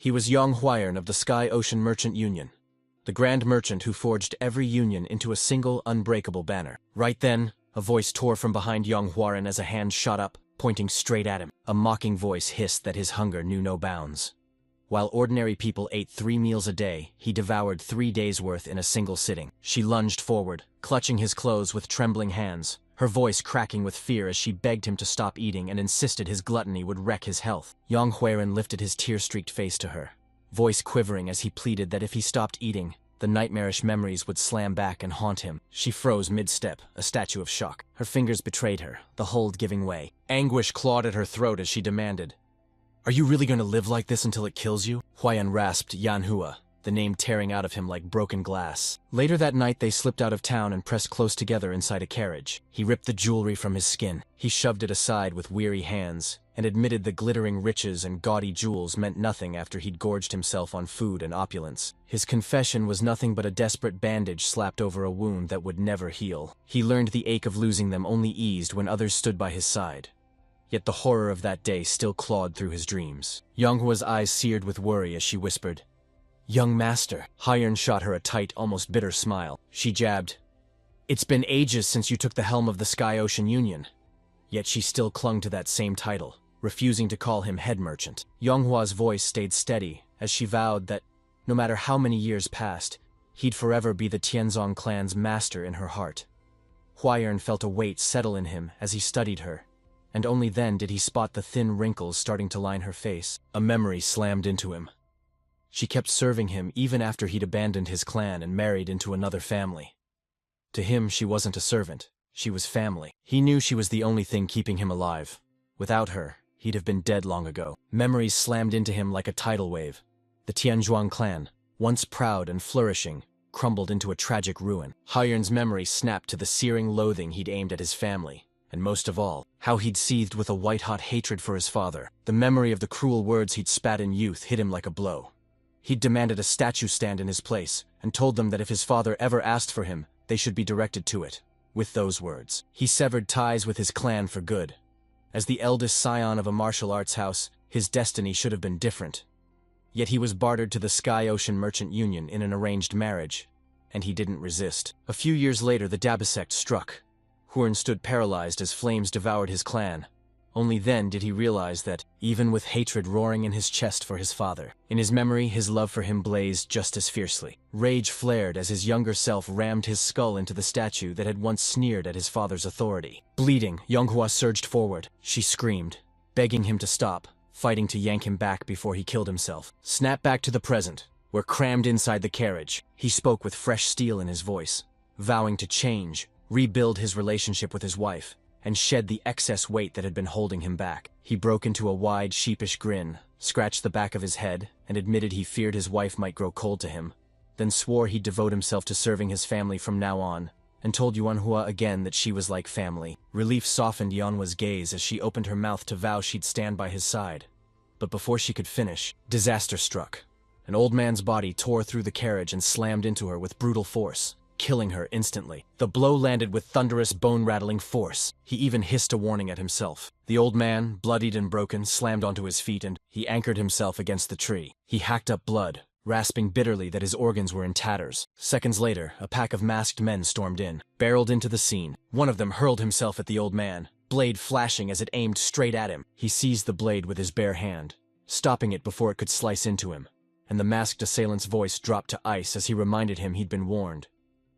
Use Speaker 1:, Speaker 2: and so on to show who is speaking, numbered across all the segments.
Speaker 1: He was Yang Huayan of the Sky Ocean Merchant Union, the grand merchant who forged every union into a single unbreakable banner. Right then, a voice tore from behind Yang Huayan as a hand shot up, pointing straight at him. A mocking voice hissed that his hunger knew no bounds. While ordinary people ate 3 meals a day, he devoured 3 days' worth in a single sitting. She lunged forward, clutching his clothes with trembling hands, her voice cracking with fear as she begged him to stop eating and insisted his gluttony would wreck his health. Yang Huayan lifted his tear-streaked face to her, voice quivering as he pleaded that if he stopped eating, the nightmarish memories would slam back and haunt him. She froze mid-step, a statue of shock. Her fingers betrayed her, the hold giving way. Anguish clawed at her throat as she demanded, "Are you really going to live like this until it kills you?" Huayan rasped Yanhua, the name tearing out of him like broken glass. Later that night they slipped out of town and pressed close together inside a carriage. He ripped the jewelry from his skin. He shoved it aside with weary hands, and admitted the glittering riches and gaudy jewels meant nothing after he'd gorged himself on food and opulence. His confession was nothing but a desperate bandage slapped over a wound that would never heal. He learned the ache of losing them only eased when others stood by his side. Yet the horror of that day still clawed through his dreams. Yanghua's eyes seared with worry as she whispered, "Young master." Huayan shot her a tight, almost bitter smile. She jabbed, "It's been ages since you took the helm of the Sky Ocean Union." Yet she still clung to that same title, refusing to call him head merchant. Yanghua's voice stayed steady as she vowed that, no matter how many years passed, he'd forever be the Tianzong clan's master in her heart. Huayan felt a weight settle in him as he studied her, and only then did he spot the thin wrinkles starting to line her face. A memory slammed into him. She kept serving him even after he'd abandoned his clan and married into another family. To him, she wasn't a servant, she was family. He knew she was the only thing keeping him alive. Without her, he'd have been dead long ago. Memories slammed into him like a tidal wave. The Tianzhuang clan, once proud and flourishing, crumbled into a tragic ruin. Huayan's memory snapped to the searing loathing he'd aimed at his family. And most of all, how he'd seethed with a white-hot hatred for his father. The memory of the cruel words he'd spat in youth hit him like a blow. He'd demanded a statue stand in his place, and told them that if his father ever asked for him, they should be directed to it. With those words, he severed ties with his clan for good. As the eldest scion of a martial arts house, his destiny should have been different. Yet he was bartered to the Sky Ocean Merchant Union in an arranged marriage, and he didn't resist. A few years later, the Sect struck. Huayan stood paralyzed as flames devoured his clan. Only then did he realize that, even with hatred roaring in his chest for his father, in his memory his love for him blazed just as fiercely. Rage flared as his younger self rammed his skull into the statue that had once sneered at his father's authority. Bleeding, Yanghua surged forward. She screamed, begging him to stop, fighting to yank him back before he killed himself. Snap back to the present. We're crammed inside the carriage. He spoke with fresh steel in his voice, vowing to change, rebuild his relationship with his wife, and shed the excess weight that had been holding him back. He broke into a wide, sheepish grin, scratched the back of his head, and admitted he feared his wife might grow cold to him, then swore he'd devote himself to serving his family from now on, and told Yuanhua again that she was like family. Relief softened Yanhua's gaze as she opened her mouth to vow she'd stand by his side. But before she could finish, disaster struck. An old man's body tore through the carriage and slammed into her with brutal force, killing her instantly. The blow landed with thunderous, bone-rattling force. He even hissed a warning at himself. The old man, bloodied and broken, slammed onto his feet and he anchored himself against the tree. He hacked up blood, rasping bitterly that his organs were in tatters. Seconds later, a pack of masked men stormed in, barreled into the scene. One of them hurled himself at the old man, blade flashing as it aimed straight at him. He seized the blade with his bare hand, stopping it before it could slice into him, and the masked assailant's voice dropped to ice as he reminded him he'd been warned.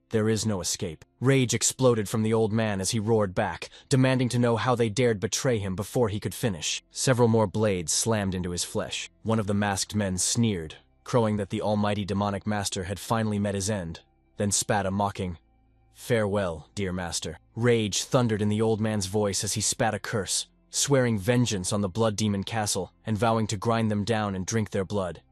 Speaker 1: There is no escape. Rage exploded from the old man as he roared back, demanding to know how they dared betray him before he could finish. Several more blades slammed into his flesh. One of the masked men sneered, crowing that the almighty demonic master had finally met his end, then spat a mocking, "Farewell, dear master." Rage thundered in the old man's voice as he spat a curse, swearing vengeance on the blood demon castle and vowing to grind them down and drink their blood.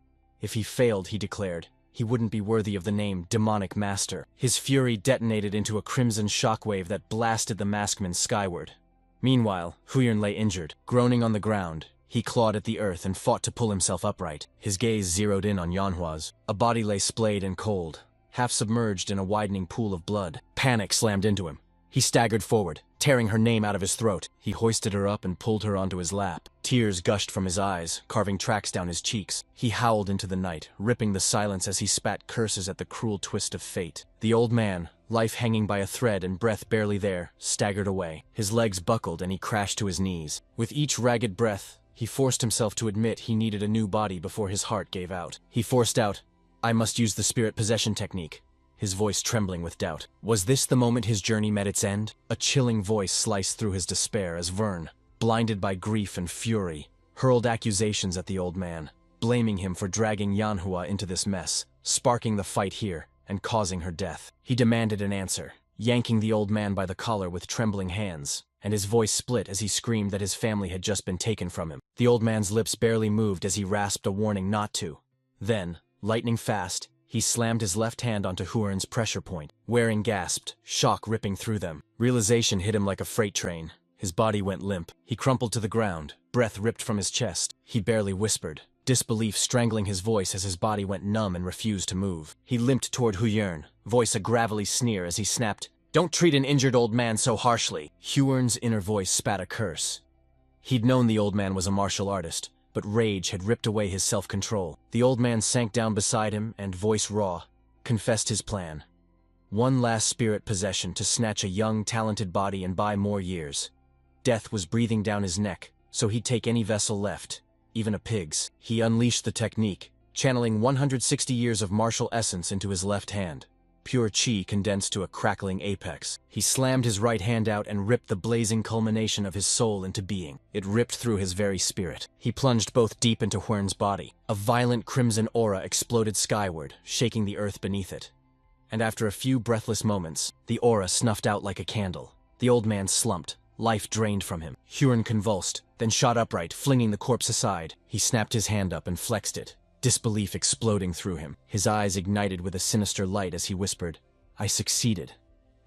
Speaker 1: If he failed, he declared, he wouldn't be worthy of the name Demonic Master. His fury detonated into a crimson shockwave that blasted the maskman skyward. Meanwhile, Huayan lay injured, groaning on the ground. He clawed at the earth and fought to pull himself upright. His gaze zeroed in on Yanhua's. A body lay splayed and cold, half submerged in a widening pool of blood. Panic slammed into him. He staggered forward, tearing her name out of his throat. He hoisted her up and pulled her onto his lap. Tears gushed from his eyes, carving tracks down his cheeks. He howled into the night, ripping the silence as he spat curses at the cruel twist of fate. The old man, life hanging by a thread and breath barely there, staggered away. His legs buckled and he crashed to his knees. With each ragged breath, he forced himself to admit he needed a new body before his heart gave out. He forced out, "I must use the spirit possession technique," his voice trembling with doubt. Was this the moment his journey met its end? A chilling voice sliced through his despair as Vern, blinded by grief and fury, hurled accusations at the old man, blaming him for dragging Yanhua into this mess, sparking the fight here, and causing her death. He demanded an answer, yanking the old man by the collar with trembling hands, and his voice split as he screamed that his family had just been taken from him. The old man's lips barely moved as he rasped a warning not to. Then, lightning fast, he slammed his left hand onto Huarn's pressure point. Waring gasped, shock ripping through them. Realization hit him like a freight train. His body went limp. He crumpled to the ground, breath ripped from his chest. He barely whispered, disbelief strangling his voice as his body went numb and refused to move. He limped toward Huarn, voice a gravelly sneer as he snapped, "Don't treat an injured old man so harshly." Huarn's inner voice spat a curse. He'd known the old man was a martial artist, but rage had ripped away his self-control. The old man sank down beside him and, voice raw, confessed his plan. One last spirit possession to snatch a young, talented body and buy more years. Death was breathing down his neck, so he'd take any vessel left, even a pig's. He unleashed the technique, channeling 160 years of martial essence into his left hand. Pure chi condensed to a crackling apex. He slammed his right hand out and ripped the blazing culmination of his soul into being. It ripped through his very spirit. He plunged both deep into Huarn's body. A violent crimson aura exploded skyward, shaking the earth beneath it. And after a few breathless moments, the aura snuffed out like a candle. The old man slumped, life drained from him. Huarn convulsed, then shot upright, flinging the corpse aside. He snapped his hand up and flexed it, disbelief exploding through him. His eyes ignited with a sinister light as he whispered, "I succeeded,"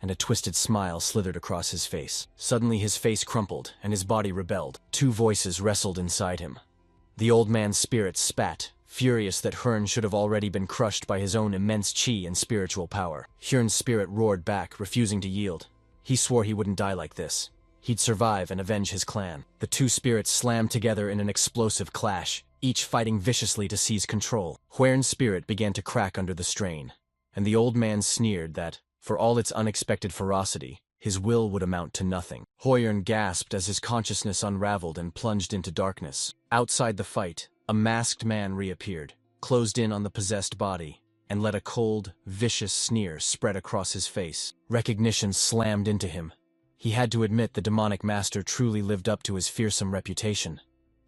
Speaker 1: and a twisted smile slithered across his face. Suddenly his face crumpled, and his body rebelled. Two voices wrestled inside him. The old man's spirit spat, furious that Huarn should have already been crushed by his own immense chi and spiritual power. Huarn's spirit roared back, refusing to yield. He swore he wouldn't die like this. He'd survive and avenge his clan. The two spirits slammed together in an explosive clash, each fighting viciously to seize control. Huarn's spirit began to crack under the strain, and the old man sneered that, for all its unexpected ferocity, his will would amount to nothing. Huarn gasped as his consciousness unraveled and plunged into darkness. Outside the fight, a masked man reappeared, closed in on the possessed body, and let a cold, vicious sneer spread across his face. Recognition slammed into him. He had to admit the demonic master truly lived up to his fearsome reputation.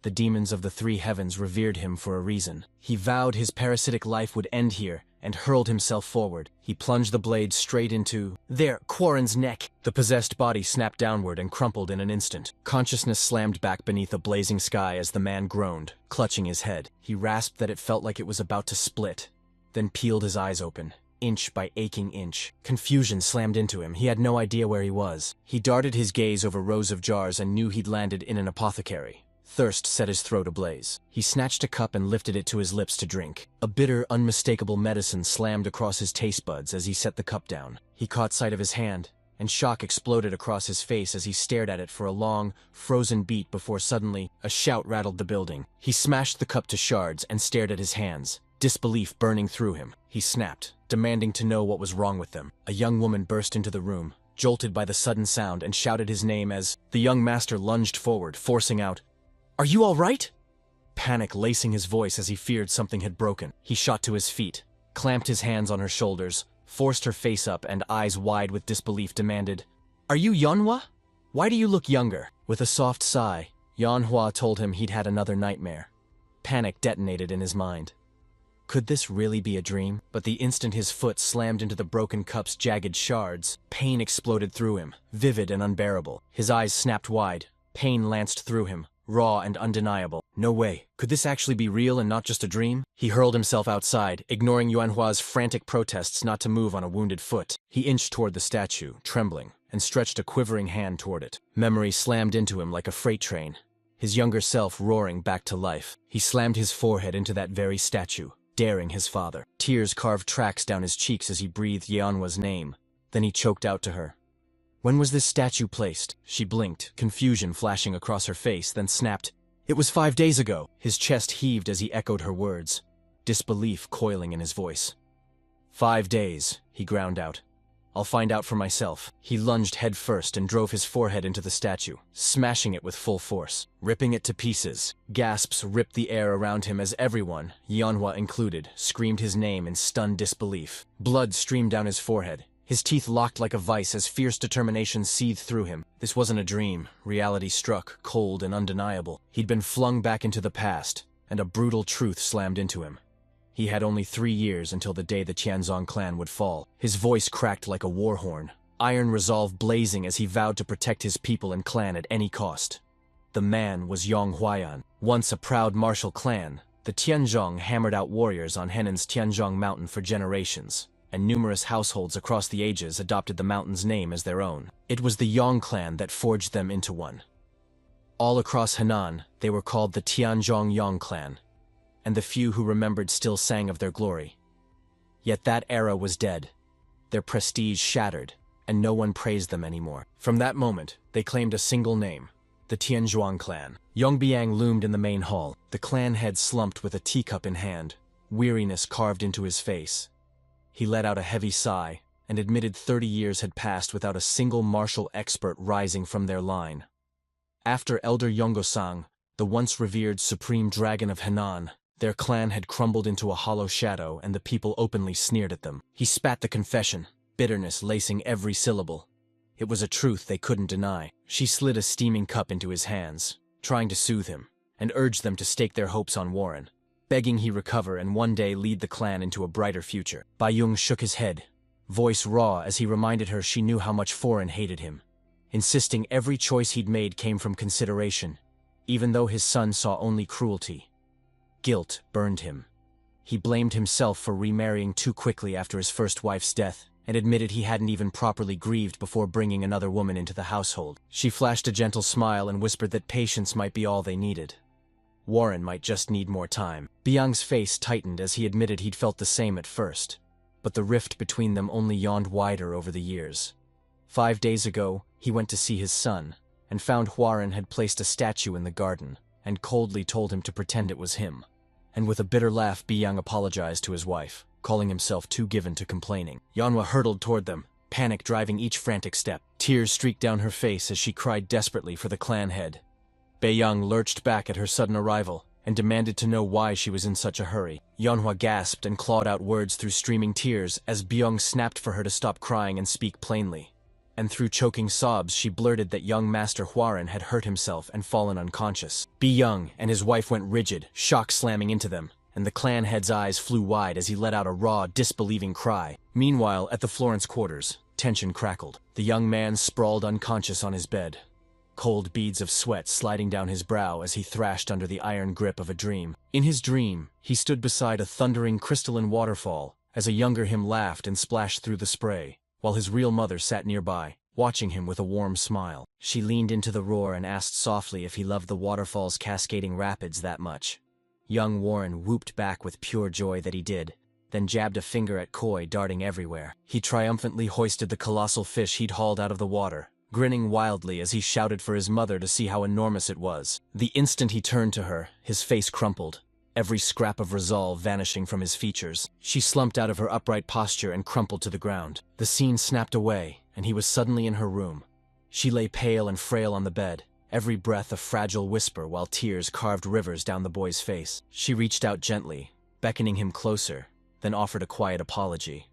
Speaker 1: The demons of the three heavens revered him for a reason. He vowed his parasitic life would end here, and hurled himself forward. He plunged the blade straight into Quarren's neck. The possessed body snapped downward and crumpled in an instant. Consciousness slammed back beneath a blazing sky as the man groaned, clutching his head. He rasped that it felt like it was about to split, then peeled his eyes open, inch by aching inch. Confusion slammed into him. He had no idea where he was. He darted his gaze over rows of jars and knew he'd landed in an apothecary. Thirst set his throat ablaze. He snatched a cup and lifted it to his lips to drink. A bitter, unmistakable medicine slammed across his taste buds as he set the cup down. He caught sight of his hand, and shock exploded across his face as he stared at it for a long, frozen beat before suddenly, a shout rattled the building. He smashed the cup to shards and stared at his hands, disbelief burning through him. He snapped, demanding to know what was wrong with them. A young woman burst into the room, jolted by the sudden sound, and shouted his name as the young master lunged forward, forcing out, "Are you all right?" Panic lacing his voice as he feared something had broken. He shot to his feet, clamped his hands on her shoulders, forced her face up, and eyes wide with disbelief demanded, "Are you Yanhua? Why do you look younger?" With a soft sigh, Yanhua told him he'd had another nightmare. Panic detonated in his mind. Could this really be a dream? But the instant his foot slammed into the broken cup's jagged shards, pain exploded through him, vivid and unbearable. His eyes snapped wide, pain lanced through him, raw and undeniable. No way. Could this actually be real and not just a dream? He hurled himself outside, ignoring Yuanhua's frantic protests not to move on a wounded foot. He inched toward the statue, trembling, and stretched a quivering hand toward it. Memory slammed into him like a freight train, his younger self roaring back to life. He slammed his forehead into that very statue, daring his father. Tears carved tracks down his cheeks as he breathed Yuanhua's name. Then he choked out to her, When was this statue placed? She blinked, confusion flashing across her face, then snapped, "It was 5 days ago." His chest heaved as he echoed her words, disbelief coiling in his voice. 5 days, he ground out. "I'll find out for myself." He lunged headfirst and drove his forehead into the statue, smashing it with full force, ripping it to pieces. Gasps ripped the air around him as everyone, Manhwa included, screamed his name in stunned disbelief. Blood streamed down his forehead. His teeth locked like a vice as fierce determination seethed through him. This wasn't a dream. Reality struck, cold and undeniable. He'd been flung back into the past, and a brutal truth slammed into him. He had only 3 years until the day the Tianzong clan would fall. His voice cracked like a war horn, iron resolve blazing as he vowed to protect his people and clan at any cost. The man was Yang Huaiyan. Once a proud martial clan, the Tianzong hammered out warriors on Henan's Tianzong Mountain for generations, and numerous households across the ages adopted the mountain's name as their own. It was the Yang clan that forged them into one. All across Henan, they were called the Tianzong Yang clan, and the few who remembered still sang of their glory. Yet that era was dead, their prestige shattered, and no one praised them anymore. From that moment, they claimed a single name, the Tianzhuang clan. Yongbiang loomed in the main hall, the clan head slumped with a teacup in hand, weariness carved into his face. He let out a heavy sigh, and admitted 30 years had passed without a single martial expert rising from their line. After Elder Yongosang, the once revered supreme dragon of Henan, their clan had crumbled into a hollow shadow, and the people openly sneered at them. He spat the confession, bitterness lacing every syllable. It was a truth they couldn't deny. She slid a steaming cup into his hands, trying to soothe him, and urged them to stake their hopes on Warren, begging he recover and one day lead the clan into a brighter future. Baiyong shook his head, voice raw as he reminded her she knew how much Foreign hated him, insisting every choice he'd made came from consideration, even though his son saw only cruelty. Guilt burned him. He blamed himself for remarrying too quickly after his first wife's death, and admitted he hadn't even properly grieved before bringing another woman into the household. She flashed a gentle smile and whispered that patience might be all they needed. Warren might just need more time. Biang's face tightened as he admitted he'd felt the same at first, but the rift between them only yawned wider over the years. 5 days ago, he went to see his son, and found Warren had placed a statue in the garden, and coldly told him to pretend it was him. And with a bitter laugh, Biang apologized to his wife, calling himself too given to complaining. Yanhua hurtled toward them, panic driving each frantic step. Tears streaked down her face as she cried desperately for the clan head. Beiyang lurched back at her sudden arrival, and demanded to know why she was in such a hurry. Yanhua gasped and clawed out words through streaming tears as Biang snapped for her to stop crying and speak plainly. And through choking sobs she blurted that young Master Huaren had hurt himself and fallen unconscious. Biang and his wife went rigid, shock slamming into them, and the clan head's eyes flew wide as he let out a raw, disbelieving cry. Meanwhile, at the Florence quarters, tension crackled. The young man sprawled unconscious on his bed, cold beads of sweat sliding down his brow as he thrashed under the iron grip of a dream. In his dream, he stood beside a thundering crystalline waterfall as a younger him laughed and splashed through the spray, while his real mother sat nearby, watching him with a warm smile. She leaned into the roar and asked softly if he loved the waterfall's cascading rapids that much. Young Warren whooped back with pure joy that he did, then jabbed a finger at koi darting everywhere. He triumphantly hoisted the colossal fish he'd hauled out of the water, grinning wildly as he shouted for his mother to see how enormous it was. The instant he turned to her, his face crumpled, every scrap of resolve vanishing from his features. She slumped out of her upright posture and crumpled to the ground. The scene snapped away, and he was suddenly in her room. She lay pale and frail on the bed, every breath a fragile whisper while tears carved rivers down the boy's face. She reached out gently, beckoning him closer, then offered a quiet apology.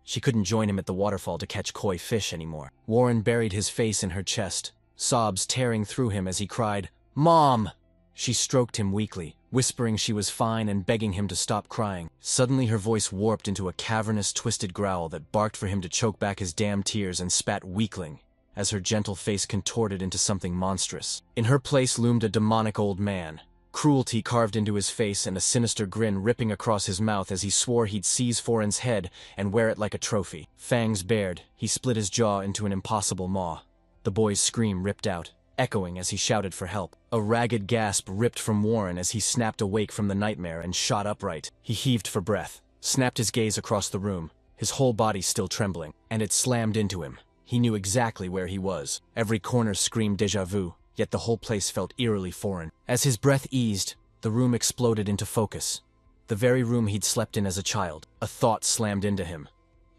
Speaker 1: She couldn't join him at the waterfall to catch koi fish anymore. Warren buried his face in her chest, sobs tearing through him as he cried, "Mom!" She stroked him weakly, whispering she was fine and begging him to stop crying. Suddenly her voice warped into a cavernous, twisted growl that barked for him to choke back his damn tears and spat weakling, as her gentle face contorted into something monstrous. In her place loomed a demonic old man, cruelty carved into his face and a sinister grin ripping across his mouth as he swore he'd seize Foreign's head and wear it like a trophy. Fangs bared, he split his jaw into an impossible maw. The boy's scream ripped out, echoing as he shouted for help. A ragged gasp ripped from Warren as he snapped awake from the nightmare and shot upright. He heaved for breath, snapped his gaze across the room, his whole body still trembling, and it slammed into him. He knew exactly where he was. Every corner screamed déjà vu, yet the whole place felt eerily foreign. As his breath eased, the room exploded into focus. The very room he'd slept in as a child. A thought slammed into him.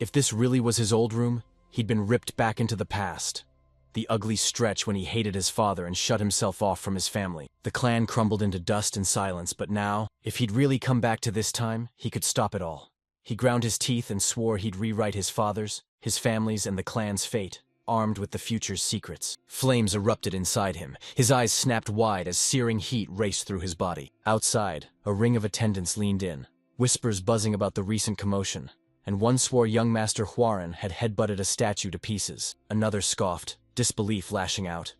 Speaker 1: If this really was his old room, he'd been ripped back into the past. The ugly stretch when he hated his father and shut himself off from his family. The clan crumbled into dust and silence, but now, if he'd really come back to this time, he could stop it all. He ground his teeth and swore he'd rewrite his father's, his family's, and the clan's fate, armed with the future's secrets. Flames erupted inside him. His eyes snapped wide as searing heat raced through his body. Outside, a ring of attendants leaned in, whispers buzzing about the recent commotion, and one swore young Master Huaren had headbutted a statue to pieces. Another scoffed, disbelief lashing out.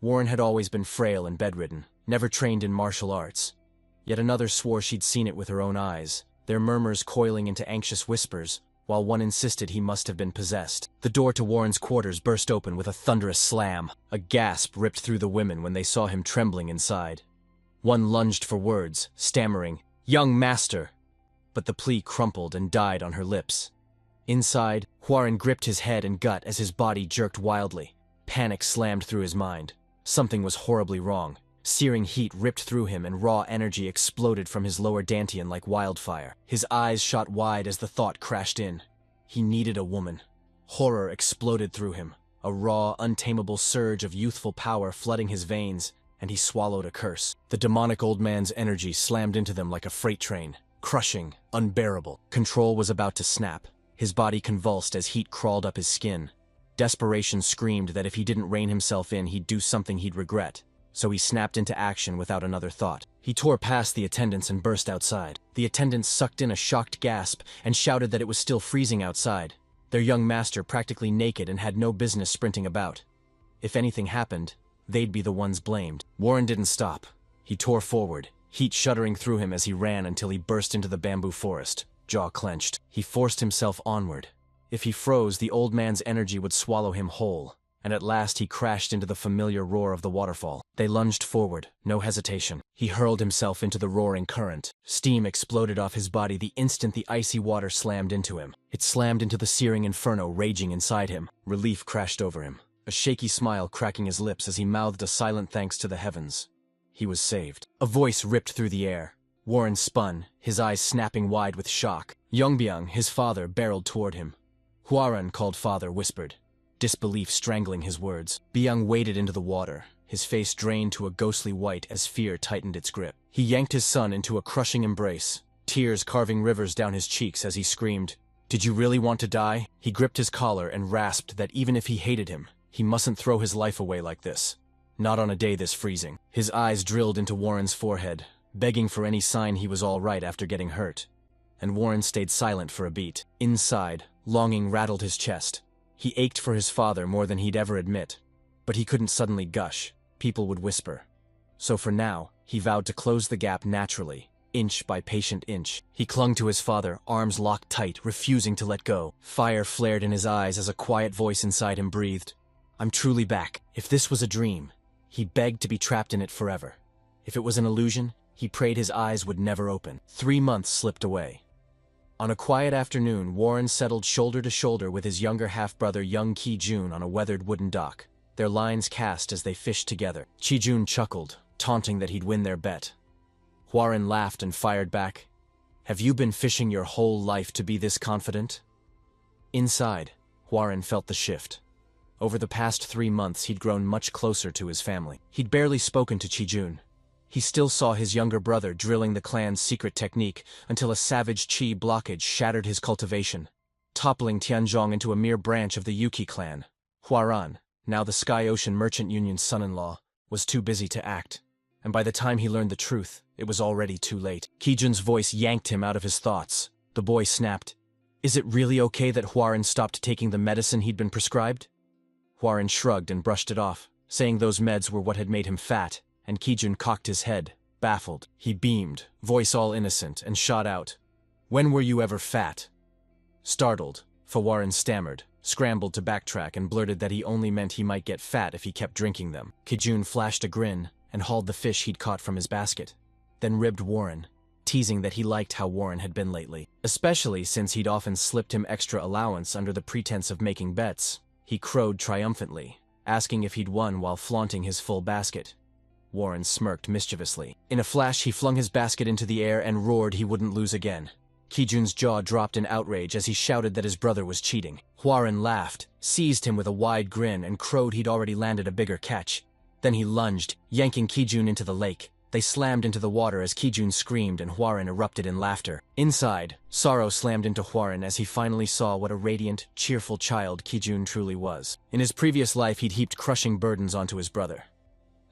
Speaker 1: Warren had always been frail and bedridden, never trained in martial arts. Yet another swore she'd seen it with her own eyes, their murmurs coiling into anxious whispers, while one insisted he must have been possessed. The door to Warren's quarters burst open with a thunderous slam. A gasp ripped through the women when they saw him trembling inside. One lunged for words, stammering, "Young master!" But the plea crumpled and died on her lips. Inside, Huaren gripped his head and gut as his body jerked wildly. Panic slammed through his mind. Something was horribly wrong. Searing heat ripped through him and raw energy exploded from his lower dantian like wildfire. His eyes shot wide as the thought crashed in. He needed a woman. Horror exploded through him, a raw, untamable surge of youthful power flooding his veins, and he swallowed a curse. The demonic old man's energy slammed into them like a freight train, crushing, unbearable. Control was about to snap. His body convulsed as heat crawled up his skin. Desperation screamed that if he didn't rein himself in, he'd do something he'd regret. So he snapped into action without another thought. He tore past the attendants and burst outside. The attendants sucked in a shocked gasp and shouted that it was still freezing outside. Their young master practically naked and had no business sprinting about. If anything happened, they'd be the ones blamed. Warren didn't stop. He tore forward, heat shuddering through him as he ran until he burst into the bamboo forest, jaw clenched. He forced himself onward. If he froze, the old man's energy would swallow him whole. And at last he crashed into the familiar roar of the waterfall. They lunged forward, no hesitation. He hurled himself into the roaring current. Steam exploded off his body the instant the icy water slammed into him. It slammed into the searing inferno raging inside him. Relief crashed over him, a shaky smile cracking his lips as he mouthed a silent thanks to the heavens. He was saved. A voice ripped through the air. Warren spun, his eyes snapping wide with shock. Yongbyung, his father, barreled toward him. Huaren, called father, whispered, disbelief strangling his words. Byung waded into the water, his face drained to a ghostly white as fear tightened its grip. He yanked his son into a crushing embrace, tears carving rivers down his cheeks as he screamed, "Did you really want to die?" He gripped his collar and rasped that even if he hated him, he mustn't throw his life away like this. Not on a day this freezing. His eyes drilled into Warren's forehead, begging for any sign he was all right after getting hurt. And Warren stayed silent for a beat. Inside, longing rattled his chest. He ached for his father more than he'd ever admit. But he couldn't suddenly gush. People would whisper. So for now, he vowed to close the gap naturally, inch by patient inch. He clung to his father, arms locked tight, refusing to let go. Fire flared in his eyes as a quiet voice inside him breathed, "I'm truly back." If this was a dream, he begged to be trapped in it forever. If it was an illusion, he prayed his eyes would never open. 3 months slipped away. On a quiet afternoon, Warren settled shoulder to shoulder with his younger half-brother Young Ki-jun on a weathered wooden dock, their lines cast as they fished together. Chi-jun chuckled, taunting that he'd win their bet. Warren laughed and fired back, "Have you been fishing your whole life to be this confident?" Inside, Warren felt the shift. Over the past 3 months, he'd grown much closer to his family. He'd barely spoken to Chi-jun. He still saw his younger brother drilling the clan's secret technique until a savage chi blockage shattered his cultivation, toppling Tianzhong into a mere branch of the Yuki clan. Huaran, now the Sky Ocean Merchant Union's son-in-law, was too busy to act, and by the time he learned the truth, it was already too late. Kijun's voice yanked him out of his thoughts. The boy snapped, "Is it really okay that Huaran stopped taking the medicine he'd been prescribed?" Huaran shrugged and brushed it off, saying those meds were what had made him fat, and Kijun cocked his head, baffled. He beamed, voice all innocent, and shot out, "When were you ever fat?" Startled, Huaran stammered, scrambled to backtrack and blurted that he only meant he might get fat if he kept drinking them. Kijun flashed a grin and hauled the fish he'd caught from his basket, then ribbed Warren, teasing that he liked how Warren had been lately, especially since he'd often slipped him extra allowance under the pretense of making bets. he crowed triumphantly, asking if he'd won while flaunting his full basket. Warren smirked mischievously. In a flash, he flung his basket into the air and roared he wouldn't lose again. Kijun's jaw dropped in outrage as he shouted that his brother was cheating. Warren laughed, seized him with a wide grin, and crowed he'd already landed a bigger catch. Then he lunged, yanking Kijun into the lake. They slammed into the water as Kijun screamed and Warren erupted in laughter. Inside, sorrow slammed into Warren as he finally saw what a radiant, cheerful child Kijun truly was. In his previous life, he'd heaped crushing burdens onto his brother.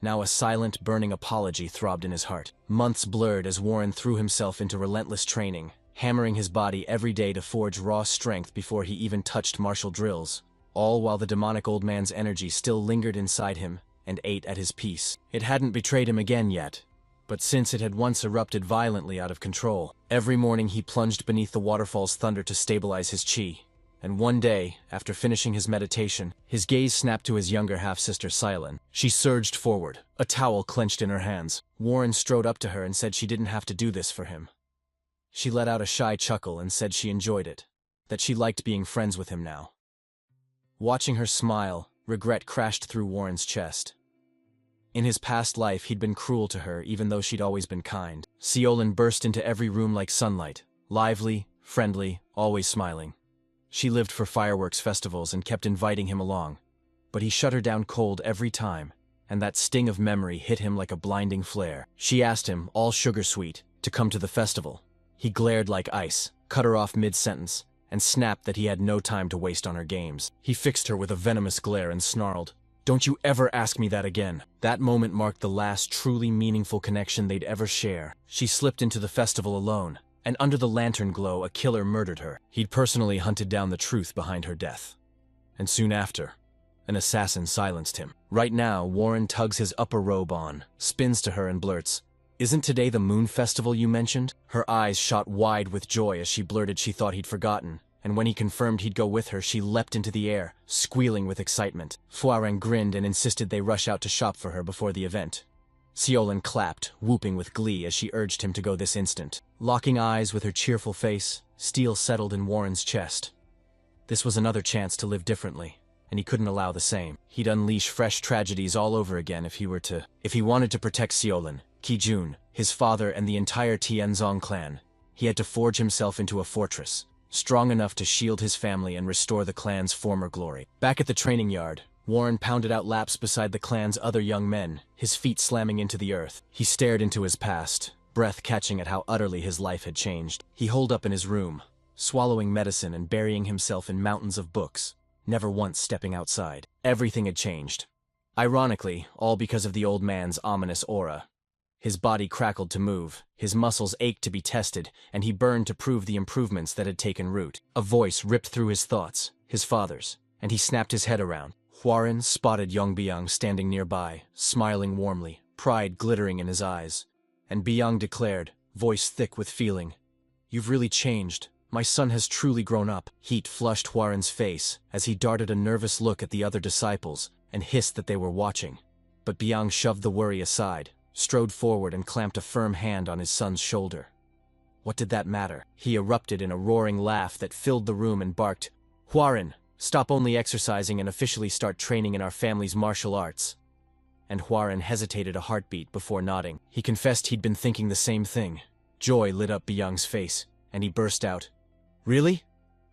Speaker 1: Now a silent, burning apology throbbed in his heart. Months blurred as Warren threw himself into relentless training, hammering his body every day to forge raw strength before he even touched martial drills, all while the demonic old man's energy still lingered inside him and ate at his peace. It hadn't betrayed him again yet, but since it had once erupted violently out of control, every morning he plunged beneath the waterfall's thunder to stabilize his chi. And one day, after finishing his meditation, his gaze snapped to his younger half-sister Silent. She surged forward, a towel clenched in her hands. Warren strode up to her and said she didn't have to do this for him. She let out a shy chuckle and said she enjoyed it, that she liked being friends with him now. Watching her smile, regret crashed through Warren's chest. In his past life, he'd been cruel to her even though she'd always been kind. Seolin burst into every room like sunlight, lively, friendly, always smiling. She lived for fireworks festivals and kept inviting him along, but he shut her down cold every time, and that sting of memory hit him like a blinding flare. She asked him, all sugar-sweet, to come to the festival. He glared like ice, cut her off mid-sentence, and snapped that he had no time to waste on her games. He fixed her with a venomous glare and snarled, "Don't you ever ask me that again." That moment marked the last truly meaningful connection they'd ever share. She slipped into the festival alone, and under the lantern glow, a killer murdered her. He'd personally hunted down the truth behind her death. And soon after, an assassin silenced him. Right now, Warren tugs his upper robe on, spins to her and blurts, "Isn't today the moon festival you mentioned?" Her eyes shot wide with joy as she blurted she thought he'd forgotten, and when he confirmed he'd go with her, she leapt into the air, squealing with excitement. Fuarang grinned and insisted they rush out to shop for her before the event. Seolin clapped, whooping with glee as she urged him to go this instant. Locking eyes with her cheerful face, steel settled in Warren's chest. This was another chance to live differently, and he couldn't allow the same. He'd unleash fresh tragedies all over again if he wanted to protect Seolin, Kijun, his father, and the entire Tianzong clan. He had to forge himself into a fortress, strong enough to shield his family and restore the clan's former glory. Back at the training yard, Warren pounded out laps beside the clan's other young men, his feet slamming into the earth. He stared into his past, breath catching at how utterly his life had changed. He holed up in his room, swallowing medicine and burying himself in mountains of books, never once stepping outside. Everything had changed. Ironically, all because of the old man's ominous aura. His body crackled to move, his muscles ached to be tested, and he burned to prove the improvements that had taken root. A voice ripped through his thoughts, his father's, and he snapped his head around. Warren spotted Yongbyung standing nearby, smiling warmly, pride glittering in his eyes. And Byung declared, voice thick with feeling, "You've really changed. My son has truly grown up." Heat flushed Warren's face as he darted a nervous look at the other disciples and hissed that they were watching. But Byung shoved the worry aside, strode forward and clamped a firm hand on his son's shoulder. What did that matter? He erupted in a roaring laugh that filled the room and barked, "Warren, stop only exercising and officially start training in our family's martial arts." And Warren hesitated a heartbeat before nodding. He confessed he'd been thinking the same thing. Joy lit up Byung's face, and he burst out, "Really?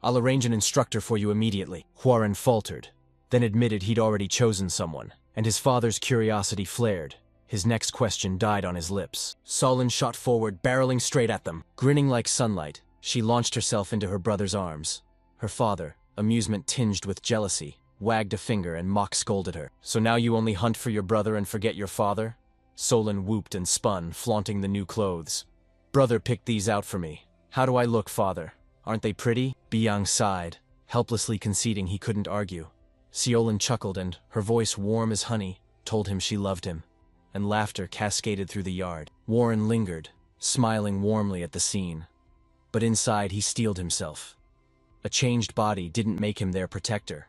Speaker 1: I'll arrange an instructor for you immediately." Warren faltered, then admitted he'd already chosen someone, and his father's curiosity flared. His next question died on his lips. Solin shot forward, barreling straight at them. Grinning like sunlight, she launched herself into her brother's arms. Her father, amusement tinged with jealousy, wagged a finger and mock-scolded her. "So now you only hunt for your brother and forget your father?" Solin whooped and spun, flaunting the new clothes. "Brother picked these out for me. How do I look, father? Aren't they pretty?" Byung sighed, helplessly conceding he couldn't argue. Seolin chuckled and, her voice warm as honey, told him she loved him. And laughter cascaded through the yard. Warren lingered, smiling warmly at the scene. But inside he steeled himself. A changed body didn't make him their protector.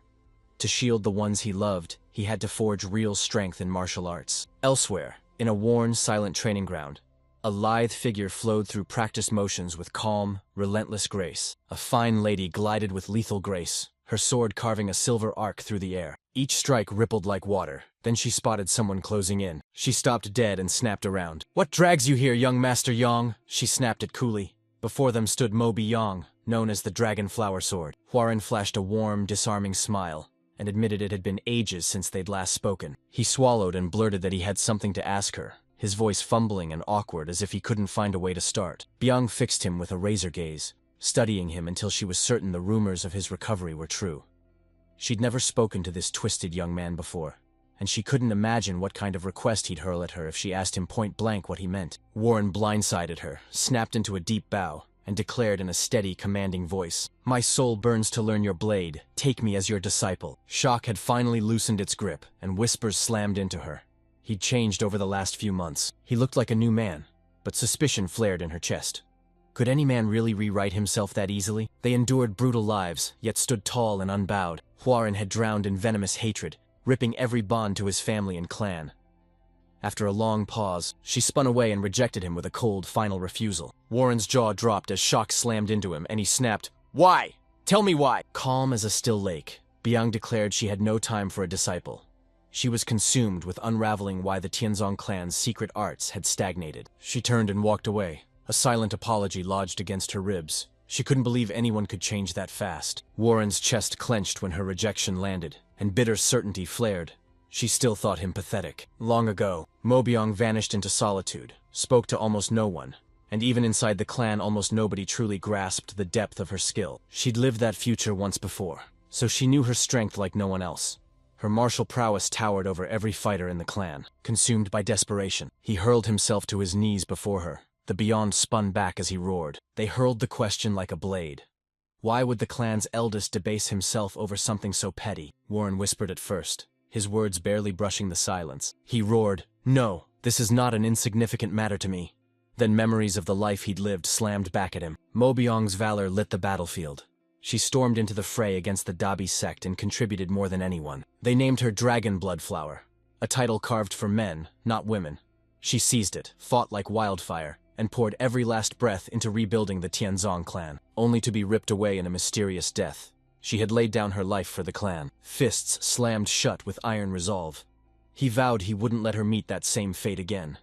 Speaker 1: To shield the ones he loved, he had to forge real strength in martial arts. Elsewhere, in a worn, silent training ground, a lithe figure flowed through practiced motions with calm, relentless grace. A fine lady glided with lethal grace, her sword carving a silver arc through the air. Each strike rippled like water. Then she spotted someone closing in. She stopped dead and snapped around. "What drags you here, young Master Yong?" she snapped it coolly. Before them stood Moby Yong, known as the Dragon Flower Sword. Huaren flashed a warm, disarming smile and admitted it had been ages since they'd last spoken. He swallowed and blurted that he had something to ask her, his voice fumbling and awkward as if he couldn't find a way to start. Byung fixed him with a razor gaze, studying him until she was certain the rumors of his recovery were true. She'd never spoken to this twisted young man before, and she couldn't imagine what kind of request he'd hurl at her if she asked him point blank what he meant. Warren blindsided her, snapped into a deep bow, and declared in a steady, commanding voice, "My soul burns to learn your blade. Take me as your disciple." Shock had finally loosened its grip, and whispers slammed into her. He'd changed over the last few months. He looked like a new man, but suspicion flared in her chest. Could any man really rewrite himself that easily? They endured brutal lives, yet stood tall and unbowed. Huaren had drowned in venomous hatred, ripping every bond to his family and clan. After a long pause, she spun away and rejected him with a cold, final refusal. Warren's jaw dropped as Shock slammed into him, and he snapped, "Why? Tell me why!" Calm as a still lake, Byung declared she had no time for a disciple. She was consumed with unraveling why the Tianzong clan's secret arts had stagnated. She turned and walked away, a silent apology lodged against her ribs. She couldn't believe anyone could change that fast. Warren's chest clenched when her rejection landed, and bitter certainty flared. She still thought him pathetic. Long ago, Mobyong vanished into solitude, spoke to almost no one, and even inside the clan almost nobody truly grasped the depth of her skill. She'd lived that future once before, so she knew her strength like no one else. Her martial prowess towered over every fighter in the clan. Consumed by desperation, he hurled himself to his knees before her. The Beyond spun back as he roared. They hurled the question like a blade. Why would the clan's eldest debase himself over something so petty? Warren whispered at first, his words barely brushing the silence. He roared, "No, this is not an insignificant matter to me." Then memories of the life he'd lived slammed back at him. Mobyong's valor lit the battlefield. She stormed into the fray against the Dabi sect and contributed more than anyone. They named her Dragon Blood Flower, a title carved for men, not women. She seized it, fought like wildfire, and poured every last breath into rebuilding the Tianzong clan, only to be ripped away in a mysterious death. She had laid down her life for the clan, fists slammed shut with iron resolve. He vowed he wouldn't let her meet that same fate again.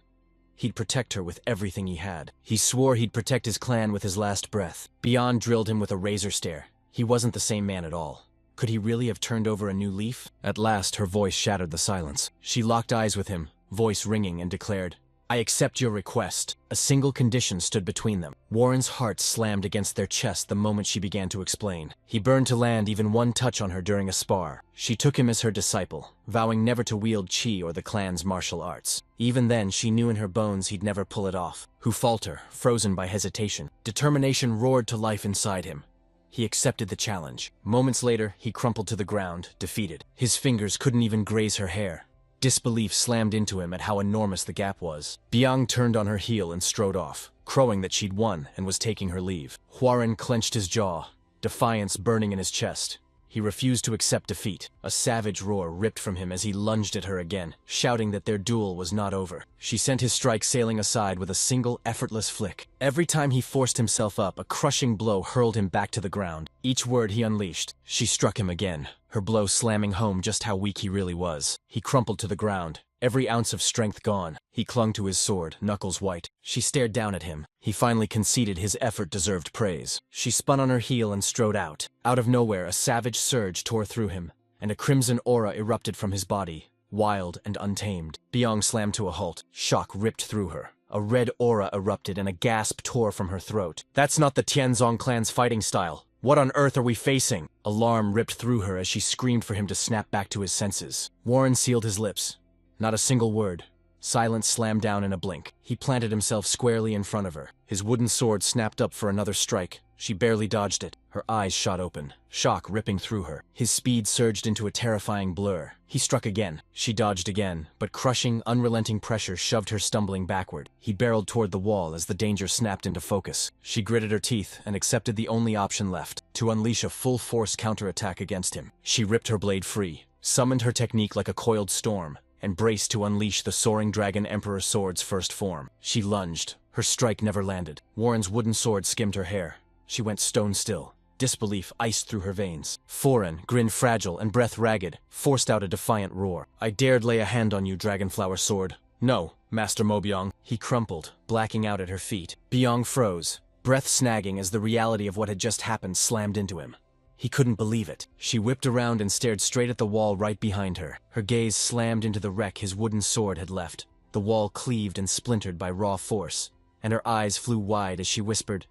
Speaker 1: He'd protect her with everything he had. He swore he'd protect his clan with his last breath. Beyond drilled him with a razor stare. He wasn't the same man at all. Could he really have turned over a new leaf? At last, her voice shattered the silence. She locked eyes with him, voice ringing, and declared, "I accept your request." A single condition stood between them. Warren's heart slammed against their chest the moment she began to explain. He burned to land even one touch on her during a spar. She took him as her disciple, vowing never to wield chi or the clan's martial arts. Even then, she knew in her bones he'd never pull it off. Who falter, frozen by hesitation. Determination roared to life inside him. He accepted the challenge. Moments later, he crumpled to the ground, defeated. His fingers couldn't even graze her hair. Disbelief slammed into him at how enormous the gap was. Byung turned on her heel and strode off, crowing that she'd won and was taking her leave. Huaren clenched his jaw, defiance burning in his chest. He refused to accept defeat. A savage roar ripped from him as he lunged at her again, shouting that their duel was not over. She sent his strike sailing aside with a single, effortless flick. Every time he forced himself up, a crushing blow hurled him back to the ground. Each word he unleashed, she struck him again, her blow slamming home just how weak he really was. He crumpled to the ground, every ounce of strength gone. He clung to his sword, knuckles white. She stared down at him. He finally conceded his effort deserved praise. She spun on her heel and strode out. Out of nowhere, a savage surge tore through him, and a crimson aura erupted from his body, wild and untamed. Byung slammed to a halt. Shock ripped through her. A red aura erupted and a gasp tore from her throat. "That's not the Tianzong clan's fighting style. What on earth are we facing?" Alarm ripped through her as she screamed for him to snap back to his senses. Warren sealed his lips. Not a single word. Silence slammed down in a blink. He planted himself squarely in front of her. His wooden sword snapped up for another strike. She barely dodged it. Her eyes shot open, shock ripping through her. His speed surged into a terrifying blur. He struck again. She dodged again, but crushing, unrelenting pressure shoved her stumbling backward. He barreled toward the wall as the danger snapped into focus. She gritted her teeth and accepted the only option left, to unleash a full-force counterattack against him. She ripped her blade free, summoned her technique like a coiled storm, and braced to unleash the soaring dragon emperor sword's first form. She lunged. Her strike never landed. Warren's wooden sword skimmed her hair. She went stone still, Disbelief iced through her veins. Foreign, grin fragile and breath ragged, forced out a defiant roar. "I dared lay a hand on you, Dragonflower Sword. No, Master Mobyong." He crumpled, blacking out at her feet. Byong froze, breath snagging as the reality of what had just happened slammed into him. He couldn't believe it. She whipped around and stared straight at the wall right behind her. Her gaze slammed into the wreck his wooden sword had left. The wall cleaved and splintered by raw force, and her eyes flew wide as she whispered,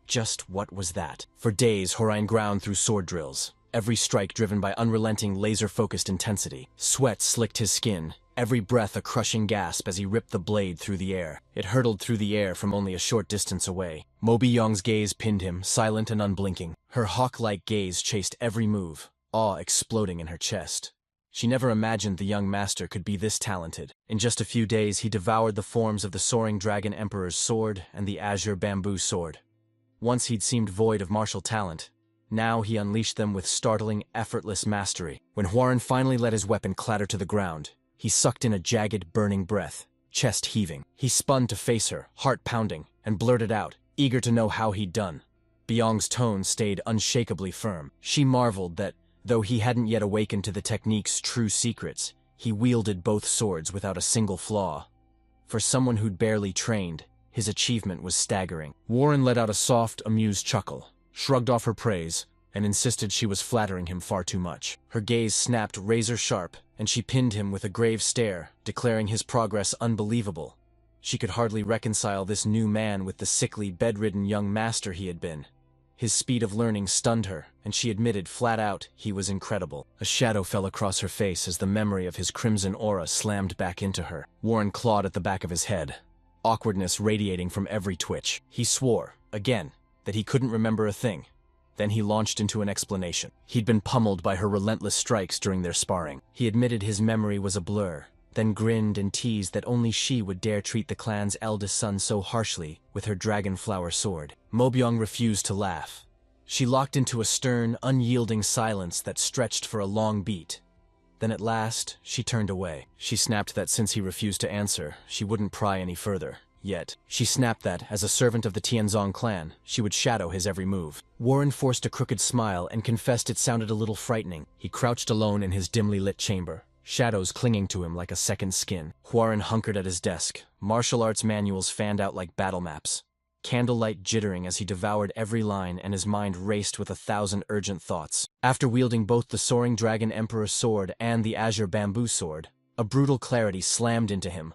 Speaker 1: "Just what was that?" For days, Horion ground through sword drills, every strike driven by unrelenting, laser-focused intensity. Sweat slicked his skin, every breath a crushing gasp as he ripped the blade through the air. It hurtled through the air from only a short distance away. Mobyong's gaze pinned him, silent and unblinking. Her hawk-like gaze chased every move, awe exploding in her chest. She never imagined the young master could be this talented. In just a few days, he devoured the forms of the Soaring Dragon Emperor's sword and the Azure Bamboo Sword. Once he'd seemed void of martial talent. Now he unleashed them with startling, effortless mastery. When Hwoarang finally let his weapon clatter to the ground, he sucked in a jagged, burning breath, chest heaving. He spun to face her, heart pounding, and blurted out, eager to know how he'd done. Byong's tone stayed unshakably firm. She marveled that, though he hadn't yet awakened to the technique's true secrets, he wielded both swords without a single flaw. For someone who'd barely trained, his achievement was staggering. Hwoarang let out a soft, amused chuckle, shrugged off her praise, and insisted she was flattering him far too much. Her gaze snapped razor-sharp, and she pinned him with a grave stare, declaring his progress unbelievable. She could hardly reconcile this new man with the sickly, bedridden young master he had been. His speed of learning stunned her, and she admitted flat out he was incredible. A shadow fell across her face as the memory of his crimson aura slammed back into her. Hwoarang clawed at the back of his head, awkwardness radiating from every twitch. He swore, again, that he couldn't remember a thing. Then he launched into an explanation. He'd been pummeled by her relentless strikes during their sparring. He admitted his memory was a blur, then grinned and teased that only she would dare treat the clan's eldest son so harshly with her dragonflower sword. Mobyong refused to laugh. She locked into a stern, unyielding silence that stretched for a long beat. Then at last, she turned away. She snapped that since he refused to answer, she wouldn't pry any further. Yet, she snapped that, as a servant of the Tianzong clan, she would shadow his every move. Hwoarang forced a crooked smile and confessed it sounded a little frightening. He crouched alone in his dimly lit chamber, shadows clinging to him like a second skin. Hwoarang hunkered at his desk, martial arts manuals fanned out like battle maps. Candlelight jittering as he devoured every line and his mind raced with 1,000 urgent thoughts. After wielding both the Soaring Dragon Emperor's sword and the Azure Bamboo Sword, a brutal clarity slammed into him.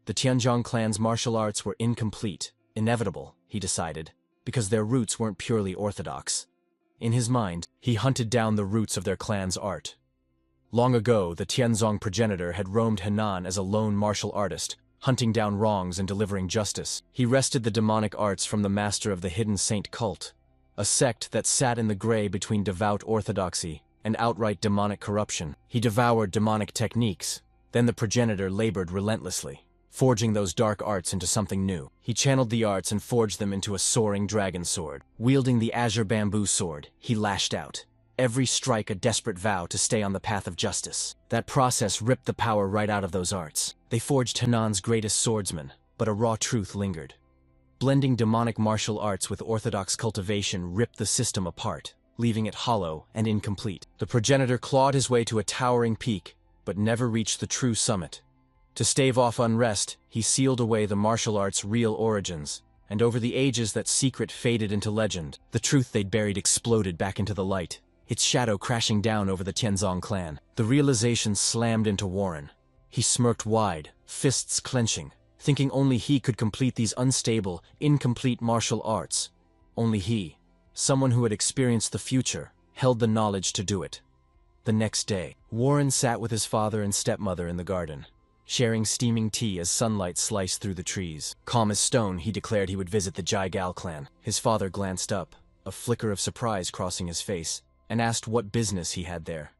Speaker 1: The Tianzong clan's martial arts were incomplete, inevitable, he decided, because their roots weren't purely orthodox. In his mind, he hunted down the roots of their clan's art. Long ago, the Tianzong progenitor had roamed Henan as a lone martial artist, hunting down wrongs and delivering justice. He wrested the demonic arts from the master of the hidden saint cult, a sect that sat in the gray between devout orthodoxy and outright demonic corruption. He devoured demonic techniques, then the progenitor labored relentlessly, forging those dark arts into something new. He channeled the arts and forged them into a soaring dragon sword. Wielding the Azure Bamboo Sword, he lashed out, every strike a desperate vow to stay on the path of justice. That process ripped the power right out of those arts. They forged Henan's greatest swordsman, but a raw truth lingered. Blending demonic martial arts with orthodox cultivation ripped the system apart, leaving it hollow and incomplete. The progenitor clawed his way to a towering peak, but never reached the true summit. To stave off unrest, he sealed away the martial arts' real origins, and over the ages that secret faded into legend, the truth they'd buried exploded back into the light, its shadow crashing down over the Tianzong clan. The realization slammed into Hwoarang. He smirked wide, fists clenching, thinking only he could complete these unstable, incomplete martial arts. Only he, someone who had experienced the future, held the knowledge to do it. The next day, Hwoarang sat with his father and stepmother in the garden, sharing steaming tea as sunlight sliced through the trees. Calm as stone, he declared he would visit the Jigal clan. His father glanced up, a flicker of surprise crossing his face, and asked what business he had there.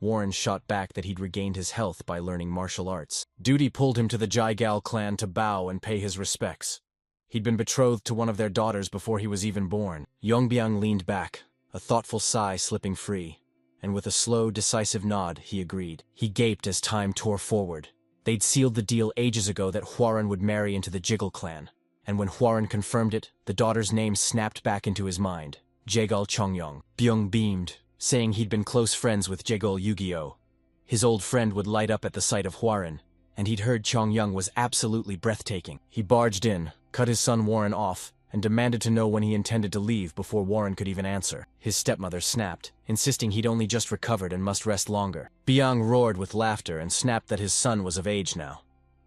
Speaker 1: Hwoarang shot back that he'd regained his health by learning martial arts. Duty pulled him to the Jigal clan to bow and pay his respects. He'd been betrothed to one of their daughters before he was even born. Yongbyang leaned back, a thoughtful sigh slipping free, and with a slow, decisive nod, he agreed. He gaped as time tore forward. They'd sealed the deal ages ago that Hwoarang would marry into the Jiggle clan, and when Hwoarang confirmed it, the daughter's name snapped back into his mind. Jaegol Chongyong. Byung beamed, saying he'd been close friends with Jaegol Yu-Gi-Oh! His old friend would light up at the sight of Hwarin, and he'd heard Chongyong was absolutely breathtaking. He barged in, cut his son Warren off, and demanded to know when he intended to leave before Warren could even answer. His stepmother snapped, insisting he'd only just recovered and must rest longer. Byung roared with laughter and snapped that his son was of age now.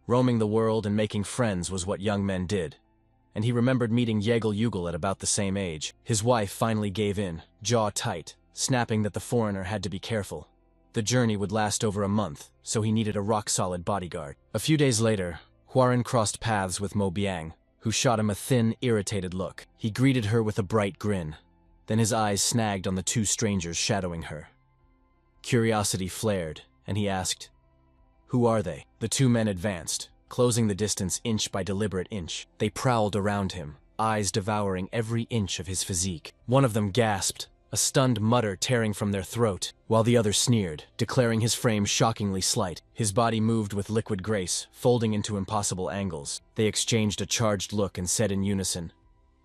Speaker 1: Roaming the world and making friends was what young men did, and he remembered meeting Jaegol Yugel at about the same age. His wife finally gave in, jaw tight, snapping that the foreigner had to be careful. The journey would last over a month, so he needed a rock-solid bodyguard. A few days later, Hwarin crossed paths with Mo Biang, who shot him a thin, irritated look. He greeted her with a bright grin. Then his eyes snagged on the two strangers shadowing her. Curiosity flared, and he asked, "Who are they?" The two men advanced, closing the distance inch by deliberate inch. They prowled around him, eyes devouring every inch of his physique. One of them gasped, a stunned mutter tearing from their throat, while the other sneered, declaring his frame shockingly slight. His body moved with liquid grace, folding into impossible angles. They exchanged a charged look and said in unison,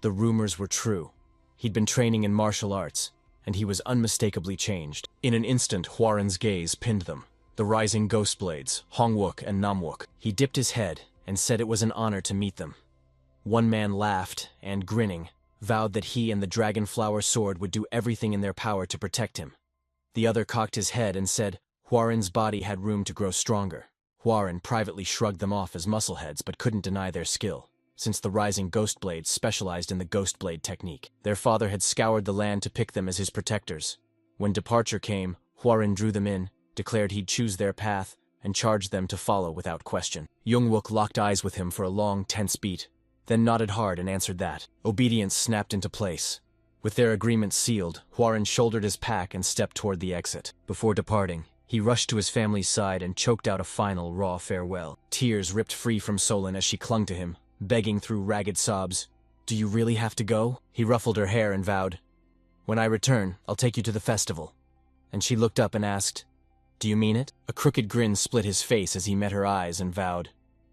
Speaker 1: the rumors were true. He'd been training in martial arts, and he was unmistakably changed. In an instant, Hwarin's gaze pinned them. The rising ghost blades, Hongwook and Namwook. He dipped his head and said it was an honor to meet them. One man laughed and, grinning, vowed that he and the Dragonflower Sword would do everything in their power to protect him. The other cocked his head and said Hwarin's body had room to grow stronger. Hwarin privately shrugged them off as muscleheads but couldn't deny their skill, since the rising ghost blades specialized in the ghost blade technique. Their father had scoured the land to pick them as his protectors. When departure came, Hwarin drew them in, declared he'd choose their path, and charged them to follow without question. Youngwook locked eyes with him for a long, tense beat, then nodded hard and answered that. Obedience snapped into place. With their agreement sealed, Hwarin shouldered his pack and stepped toward the exit. Before departing, he rushed to his family's side and choked out a final, raw farewell. Tears ripped free from Solon as she clung to him, begging through ragged sobs. "Do you really have to go?" He ruffled her hair and vowed, "When I return, I'll take you to the festival." And she looked up and asked, "Do you mean it?" A crooked grin split his face as he met her eyes and vowed,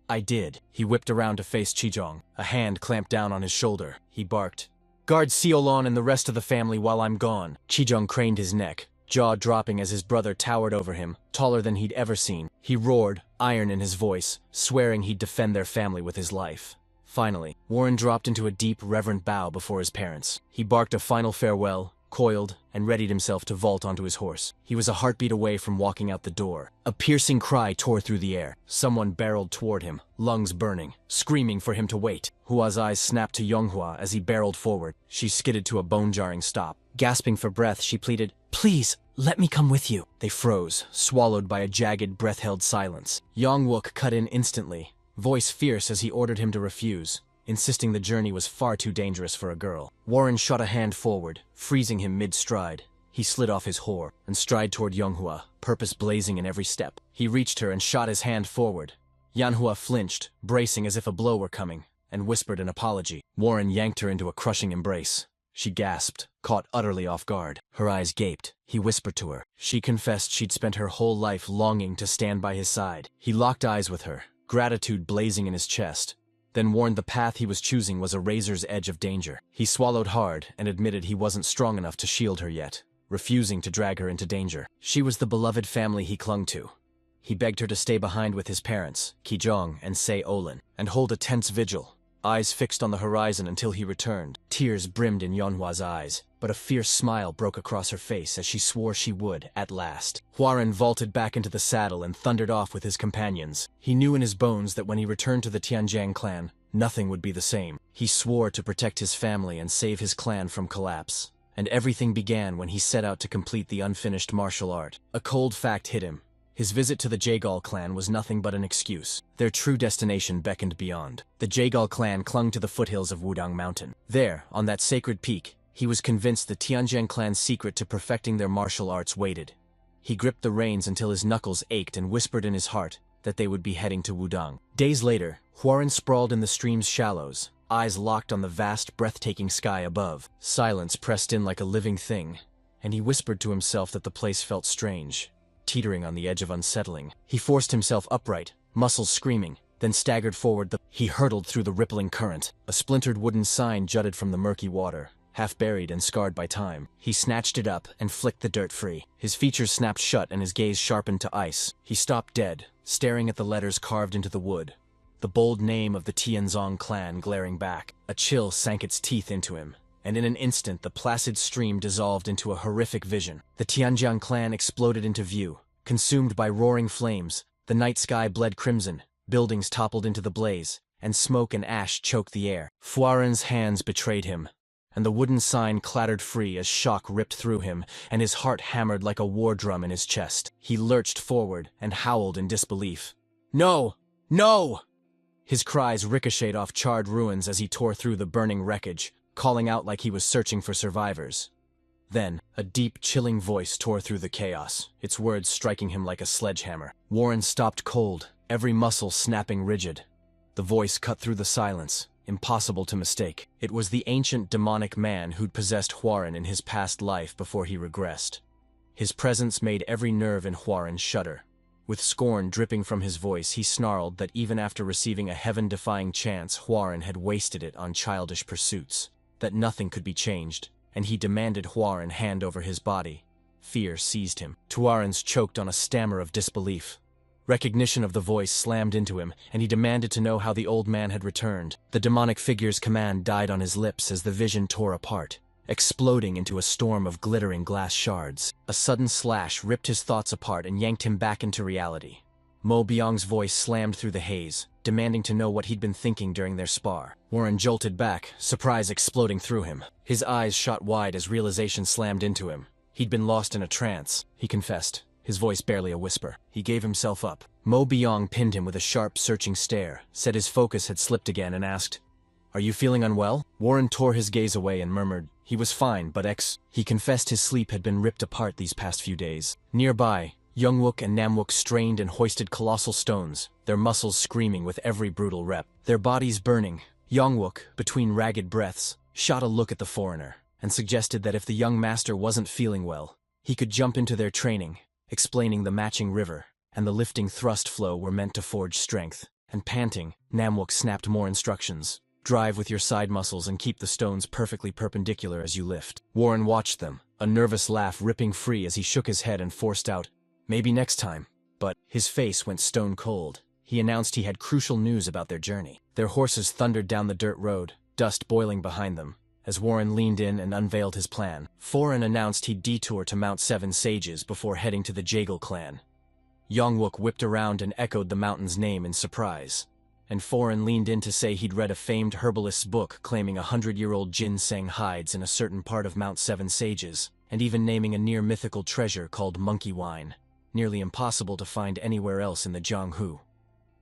Speaker 1: "I did." He whipped around to face Chijong. A hand clamped down on his shoulder. He barked, "Guard Seolon and the rest of the family while I'm gone." Chijong craned his neck, jaw dropping as his brother towered over him, taller than he'd ever seen. He roared, iron in his voice, swearing he'd defend their family with his life. Finally, Warren dropped into a deep, reverent bow before his parents. He barked a final farewell, coiled, and readied himself to vault onto his horse. He was a heartbeat away from walking out the door. A piercing cry tore through the air. Someone barreled toward him, lungs burning, screaming for him to wait. Hua's eyes snapped to Yonghua as he barreled forward. She skidded to a bone-jarring stop. Gasping for breath, she pleaded, "Please, let me come with you." They froze, swallowed by a jagged, breath-held silence. Yongwook cut in instantly, voice fierce as he ordered him to refuse, insisting the journey was far too dangerous for a girl. Warren shot a hand forward, freezing him mid-stride. He slid off his whore and stride toward Yonghua, purpose blazing in every step. He reached her and shot his hand forward. Yanhua flinched, bracing as if a blow were coming, and whispered an apology. Warren yanked her into a crushing embrace. She gasped, caught utterly off guard. Her eyes gaped. He whispered to her. She confessed she'd spent her whole life longing to stand by his side. He locked eyes with her, gratitude blazing in his chest, then warned the path he was choosing was a razor's edge of danger. He swallowed hard and admitted he wasn't strong enough to shield her yet, refusing to drag her into danger. She was the beloved family he clung to. He begged her to stay behind with his parents, Kijong and Se Olin, and hold a tense vigil, eyes fixed on the horizon until he returned. Tears brimmed in Yonhua's eyes, but a fierce smile broke across her face as she swore she would, at last. Hwarin vaulted back into the saddle and thundered off with his companions. He knew in his bones that when he returned to the Tianjiang clan, nothing would be the same. He swore to protect his family and save his clan from collapse. And everything began when he set out to complete the unfinished martial art. A cold fact hit him. His visit to the Jaegol clan was nothing but an excuse. Their true destination beckoned beyond. The Jaegol clan clung to the foothills of Wudang Mountain. There, on that sacred peak, he was convinced the Tianjiang clan's secret to perfecting their martial arts waited. He gripped the reins until his knuckles ached and whispered in his heart that they would be heading to Wudang. Days later, Hwarin sprawled in the stream's shallows, eyes locked on the vast, breathtaking sky above. Silence pressed in like a living thing, and he whispered to himself that the place felt strange, teetering on the edge of unsettling. He forced himself upright, muscles screaming, then staggered forward. He hurtled through the rippling current. A splintered wooden sign jutted from the murky water, half buried and scarred by time. He snatched it up and flicked the dirt free. His features snapped shut and his gaze sharpened to ice. He stopped dead, staring at the letters carved into the wood. The bold name of the Tianzong clan glaring back. A chill sank its teeth into him, and in an instant the placid stream dissolved into a horrific vision. The Tianjiang clan exploded into view, consumed by roaring flames. The night sky bled crimson, buildings toppled into the blaze, and smoke and ash choked the air. Fuaren's hands betrayed him, and the wooden sign clattered free as shock ripped through him, and his heart hammered like a war drum in his chest. He lurched forward and howled in disbelief. "No! No!" His cries ricocheted off charred ruins as he tore through the burning wreckage, calling out like he was searching for survivors. Then, a deep, chilling voice tore through the chaos, its words striking him like a sledgehammer. Warren stopped cold, every muscle snapping rigid. The voice cut through the silence, impossible to mistake. It was the ancient demonic man who'd possessed Huaren in his past life before he regressed. His presence made every nerve in Huaren shudder. With scorn dripping from his voice, he snarled that even after receiving a heaven-defying chance, Huaren had wasted it on childish pursuits, that nothing could be changed, and he demanded Huaren hand over his body. Fear seized him. Tuaren's choked on a stammer of disbelief. Recognition of the voice slammed into him, and he demanded to know how the old man had returned. The demonic figure's command died on his lips as the vision tore apart, exploding into a storm of glittering glass shards. A sudden slash ripped his thoughts apart and yanked him back into reality. Mo Biang's voice slammed through the haze, demanding to know what he'd been thinking during their spar. Warren jolted back, surprise exploding through him. His eyes shot wide as realization slammed into him. He'd been lost in a trance, he confessed, his voice barely a whisper. He gave himself up. Mo Biang pinned him with a sharp, searching stare, said his focus had slipped again, and asked, "Are you feeling unwell?" Warren tore his gaze away and murmured, he was fine, but He confessed his sleep had been ripped apart these past few days. Nearby, Youngwook and Namwook strained and hoisted colossal stones, their muscles screaming with every brutal rep. Their bodies burning, Youngwook, between ragged breaths, shot a look at the foreigner, and suggested that if the young master wasn't feeling well, he could jump into their training, explaining the matching river and the lifting thrust flow were meant to forge strength. And panting, Namwook snapped more instructions. Drive with your side muscles and keep the stones perfectly perpendicular as you lift. Warren watched them, a nervous laugh ripping free as he shook his head and forced out, "Maybe next time." But his face went stone cold. He announced he had crucial news about their journey. Their horses thundered down the dirt road, dust boiling behind them. As Warren leaned in and unveiled his plan, Foreign announced he'd detour to Mount Seven Sages before heading to the Jagal clan. Youngwook whipped around and echoed the mountain's name in surprise, and Foreign leaned in to say he'd read a famed herbalist's book claiming 100-year-old ginseng hides in a certain part of Mount Seven Sages, and even naming a near-mythical treasure called monkey wine, nearly impossible to find anywhere else in the Jianghu.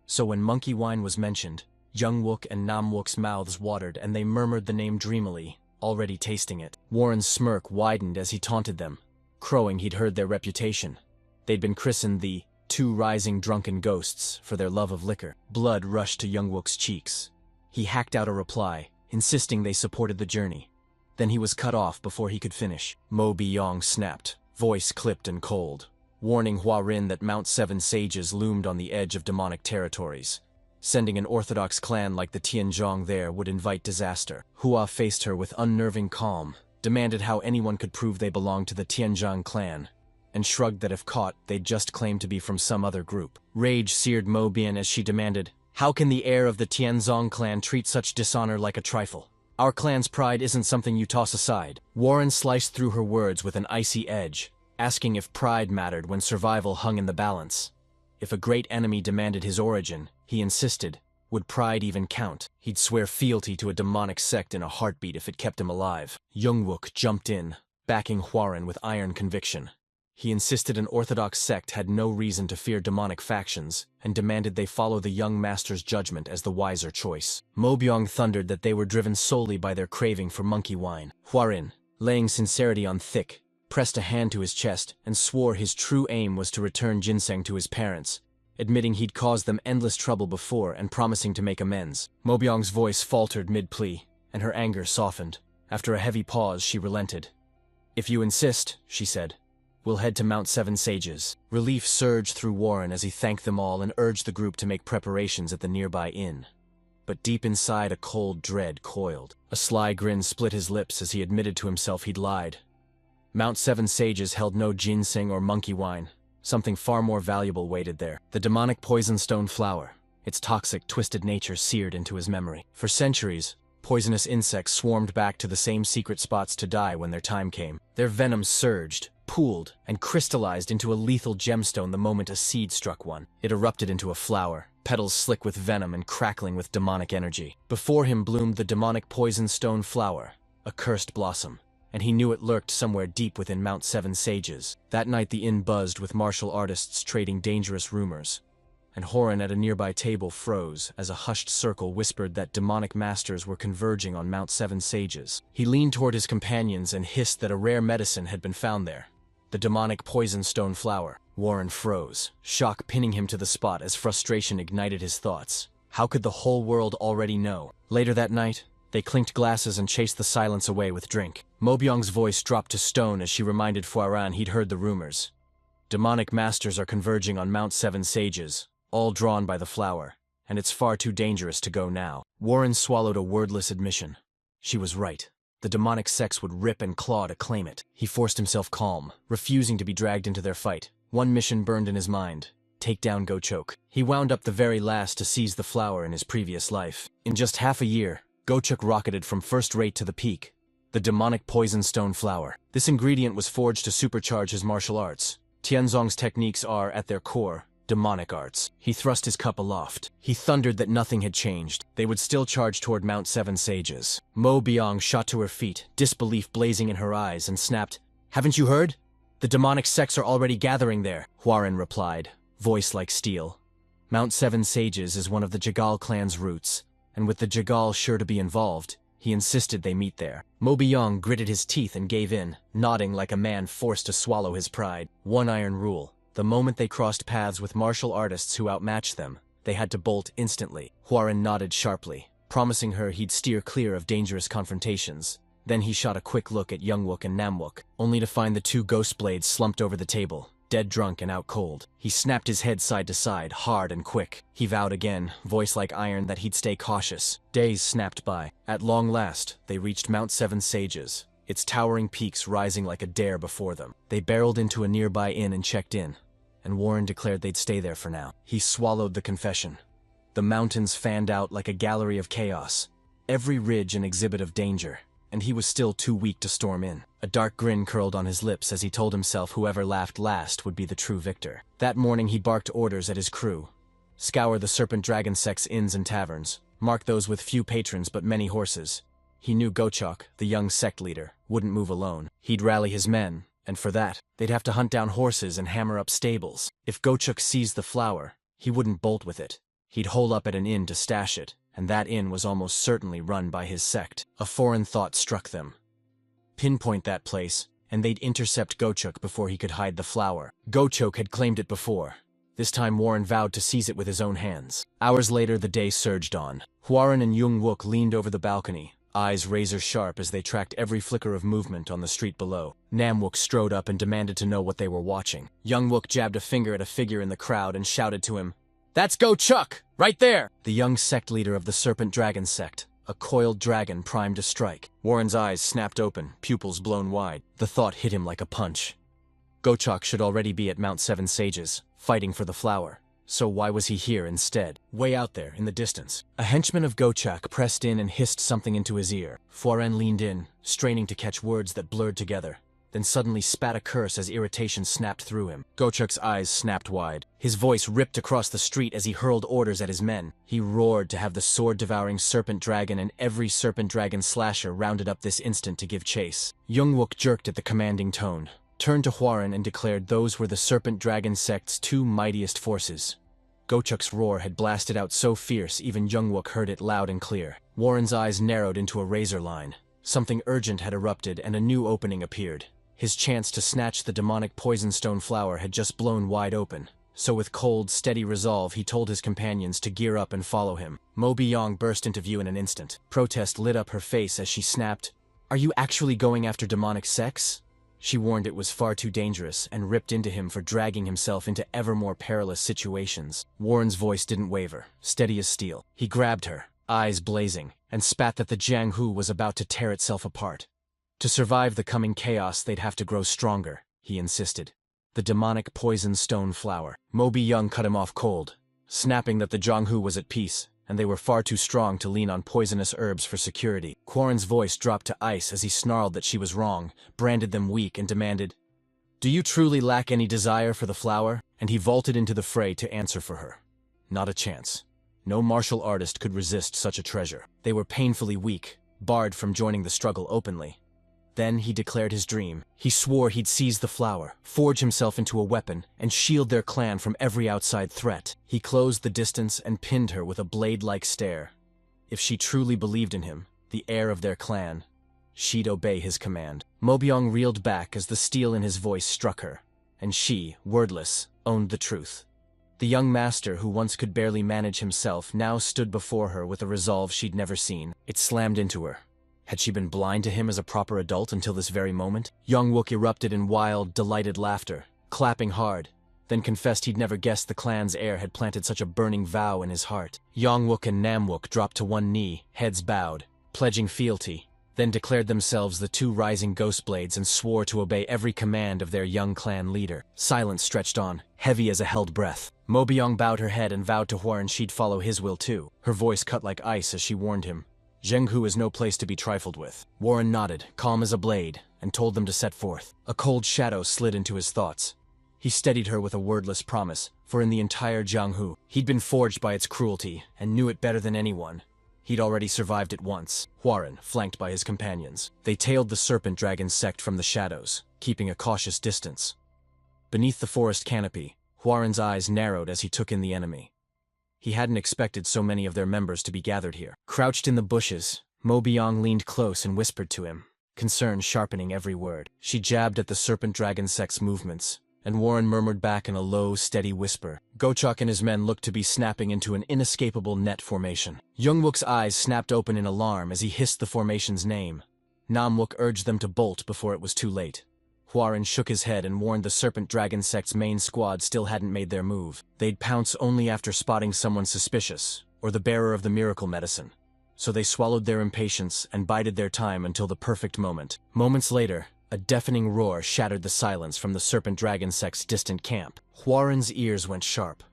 Speaker 1: So when monkey wine was mentioned, Youngwook and Namwook's mouths watered and they murmured the name dreamily, already tasting it. Warren's smirk widened as he taunted them, crowing he'd heard their reputation. They'd been christened the two rising drunken ghosts for their love of liquor. Blood rushed to Youngwook's cheeks. He hacked out a reply, insisting they supported the journey. Then he was cut off before he could finish. Mo Biang snapped, voice clipped and cold, warning Huarin that Mount Seven Sages loomed on the edge of demonic territories. Sending an orthodox clan like the Tianzong there would invite disaster. Hua faced her with unnerving calm, demanded how anyone could prove they belonged to the Tianzong clan, and shrugged that if caught, they'd just claim to be from some other group. Rage seared Mo Bian as she demanded, "How can the heir of the Tianzong clan treat such dishonor like a trifle? Our clan's pride isn't something you toss aside." Warren sliced through her words with an icy edge, asking if pride mattered when survival hung in the balance. If a great enemy demanded his origin, he insisted, would pride even count? He'd swear fealty to a demonic sect in a heartbeat if it kept him alive. Youngwook jumped in, backing Huaren with iron conviction. He insisted an orthodox sect had no reason to fear demonic factions, and demanded they follow the young master's judgment as the wiser choice. Mo Biang thundered that they were driven solely by their craving for monkey wine. Huarin, laying sincerity on thick, pressed a hand to his chest and swore his true aim was to return ginseng to his parents, admitting he'd caused them endless trouble before and promising to make amends. Mo Biang's voice faltered mid-plea, and her anger softened. After a heavy pause, she relented. "If you insist," she said, "we'll head to Mount Seven Sages." Relief surged through Warren as he thanked them all and urged the group to make preparations at the nearby inn. but deep inside a cold dread coiled. A sly grin split his lips as he admitted to himself he'd lied. Mount Seven Sages held no ginseng or monkey wine. Something far more valuable waited there. The demonic poisonstone flower, its toxic, twisted nature seared into his memory. For centuries, poisonous insects swarmed back to the same secret spots to die when their time came. Their venom surged, pooled, and crystallized into a lethal gemstone the moment a seed struck one. It erupted into a flower, petals slick with venom and crackling with demonic energy. Before him bloomed the demonic poisonstone flower, a cursed blossom, and he knew it lurked somewhere deep within Mount Seven Sages. That night the inn buzzed with martial artists trading dangerous rumors, and Horan at a nearby table froze as a hushed circle whispered that demonic masters were converging on Mount Seven Sages. He leaned toward his companions and hissed that a rare medicine had been found there, the demonic poisonstone flower. Warren froze, shock pinning him to the spot as frustration ignited his thoughts. How could the whole world already know? Later that night, they clinked glasses and chased the silence away with drink. Mobyong's voice dropped to stone as she reminded Fuaran he'd heard the rumors. Demonic masters are converging on Mount Seven Sages, all drawn by the flower, and it's far too dangerous to go now. Warren swallowed a wordless admission. She was right. The demonic sects would rip and claw to claim it. He forced himself calm, refusing to be dragged into their fight. One mission burned in his mind: take down Gochok. He wound up the very last to seize the flower in his previous life. In just half a year, Gochok rocketed from first rate to the peak, the demonic poisonstone flower. This ingredient was forged to supercharge his martial arts. Tianzong's techniques are, at their core, demonic arts. He thrust his cup aloft. He thundered that nothing had changed. They would still charge toward Mount Seven Sages. Mo Biang shot to her feet, disbelief blazing in her eyes, and snapped, "Haven't you heard? The demonic sects are already gathering there," Huaren replied, voice like steel. Mount Seven Sages is one of the Jagal clan's roots, and with the Jagal sure to be involved, he insisted they meet there. Mo Biang gritted his teeth and gave in, nodding like a man forced to swallow his pride. One iron rule: the moment they crossed paths with martial artists who outmatched them, they had to bolt instantly. Huaren nodded sharply, promising her he'd steer clear of dangerous confrontations. Then he shot a quick look at Youngwook and Namwook, only to find the two ghost blades slumped over the table, dead drunk and out cold. He snapped his head side to side, hard and quick. He vowed again, voice like iron, that he'd stay cautious. Days snapped by. At long last, they reached Mount Seven Sages, its towering peaks rising like a dare before them. They barreled into a nearby inn and checked in, and Warren declared they'd stay there for now. He swallowed the confession. The mountains fanned out like a gallery of chaos, every ridge an exhibit of danger, and he was still too weak to storm in. A dark grin curled on his lips as he told himself whoever laughed last would be the true victor. That morning he barked orders at his crew: scour the Serpent Dragon Sect's inns and taverns, mark those with few patrons but many horses. He knew Gochok, the young sect leader, wouldn't move alone. He'd rally his men, and for that, they'd have to hunt down horses and hammer up stables. If Gochok seized the flower, he wouldn't bolt with it. He'd hole up at an inn to stash it, and that inn was almost certainly run by his sect. A foreign thought struck them. Pinpoint that place, and they'd intercept Gochok before he could hide the flower. Gochok had claimed it before. This time Warren vowed to seize it with his own hands. Hours later the day surged on. Huaren and Youngwook leaned over the balcony, eyes razor-sharp as they tracked every flicker of movement on the street below. Namwook strode up and demanded to know what they were watching. Youngwook jabbed a finger at a figure in the crowd and shouted to him, "That's Gochok! Right there!" The young sect leader of the Serpent Dragon Sect, a coiled dragon primed to strike. Warren's eyes snapped open, pupils blown wide. The thought hit him like a punch. Gochok should already be at Mount Seven Sages, fighting for the flower. So why was he here instead? Way out there, in the distance, a henchman of Gochok pressed in and hissed something into his ear. Fuaren leaned in, straining to catch words that blurred together, then suddenly spat a curse as irritation snapped through him. Gochok's eyes snapped wide. His voice ripped across the street as he hurled orders at his men. He roared to have the sword-devouring serpent dragon and every serpent dragon slasher rounded up this instant to give chase. Youngwook jerked at the commanding tone, turned to Huaren and declared those were the Serpent Dragon Sect's two mightiest forces. Gochok's roar had blasted out so fierce even Youngwook heard it loud and clear. Warren's eyes narrowed into a razor line. Something urgent had erupted and a new opening appeared. His chance to snatch the demonic poisonstone flower had just blown wide open. So with cold, steady resolve he told his companions to gear up and follow him. Mo Biyong burst into view in an instant. Protest lit up her face as she snapped, "Are you actually going after demonic sects?" She warned it was far too dangerous and ripped into him for dragging himself into ever more perilous situations. Warren's voice didn't waver, steady as steel. He grabbed her, eyes blazing, and spat that the Jianghu was about to tear itself apart. To survive the coming chaos, they'd have to grow stronger, he insisted. The demonic poison stone flower. Moby Young cut him off cold, snapping that the Jianghu was at peace, and they were far too strong to lean on poisonous herbs for security. Quarren's voice dropped to ice as he snarled that she was wrong, branded them weak, and demanded, "Do you truly lack any desire for the flower?" And he vaulted into the fray to answer for her. Not a chance. No martial artist could resist such a treasure. They were painfully weak, barred from joining the struggle openly. Then he declared his dream. He swore he'd seize the flower, forge himself into a weapon, and shield their clan from every outside threat. He closed the distance and pinned her with a blade-like stare. If she truly believed in him, the heir of their clan, she'd obey his command. Mobyong reeled back as the steel in his voice struck her, and she, wordless, owned the truth. The young master, who once could barely manage himself, now stood before her with a resolve she'd never seen. It slammed into her. Had she been blind to him as a proper adult until this very moment? Youngwook erupted in wild, delighted laughter, clapping hard, then confessed he'd never guessed the clan's heir had planted such a burning vow in his heart. Yongwook and Namwook dropped to one knee, heads bowed, pledging fealty, then declared themselves the two rising ghost blades and swore to obey every command of their young clan leader. Silence stretched on, heavy as a held breath. Mobyong bowed her head and vowed to Huaren she'd follow his will too, her voice cut like ice as she warned him. Zhenghu is no place to be trifled with. Warren nodded, calm as a blade, and told them to set forth. A cold shadow slid into his thoughts. He steadied her with a wordless promise, for in the entire Jianghu, he'd been forged by its cruelty, and knew it better than anyone. He'd already survived it once. Huaren, flanked by his companions. They tailed the serpent dragon sect from the shadows, keeping a cautious distance. Beneath the forest canopy, Huaren's eyes narrowed as he took in the enemy. He hadn't expected so many of their members to be gathered here. Crouched in the bushes, Mobyong leaned close and whispered to him, concern sharpening every word. She jabbed at the serpent dragon sect's movements, and Warren murmured back in a low, steady whisper. Gochok and his men looked to be snapping into an inescapable net formation. Youngwook's eyes snapped open in alarm as he hissed the formation's name. Namwook urged them to bolt before it was too late. Huaren shook his head and warned the Serpent Dragon Sect's main squad still hadn't made their move. They'd pounce only after spotting someone suspicious, or the bearer of the miracle medicine. So they swallowed their impatience and bided their time until the perfect moment. Moments later, a deafening roar shattered the silence from the Serpent Dragon Sect's distant camp. Huaren's ears went sharp.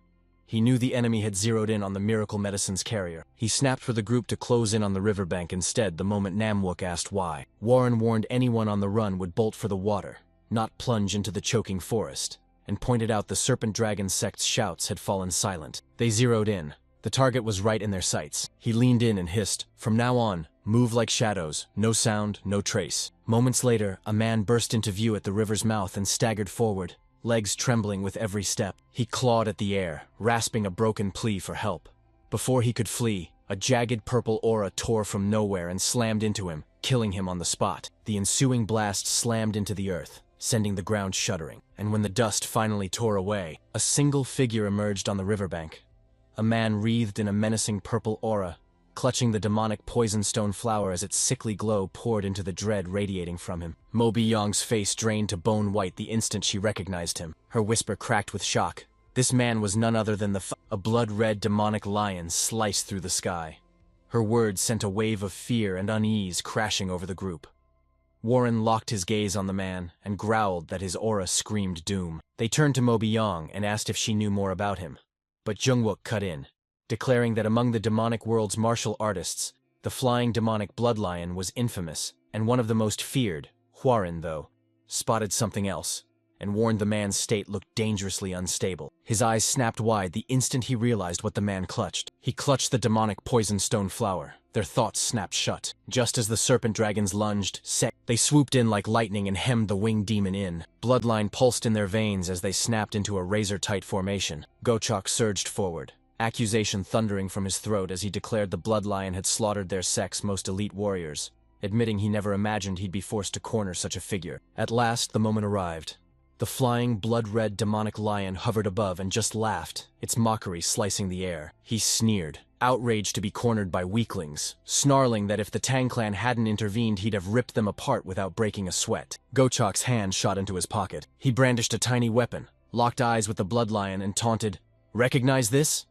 Speaker 1: He knew the enemy had zeroed in on the miracle medicine's carrier. He snapped for the group to close in on the riverbank instead the moment Namwook asked why. Huaren warned anyone on the run would bolt for the water, not plunge into the choking forest, and pointed out the Serpent Dragon Sect's shouts had fallen silent. They zeroed in. The target was right in their sights. He leaned in and hissed, "From now on, move like shadows, no sound, no trace." Moments later, a man burst into view at the river's mouth and staggered forward, legs trembling with every step. He clawed at the air, rasping a broken plea for help. Before he could flee, a jagged purple aura tore from nowhere and slammed into him, killing him on the spot. The ensuing blast slammed into the earth, sending the ground shuddering. And when the dust finally tore away, a single figure emerged on the riverbank. A man wreathed in a menacing purple aura, clutching the demonic poison-stone flower as its sickly glow poured into the dread radiating from him. Moby Yong's face drained to bone white the instant she recognized him. Her whisper cracked with shock. This man was none other than a blood-red demonic lion sliced through the sky. Her words sent a wave of fear and unease crashing over the group. Warren locked his gaze on the man and growled that his aura screamed doom. They turned to Moby Yong and asked if she knew more about him. But Jungwook cut in, declaring that among the demonic world's martial artists, the flying demonic bloodlion was infamous and one of the most feared. Huaren, though, spotted something else, and warned the man's state looked dangerously unstable. His eyes snapped wide the instant he realized what the man clutched. He clutched the demonic poison stone flower. Their thoughts snapped shut. Just as the serpent dragons lunged, Sect, they swooped in like lightning and hemmed the winged demon in. Bloodline pulsed in their veins as they snapped into a razor-tight formation. Gochok surged forward, accusation thundering from his throat as he declared the bloodlion had slaughtered their sect's most elite warriors, admitting he never imagined he'd be forced to corner such a figure. At last, the moment arrived. The flying, blood-red demonic lion hovered above and just laughed, its mockery slicing the air. He sneered, outraged to be cornered by weaklings, snarling that if the Tang clan hadn't intervened he'd have ripped them apart without breaking a sweat. Gochok's hand shot into his pocket. He brandished a tiny weapon, locked eyes with the bloodlion and taunted, "Recognize this?"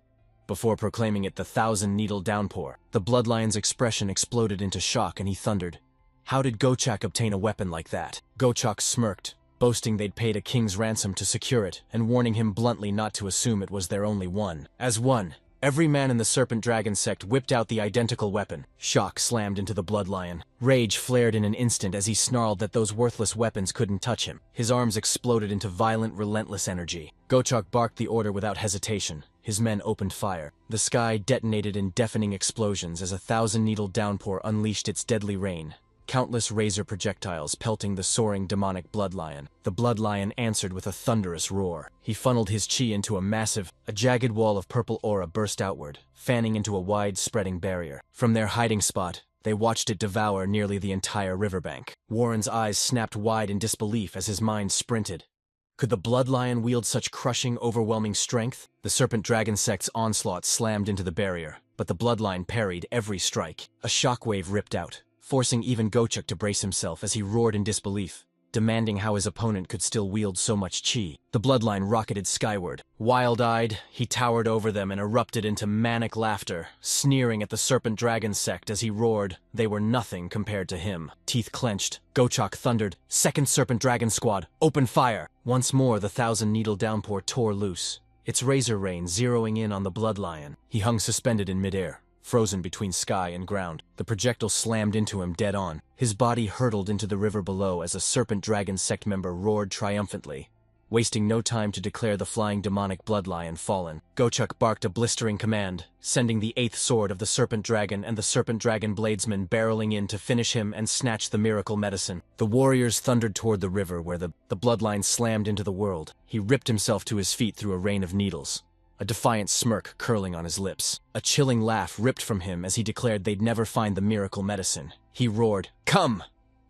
Speaker 1: before proclaiming it the thousand-needle downpour. The bloodlion's expression exploded into shock and he thundered, "How did Gochak obtain a weapon like that?" Gochak smirked, boasting they'd paid a king's ransom to secure it and warning him bluntly not to assume it was their only one. As one, every man in the Serpent Dragon sect whipped out the identical weapon. Shock slammed into the bloodlion. Rage flared in an instant as he snarled that those worthless weapons couldn't touch him. His arms exploded into violent, relentless energy. Gochak barked the order without hesitation. His men opened fire. The sky detonated in deafening explosions as a thousand-needle downpour unleashed its deadly rain. Countless razor projectiles pelting the soaring demonic bloodlion. The bloodlion answered with a thunderous roar. He funneled his chi into a jagged wall of purple aura burst outward, fanning into a wide, spreading barrier. From their hiding spot, they watched it devour nearly the entire riverbank. Warren's eyes snapped wide in disbelief as his mind sprinted. Could the bloodlion wield such crushing, overwhelming strength? The Serpent Dragon sect's onslaught slammed into the barrier, but the bloodline parried every strike. A shockwave ripped out, forcing even Gochak to brace himself as he roared in disbelief, demanding how his opponent could still wield so much chi. The bloodline rocketed skyward. Wild-eyed, he towered over them and erupted into manic laughter, sneering at the Serpent Dragon sect as he roared they were nothing compared to him. Teeth clenched, Gochak thundered, "Second Serpent Dragon Squad, open fire!" Once more the thousand-needle downpour tore loose, its razor rain zeroing in on the bloodlion. He hung suspended in midair, frozen between sky and ground. The projectile slammed into him dead on. His body hurtled into the river below as a Serpent Dragon sect member roared triumphantly, wasting no time to declare the flying demonic bloodlion fallen. Gochak barked a blistering command, sending the 8th sword of the Serpent Dragon and the Serpent Dragon bladesman barreling in to finish him and snatch the miracle medicine. The warriors thundered toward the river where the bloodline slammed into the world. He ripped himself to his feet through a rain of needles, a defiant smirk curling on his lips. A chilling laugh ripped from him as he declared they'd never find the miracle medicine. He roared, "Come!"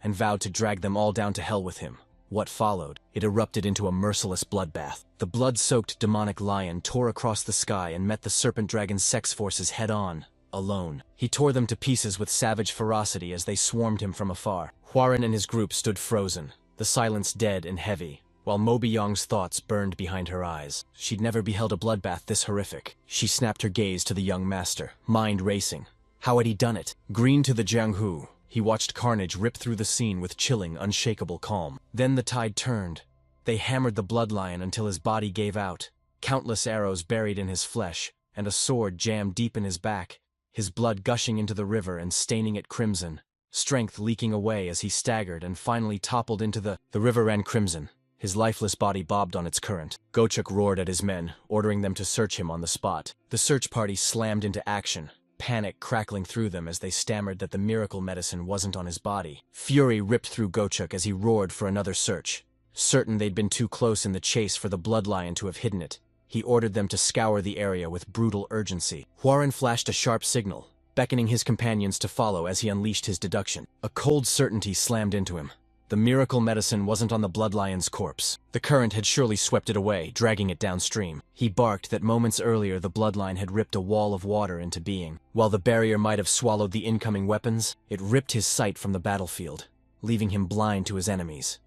Speaker 1: and vowed to drag them all down to hell with him. What followed? It erupted into a merciless bloodbath. The blood-soaked demonic lion tore across the sky and met the Serpent Dragon sex forces head-on, alone. He tore them to pieces with savage ferocity as they swarmed him from afar. Hwarin and his group stood frozen, the silence dead and heavy, while Mobyong's thoughts burned behind her eyes. She'd never beheld a bloodbath this horrific. She snapped her gaze to the young master, mind racing. How had he done it? Green to the Jianghu, he watched carnage rip through the scene with chilling, unshakable calm. Then the tide turned. They hammered the bloodlion until his body gave out, countless arrows buried in his flesh, and a sword jammed deep in his back, his blood gushing into the river and staining it crimson, strength leaking away as he staggered and finally toppled into the river ran crimson. His lifeless body bobbed on its current. Gochak roared at his men, ordering them to search him on the spot. The search party slammed into action, panic crackling through them as they stammered that the miracle medicine wasn't on his body. Fury ripped through Gochak as he roared for another search. Certain they'd been too close in the chase for the bloodlion to have hidden it, he ordered them to scour the area with brutal urgency. Hwarin flashed a sharp signal, beckoning his companions to follow as he unleashed his deduction. A cold certainty slammed into him. The miracle medicine wasn't on the bloodlion's corpse. The current had surely swept it away, dragging it downstream. He barked that moments earlier the bloodline had ripped a wall of water into being. While the barrier might have swallowed the incoming weapons, it ripped his sight from the battlefield, leaving him blind to his enemies.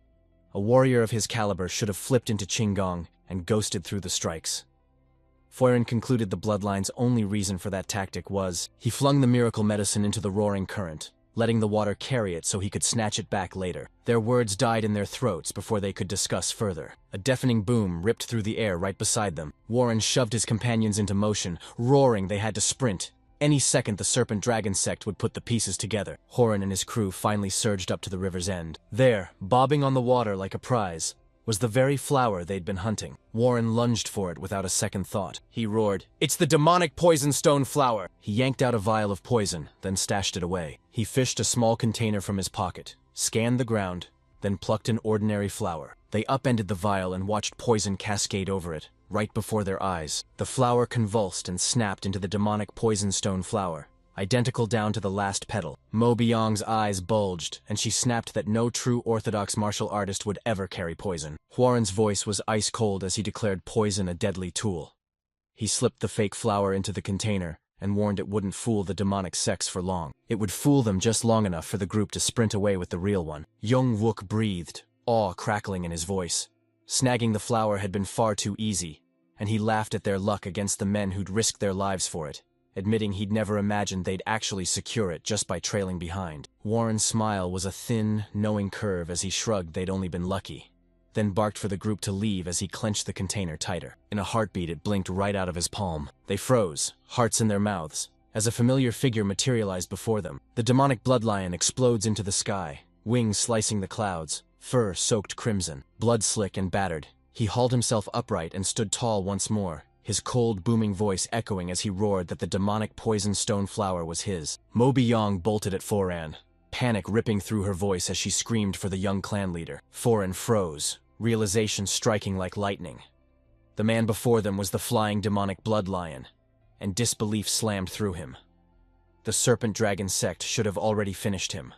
Speaker 1: A warrior of his caliber should have flipped into Qinggong and ghosted through the strikes. Hwarin concluded the bloodline's only reason for that tactic was, he flung the miracle medicine into the roaring current, letting the water carry it so he could snatch it back later. Their words died in their throats before they could discuss further. A deafening boom ripped through the air right beside them. Warren shoved his companions into motion, roaring they had to sprint. Any second the Serpent Dragon sect would put the pieces together. Horan and his crew finally surged up to the river's end. There, bobbing on the water like a prize, was the very flower they'd been hunting. Warren lunged for it without a second thought. He roared, "It's the demonic poison stone flower!" He yanked out a vial of poison, then stashed it away. He fished a small container from his pocket, scanned the ground, then plucked an ordinary flower. They upended the vial and watched poison cascade over it, right before their eyes. The flower convulsed and snapped into the demonic poison stone flower, identical down to the last petal. Mo Byong's eyes bulged, and she snapped that no true orthodox martial artist would ever carry poison. Hwarin's voice was ice cold as he declared poison a deadly tool. He slipped the fake flower into the container and warned it wouldn't fool the demonic sects for long. It would fool them just long enough for the group to sprint away with the real one. Young Wook breathed, awe crackling in his voice. Snagging the flower had been far too easy. and he laughed at their luck against the men who'd risked their lives for it, admitting he'd never imagined they'd actually secure it just by trailing behind. Warren's smile was a thin, knowing curve as he shrugged they'd only been lucky, then barked for the group to leave as he clenched the container tighter. In a heartbeat, it blinked right out of his palm. They froze, hearts in their mouths, as a familiar figure materialized before them. The demonic bloodlion explodes into the sky, wings slicing the clouds, fur soaked crimson. Blood slick and battered, he hauled himself upright and stood tall once more, his cold, booming voice echoing as he roared that the demonic poison stone flower was his. Moby Yong bolted at Foran, panic ripping through her voice as she screamed for the young clan leader. Foran froze, realization striking like lightning. The man before them was the flying demonic bloodlion, and disbelief slammed through him. The serpent dragon sect should have already finished him.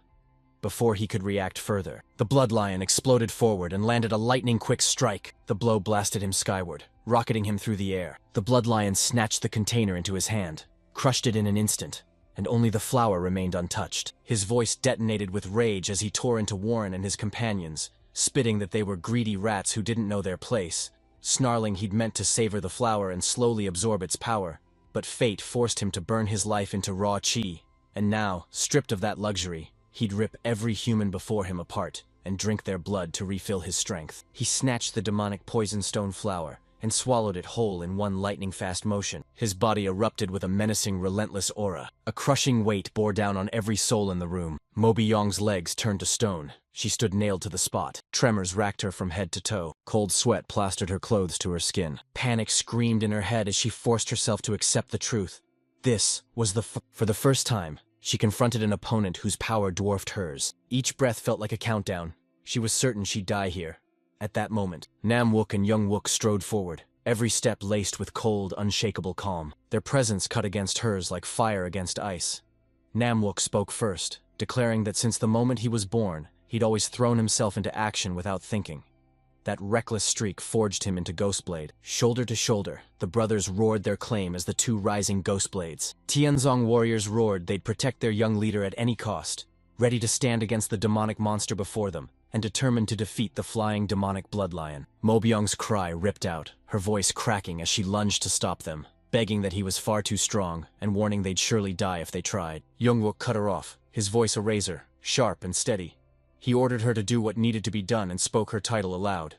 Speaker 1: Before he could react further, the bloodlion exploded forward and landed a lightning-quick strike. The blow blasted him skyward, rocketing him through the air. The bloodlion snatched the container into his hand, crushed it in an instant, and only the flower remained untouched. His voice detonated with rage as he tore into Warren and his companions, spitting that they were greedy rats who didn't know their place, snarling he'd meant to savor the flower and slowly absorb its power. But fate forced him to burn his life into raw chi, and now, stripped of that luxury, he'd rip every human before him apart and drink their blood to refill his strength. He snatched the demonic poison stone flower and swallowed it whole in one lightning-fast motion. His body erupted with a menacing, relentless aura. A crushing weight bore down on every soul in the room. Moby Yong's legs turned to stone. She stood nailed to the spot. Tremors racked her from head to toe. Cold sweat plastered her clothes to her skin. Panic screamed in her head as she forced herself to accept the truth. This was for the first time, she confronted an opponent whose power dwarfed hers. Each breath felt like a countdown. She was certain she'd die here. At that moment, Nam Wook and Young Wook strode forward, every step laced with cold, unshakable calm. Their presence cut against hers like fire against ice. Nam Wook spoke first, declaring that since the moment he was born, he'd always thrown himself into action without thinking. That reckless streak forged him into Ghostblade. Shoulder to shoulder, the brothers roared their claim as the two rising Ghostblades. Tianzong warriors roared they'd protect their young leader at any cost, ready to stand against the demonic monster before them, and determined to defeat the flying demonic bloodlion. Mobyong's cry ripped out, her voice cracking as she lunged to stop them, begging that he was far too strong, and warning they'd surely die if they tried. Youngwook cut her off, his voice a razor, sharp and steady. He ordered her to do what needed to be done and spoke her title aloud.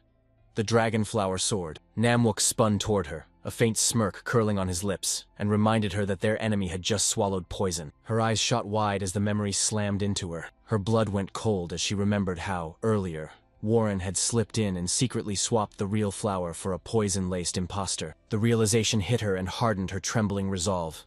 Speaker 1: The Dragonflower Sword. Namwook spun toward her, a faint smirk curling on his lips, and reminded her that their enemy had just swallowed poison. Her eyes shot wide as the memory slammed into her. Her blood went cold as she remembered how, earlier, Warren had slipped in and secretly swapped the real flower for a poison-laced imposter. The realization hit her and hardened her trembling resolve.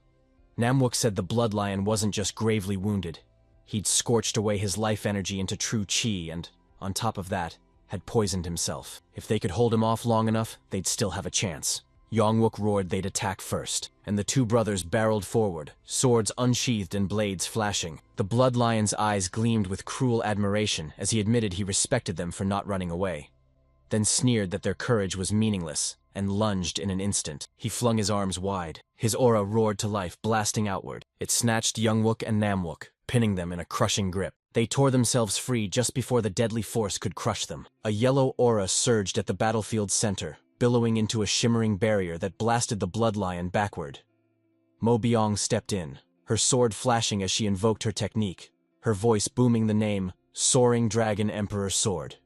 Speaker 1: Namwook said the bloodlion wasn't just gravely wounded. He'd scorched away his life energy into true chi and, on top of that, had poisoned himself. If they could hold him off long enough, they'd still have a chance. Yongwook roared they'd attack first, and the two brothers barreled forward, swords unsheathed and blades flashing. The bloodlion's eyes gleamed with cruel admiration as he admitted he respected them for not running away, then sneered that their courage was meaningless, and lunged in an instant. He flung his arms wide. His aura roared to life, blasting outward. It snatched Youngwook and Namwook, pinning them in a crushing grip. They tore themselves free just before the deadly force could crush them. A yellow aura surged at the battlefield's center, billowing into a shimmering barrier that blasted the bloodlion backward. Mo Byong stepped in, her sword flashing as she invoked her technique, her voice booming the name, Soaring Dragon Emperor Sword.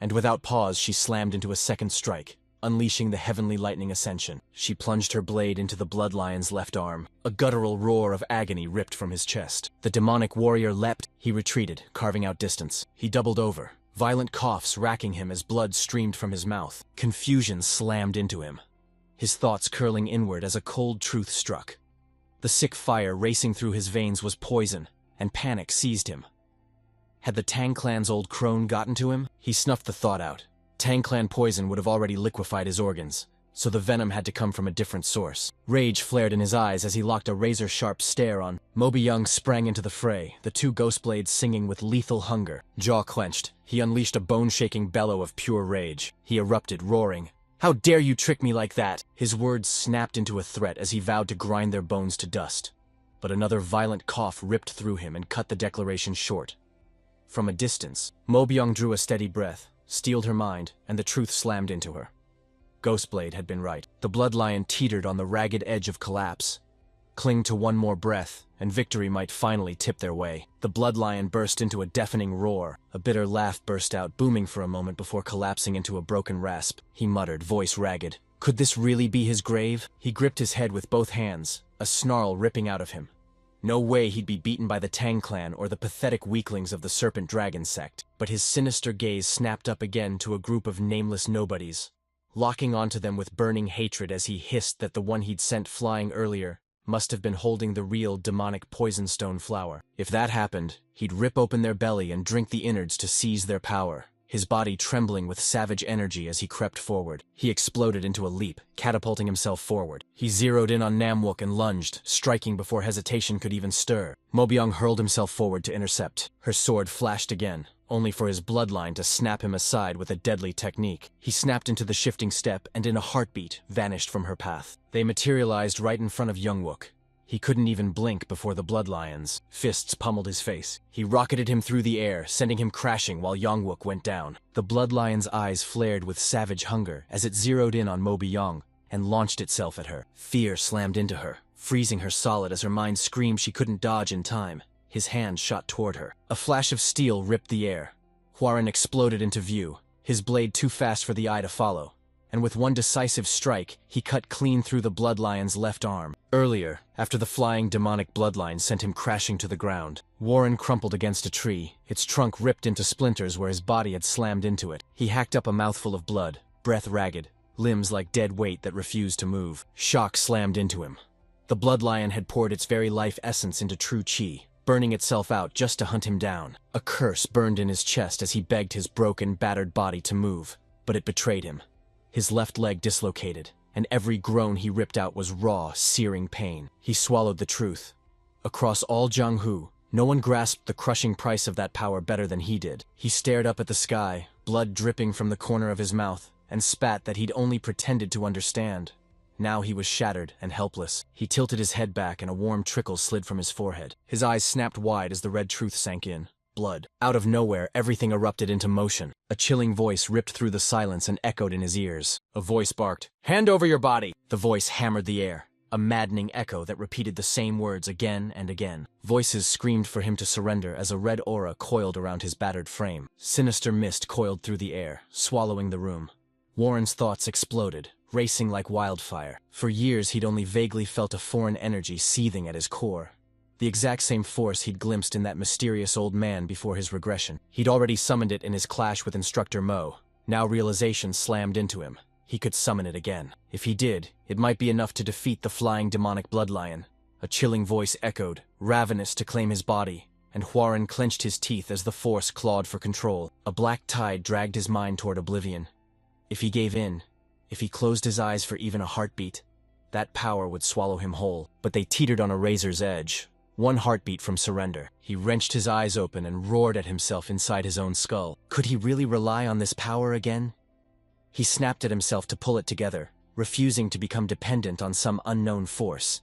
Speaker 1: And without pause she slammed into a second strike, unleashing the heavenly lightning ascension. She plunged her blade into the bloodlion's left arm. A guttural roar of agony ripped from his chest. The demonic warrior leapt. He retreated, carving out distance. He doubled over, violent coughs racking him as blood streamed from his mouth. Confusion slammed into him, his thoughts curling inward as a cold truth struck. The sick fire racing through his veins was poison, and panic seized him. Had the Tang clan's old crone gotten to him? He snuffed the thought out. Tang clan poison would have already liquefied his organs, so the venom had to come from a different source. Rage flared in his eyes as he locked a razor-sharp stare on. Moby Young sprang into the fray, the two Ghostblades singing with lethal hunger. Jaw clenched, he unleashed a bone-shaking bellow of pure rage. He erupted, roaring, "How dare you trick me like that?" His words snapped into a threat as he vowed to grind their bones to dust. But another violent cough ripped through him and cut the declaration short. From a distance, Mo Byung drew a steady breath, steeled her mind, and the truth slammed into her. Ghostblade had been right. The blood lion teetered on the ragged edge of collapse. Cling to one more breath, and victory might finally tip their way. The blood lion burst into a deafening roar. A bitter laugh burst out, booming for a moment before collapsing into a broken rasp. He muttered, voice ragged. Could this really be his grave? He gripped his head with both hands, a snarl ripping out of him. No way he'd be beaten by the Tang clan or the pathetic weaklings of the Serpent Dragon Sect. But his sinister gaze snapped up again to a group of nameless nobodies, locking onto them with burning hatred as he hissed that the one he'd sent flying earlier must have been holding the real demonic poison stone flower. If that happened, he'd rip open their belly and drink the innards to seize their power. His body trembling with savage energy as he crept forward. He exploded into a leap, catapulting himself forward. He zeroed in on Namwook and lunged, striking before hesitation could even stir. Mobyung hurled himself forward to intercept. Her sword flashed again, only for his bloodline to snap him aside with a deadly technique. He snapped into the shifting step and in a heartbeat vanished from her path. They materialized right in front of Youngwook. He couldn't even blink before the bloodlion's fists pummeled his face. He rocketed him through the air, sending him crashing while Youngwook went down. The bloodlion's eyes flared with savage hunger as it zeroed in on Mobyung and launched itself at her. Fear slammed into her, freezing her solid as her mind screamed she couldn't dodge in time. His hand shot toward her. A flash of steel ripped the air. Hwarin exploded into view, his blade too fast for the eye to follow. And with one decisive strike, he cut clean through the bloodlion's left arm. Earlier, after the flying demonic bloodline sent him crashing to the ground, Warren crumpled against a tree, its trunk ripped into splinters where his body had slammed into it. He hacked up a mouthful of blood, breath ragged, limbs like dead weight that refused to move. Shock slammed into him. The bloodlion had poured its very life essence into true chi, burning itself out just to hunt him down. A curse burned in his chest as he begged his broken, battered body to move, but it betrayed him. His left leg dislocated, and every groan he ripped out was raw, searing pain. He swallowed the truth. Across all Jianghu, no one grasped the crushing price of that power better than he did. He stared up at the sky, blood dripping from the corner of his mouth, and spat that he'd only pretended to understand. Now he was shattered and helpless. He tilted his head back and a warm trickle slid from his forehead. His eyes snapped wide as the red truth sank in. Blood. Out of nowhere, everything erupted into motion. A chilling voice ripped through the silence and echoed in his ears. A voice barked, "Hand over your body!" The voice hammered the air, a maddening echo that repeated the same words again and again. Voices screamed for him to surrender as a red aura coiled around his battered frame. Sinister mist coiled through the air, swallowing the room. Warren's thoughts exploded, racing like wildfire. For years he'd only vaguely felt a foreign energy seething at his core. The exact same force he'd glimpsed in that mysterious old man before his regression. He'd already summoned it in his clash with Instructor Mo. Now realization slammed into him. He could summon it again. If he did, it might be enough to defeat the flying demonic bloodlion. A chilling voice echoed, ravenous to claim his body, and Hwarin clenched his teeth as the force clawed for control. A black tide dragged his mind toward oblivion. If he gave in, if he closed his eyes for even a heartbeat, that power would swallow him whole. But they teetered on a razor's edge. One heartbeat from surrender. He wrenched his eyes open and roared at himself inside his own skull. Could he really rely on this power again? He snapped at himself to pull it together, refusing to become dependent on some unknown force.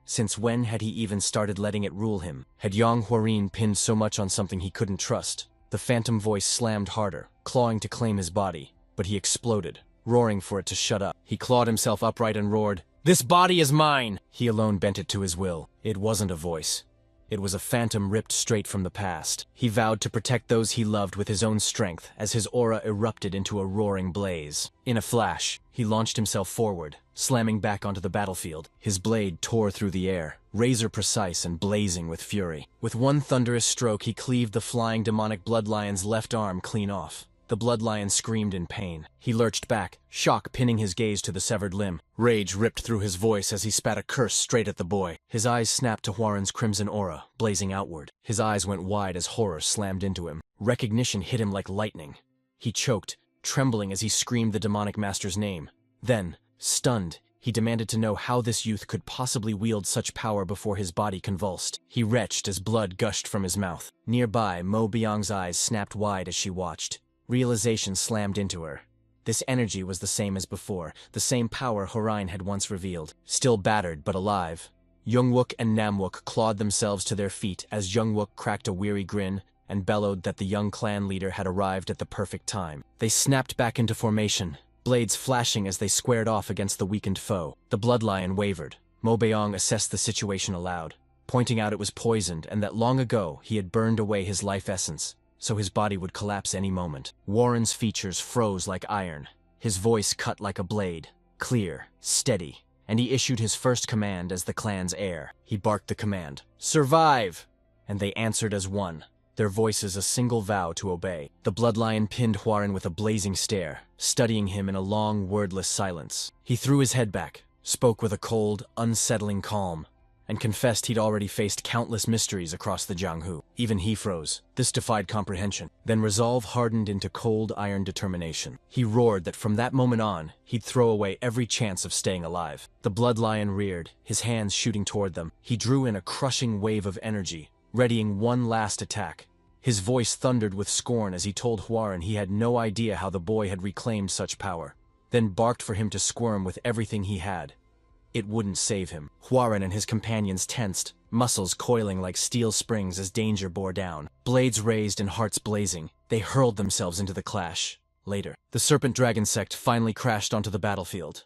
Speaker 1: Since when had he even started letting it rule him? Had Yang Huarin pinned so much on something he couldn't trust? The phantom voice slammed harder, clawing to claim his body, but he exploded, roaring for it to shut up. He clawed himself upright and roared, "This body is mine!" He alone bent it to his will. It wasn't a voice. It was a phantom ripped straight from the past. He vowed to protect those he loved with his own strength as his aura erupted into a roaring blaze. In a flash, he launched himself forward, slamming back onto the battlefield. His blade tore through the air, razor precise and blazing with fury. With one thunderous stroke, he cleaved the flying demonic bloodlion's left arm clean off. The bloodlion screamed in pain. He lurched back, shock pinning his gaze to the severed limb. Rage ripped through his voice as he spat a curse straight at the boy. His eyes snapped to Hwarin's crimson aura, blazing outward. His eyes went wide as horror slammed into him. Recognition hit him like lightning. He choked, trembling as he screamed the demonic master's name. Then, stunned, he demanded to know how this youth could possibly wield such power before his body convulsed. He retched as blood gushed from his mouth. Nearby, Mo Byung's eyes snapped wide as she watched. Realization slammed into her. This energy was the same as before, the same power Hworin had once revealed. Still battered, but alive. Youngwook and Namwook clawed themselves to their feet as Youngwook cracked a weary grin and bellowed that the young clan leader had arrived at the perfect time. They snapped back into formation, blades flashing as they squared off against the weakened foe. The bloodlion wavered. Mo Beong assessed the situation aloud, pointing out it was poisoned and that long ago he had burned away his life essence, so his body would collapse any moment. Warren's features froze like iron. His voice cut like a blade, clear, steady, and he issued his first command as the clan's heir. He barked the command, "Survive!" And they answered as one, their voices a single vow to obey. The bloodlion pinned Hwarin with a blazing stare, studying him in a long, wordless silence. He threw his head back, spoke with a cold, unsettling calm, and confessed he'd already faced countless mysteries across the Jianghu. Even he froze. This defied comprehension. Then resolve hardened into cold iron determination. He roared that from that moment on, he'd throw away every chance of staying alive. The bloodlion reared, his hands shooting toward them. He drew in a crushing wave of energy, readying one last attack. His voice thundered with scorn as he told Hwarin he had no idea how the boy had reclaimed such power, then barked for him to squirm with everything he had. It wouldn't save him. Hwarin and his companions tensed, muscles coiling like steel springs as danger bore down. Blades raised and hearts blazing, they hurled themselves into the clash. Later, the Serpent Dragon Sect finally crashed onto the battlefield.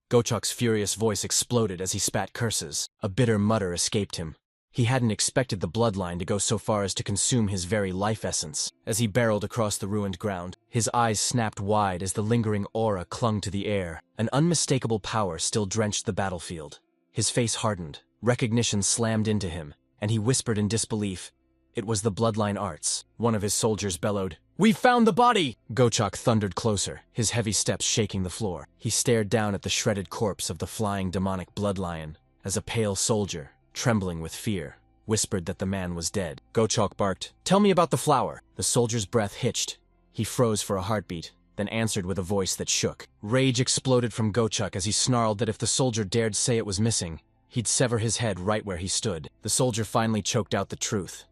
Speaker 1: Gochok's furious voice exploded as he spat curses. A bitter mutter escaped him. He hadn't expected the bloodline to go so far as to consume his very life essence. As he barreled across the ruined ground, his eyes snapped wide as the lingering aura clung to the air. An unmistakable power still drenched the battlefield. His face hardened, recognition slammed into him, and he whispered in disbelief, "It was the bloodline arts." One of his soldiers bellowed, "We've found the body!" Gochok thundered closer, his heavy steps shaking the floor. He stared down at the shredded corpse of the flying demonic bloodlion as a pale soldier, trembling with fear, whispered that the man was dead. Gochok barked, "Tell me about the flower." The soldier's breath hitched. He froze for a heartbeat, then answered with a voice that shook. Rage exploded from Gochok as he snarled that if the soldier dared say it was missing, he'd sever his head right where he stood. The soldier finally choked out the truth.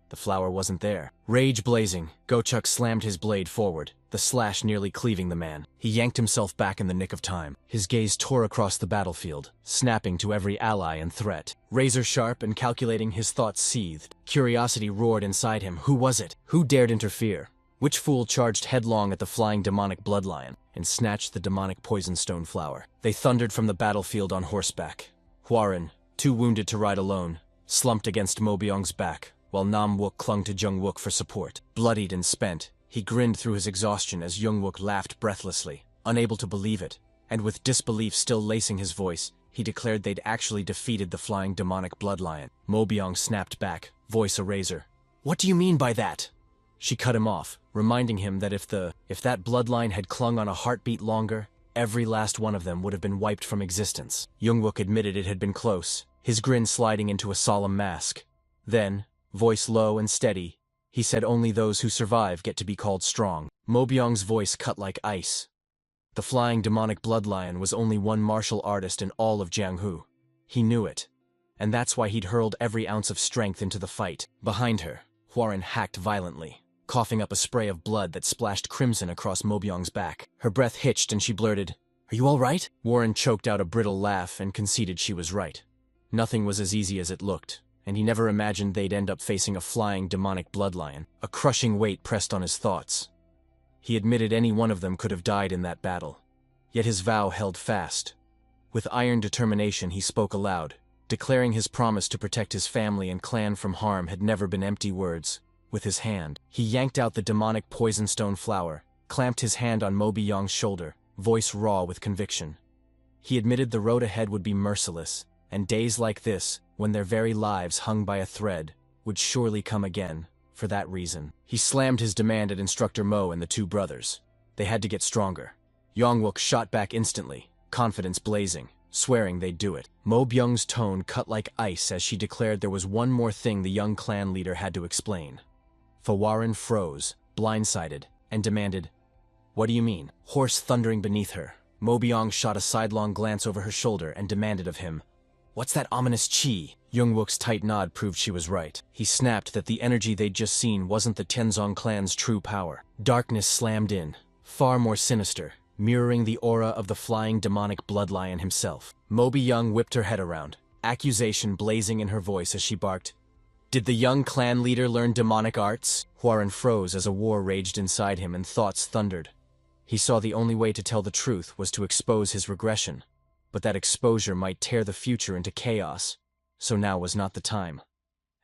Speaker 1: The flower wasn't there. Rage blazing, Gochok slammed his blade forward, the slash nearly cleaving the man. He yanked himself back in the nick of time. His gaze tore across the battlefield, snapping to every ally and threat. Razor sharp and calculating, his thoughts seethed. Curiosity roared inside him. Who was it? Who dared interfere? Which fool charged headlong at the flying demonic bloodlion and snatched the demonic poison stone flower? They thundered from the battlefield on horseback. Hwarin, too wounded to ride alone, slumped against Mo Beong's back, while Nam Wook clung to Jung Wook for support. Bloodied and spent, he grinned through his exhaustion as Jung Wook laughed breathlessly, unable to believe it, and with disbelief still lacing his voice, he declared they'd actually defeated the flying demonic bloodlion. Mo Beong snapped back, voice a razor. "What do you mean by that?" She cut him off, reminding him that if that bloodline had clung on a heartbeat longer, every last one of them would have been wiped from existence. Jung Wook admitted it had been close, his grin sliding into a solemn mask. Then, voice low and steady, he said only those who survive get to be called strong. Mo Beong's voice cut like ice. The flying demonic bloodlion was only one martial artist in all of Jianghu. He knew it, and that's why he'd hurled every ounce of strength into the fight. Behind her, Hwarin hacked violently, coughing up a spray of blood that splashed crimson across Mo Beong's back. Her breath hitched and she blurted, "Are you all right?" Hwarin choked out a brittle laugh and conceded she was right. Nothing was as easy as it looked, and he never imagined they'd end up facing a flying demonic bloodlion. A crushing weight pressed on his thoughts. He admitted any one of them could have died in that battle, yet his vow held fast. With iron determination he spoke aloud, declaring his promise to protect his family and clan from harm had never been empty words. With his hand, he yanked out the demonic poisonstone flower, clamped his hand on Mo Beong's shoulder, voice raw with conviction. He admitted the road ahead would be merciless, and days like this, when their very lives hung by a thread, would surely come again, for that reason. He slammed his demand at Instructor Mo and the two brothers. They had to get stronger. Jung Wook shot back instantly, confidence blazing, swearing they'd do it. Mo Beong's tone cut like ice as she declared there was one more thing the young clan leader had to explain. Hwarin froze, blindsided, and demanded, "What do you mean?" Hoarse thundering beneath her, Mo Beong shot a sidelong glance over her shoulder and demanded of him, "What's that ominous chi?" Jung Wook's tight nod proved she was right. He snapped that the energy they'd just seen wasn't the Tenzong clan's true power. Darkness slammed in, far more sinister, mirroring the aura of the flying demonic bloodlion himself. Mo Beong whipped her head around, accusation blazing in her voice as she barked, "Did the young clan leader learn demonic arts?" Hwarin froze as a war raged inside him and thoughts thundered. He saw the only way to tell the truth was to expose his regression, but that exposure might tear the future into chaos, so now was not the time.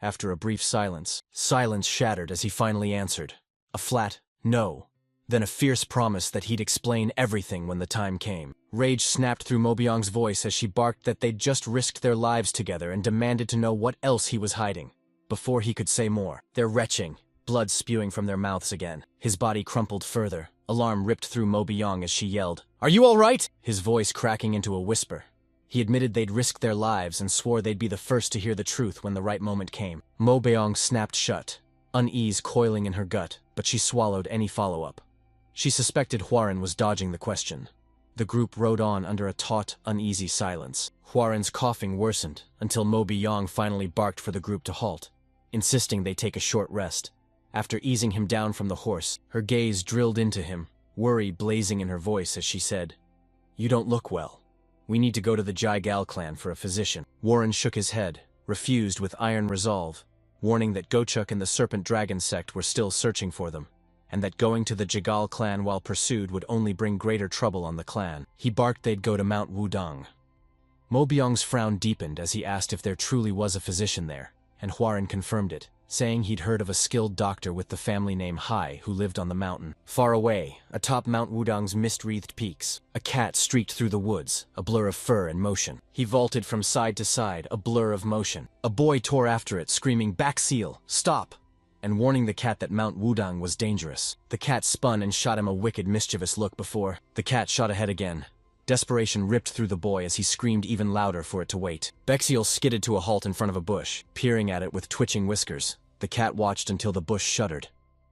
Speaker 1: After a brief silence shattered as he finally answered. A flat, no. Then a fierce promise that he'd explain everything when the time came. Rage snapped through Mobyong's voice as she barked that they'd just risked their lives together and demanded to know what else he was hiding. Before he could say more, they're retching, blood spewing from their mouths again. His body crumpled further. Alarm ripped through Mobyong as she yelled, "Are you all right?" His voice cracking into a whisper. He admitted they'd risked their lives and swore they'd be the first to hear the truth when the right moment came. Mobyong snapped shut, unease coiling in her gut, but she swallowed any follow-up. She suspected Hwarin was dodging the question. The group rode on under a taut, uneasy silence. Hwarin's coughing worsened until Mobyong finally barked for the group to halt, insisting they take a short rest. After easing him down from the horse, her gaze drilled into him, worry blazing in her voice as she said, "You don't look well. We need to go to the Jaigal clan for a physician." Warren shook his head, refused with iron resolve, warning that Gochuk and the Serpent Dragon sect were still searching for them, and that going to the Jagal clan while pursued would only bring greater trouble on the clan. He barked they'd go to Mount Wudang. Mobyong's frown deepened as he asked if there truly was a physician there, and Hwarin confirmed it, saying he'd heard of a skilled doctor with the family name Hai who lived on the mountain. Far away, atop Mount Wudang's mist-wreathed peaks, a cat streaked through the woods, a blur of fur and motion. He vaulted from side to side, a blur of motion. A boy tore after it, screaming, "Back seal! Stop!" and warning the cat that Mount Wudang was dangerous. The cat spun and shot him a wicked, mischievous look before. The cat shot ahead again. Desperation ripped through the boy as he screamed even louder for it to wait. Bexiel skidded to a halt in front of a bush, peering at it with twitching whiskers. The cat watched until the bush shuddered.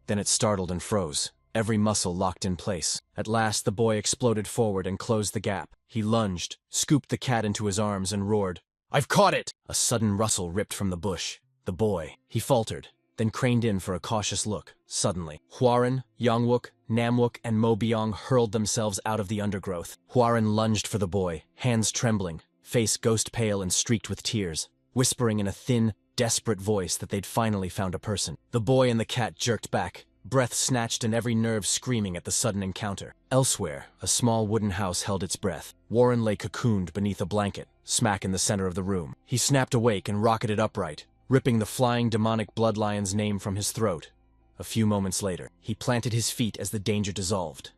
Speaker 1: Then it startled and froze, every muscle locked in place. At last the boy exploded forward and closed the gap. He lunged, scooped the cat into his arms and roared, "I've caught it!" A sudden rustle ripped from the bush. The boy. He faltered, then craned in for a cautious look. Suddenly, Hwarin, Yongwook, Namwook, and Mobyong hurled themselves out of the undergrowth. Hwarin lunged for the boy, hands trembling, face ghost-pale and streaked with tears, whispering in a thin, desperate voice that they'd finally found a person. The boy and the cat jerked back, breath snatched and every nerve screaming at the sudden encounter. Elsewhere, a small wooden house held its breath. Warren lay cocooned beneath a blanket, smack in the center of the room. He snapped awake and rocketed upright, ripping the flying demonic bloodlion's name from his throat. A few moments later, he planted his feet as the danger dissolved.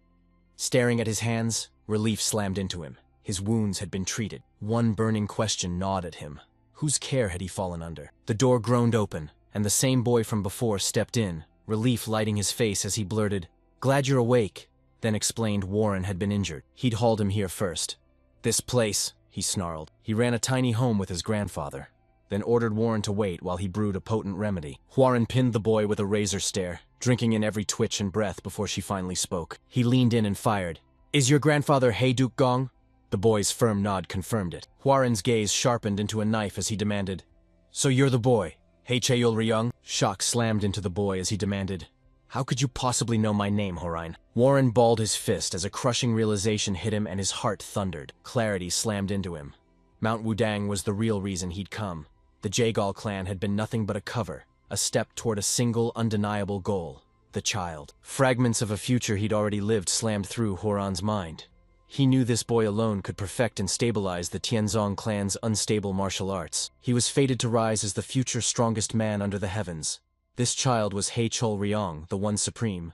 Speaker 1: Staring at his hands, relief slammed into him. His wounds had been treated. One burning question gnawed at him. Whose care had he fallen under? The door groaned open, and the same boy from before stepped in, relief lighting his face as he blurted, "Glad you're awake," then explained Warren had been injured. He'd hauled him here first. "This place," he snarled. He ran a tiny home with his grandfather, then ordered Warren to wait while he brewed a potent remedy. Warren pinned the boy with a razor stare, drinking in every twitch and breath before she finally spoke. He leaned in and fired. "Is your grandfather Heiduk Gong?" The boy's firm nod confirmed it. Warren's gaze sharpened into a knife as he demanded, "So you're the boy, Hei Cheyul Ryung?" Shock slammed into the boy as he demanded, "How could you possibly know my name, Horain?" Warren balled his fist as a crushing realization hit him and his heart thundered. Clarity slammed into him. Mount Wudang was the real reason he'd come. The Jagal clan had been nothing but a cover, a step toward a single, undeniable goal, the child. Fragments of a future he'd already lived slammed through Horan's mind. He knew this boy alone could perfect and stabilize the Tianzong clan's unstable martial arts. He was fated to rise as the future strongest man under the heavens. This child was Hei Chol Ryong, the One Supreme.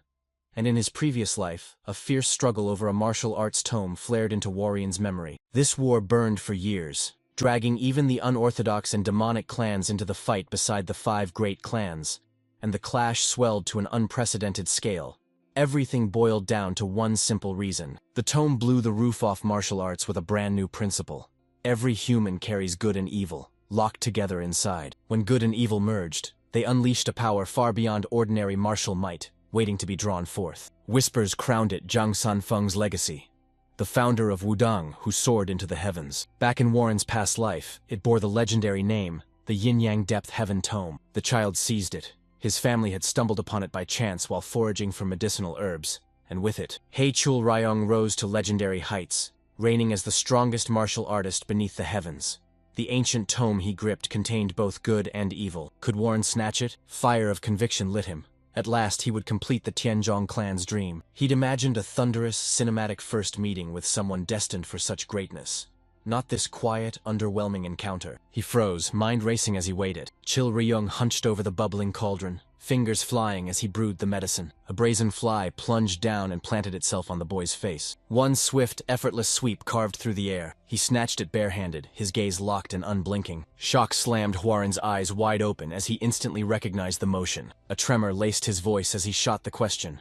Speaker 1: And in his previous life, a fierce struggle over a martial arts tome flared into Warrian's memory. This war burned for years, dragging even the unorthodox and demonic clans into the fight beside the 5 great clans, and the clash swelled to an unprecedented scale. Everything boiled down to one simple reason. The tome blew the roof off martial arts with a brand new principle. Every human carries good and evil, locked together inside. When good and evil merged, they unleashed a power far beyond ordinary martial might, waiting to be drawn forth. Whispers crowned it Zhang Sanfeng's legacy, the founder of Wudang who soared into the heavens. Back in Warren's past life, it bore the legendary name, the Yin-Yang Depth Heaven Tome. The child seized it. His family had stumbled upon it by chance while foraging for medicinal herbs, and with it, Hei Chul Ryong rose to legendary heights, reigning as the strongest martial artist beneath the heavens. The ancient tome he gripped contained both good and evil. Could Warren snatch it? Fire of conviction lit him. At last he would complete the Tianzhong clan's dream. He'd imagined a thunderous, cinematic first meeting with someone destined for such greatness. Not this quiet, underwhelming encounter. He froze, mind racing as he waited. Chil Ryung hunched over the bubbling cauldron, fingers flying as he brewed the medicine. A brazen fly plunged down and planted itself on the boy's face. One swift, effortless sweep carved through the air. He snatched it barehanded, his gaze locked and unblinking. Shock slammed Hwarin's eyes wide open as he instantly recognized the motion. A tremor laced his voice as he shot the question.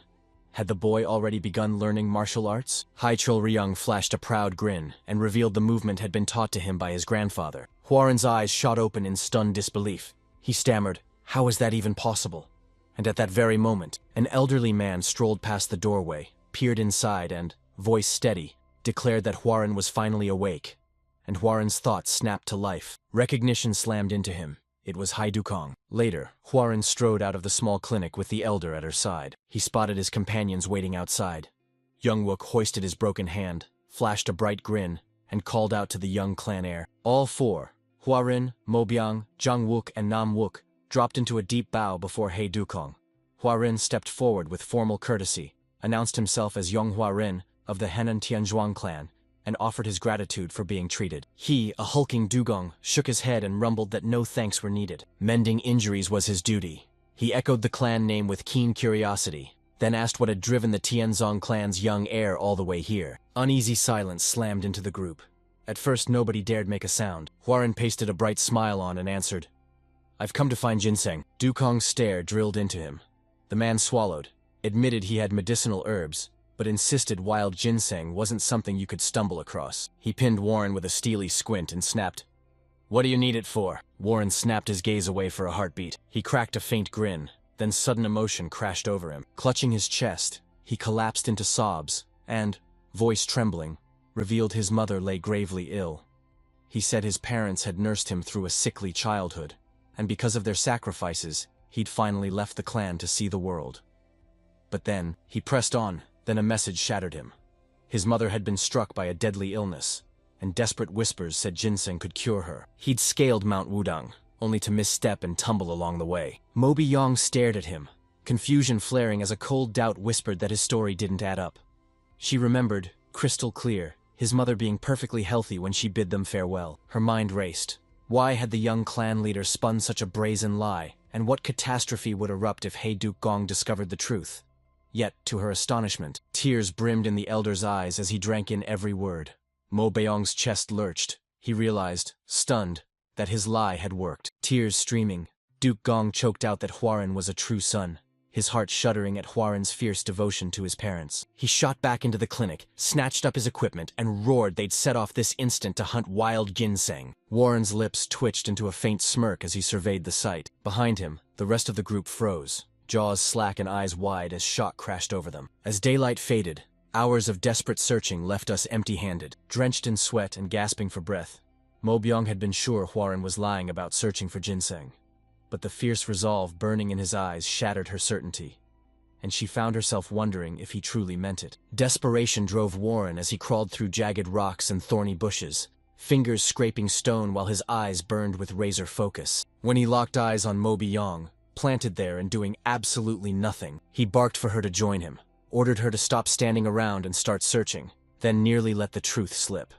Speaker 1: Had the boy already begun learning martial arts? Hai Chul Ryung flashed a proud grin and revealed the movement had been taught to him by his grandfather. Hwarin's eyes shot open in stunned disbelief. He stammered, "How is that even possible?" And at that very moment, an elderly man strolled past the doorway, peered inside and, voice steady, declared that Hwarin was finally awake. And Hwarin's thoughts snapped to life. Recognition slammed into him. It was Hai Dukong. Later, Hwarin strode out of the small clinic with the elder at her side. He spotted his companions waiting outside. Youngwook hoisted his broken hand, flashed a bright grin, and called out to the young clan heir. All four, Hwarin, Mobyang, Jangwook, and Namwook, dropped into a deep bow before Hai Dukong. Hwarin stepped forward with formal courtesy, announced himself as Yong Hwarin of the Henan Tianzhuang clan, and offered his gratitude for being treated. He, a hulking dugong, shook his head and rumbled that no thanks were needed. Mending injuries was his duty. He echoed the clan name with keen curiosity, then asked what had driven the Tianzong clan's young heir all the way here. Uneasy silence slammed into the group. At first nobody dared make a sound. Hwarin pasted a bright smile on and answered, "I've come to find ginseng." Dukong's stare drilled into him. The man swallowed, admitted he had medicinal herbs, but insisted wild ginseng wasn't something you could stumble across. He pinned Warren with a steely squint and snapped, "What do you need it for?" Warren snapped his gaze away for a heartbeat. He cracked a faint grin, then sudden emotion crashed over him. Clutching his chest, he collapsed into sobs and, voice trembling, revealed his mother lay gravely ill. He said his parents had nursed him through a sickly childhood, and because of their sacrifices, he'd finally left the clan to see the world. But then, he pressed on. Then a message shattered him. His mother had been struck by a deadly illness, and desperate whispers said ginseng could cure her. He'd scaled Mount Wudang, only to misstep and tumble along the way. Moby Yong stared at him, confusion flaring as a cold doubt whispered that his story didn't add up. She remembered, crystal clear, his mother being perfectly healthy when she bid them farewell. Her mind raced. Why had the young clan leader spun such a brazen lie, and what catastrophe would erupt if Hai Dukong discovered the truth? Yet, to her astonishment, tears brimmed in the elder's eyes as he drank in every word. Mo Beong's chest lurched. He realized, stunned, that his lie had worked. Tears streaming, Duke Gong choked out that Hwarin was a true son, his heart shuddering at Hwarin's fierce devotion to his parents. He shot back into the clinic, snatched up his equipment, and roared they'd set off this instant to hunt wild ginseng. Warren's lips twitched into a faint smirk as he surveyed the sight. Behind him, the rest of the group froze, jaws slack and eyes wide as shock crashed over them. As daylight faded, hours of desperate searching left us empty-handed. Drenched in sweat and gasping for breath, Mo Byung had been sure Hwarin was lying about searching for ginseng. But the fierce resolve burning in his eyes shattered her certainty, and she found herself wondering if he truly meant it. Desperation drove Warren as he crawled through jagged rocks and thorny bushes, fingers scraping stone while his eyes burned with razor focus. When he locked eyes on Mo Byung, planted there and doing absolutely nothing, he barked for her to join him, ordered her to stop standing around and start searching, then nearly let the truth slip.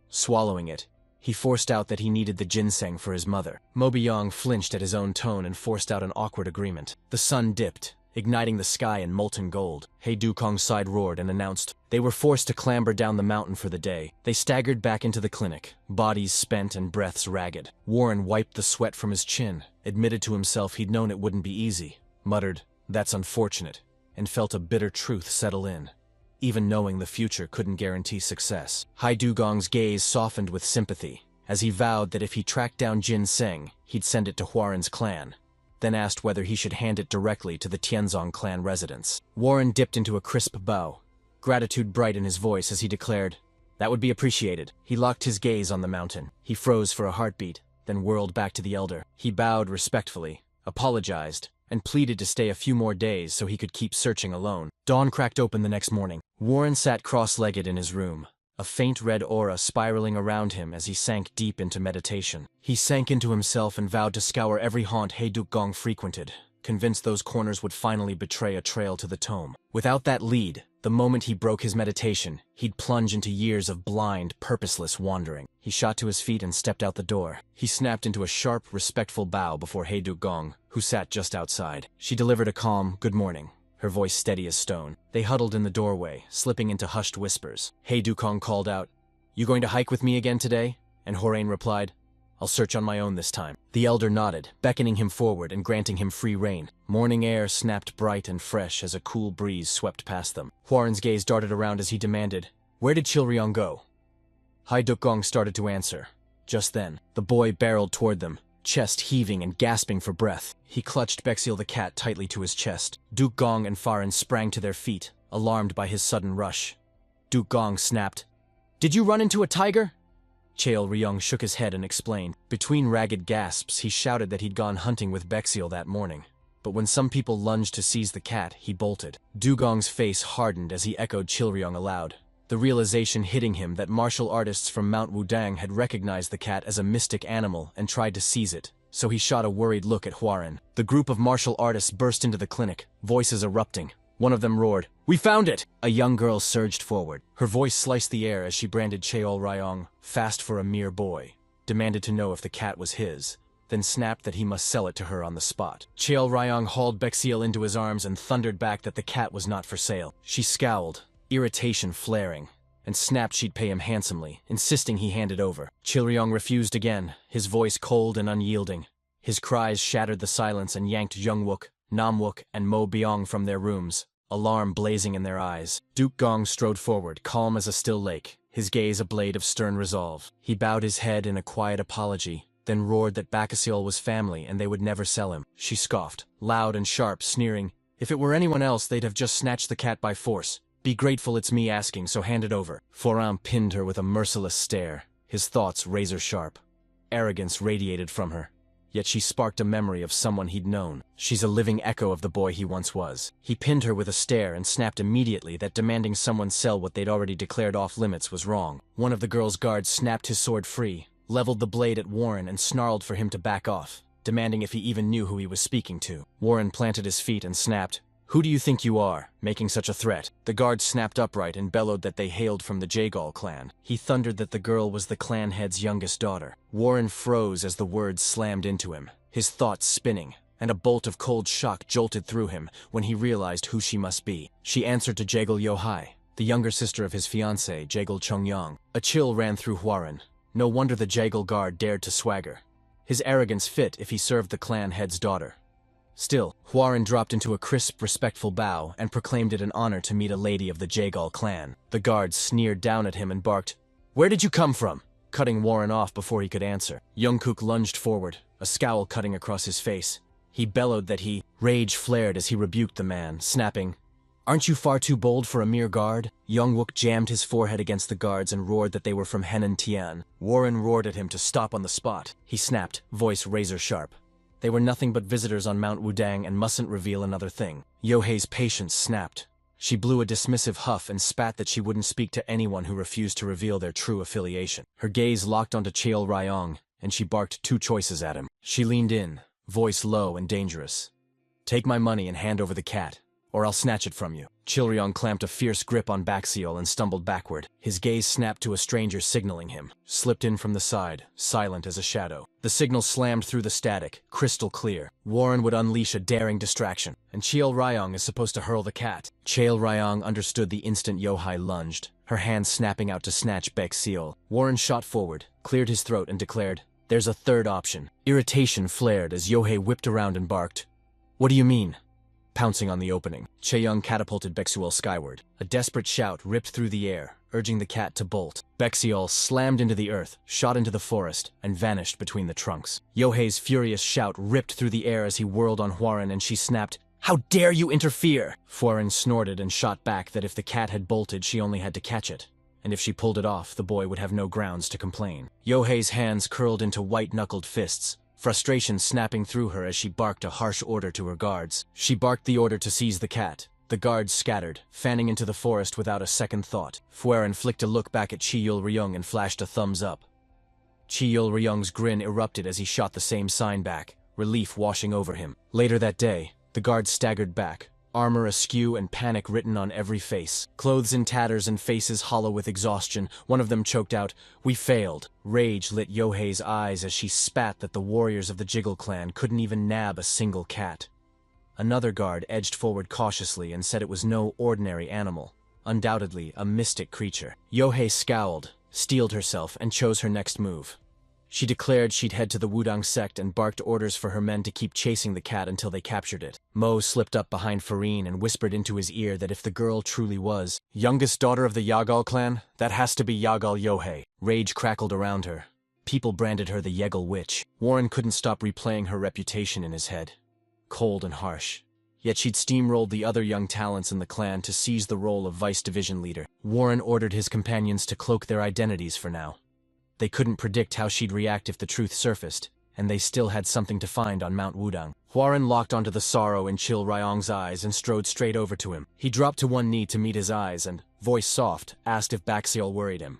Speaker 1: Swallowing it, he forced out that he needed the ginseng for his mother. Mo Byung flinched at his own tone and forced out an awkward agreement. The sun dipped, igniting the sky in molten gold. Hai Dukong's side roared and announced they were forced to clamber down the mountain for the day. They staggered back into the clinic, bodies spent and breaths ragged. Warren wiped the sweat from his chin, admitted to himself he'd known it wouldn't be easy, muttered, "That's unfortunate," and felt a bitter truth settle in. Even knowing the future couldn't guarantee success. Hai Dugong's gaze softened with sympathy, as he vowed that if he tracked down ginseng, he'd send it to Hwarin's clan, then asked whether he should hand it directly to the Tianzong clan residents. Warren dipped into a crisp bow, gratitude bright in his voice as he declared, "That would be appreciated." He locked his gaze on the mountain. He froze for a heartbeat, then whirled back to the elder. He bowed respectfully, apologized, and pleaded to stay a few more days so he could keep searching alone. Dawn cracked open the next morning. Warren sat cross-legged in his room, a faint red aura spiraling around him as he sank deep into meditation. He sank into himself and vowed to scour every haunt Hai Dukong frequented, convinced those corners would finally betray a trail to the tome. Without that lead, the moment he broke his meditation, he'd plunge into years of blind, purposeless wandering. He shot to his feet and stepped out the door. He snapped into a sharp, respectful bow before Hei Duk-gong, who sat just outside. She delivered a calm, "Good morning," her voice steady as stone. They huddled in the doorway, slipping into hushed whispers. Hei Duk-gong called out, "You going to hike with me again today?" And Horain replied, "I'll search on my own this time." The elder nodded, beckoning him forward and granting him free rein. Morning air snapped bright and fresh as a cool breeze swept past them. Hwarin's gaze darted around as he demanded, "Where did Chilryong go?" Hei Duk-gong started to answer. Just then, the boy barreled toward them, chest heaving and gasping for breath. He clutched Baekseal the cat tightly to his chest. Duk-gong and Farin sprang to their feet, alarmed by his sudden rush. Duk-gong snapped, "Did you run into a tiger?" Chil-ryong shook his head and explained. Between ragged gasps, he shouted that he'd gone hunting with Baekseal that morning. But when some people lunged to seize the cat, he bolted. Dugong's face hardened as he echoed Chilryong aloud, the realization hitting him that martial artists from Mount Wudang had recognized the cat as a mystic animal and tried to seize it, so he shot a worried look at Hwarin. The group of martial artists burst into the clinic, voices erupting. One of them roared, "We found it!" A young girl surged forward. Her voice sliced the air as she branded Cheol-ryong, fast for a mere boy, demanded to know if the cat was his, then snapped that he must sell it to her on the spot. Cheol-ryong hauled Baekseal into his arms and thundered back that the cat was not for sale. She scowled, irritation flaring, and snapped she'd pay him handsomely, insisting he hand it over. Chilryong refused again, his voice cold and unyielding. His cries shattered the silence and yanked Jungwook, Namwook, and Mo Byong from their rooms, alarm blazing in their eyes. Duk-gong strode forward, calm as a still lake, his gaze a blade of stern resolve. He bowed his head in a quiet apology, then roared that Baekseal was family and they would never sell him. She scoffed, loud and sharp, sneering, "If it were anyone else, they'd have just snatched the cat by force. Be grateful it's me asking, so hand it over." Foran pinned her with a merciless stare, his thoughts razor-sharp. Arrogance radiated from her. Yet she sparked a memory of someone he'd known. She's a living echo of the boy he once was. He pinned her with a stare and snapped immediately that demanding someone sell what they'd already declared off-limits was wrong. One of the girl's guards snapped his sword free, leveled the blade at Warren and snarled for him to back off, demanding if he even knew who he was speaking to. Warren planted his feet and snapped, "Who do you think you are, making such a threat?" The guard snapped upright and bellowed that they hailed from the Jagal clan. He thundered that the girl was the clan head's youngest daughter. Warren froze as the words slammed into him, his thoughts spinning, and a bolt of cold shock jolted through him when he realized who she must be. She answered to Jagal Yohai, the younger sister of his fiancée, Jagal Chongyang. A chill ran through Warren. No wonder the Jagal guard dared to swagger. His arrogance fit if he served the clan head's daughter. Still, Hwarin dropped into a crisp, respectful bow and proclaimed it an honor to meet a lady of the Jagal clan. The guard sneered down at him and barked, "Where did you come from?" cutting Warren off before he could answer. Jungkook lunged forward, a scowl cutting across his face. He bellowed that rage flared as he rebuked the man, snapping, "Aren't you far too bold for a mere guard?" Jungwook jammed his forehead against the guards and roared that they were from Henan Tian. Warren roared at him to stop on the spot. He snapped, voice razor-sharp. They were nothing but visitors on Mount Wudang and mustn't reveal another thing. Yohei's patience snapped. She blew a dismissive huff and spat that she wouldn't speak to anyone who refused to reveal their true affiliation. Her gaze locked onto Cheol-ryong, and she barked two choices at him. She leaned in, voice low and dangerous. "Take my money and hand over the cat, or I'll snatch it from you." Chilryong clamped a fierce grip on Baekseal and stumbled backward. His gaze snapped to a stranger signaling him, slipped in from the side, silent as a shadow. The signal slammed through the static, crystal clear. Warren would unleash a daring distraction, and Cheol-ryong is supposed to hurl the cat. Cheol-ryong understood the instant Yohai lunged, her hand snapping out to snatch Baekseal. Warren shot forward, cleared his throat and declared, "There's a third option." Irritation flared as Yohei whipped around and barked, "What do you mean?" Pouncing on the opening, Chaeyoung catapulted Baekseal skyward. A desperate shout ripped through the air, urging the cat to bolt. Baekseal slammed into the earth, shot into the forest, and vanished between the trunks. Yohei's furious shout ripped through the air as he whirled on Hwarin and she snapped, "How dare you interfere!" Hwarin snorted and shot back that if the cat had bolted she only had to catch it, and if she pulled it off the boy would have no grounds to complain. Yohei's hands curled into white-knuckled fists, frustration snapping through her as she barked a harsh order to her guards. She barked the order to seize the cat. The guards scattered, fanning into the forest without a second thought. Hwarin flicked a look back at Cheol-ryong and flashed a thumbs up. Cheol-ryong's grin erupted as he shot the same sign back, relief washing over him. Later that day, the guards staggered back, armor askew and panic written on every face. Clothes in tatters and faces hollow with exhaustion, one of them choked out, "We failed." Rage lit Yohei's eyes as she spat that the warriors of the Jiggle clan couldn't even nab a single cat. Another guard edged forward cautiously and said it was no ordinary animal, undoubtedly a mystic creature. Yohei scowled, steeled herself, and chose her next move. She declared she'd head to the Wudang Sect and barked orders for her men to keep chasing the cat until they captured it. Mo slipped up behind Farine and whispered into his ear that if the girl truly was youngest daughter of the Yagal clan, that has to be Yagal Yohei. Rage crackled around her. People branded her the Yagal Witch. Warren couldn't stop replaying her reputation in his head. Cold and harsh. Yet she'd steamrolled the other young talents in the clan to seize the role of vice division leader. Warren ordered his companions to cloak their identities for now. They couldn't predict how she'd react if the truth surfaced, and they still had something to find on Mount Wudang. Huaren locked onto the sorrow in Chil Ryong's eyes and strode straight over to him. He dropped to one knee to meet his eyes and, voice soft, asked if Baxiol worried him.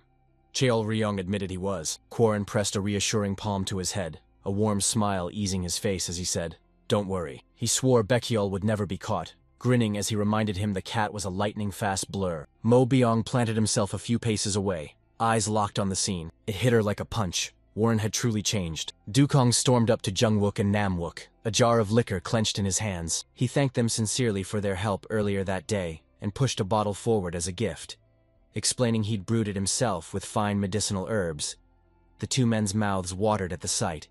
Speaker 1: Chil Ryong admitted he was. Huaren pressed a reassuring palm to his head, a warm smile easing his face as he said, "Don't worry." He swore Baxiol would never be caught, grinning as he reminded him the cat was a lightning-fast blur. Mo Byung planted himself a few paces away, eyes locked on the scene. It hit her like a punch. Warren had truly changed. Dukong stormed up to Jungwook and Namwook, a jar of liquor clenched in his hands. He thanked them sincerely for their help earlier that day and pushed a bottle forward as a gift, explaining he'd brewed it himself with fine medicinal herbs. The two men's mouths watered at the sight,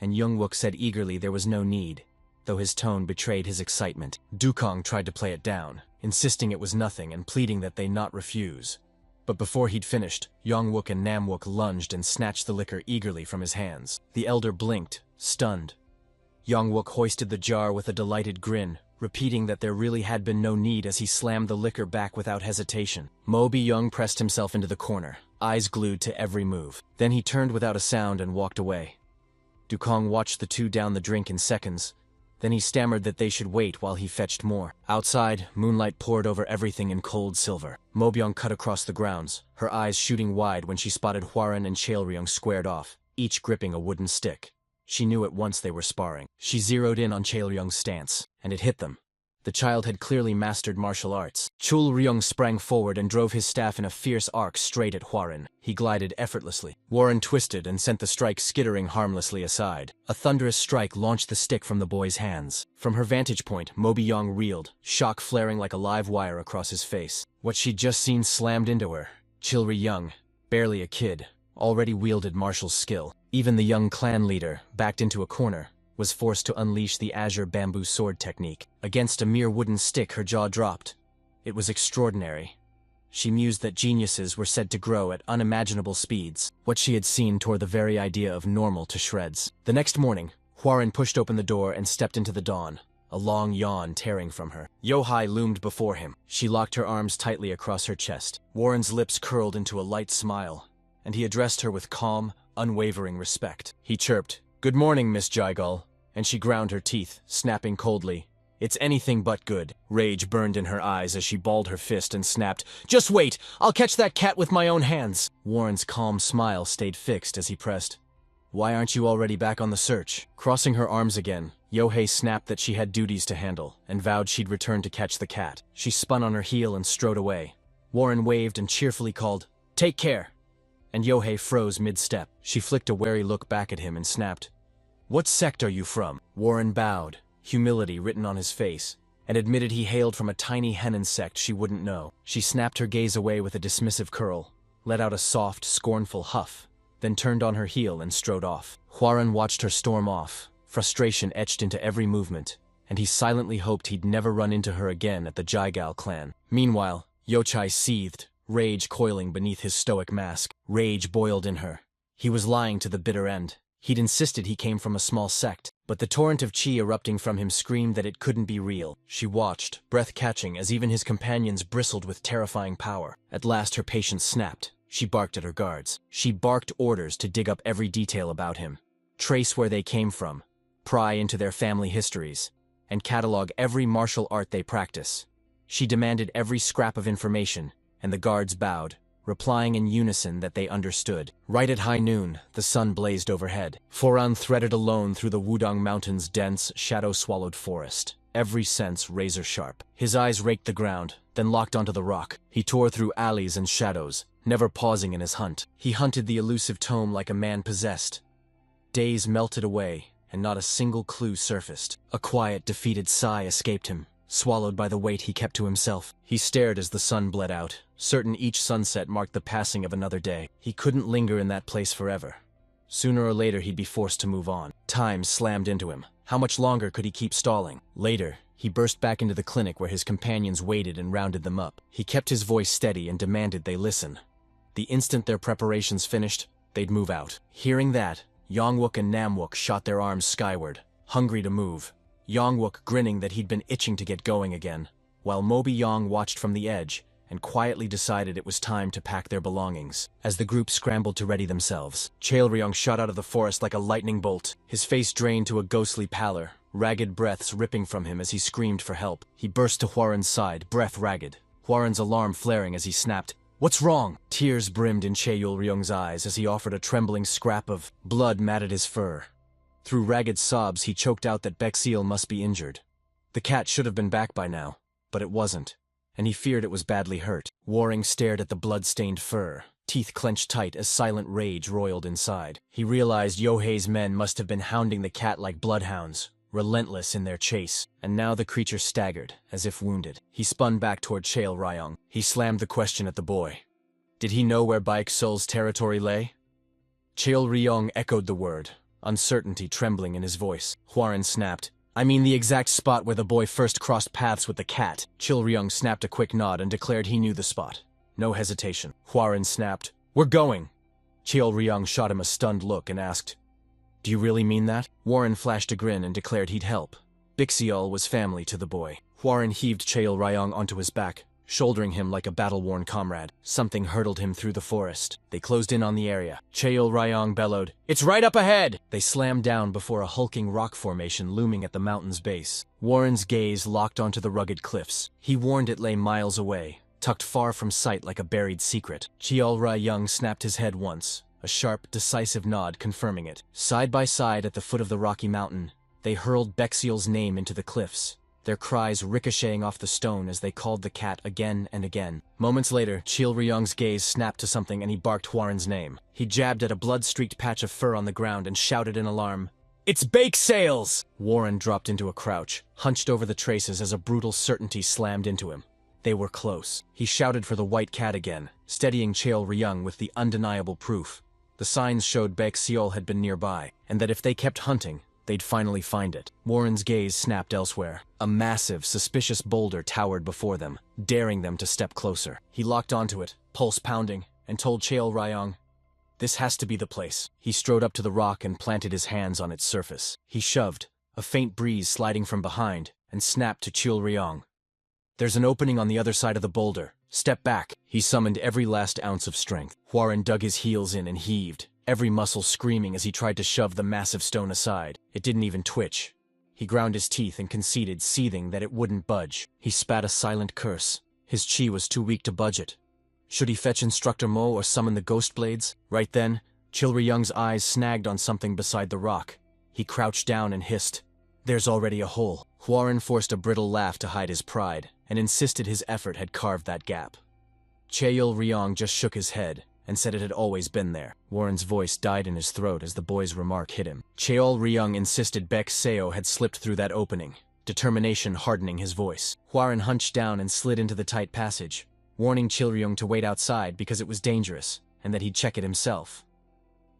Speaker 1: and Jungwook said eagerly there was no need, though his tone betrayed his excitement. Dukong tried to play it down, insisting it was nothing and pleading that they not refuse. But before he'd finished, Yongwook and Namwook lunged and snatched the liquor eagerly from his hands. The elder blinked, stunned. Yongwook hoisted the jar with a delighted grin, repeating that there really had been no need as he slammed the liquor back without hesitation. Mo Byung pressed himself into the corner, eyes glued to every move. Then he turned without a sound and walked away. Dukong watched the two down the drink in seconds. Then he stammered that they should wait while he fetched more. Outside, moonlight poured over everything in cold silver. Mo Byung cut across the grounds, her eyes shooting wide when she spotted Huaren and Chaelryung squared off, each gripping a wooden stick. She knew at once they were sparring. She zeroed in on Chaelryung's stance, and it hit them. The child had clearly mastered martial arts. Chul Ryung sprang forward and drove his staff in a fierce arc straight at Huaren. He glided effortlessly. Warren twisted and sent the strike skittering harmlessly aside. A thunderous strike launched the stick from the boy's hands. From her vantage point, Mo Byung reeled, shock flaring like a live wire across his face. What she'd just seen slammed into her. Chil Ryung, barely a kid, already wielded martial skill. Even the young clan leader, backed into a corner, was forced to unleash the azure bamboo sword technique. Against a mere wooden stick, her jaw dropped. It was extraordinary. She mused that geniuses were said to grow at unimaginable speeds. What she had seen tore the very idea of normal to shreds. The next morning, Huaren pushed open the door and stepped into the dawn, a long yawn tearing from her. Yohei loomed before him. She locked her arms tightly across her chest. Warren's lips curled into a light smile, and he addressed her with calm, unwavering respect. He chirped, "Good morning, Miss Jaigal," and she ground her teeth, snapping coldly, "It's anything but good." Rage burned in her eyes as she balled her fist and snapped, "Just wait! I'll catch that cat with my own hands!" Warren's calm smile stayed fixed as he pressed, "Why aren't you already back on the search?" Crossing her arms again, Yohei snapped that she had duties to handle, and vowed she'd return to catch the cat. She spun on her heel and strode away. Warren waved and cheerfully called, "Take care!" And Yohei froze mid-step. She flicked a wary look back at him and snapped, "What sect are you from?" Warren bowed, humility written on his face, and admitted he hailed from a tiny Henan sect she wouldn't know. She snapped her gaze away with a dismissive curl, let out a soft, scornful huff, then turned on her heel and strode off. Huaren watched her storm off, frustration etched into every movement, and he silently hoped he'd never run into her again at the Jaigal clan. Meanwhile, Yochai seethed, rage coiling beneath his stoic mask. Rage boiled in her. He was lying to the bitter end. He'd insisted he came from a small sect, but the torrent of chi erupting from him screamed that it couldn't be real. She watched, breath-catching, as even his companions bristled with terrifying power. At last her patience snapped. She barked at her guards. She barked orders to dig up every detail about him, trace where they came from, pry into their family histories, and catalog every martial art they practice. She demanded every scrap of information, and the guards bowed, replying in unison that they understood. Right at high noon, the sun blazed overhead. Foran threaded alone through the Wudong Mountains' dense, shadow-swallowed forest, every sense razor-sharp. His eyes raked the ground, then locked onto the rock. He tore through alleys and shadows, never pausing in his hunt. He hunted the elusive tome like a man possessed. Days melted away, and not a single clue surfaced. A quiet, defeated sigh escaped him, swallowed by the weight he kept to himself. He stared as the sun bled out, certain each sunset marked the passing of another day. He couldn't linger in that place forever. Sooner or later he'd be forced to move on. Time slammed into him. How much longer could he keep stalling? Later, he burst back into the clinic where his companions waited and rounded them up. He kept his voice steady and demanded they listen. The instant their preparations finished, they'd move out. Hearing that, Yongwook and Namwook shot their arms skyward, hungry to move. Yongwook grinning that he'd been itching to get going again, while Moby Yong watched from the edge and quietly decided it was time to pack their belongings. As the group scrambled to ready themselves, Chaelryong shot out of the forest like a lightning bolt, his face drained to a ghostly pallor, ragged breaths ripping from him as he screamed for help. He burst to Hwaran's side, breath ragged, Hwaran's alarm flaring as he snapped, "What's wrong?" Tears brimmed in Chaelryong's eyes as he offered a trembling scrap of blood matted his fur. Through ragged sobs, he choked out that Bexiel must be injured. The cat should have been back by now, but it wasn't, and he feared it was badly hurt. Waring stared at the blood-stained fur, teeth clenched tight as silent rage roiled inside. He realized Yohei's men must have been hounding the cat like bloodhounds, relentless in their chase, and now the creature staggered, as if wounded. He spun back toward Chaelryong. He slammed the question at the boy. Did he know where Baek Sol's territory lay? Chaelryong echoed the word, uncertainty trembling in his voice. Hwaran snapped, "I mean the exact spot where the boy first crossed paths with the cat." Chaelryong snapped a quick nod and declared he knew the spot. No hesitation. Hwaran snapped, "We're going!" Chaelryong shot him a stunned look and asked, "Do you really mean that?" Warren flashed a grin and declared he'd help. Bixiol was family to the boy. Hwaran heaved Chaelryong onto his back, shouldering him like a battle-worn comrade. Something hurtled him through the forest. They closed in on the area. Chaelryong bellowed, "It's right up ahead!" They slammed down before a hulking rock formation looming at the mountain's base. Warren's gaze locked onto the rugged cliffs. He warned it lay miles away, tucked far from sight like a buried secret. Chaelryong snapped his head once, a sharp, decisive nod confirming it. Side by side at the foot of the rocky mountain, they hurled Bexiel's name into the cliffs, their cries ricocheting off the stone as they called the cat again and again. Moments later, Chaelryong's gaze snapped to something and he barked Hwaran's name. He jabbed at a blood-streaked patch of fur on the ground and shouted in alarm, "It's Bake Sales!" Warren dropped into a crouch, hunched over the traces as a brutal certainty slammed into him. They were close. He shouted for the white cat again, steadying Chaelryong with the undeniable proof. The signs showed Bexiol had been nearby, and that if they kept hunting, they'd finally find it. Warren's gaze snapped elsewhere. A massive, suspicious boulder towered before them, daring them to step closer. He locked onto it, pulse pounding, and told Chaelryong, "This has to be the place." He strode up to the rock and planted his hands on its surface. He shoved, a faint breeze sliding from behind, and snapped to Chaelryong, "There's an opening on the other side of the boulder. Step back." He summoned every last ounce of strength. Hwaran dug his heels in and heaved, every muscle screaming as he tried to shove the massive stone aside. It didn't even twitch. He ground his teeth and conceded, seething that it wouldn't budge. He spat a silent curse. His chi was too weak to budge it. Should he fetch Instructor Mo or summon the Ghost Blades? Right then, Chaelryong's eyes snagged on something beside the rock. He crouched down and hissed, "There's already a hole." Hwaran forced a brittle laugh to hide his pride, and insisted his effort had carved that gap. Chaelryong just shook his head, and said it had always been there. Warren's voice died in his throat as the boy's remark hit him. Chaelryong insisted Baek Seo had slipped through that opening, determination hardening his voice. Hwaran hunched down and slid into the tight passage, warning Chaelryong to wait outside because it was dangerous, and that he'd check it himself.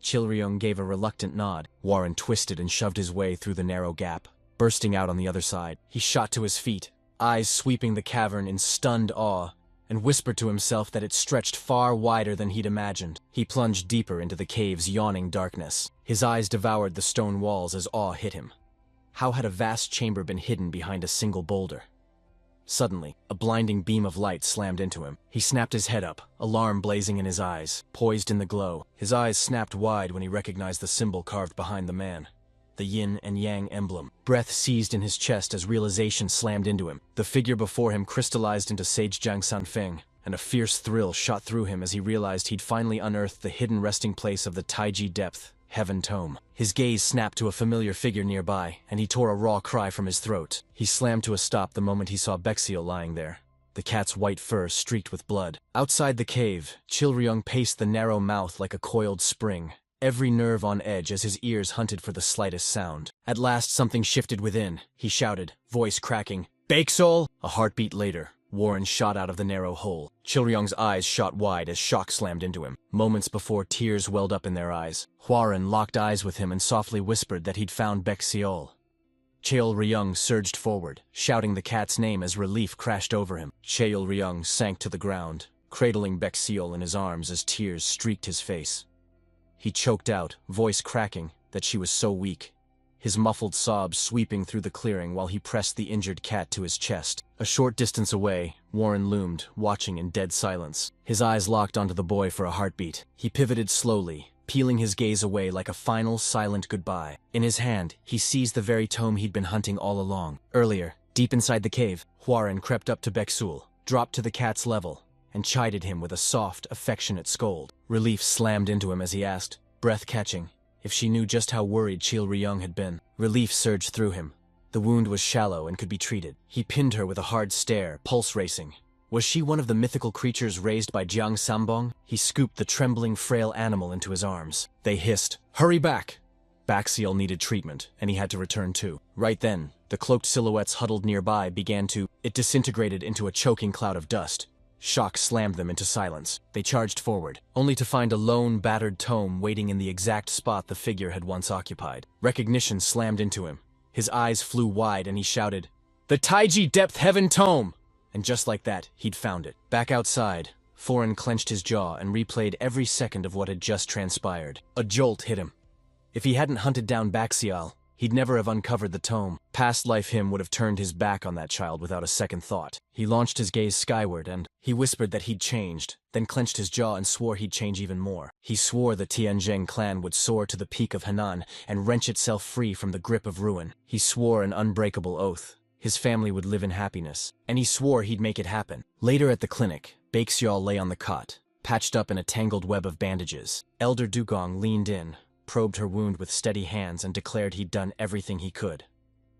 Speaker 1: Chaelryong gave a reluctant nod. Hwaran twisted and shoved his way through the narrow gap, bursting out on the other side. He shot to his feet, eyes sweeping the cavern in stunned awe, and whispered to himself that it stretched far wider than he'd imagined. He plunged deeper into the cave's yawning darkness. His eyes devoured the stone walls as awe hit him. How had a vast chamber been hidden behind a single boulder? Suddenly, a blinding beam of light slammed into him. He snapped his head up, alarm blazing in his eyes, poised in the glow. His eyes snapped wide when he recognized the symbol carved behind the man. The yin and yang emblem. Breath seized in his chest as realization slammed into him. The figure before him crystallized into Sage Jiang Sanfeng, and a fierce thrill shot through him as he realized he'd finally unearthed the hidden resting place of the Taiji Depth, Heaven Tome. His gaze snapped to a familiar figure nearby, and he tore a raw cry from his throat. He slammed to a stop the moment he saw Bexiel lying there, the cat's white fur streaked with blood. Outside the cave, Chilryong paced the narrow mouth like a coiled spring, every nerve on edge as his ears hunted for the slightest sound. At last something shifted within. He shouted, voice cracking, "Bakesol!" A heartbeat later, Warren shot out of the narrow hole. Chilryong's eyes shot wide as shock slammed into him. Moments before, tears welled up in their eyes. Warren locked eyes with him and softly whispered that he'd found Bexiol. Chilryong surged forward, shouting the cat's name as relief crashed over him. Chilryong sank to the ground, cradling Bexiol in his arms as tears streaked his face. He choked out, voice cracking, that she was so weak, his muffled sobs sweeping through the clearing while he pressed the injured cat to his chest. A short distance away, Warren loomed, watching in dead silence. His eyes locked onto the boy for a heartbeat. He pivoted slowly, peeling his gaze away like a final, silent goodbye. In his hand, he seized the very tome he'd been hunting all along. Earlier, deep inside the cave, Warren crept up to Beksul, dropped to the cat's level, and chided him with a soft, affectionate scold. Relief slammed into him as he asked, breath catching, if she knew just how worried Chilryong had been. Relief surged through him. The wound was shallow and could be treated. He pinned her with a hard stare, pulse racing. Was she one of the mythical creatures raised by Jiang Sambong? He scooped the trembling, frail animal into his arms. They hissed, "Hurry back!" Bexiel needed treatment, and he had to return too. Right then, the cloaked silhouettes huddled nearby it disintegrated into a choking cloud of dust. Shock slammed them into silence. They charged forward, only to find a lone, battered tome waiting in the exact spot the figure had once occupied. Recognition slammed into him. His eyes flew wide and he shouted, "The Taiji Depth Heaven Tome!" And just like that, he'd found it. Back outside, Foreign clenched his jaw and replayed every second of what had just transpired. A jolt hit him. If he hadn't hunted down Bexiel, he'd never have uncovered the tome. Past life him would have turned his back on that child without a second thought. He launched his gaze skyward and he whispered that he'd changed, then clenched his jaw and swore he'd change even more. He swore the Tianzheng clan would soar to the peak of Henan and wrench itself free from the grip of ruin. He swore an unbreakable oath. His family would live in happiness, and he swore he'd make it happen. Later at the clinic, Bexiel lay on the cot, patched up in a tangled web of bandages. Elder Dugong leaned in, probed her wound with steady hands and declared he'd done everything he could.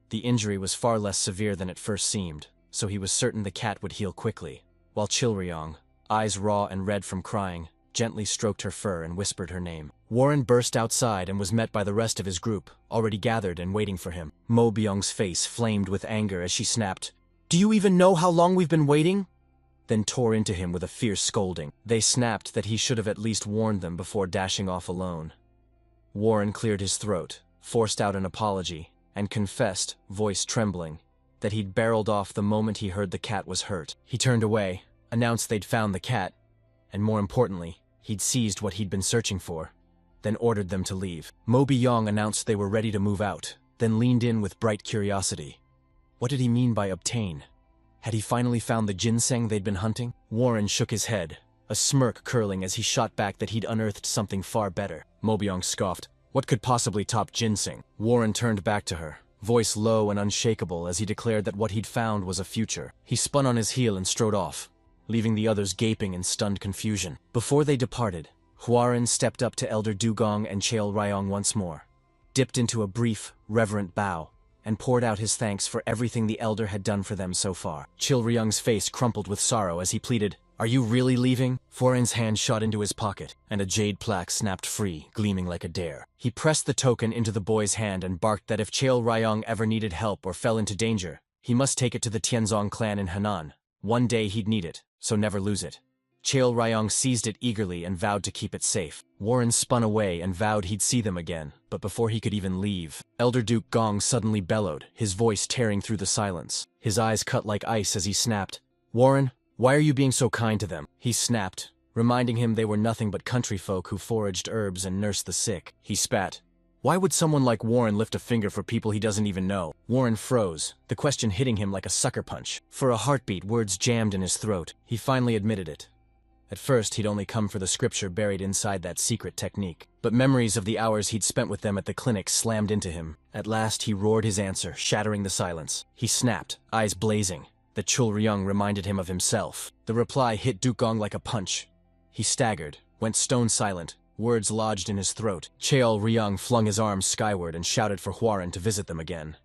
Speaker 1: The injury was far less severe than it first seemed, so he was certain the cat would heal quickly, while Chilryong, eyes raw and red from crying, gently stroked her fur and whispered her name. Warren burst outside and was met by the rest of his group, already gathered and waiting for him. Mo Byung's face flamed with anger as she snapped, "Do you even know how long we've been waiting?" Then tore into him with a fierce scolding. They snapped that he should have at least warned them before dashing off alone. Warren cleared his throat, forced out an apology, and confessed, voice trembling, that he'd barreled off the moment he heard the cat was hurt. He turned away, announced they'd found the cat, and more importantly, he'd seized what he'd been searching for, then ordered them to leave. Mo Byung announced they were ready to move out, then leaned in with bright curiosity. What did he mean by obtain? Had he finally found the ginseng they'd been hunting? Warren shook his head, a smirk curling as he shot back that he'd unearthed something far better. Mo Byung scoffed. What could possibly top ginseng? Warren turned back to her, voice low and unshakable as he declared that what he'd found was a future. He spun on his heel and strode off, leaving the others gaping in stunned confusion. Before they departed, Warren stepped up to Elder Dugong and Chael Ryong once more, dipped into a brief, reverent bow, and poured out his thanks for everything the elder had done for them so far. Chil Ryong's face crumpled with sorrow as he pleaded, "Are you really leaving?" Warren's hand shot into his pocket, and a jade plaque snapped free, gleaming like a dare. He pressed the token into the boy's hand and barked that if Chael Ryong ever needed help or fell into danger, he must take it to the Tianzong clan in Henan. One day he'd need it, so never lose it. Chael Ryong seized it eagerly and vowed to keep it safe. Warren spun away and vowed he'd see them again, but before he could even leave, Elder Duke Gong suddenly bellowed, his voice tearing through the silence. His eyes cut like ice as he snapped, "Warren, why are you being so kind to them?" He snapped, reminding him they were nothing but country folk who foraged herbs and nursed the sick. He spat. Why would someone like Warren lift a finger for people he doesn't even know? Warren froze, the question hitting him like a sucker punch. For a heartbeat, words jammed in his throat. He finally admitted it. At first, he'd only come for the scripture buried inside that secret technique. But memories of the hours he'd spent with them at the clinic slammed into him. At last, he roared his answer, shattering the silence. He snapped, eyes blazing, that Chul Ryung reminded him of himself. The reply hit Dukong like a punch. He staggered, went stone silent, words lodged in his throat. Cheol Ryung flung his arms skyward and shouted for Hwarin to visit them again.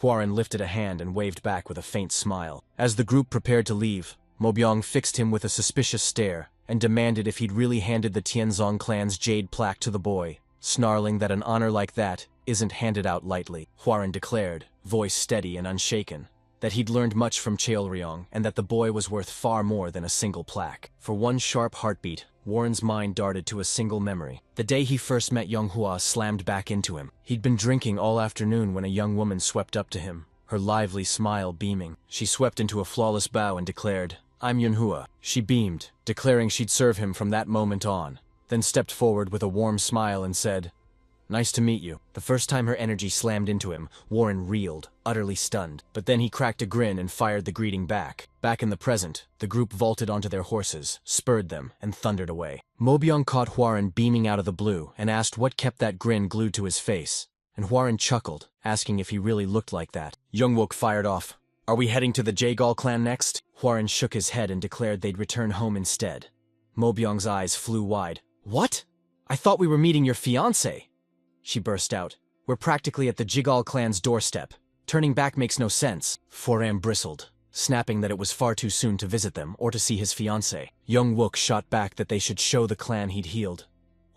Speaker 1: Hwarin lifted a hand and waved back with a faint smile. As the group prepared to leave, Mobyong fixed him with a suspicious stare and demanded if he'd really handed the Tianzong clan's jade plaque to the boy, snarling that an honor like that isn't handed out lightly. Hwarin declared, voice steady and unshaken, that he'd learned much from Cheolryong and that the boy was worth far more than a single plaque. For one sharp heartbeat, Warren's mind darted to a single memory. The day he first met Yonghua slammed back into him. He'd been drinking all afternoon when a young woman swept up to him, her lively smile beaming. She swept into a flawless bow and declared, "I'm Yonghua." She beamed, declaring she'd serve him from that moment on, then stepped forward with a warm smile and said, "Nice to meet you." The first time her energy slammed into him, Warren reeled, utterly stunned. But then he cracked a grin and fired the greeting back. Back in the present, the group vaulted onto their horses, spurred them, and thundered away. Mobyong caught Hwarin beaming out of the blue and asked what kept that grin glued to his face. And Hwarin chuckled, asking if he really looked like that. Youngwook fired off. "Are we heading to the Jaegal clan next?" Hwarin shook his head and declared they'd return home instead. Mobyong's eyes flew wide. "What? I thought we were meeting your fiancé." She burst out. "We're practically at the Jigal clan's doorstep. Turning back makes no sense." Foram bristled, snapping that it was far too soon to visit them or to see his fiancé. Young Wook shot back that they should show the clan he'd healed.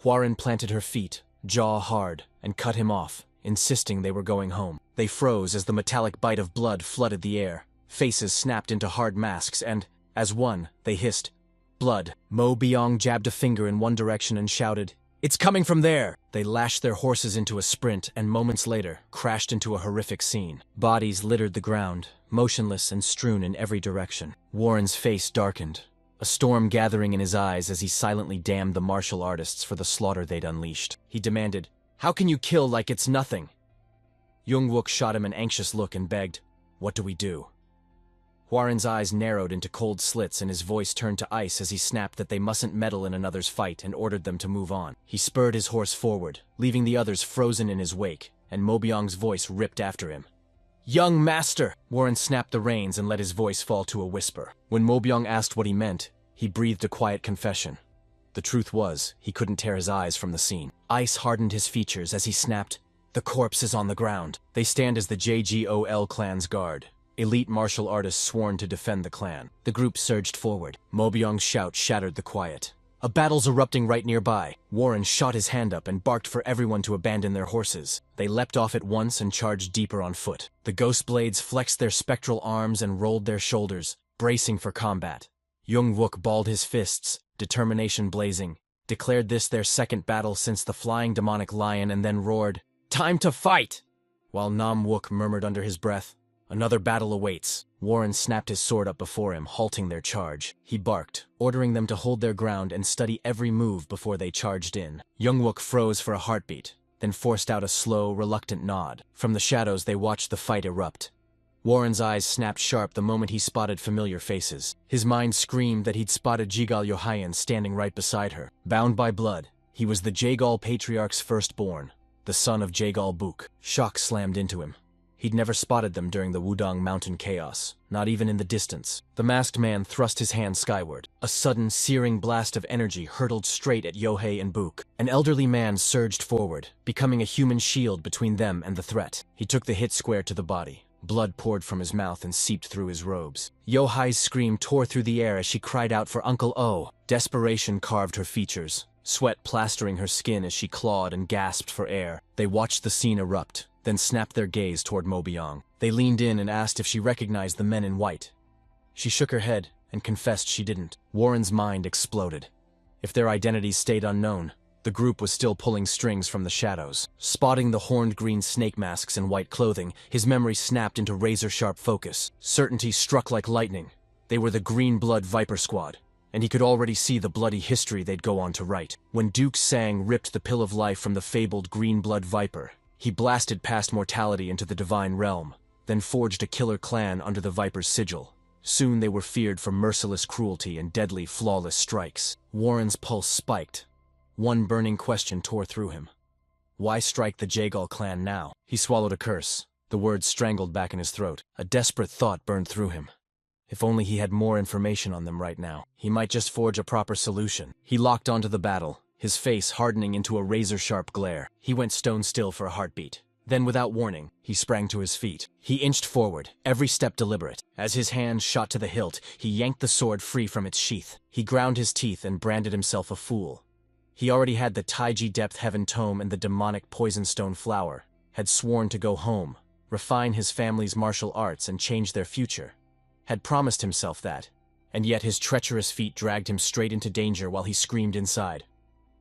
Speaker 1: Hwarin planted her feet, jaw hard, and cut him off, insisting they were going home. They froze as the metallic bite of blood flooded the air. Faces snapped into hard masks and, as one, they hissed, "Blood." Mo Byong jabbed a finger in one direction and shouted, "It's coming from there!" They lashed their horses into a sprint and moments later crashed into a horrific scene. Bodies littered the ground, motionless and strewn in every direction. Warren's face darkened, a storm gathering in his eyes as he silently damned the martial artists for the slaughter they'd unleashed. He demanded, "How can you kill like it's nothing?" Youngwook shot him an anxious look and begged, "What do we do?" Warren's eyes narrowed into cold slits and his voice turned to ice as he snapped that they mustn't meddle in another's fight and ordered them to move on. He spurred his horse forward, leaving the others frozen in his wake, and Mobyong's voice ripped after him. "Young master!" Warren snapped the reins and let his voice fall to a whisper. When Mobyong asked what he meant, he breathed a quiet confession. The truth was, he couldn't tear his eyes from the scene. Ice hardened his features as he snapped, "The corpse is on the ground. They stand as the JGOL clan's guard. Elite martial artists sworn to defend the clan." The group surged forward. Mobyong's shout shattered the quiet. "A battle's erupting right nearby." Warren shot his hand up and barked for everyone to abandon their horses. They leapt off at once and charged deeper on foot. The ghost blades flexed their spectral arms and rolled their shoulders, bracing for combat. Young Wook balled his fists, determination blazing, declared this their second battle since the flying demonic lion and then roared, "Time to fight!" While Nam Wook murmured under his breath, "Another battle awaits." Warren snapped his sword up before him, halting their charge. He barked, ordering them to hold their ground and study every move before they charged in. Youngwook froze for a heartbeat, then forced out a slow, reluctant nod. From the shadows they watched the fight erupt. Warren's eyes snapped sharp the moment he spotted familiar faces. His mind screamed that he'd spotted Jigal Yohayan standing right beside her. Bound by blood, he was the Jagal Patriarch's firstborn, the son of Jagal Buk. Shock slammed into him. He'd never spotted them during the Wudong mountain chaos, not even in the distance. The masked man thrust his hand skyward. A sudden, searing blast of energy hurtled straight at Yohei and Buk. An elderly man surged forward, becoming a human shield between them and the threat. He took the hit square to the body. Blood poured from his mouth and seeped through his robes. Yohai's scream tore through the air as she cried out for Uncle O. Desperation carved her features, sweat plastering her skin as she clawed and gasped for air. They watched the scene erupt, then snapped their gaze toward Mobyong. They leaned in and asked if she recognized the men in white. She shook her head and confessed she didn't. Warren's mind exploded. If their identities stayed unknown, the group was still pulling strings from the shadows. Spotting the horned green snake masks in white clothing, his memory snapped into razor-sharp focus. Certainty struck like lightning. They were the Green Blood Viper Squad, and he could already see the bloody history they'd go on to write. When Duke Sang ripped the pill of life from the fabled Green Blood Viper, he blasted past mortality into the divine realm, then forged a killer clan under the Viper's sigil. Soon they were feared for merciless cruelty and deadly, flawless strikes. Warren's pulse spiked. One burning question tore through him. Why strike the Jagal clan now? He swallowed a curse, the words strangled back in his throat. A desperate thought burned through him. If only he had more information on them right now. He might just forge a proper solution. He locked onto the battle, his face hardening into a razor-sharp glare. He went stone still for a heartbeat. Then, without warning, he sprang to his feet. He inched forward, every step deliberate. As his hand shot to the hilt, he yanked the sword free from its sheath. He ground his teeth and branded himself a fool. He already had the Taiji Depth Heaven Tome and the demonic Poisonstone Flower, had sworn to go home, refine his family's martial arts and change their future. Had promised himself that, and yet his treacherous feet dragged him straight into danger while he screamed inside.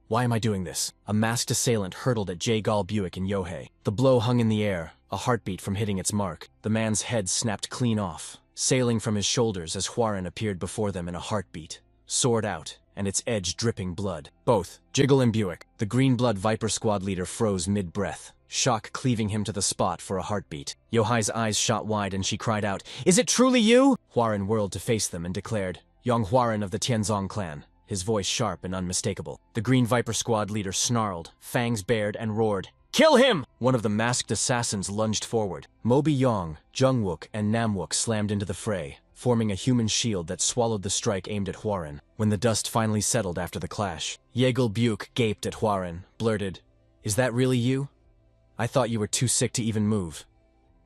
Speaker 1: Why am I doing this? A masked assailant hurtled at Gal Buick and Yohei. The blow hung in the air, a heartbeat from hitting its mark. The man's head snapped clean off, sailing from his shoulders as Hwarin appeared before them in a heartbeat, sword out, and its edge dripping blood. Both, Jiggle and Buick, the Green Blood Viper Squad leader, froze mid-breath, shock cleaving him to the spot for a heartbeat. Yohai's eyes shot wide and she cried out, "Is it truly you?" Hwarin whirled to face them and declared, "Young Hwarin of the Tianzong clan," his voice sharp and unmistakable. The Green Viper Squad leader snarled, fangs bared, and roared, "Kill him!" One of the masked assassins lunged forward. Moby Yong, Jungwook, and Namwook slammed into the fray, forming a human shield that swallowed the strike aimed at Hwarin. When the dust finally settled after the clash, Yahello Buick gaped at Hwarin, blurted, "Is that really you? I thought you were too sick to even move,"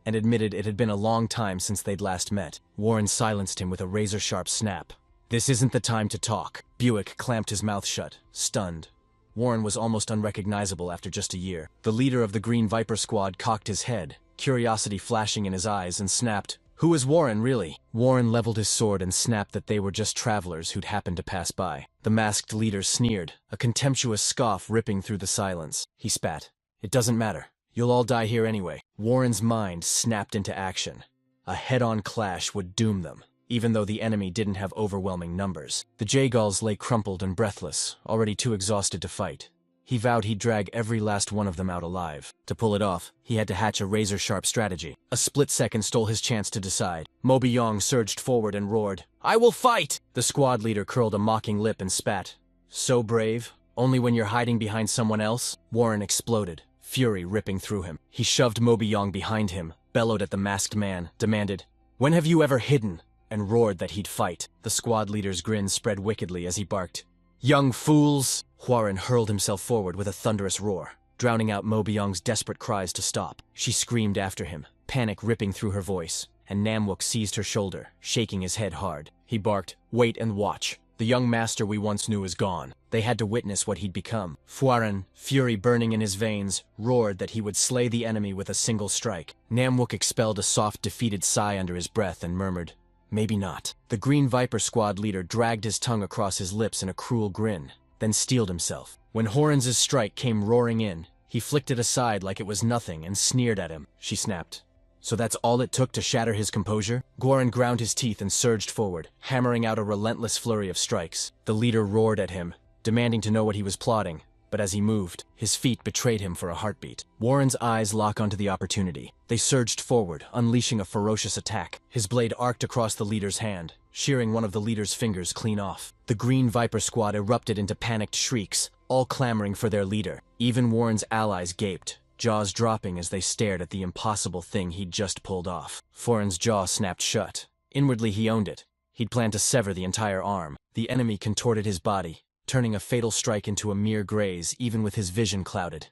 Speaker 1: and admitted it had been a long time since they'd last met. Hwarin silenced him with a razor-sharp snap. "This isn't the time to talk." Buick clamped his mouth shut, stunned. Hwarin was almost unrecognizable after just a year. The leader of the Green Viper Squad cocked his head, curiosity flashing in his eyes, and snapped, "Who is Hwarin, really?" Hwarin leveled his sword and snapped that they were just travelers who'd happened to pass by. The masked leader sneered, a contemptuous scoff ripping through the silence. He spat, "It doesn't matter. You'll all die here anyway." Hwarin's mind snapped into action. A head-on clash would doom them, even though the enemy didn't have overwhelming numbers. The J-Gulls lay crumpled and breathless, already too exhausted to fight. He vowed he'd drag every last one of them out alive. To pull it off, he had to hatch a razor-sharp strategy. A split second stole his chance to decide. Moby Yong surged forward and roared, "I will fight!" The squad leader curled a mocking lip and spat. "So brave? Only when you're hiding behind someone else?" Hwarin exploded, fury ripping through him. He shoved Moby Yong behind him, bellowed at the masked man, demanded, "When have you ever hidden?" and roared that he'd fight. The squad leader's grin spread wickedly as he barked, "Young fools!" Hwarin hurled himself forward with a thunderous roar, drowning out Moby Yong's desperate cries to stop. She screamed after him, panic ripping through her voice, and Namwook seized her shoulder, shaking his head hard. He barked, "Wait and watch. The young master we once knew is gone." They had to witness what he'd become. Hwarin, fury burning in his veins, roared that he would slay the enemy with a single strike. Namwook expelled a soft, defeated sigh under his breath and murmured, "Maybe not." The Green Viper Squad leader dragged his tongue across his lips in a cruel grin, then steeled himself. When Horan's strike came roaring in, he flicked it aside like it was nothing and sneered at him. She snapped, "So that's all it took to shatter his composure?" Hwarin ground his teeth and surged forward, hammering out a relentless flurry of strikes. The leader roared at him, demanding to know what he was plotting, but as he moved, his feet betrayed him for a heartbeat. Hwarin's eyes locked onto the opportunity. They surged forward, unleashing a ferocious attack. His blade arced across the leader's hand, shearing one of the leader's fingers clean off. The Green Viper Squad erupted into panicked shrieks, all clamoring for their leader. Even Hwarin's allies gaped, jaws dropping as they stared at the impossible thing he'd just pulled off. Hwarin's jaw snapped shut. Inwardly he owned it. He'd planned to sever the entire arm. The enemy contorted his body, turning a fatal strike into a mere graze even with his vision clouded.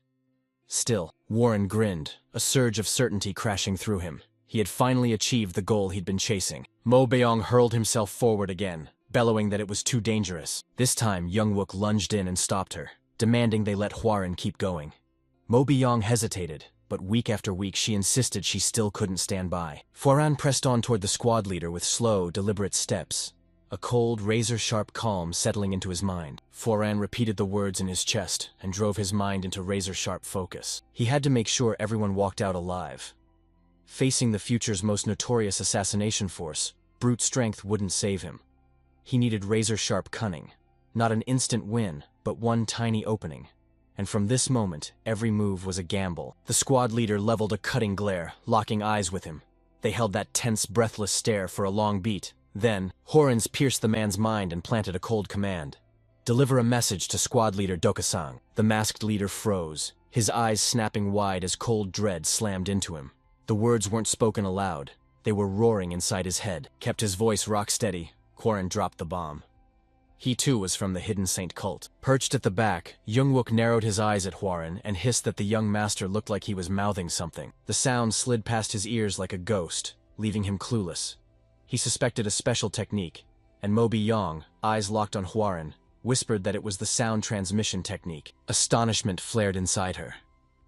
Speaker 1: Still, Hwarin grinned, a surge of certainty crashing through him. He had finally achieved the goal he'd been chasing. Mo Beong hurled himself forward again, bellowing that it was too dangerous. This time, Jungwook lunged in and stopped her, demanding they let Hwarin keep going. Mo Beong hesitated, but week after week she insisted she still couldn't stand by. Hwarin pressed on toward the squad leader with slow, deliberate steps, a cold, razor-sharp calm settling into his mind. Hwarin repeated the words in his chest and drove his mind into razor-sharp focus. He had to make sure everyone walked out alive. Facing the future's most notorious assassination force, brute strength wouldn't save him. He needed razor-sharp cunning. Not an instant win, but one tiny opening. And from this moment, every move was a gamble. The squad leader leveled a cutting glare, locking eyes with him. They held that tense, breathless stare for a long beat. Then, Hwarin's pierced the man's mind and planted a cold command. "Deliver a message to squad leader Dokasang." The masked leader froze, his eyes snapping wide as cold dread slammed into him. The words weren't spoken aloud. They were roaring inside his head. Kept his voice rock steady, Hwoarang dropped the bomb. He too was from the Hidden Saint cult. Perched at the back, Youngwook narrowed his eyes at Hwoarang and hissed that the young master looked like he was mouthing something. The sound slid past his ears like a ghost, leaving him clueless. He suspected a special technique, and Moby Yong, eyes locked on Hwoarang, whispered that it was the sound transmission technique. Astonishment flared inside her.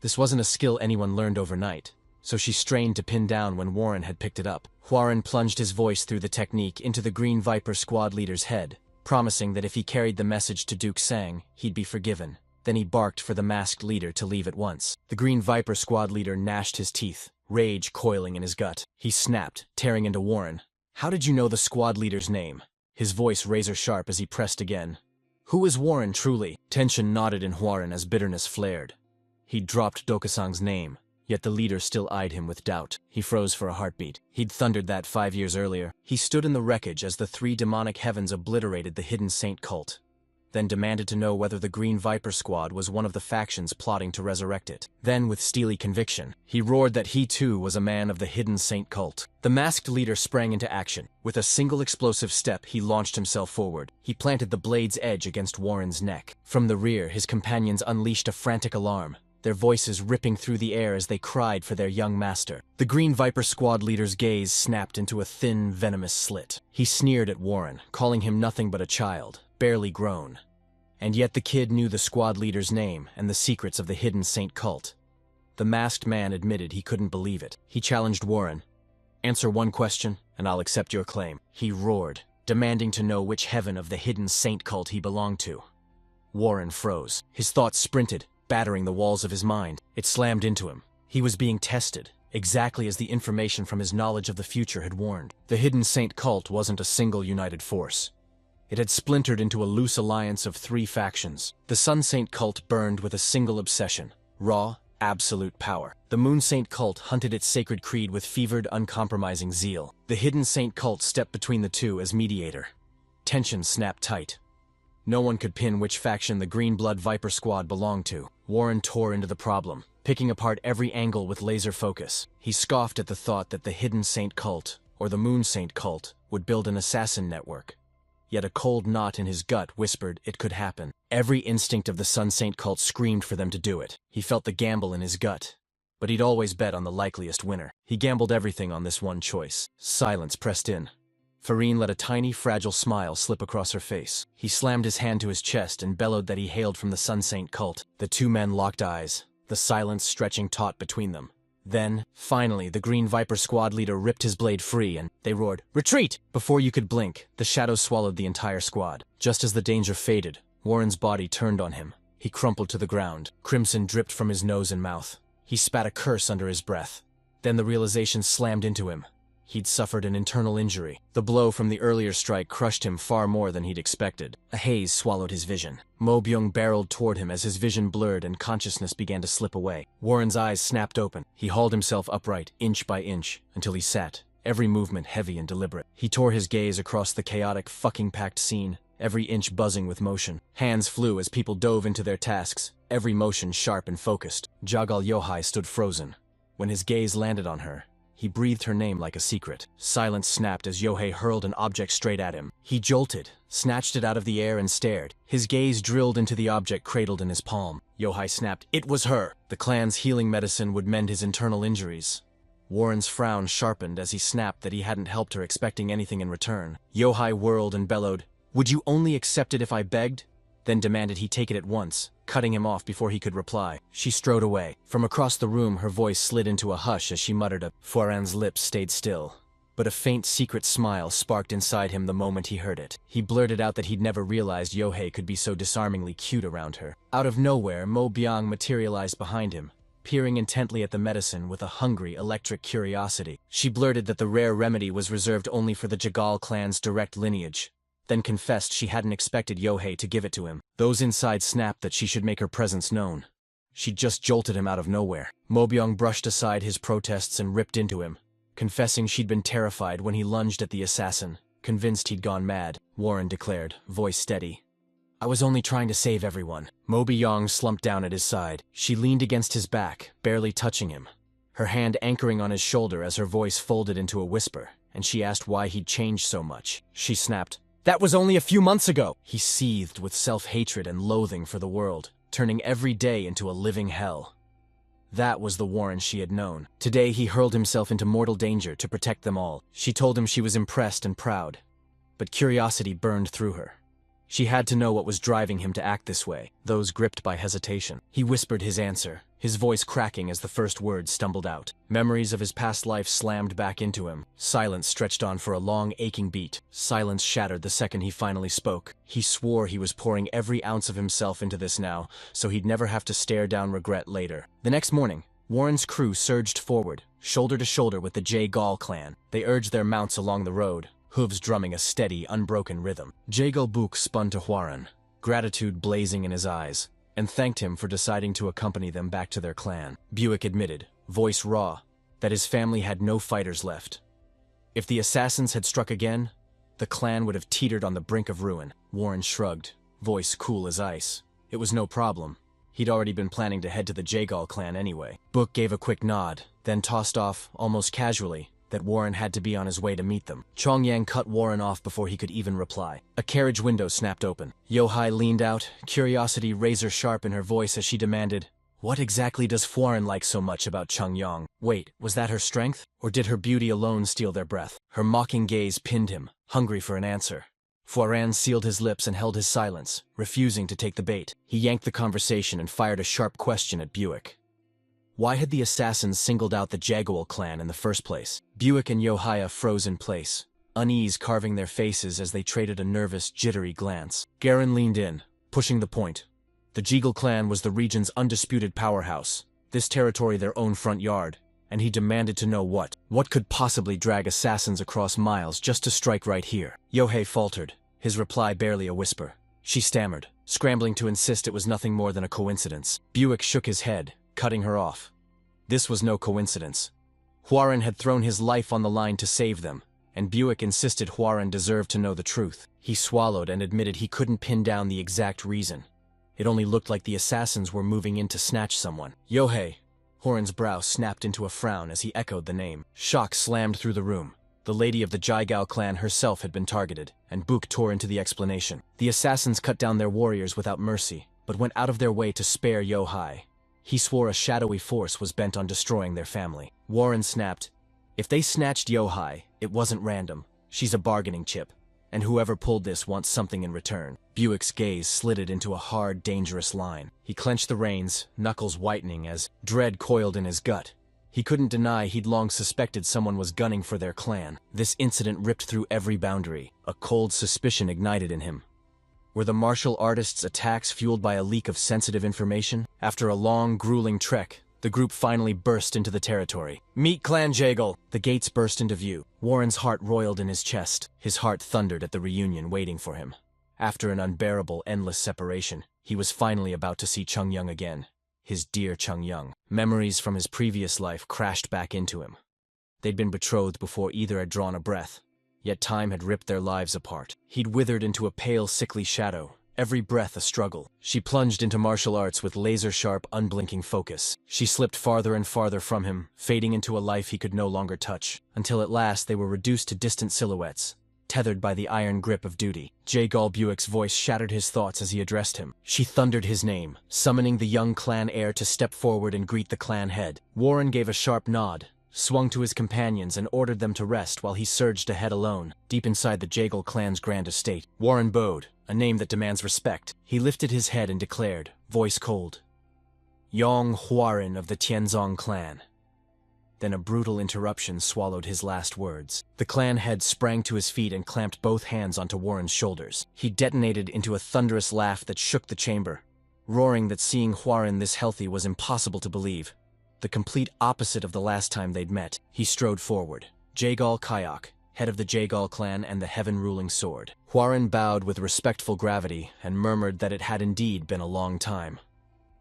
Speaker 1: This wasn't a skill anyone learned overnight, so she strained to pin down when Hwoarang had picked it up. Hwoarang plunged his voice through the technique into the Green Viper squad leader's head, promising that if he carried the message to Duke Sang, he'd be forgiven. Then he barked for the masked leader to leave at once. The Green Viper squad leader gnashed his teeth, rage coiling in his gut. He snapped, tearing into Hwoarang. "How did you know the squad leader's name?" His voice razor-sharp as he pressed again. "Who is Hwoarang truly?" Tension knotted in Hwoarang as bitterness flared. He'd dropped Dokasang's name, yet the leader still eyed him with doubt. He froze for a heartbeat. He'd thundered that 5 years earlier. He stood in the wreckage as the 3 demonic heavens obliterated the Hidden Saint cult, then demanded to know whether the Green Viper squad was one of the factions plotting to resurrect it. Then, with steely conviction, he roared that he too was a man of the Hidden Saint cult. The masked leader sprang into action. With a single explosive step, he launched himself forward. He planted the blade's edge against Warren's neck. From the rear, his companions unleashed a frantic alarm, their voices ripping through the air as they cried for their young master. The Green Viper squad leader's gaze snapped into a thin, venomous slit. He sneered at Hwoarang, calling him nothing but a child, barely grown. And yet the kid knew the squad leader's name and the secrets of the Hidden Saint cult. The masked man admitted he couldn't believe it. He challenged Hwoarang. "Answer one question, and I'll accept your claim." He roared, demanding to know which heaven of the Hidden Saint cult he belonged to. Hwoarang froze. His thoughts sprinted, battering the walls of his mind. It slammed into him. He was being tested, exactly as the information from his knowledge of the future had warned. The Hidden Saint cult wasn't a single united force. It had splintered into a loose alliance of 3 factions. The Sun Saint cult burned with a single obsession: raw, absolute power. The Moon Saint cult hunted its sacred creed with fevered, uncompromising zeal. The Hidden Saint cult stepped between the two as mediator. Tension snapped tight. No one could pin which faction the Green Blood Viper squad belonged to. Hwoarang tore into the problem, picking apart every angle with laser focus. He scoffed at the thought that the Hidden Saint cult, or the Moon Saint cult, would build an assassin network. Yet a cold knot in his gut whispered it could happen. Every instinct of the Sun Saint cult screamed for them to do it. He felt the gamble in his gut, but he'd always bet on the likeliest winner. He gambled everything on this one choice. Silence pressed in. Farine let a tiny, fragile smile slip across her face. He slammed his hand to his chest and bellowed that he hailed from the Sun Saint cult. The 2 men locked eyes, the silence stretching taut between them. Then, finally, the Green Viper squad leader ripped his blade free and they roared, "Retreat!" Before you could blink, the shadows swallowed the entire squad. Just as the danger faded, Warren's body turned on him. He crumpled to the ground. Crimson dripped from his nose and mouth. He spat a curse under his breath. Then the realization slammed into him. He'd suffered an internal injury. The blow from the earlier strike crushed him far more than he'd expected. A haze swallowed his vision. Mo Byung barreled toward him as his vision blurred and consciousness began to slip away. Warren's eyes snapped open. He hauled himself upright, inch by inch, until he sat, every movement heavy and deliberate. He tore his gaze across the chaotic, fucking packed scene, every inch buzzing with motion. Hands flew as people dove into their tasks, every motion sharp and focused. Jagal Yohai stood frozen. When his gaze landed on her, he breathed her name like a secret. Silence snapped as Yohei hurled an object straight at him. He jolted, snatched it out of the air and stared. His gaze drilled into the object cradled in his palm. Yohei snapped, "It was her!" The clan's healing medicine would mend his internal injuries. Warren's frown sharpened as he snapped that he hadn't helped her expecting anything in return. Yohei whirled and bellowed, "Would you only accept it if I begged?" Then demanded he take it at once, cutting him off before he could reply. She strode away. From across the room, her voice slid into a hush as she muttered a Hwoarang's lips stayed still. But a faint secret smile sparked inside him the moment he heard it. He blurted out that he'd never realized Yohei could be so disarmingly cute around her. Out of nowhere, Mo Byung materialized behind him, peering intently at the medicine with a hungry, electric curiosity. She blurted that the rare remedy was reserved only for the Jagal clan's direct lineage, then confessed she hadn't expected Yohei to give it to him. Those inside snapped that she should make her presence known. She'd just jolted him out of nowhere. Mo Byung brushed aside his protests and ripped into him, confessing she'd been terrified when he lunged at the assassin, convinced he'd gone mad. Hwoarang declared, voice steady, "I was only trying to save everyone." Mo Byung slumped down at his side. She leaned against his back, barely touching him. her hand anchoring on his shoulder as her voice folded into a whisper, and she asked why he'd changed so much. She snapped, "That was only a few months ago!" He seethed with self-hatred and loathing for the world, turning every day into a living hell. That was the Warren she had known. Today he hurled himself into mortal danger to protect them all. She told him she was impressed and proud, but curiosity burned through her. She had to know what was driving him to act this way, those gripped by hesitation. He whispered his answer, his voice cracking as the first words stumbled out. Memories of his past life slammed back into him. Silence stretched on for a long, aching beat. Silence shattered the second he finally spoke. He swore he was pouring every ounce of himself into this now, so he'd never have to stare down regret later. The next morning, Warren's crew surged forward, shoulder to shoulder with the Jaegal clan. They urged their mounts along the road, hooves drumming a steady, unbroken rhythm. Jaegal Book spun to Warren, gratitude blazing in his eyes, and thanked him for deciding to accompany them back to their clan. Buick admitted, voice raw, that his family had no fighters left. If the assassins had struck again, the clan would have teetered on the brink of ruin. Warren shrugged, voice cool as ice. It was no problem. He'd already been planning to head to the Jaegal clan anyway. Book gave a quick nod, then tossed off, almost casually, that Warren had to be on his way to meet them. Chongyang cut Warren off before he could even reply. A carriage window snapped open. Yohai leaned out, curiosity razor-sharp in her voice as she demanded, "What exactly does Warren like so much about Chongyang?" Wait, was that her strength? Or did her beauty alone steal their breath? Her mocking gaze pinned him, hungry for an answer. Warren sealed his lips and held his silence, refusing to take the bait. He yanked the conversation and fired a sharp question at Buick. Why had the assassins singled out the Jaegal clan in the first place? Buick and Yohaya froze in place, unease carving their faces as they traded a nervous, jittery glance. Garen leaned in, pushing the point. The Jaegal clan was the region's undisputed powerhouse, this territory their own front yard, and he demanded to know what could possibly drag assassins across miles just to strike right here. Yohei faltered, his reply barely a whisper. She stammered, scrambling to insist it was nothing more than a coincidence. Buick shook his head, cutting her off. This was no coincidence. Warren had thrown his life on the line to save them, and Buick insisted Warren deserved to know the truth. He swallowed and admitted he couldn't pin down the exact reason. It only looked like the assassins were moving in to snatch someone. Yohei. Warren's brow snapped into a frown as he echoed the name. Shock slammed through the room. The lady of the Jaegal clan herself had been targeted, and Book tore into the explanation. The assassins cut down their warriors without mercy, but went out of their way to spare Yohai. He swore a shadowy force was bent on destroying their family. Warren snapped, "If they snatched Yohai, it wasn't random. She's a bargaining chip, and whoever pulled this wants something in return." Buick's gaze slitted into a hard, dangerous line. He clenched the reins, knuckles whitening as dread coiled in his gut. He couldn't deny he'd long suspected someone was gunning for their clan. This incident ripped through every boundary. A cold suspicion ignited in him. Were the martial artists' attacks fueled by a leak of sensitive information? After a long, grueling trek, the group finally burst into the territory. "Meet Clan Jaegal!" The gates burst into view. Warren's heart roiled in his chest. His heart thundered at the reunion waiting for him. After an unbearable, endless separation, he was finally about to see Chongyang again. His dear Chongyang. Memories from his previous life crashed back into him. They'd been betrothed before either had drawn a breath. Yet time had ripped their lives apart. He'd withered into a pale, sickly shadow, every breath a struggle. She plunged into martial arts with laser-sharp, unblinking focus. She slipped farther and farther from him, fading into a life he could no longer touch, until at last they were reduced to distant silhouettes, tethered by the iron grip of duty. Jaegal Buick's voice shattered his thoughts as he addressed him. She thundered his name, summoning the young clan heir to step forward and greet the clan head. Warren gave a sharp nod, swung to his companions and ordered them to rest while he surged ahead alone, deep inside the Jaegal clan's grand estate. Warren bowed, a name that demands respect. He lifted his head and declared, voice cold, "Yong Warren of the Tianzong clan." Then a brutal interruption swallowed his last words. The clan head sprang to his feet and clamped both hands onto Warren's shoulders. He detonated into a thunderous laugh that shook the chamber, roaring that seeing Warren this healthy was impossible to believe. The complete opposite of the last time they'd met. He strode forward. Jaegal Kayak, head of the Jaegal clan and the heaven-ruling sword. Warren bowed with respectful gravity and murmured that it had indeed been a long time.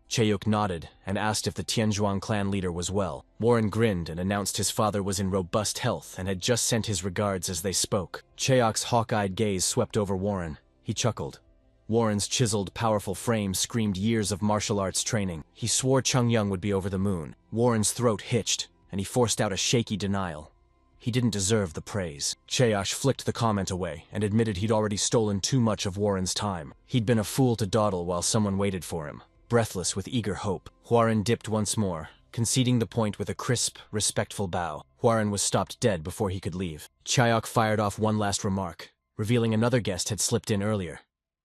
Speaker 1: Chayuk nodded and asked if the Tianzhuang clan leader was well. Warren grinned and announced his father was in robust health and had just sent his regards as they spoke. Chayok's hawk-eyed gaze swept over Warren. He chuckled. Warren's chiseled, powerful frame screamed years of martial arts training. He swore Chongyang would be over the moon. Warren's throat hitched, and he forced out a shaky denial. He didn't deserve the praise. Chayosh flicked the comment away and admitted he'd already stolen too much of Warren's time. He'd been a fool to dawdle while someone waited for him, breathless with eager hope. Warren dipped once more, conceding the point with a crisp, respectful bow. Warren was stopped dead before he could leave. Chayok fired off one last remark, revealing another guest had slipped in earlier.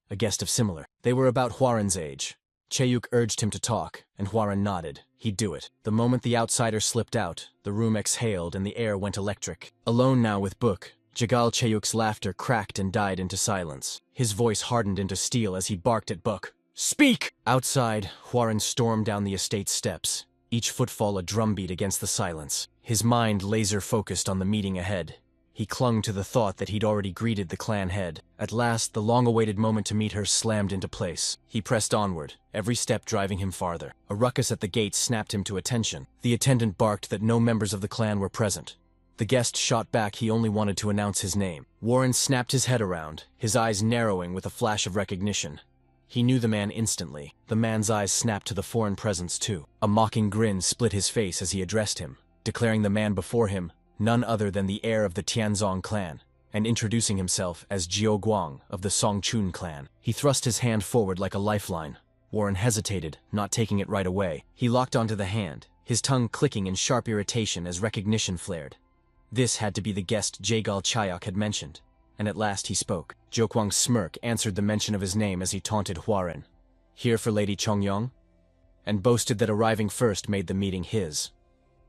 Speaker 1: A guest of similar. They were about Warren's age. Chayuk urged him to talk, and Warren nodded. He'd do it. The moment the outsider slipped out, the room exhaled and the air went electric. Alone now with Book, Jagal Chayuk's laughter cracked and died into silence. His voice hardened into steel as he barked at Book. "Speak!" Outside, Warren stormed down the estate steps, each footfall a drumbeat against the silence. His mind laser-focused on the meeting ahead. He clung to the thought that he'd already greeted the clan head. At last, the long-awaited moment to meet her slammed into place. He pressed onward, every step driving him farther. A ruckus at the gate snapped him to attention. The attendant barked that no members of the clan were present. The guest shot back he only wanted to announce his name. Warren snapped his head around, his eyes narrowing with a flash of recognition. He knew the man instantly. The man's eyes snapped to the foreign presence too. A mocking grin split his face as he addressed him, declaring the man before him none other than the heir of the Tianzong clan, and introducing himself as Jiao Guang of the Songchun clan. He thrust his hand forward like a lifeline. Warren hesitated, not taking it right away. He locked onto the hand, his tongue clicking in sharp irritation as recognition flared. This had to be the guest Jagal Chayok had mentioned, and at last he spoke. Jiao Guang's smirk answered the mention of his name as he taunted Warren. "Here for Lady Chongyong?" and boasted that arriving first made the meeting his.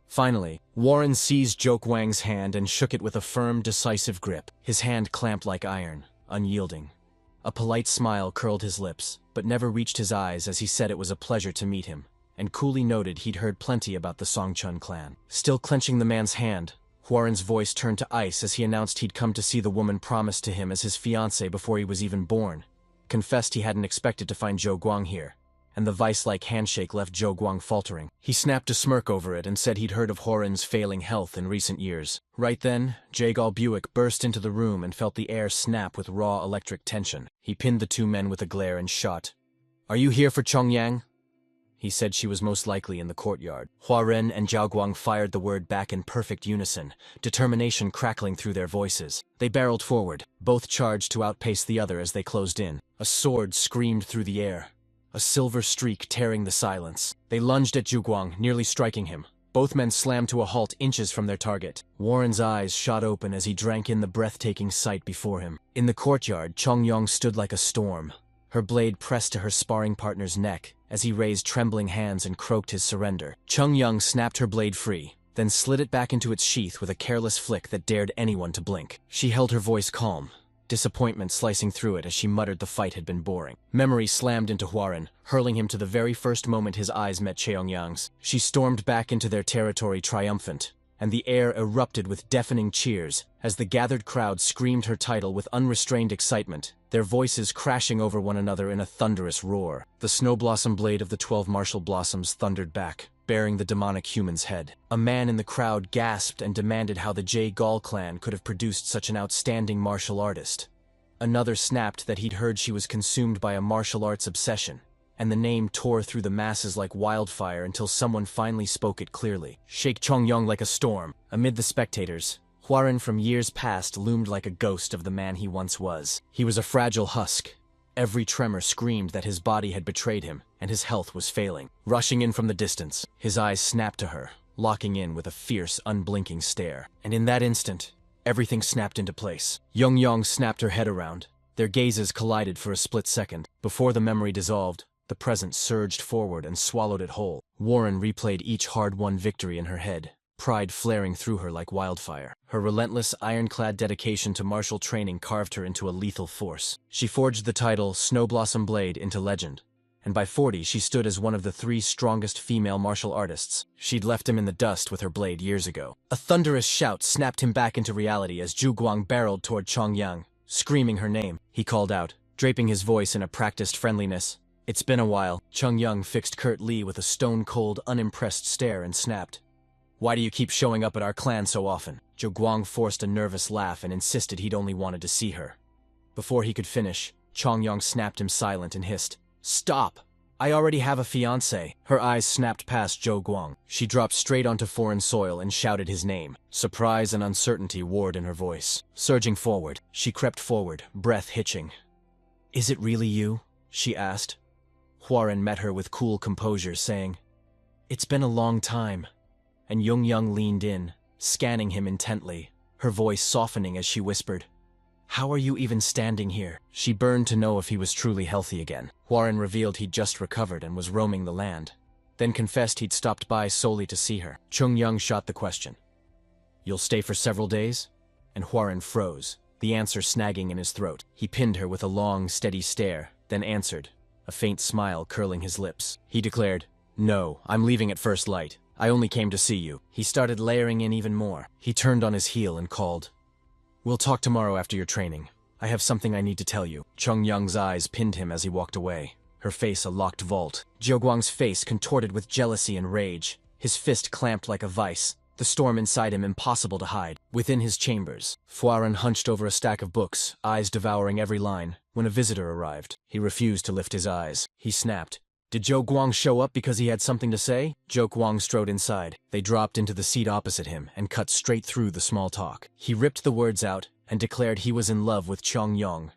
Speaker 1: Finally, Warren seized Jiao Guang's hand and shook it with a firm, decisive grip. His hand clamped like iron, unyielding. A polite smile curled his lips, but never reached his eyes as he said it was a pleasure to meet him, and coolly noted he'd heard plenty about the Songchun clan. Still clenching the man's hand, Warren's voice turned to ice as he announced he'd come to see the woman promised to him as his fiancée before he was even born. Confessed he hadn't expected to find Jiao Guang here, and the vice-like handshake left Jiao Guang faltering. He snapped a smirk over it and said he'd heard of Warren's failing health in recent years. Right then, Jagal Buick burst into the room and felt the air snap with raw electric tension. He pinned the two men with a glare and shot. "Are you here for Chongyang?" He said she was most likely in the courtyard. Warren and Jiao Guang fired the word back in perfect unison, determination crackling through their voices. They barreled forward, both charged to outpace the other as they closed in. A sword screamed through the air, a silver streak tearing the silence. They lunged at Jiao Guang, nearly striking him. Both men slammed to a halt inches from their target. Warren's eyes shot open as he drank in the breathtaking sight before him. In the courtyard, Chongyang stood like a storm, her blade pressed to her sparring partner's neck as he raised trembling hands and croaked his surrender. Chongyang snapped her blade free, then slid it back into its sheath with a careless flick that dared anyone to blink. She held her voice calm, disappointment slicing through it as she muttered the fight had been boring. Memory slammed into Warren, hurling him to the very first moment his eyes met Cheongyang's. She stormed back into their territory triumphant, and the air erupted with deafening cheers as the gathered crowd screamed her title with unrestrained excitement, their voices crashing over one another in a thunderous roar. The snow blossom blade of the 12 martial blossoms thundered back, bearing the demonic human's head. A man in the crowd gasped and demanded how the Gal clan could have produced such an outstanding martial artist. Another snapped that he'd heard she was consumed by a martial arts obsession, and the name tore through the masses like wildfire until someone finally spoke it clearly. Sheikh Chongyang like a storm. Amid the spectators, Warren from years past loomed like a ghost of the man he once was. He was a fragile husk. Every tremor screamed that his body had betrayed him, and his health was failing. Rushing in from the distance, his eyes snapped to her, locking in with a fierce, unblinking stare. And in that instant, everything snapped into place. Yong snapped her head around. Their gazes collided for a split second. Before the memory dissolved, the present surged forward and swallowed it whole. Warren replayed each hard-won victory in her head, pride flaring through her like wildfire. Her relentless, ironclad dedication to martial training carved her into a lethal force. She forged the title Snow Blossom Blade into legend, and by 40 she stood as one of the 3 strongest female martial artists. She'd left him in the dust with her blade years ago. A thunderous shout snapped him back into reality as Jiao Guang barreled toward Chongyang, screaming her name. He called out, draping his voice in a practiced friendliness. "It's been a while." Chongyang fixed Kurt Lee with a stone-cold, unimpressed stare and snapped, "Why do you keep showing up at our clan so often?" Jiao Guang forced a nervous laugh and insisted he'd only wanted to see her. Before he could finish, Chongyang snapped him silent and hissed, "Stop! I already have a fiancé. Her eyes snapped past Zhou Guang. She dropped straight onto foreign soil and shouted his name. Surprise and uncertainty warred in her voice. Surging forward, she crept forward, breath hitching. Is it really you? She asked. Huaren met her with cool composure, saying, It's been a long time. And Yongyang leaned in, scanning him intently, her voice softening as she whispered, How are you even standing here? She burned to know if he was truly healthy again. Huaren revealed he'd just recovered and was roaming the land, then confessed he'd stopped by solely to see her. Chungyang shot the question. You'll stay for several days? And Huaren froze, the answer snagging in his throat. He pinned her with a long, steady stare, then answered, a faint smile curling his lips. He declared, No, I'm leaving at first light. I only came to see you. He started layering in even more. He turned on his heel and called, We'll talk tomorrow after your training. I have something I need to tell you. Chungyang's eyes pinned him as he walked away, her face a locked vault. Zhouguang's face contorted with jealousy and rage, his fist clamped like a vice, the storm inside him impossible to hide. Within his chambers, Huaren hunched over a stack of books, eyes devouring every line, when a visitor arrived. He refused to lift his eyes. He snapped, Did Zhou Guang show up because he had something to say? Zhou Guang strode inside. They dropped into the seat opposite him and cut straight through the small talk. He ripped the words out and declared he was in love with Chongyang,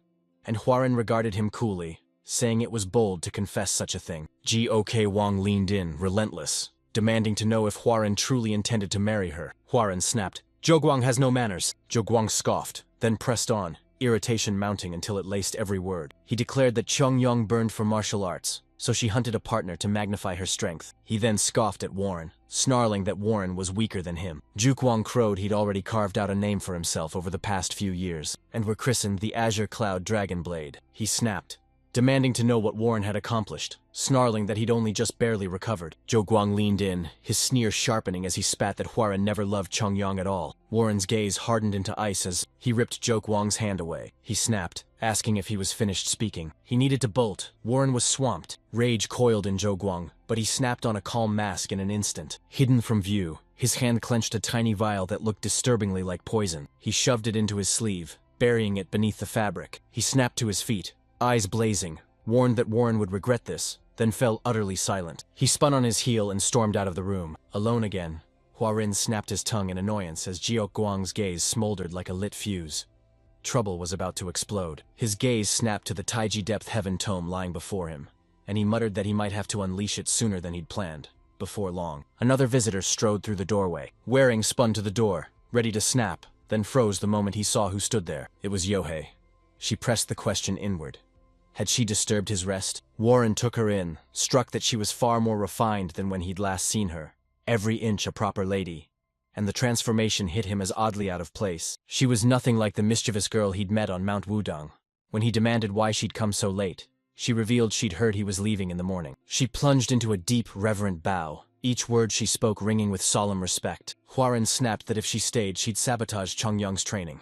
Speaker 1: and Huaren regarded him coolly, saying it was bold to confess such a thing. Gok Wang leaned in, relentless, demanding to know if Huaren truly intended to marry her. Huaren snapped, Zhou Guang has no manners. Zhou Guang scoffed, then pressed on, irritation mounting until it laced every word. He declared that Chongyang burned for martial arts, so she hunted a partner to magnify her strength. He then scoffed at Warren, snarling that Warren was weaker than him. Jukwang crowed he'd already carved out a name for himself over the past few years, and were christened the Azure Cloud Dragon Blade. He snapped, demanding to know what Warren had accomplished, snarling that he'd only just barely recovered. Zhou Guang leaned in, his sneer sharpening as he spat that Huaren never loved Chongyang at all. Warren's gaze hardened into ice as he ripped Zhou Guang's hand away. He snapped, asking if he was finished speaking. He needed to bolt. Warren was swamped. Rage coiled in Zhou Guang, but he snapped on a calm mask in an instant. Hidden from view, his hand clenched a tiny vial that looked disturbingly like poison. He shoved it into his sleeve, burying it beneath the fabric. He snapped to his feet, eyes blazing, warned that Warren would regret this, then fell utterly silent. He spun on his heel and stormed out of the room. Alone again, Huaren snapped his tongue in annoyance as Jiao Guang's gaze smoldered like a lit fuse. Trouble was about to explode. His gaze snapped to the Taiji Depth Heaven tome lying before him, and he muttered that he might have to unleash it sooner than he'd planned. Before long, another visitor strode through the doorway. Waring spun to the door, ready to snap, then froze the moment he saw who stood there. It was Yohei. She pressed the question inward. Had she disturbed his rest? Warren took her in, struck that she was far more refined than when he'd last seen her, every inch a proper lady, and the transformation hit him as oddly out of place. She was nothing like the mischievous girl he'd met on Mount Wudang. When he demanded why she'd come so late, she revealed she'd heard he was leaving in the morning. She plunged into a deep, reverent bow, each word she spoke ringing with solemn respect. Huaren snapped that if she stayed, she'd sabotage Chongyang's training.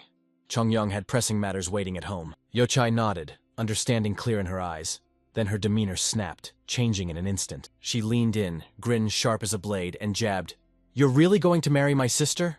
Speaker 1: Chongyang had pressing matters waiting at home. Yochai nodded, understanding clear in her eyes. Then her demeanor snapped, changing in an instant. She leaned in, grin sharp as a blade, and jabbed, "You're really going to marry my sister?"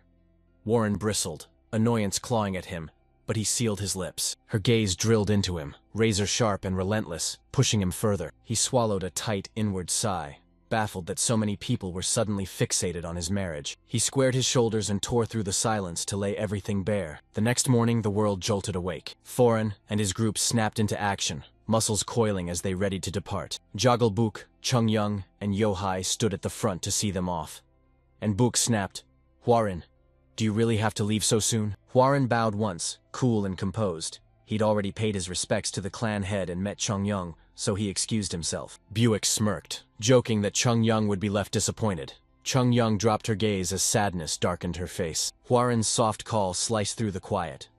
Speaker 1: Warren bristled, annoyance clawing at him, but he sealed his lips. Her gaze drilled into him, razor sharp and relentless, pushing him further. He swallowed a tight inward sigh, baffled that so many people were suddenly fixated on his marriage. He squared his shoulders and tore through the silence to lay everything bare. The next morning, the world jolted awake. Foreign and his group snapped into action, muscles coiling as they readied to depart. Joggle Book, Chung Young, and Yohai stood at the front to see them off. And Book snapped, "Huaren, do you really have to leave so soon?" Huaren bowed once, cool and composed. He'd already paid his respects to the clan head and met Chung Young, so he excused himself. Buick smirked, joking that Chung Young would be left disappointed. Chung Young dropped her gaze as sadness darkened her face. Huaren's soft call sliced through the quiet.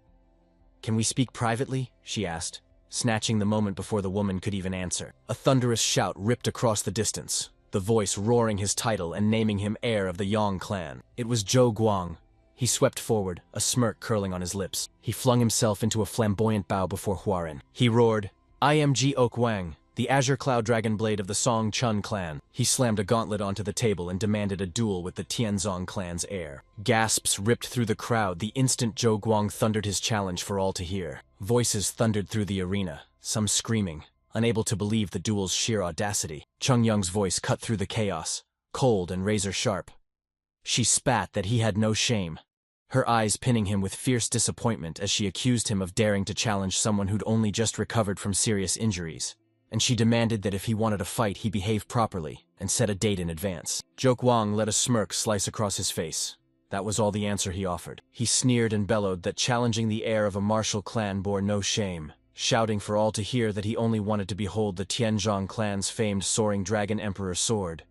Speaker 1: "Can we speak privately?" she asked, snatching the moment before the woman could even answer. A thunderous shout ripped across the distance, the voice roaring his title and naming him heir of the Yang clan. It was Zhou Guang. He swept forward, a smirk curling on his lips. He flung himself into a flamboyant bow before Huaren. He roared, "I am Ji Ok Wang, the Azure Cloud Dragon Blade of the Song Chun clan." He slammed a gauntlet onto the table and demanded a duel with the Tianzong clan's heir. Gasps ripped through the crowd the instant Zhou Guang thundered his challenge for all to hear. Voices thundered through the arena, some screaming, unable to believe the duel's sheer audacity. Chung Young's voice cut through the chaos, cold and razor-sharp. She spat that he had no shame, her eyes pinning him with fierce disappointment as she accused him of daring to challenge someone who'd only just recovered from serious injuries. And she demanded that if he wanted to fight, he behave properly and set a date in advance. Zhou Guang let a smirk slice across his face. That was all the answer he offered. He sneered and bellowed that challenging the heir of a martial clan bore no shame, shouting for all to hear that he only wanted to behold the Tianzhong clan's famed soaring dragon emperor sword.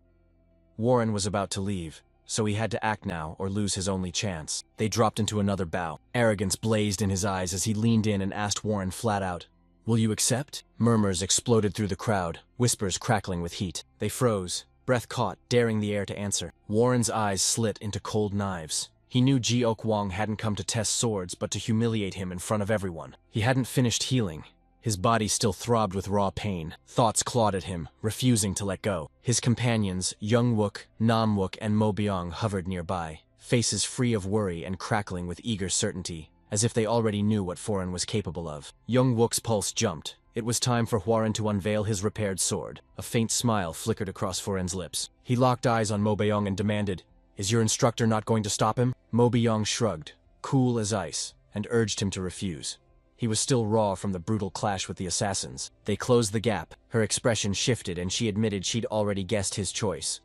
Speaker 1: Warren was about to leave, so he had to act now or lose his only chance. They dropped into another bow. Arrogance blazed in his eyes as he leaned in and asked Warren flat out, "Will you accept?" Murmurs exploded through the crowd, whispers crackling with heat. They froze, breath caught, daring the heir to answer. Warren's eyes slit into cold knives. He knew Jiok Wang hadn't come to test swords but to humiliate him in front of everyone. He hadn't finished healing. His body still throbbed with raw pain. Thoughts clawed at him, refusing to let go. His companions, Young Wook, Nam Wook, and Mo Byung hovered nearby, faces free of worry and crackling with eager certainty, as if they already knew what Foreign was capable of. Young Wook's pulse jumped. It was time for Hwaran to unveil his repaired sword. A faint smile flickered across Foreign's lips. He locked eyes on Mo Byung and demanded, "Is your instructor not going to stop him?" Mo Byung shrugged, cool as ice, and urged him to refuse. He was still raw from the brutal clash with the assassins. They closed the gap. Her expression shifted and she admitted she'd already guessed his choice.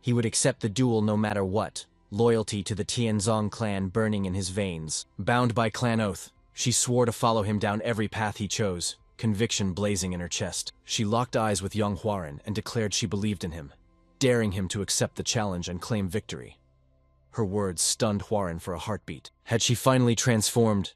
Speaker 1: He would accept the duel no matter what, loyalty to the Tianzong clan burning in his veins. Bound by clan oath, she swore to follow him down every path he chose, conviction blazing in her chest. She locked eyes with young Hwaran and declared she believed in him, daring him to accept the challenge and claim victory. Her words stunned Hwaran for a heartbeat. Had she finally transformed,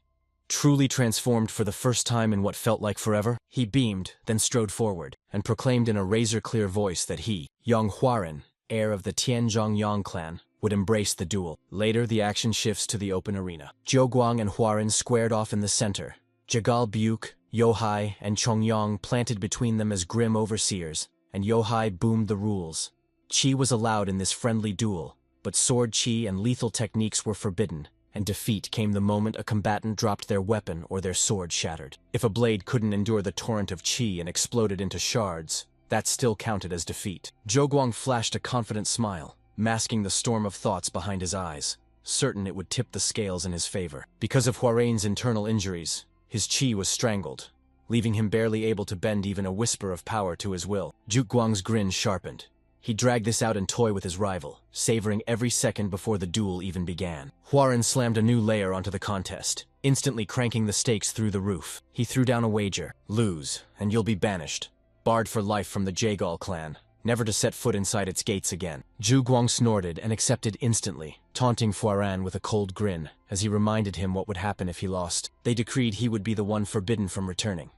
Speaker 1: truly transformed for the first time in what felt like forever? He beamed, then strode forward, and proclaimed in a razor-clear voice that he, young Hwaran, heir of the Tianzhong Yang clan, would embrace the duel. Later, the action shifts to the open arena. Zhou Guang and Hwaran squared off in the center. Jagal Byuk, Yohai, and Chongyang planted between them as grim overseers, and Yohai boomed the rules. Qi was allowed in this friendly duel, but sword qi and lethal techniques were forbidden, and defeat came the moment a combatant dropped their weapon or their sword shattered. If a blade couldn't endure the torrent of qi and exploded into shards, that still counted as defeat. Zhou Guang flashed a confident smile, masking the storm of thoughts behind his eyes, certain it would tip the scales in his favor. Because of Hwaran's internal injuries, his qi was strangled, leaving him barely able to bend even a whisper of power to his will. Zhou Guang's grin sharpened. He dragged this out and toy with his rival, savoring every second before the duel even began. Hwaran slammed a new layer onto the contest, instantly cranking the stakes through the roof. He threw down a wager. Lose, and you'll be banished. Barred for life from the Jagal clan, never to set foot inside its gates again. Zhou Guang snorted and accepted instantly, taunting Hwaran with a cold grin, as he reminded him what would happen if he lost. They decreed he would be the one forbidden from returning.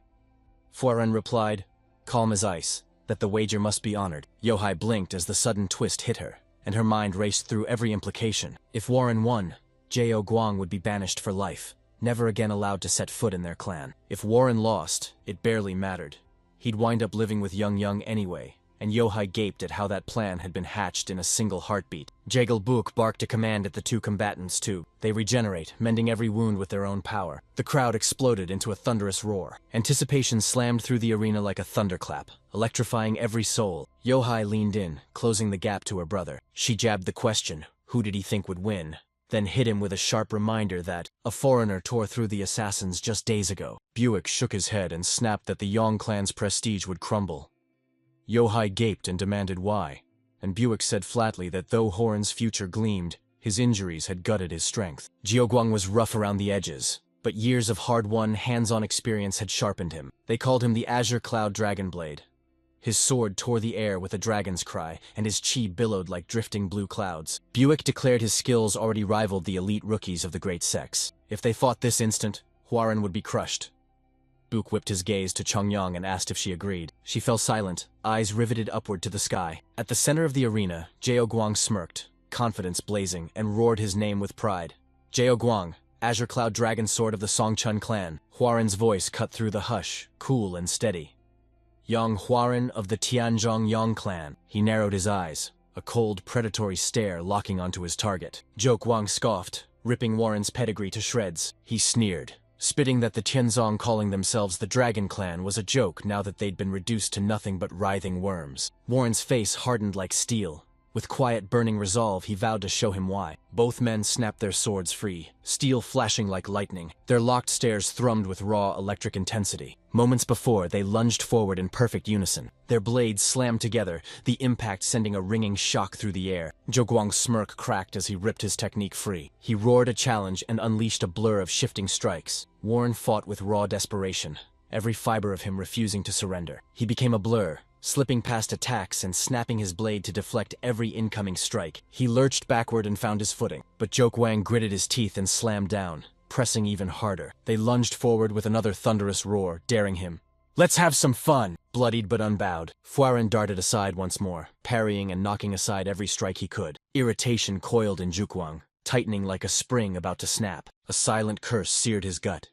Speaker 1: Hwaran replied, calm as ice, that the wager must be honored. Yohai blinked as the sudden twist hit her, and her mind raced through every implication. If Hwaran won, Zhou Guang would be banished for life, never again allowed to set foot in their clan. If Hwaran lost, it barely mattered. He'd wind up living with Young anyway, and Yohai gaped at how that plan had been hatched in a single heartbeat. Jagal Book barked a command at the two combatants too. They regenerate, mending every wound with their own power. The crowd exploded into a thunderous roar. Anticipation slammed through the arena like a thunderclap, electrifying every soul. Yohai leaned in, closing the gap to her brother. She jabbed the question, who did he think would win? Then hit him with a sharp reminder that a foreigner tore through the assassins just days ago. Buick shook his head and snapped that the Yang clan's prestige would crumble. Yohai gaped and demanded why, and Buick said flatly that though Horan's future gleamed, his injuries had gutted his strength. Zhou Guang was rough around the edges, but years of hard-won, hands-on experience had sharpened him. They called him the Azure Cloud Dragon Blade. His sword tore the air with a dragon's cry, and his chi billowed like drifting blue clouds. Buick declared his skills already rivaled the elite rookies of the great sects. If they fought this instant, Hwaran would be crushed. Book whipped his gaze to Chongyang and asked if she agreed. She fell silent, eyes riveted upward to the sky. At the center of the arena, Zhou Guang smirked, confidence blazing, and roared his name with pride. Zhou Guang, Azure Cloud Dragon Sword of the Songchun clan. Hwaran's voice cut through the hush, cool and steady. Young Hwaran of the Tianzhong Yang clan. He narrowed his eyes, a cold, predatory stare locking onto his target. Zhou Guang scoffed, ripping Hwaran's pedigree to shreds. He sneered. spitting that the Tianzong calling themselves the Dragon Clan was a joke now that they'd been reduced to nothing but writhing worms. Warren's face hardened like steel. With quiet, burning resolve, he vowed to show him why. Both men snapped their swords free, steel flashing like lightning. Their locked stares thrummed with raw, electric intensity. Moments before, they lunged forward in perfect unison. Their blades slammed together, the impact sending a ringing shock through the air. Zhou Guang's smirk cracked as he ripped his technique free. He roared a challenge and unleashed a blur of shifting strikes. Warren fought with raw desperation, every fiber of him refusing to surrender. He became a blur, slipping past attacks and snapping his blade to deflect every incoming strike. He lurched backward and found his footing, but Zhou Guang gritted his teeth and slammed down, pressing even harder. They lunged forward with another thunderous roar, daring him. "Let's have some fun!" Bloodied but unbowed, Fuaran darted aside once more, parrying and knocking aside every strike he could. Irritation coiled in Zhou Guang, tightening like a spring about to snap. A silent curse seared his gut.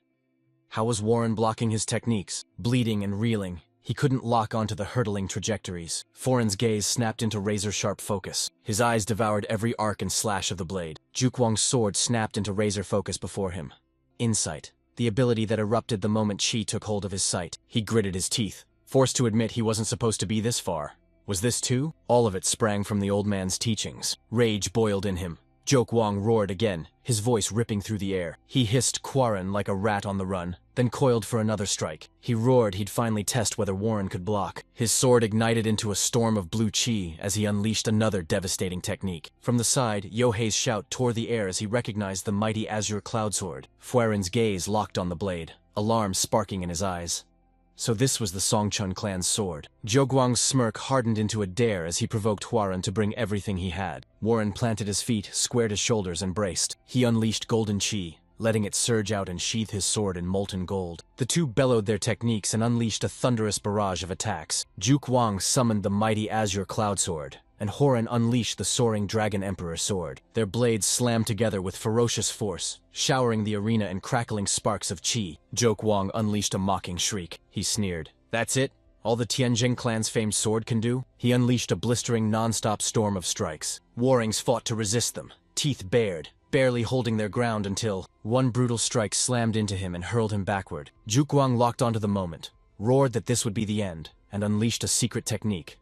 Speaker 1: How was Warren blocking his techniques? Bleeding and reeling, he couldn't lock onto the hurtling trajectories. Foran's gaze snapped into razor-sharp focus. His eyes devoured every arc and slash of the blade. Zhou Guang's sword snapped into razor focus before him. Insight, the ability that erupted the moment Qi took hold of his sight. He gritted his teeth, forced to admit he wasn't supposed to be this far. Was this too? All of it sprang from the old man's teachings. Rage boiled in him. Zhou Guang roared again, his voice ripping through the air. He hissed Quarren like a rat on the run, then coiled for another strike. He roared he'd finally test whether Warren could block. His sword ignited into a storm of blue qi as he unleashed another devastating technique. From the side, Yohei's shout tore the air as he recognized the mighty azure cloud sword. Fuaren's gaze locked on the blade, alarm sparking in his eyes. So this was the Songchun clan's sword. Zhou Guang's smirk hardened into a dare as he provoked Huaran to bring everything he had. Warren planted his feet, squared his shoulders, and braced. He unleashed golden qi, letting it surge out and sheath his sword in molten gold. The two bellowed their techniques and unleashed a thunderous barrage of attacks. Zhu Guang summoned the mighty azure cloud sword, and Horan unleashed the soaring Dragon Emperor sword. Their blades slammed together with ferocious force, showering the arena in crackling sparks of qi. Zhou Guang unleashed a mocking shriek. He sneered. "That's it? All the Tianjin clan's famed sword can do?" He unleashed a blistering non-stop storm of strikes. Warrings fought to resist them, teeth bared, barely holding their ground until one brutal strike slammed into him and hurled him backward. Zhu Guang locked onto the moment, roared that this would be the end, and unleashed a secret technique.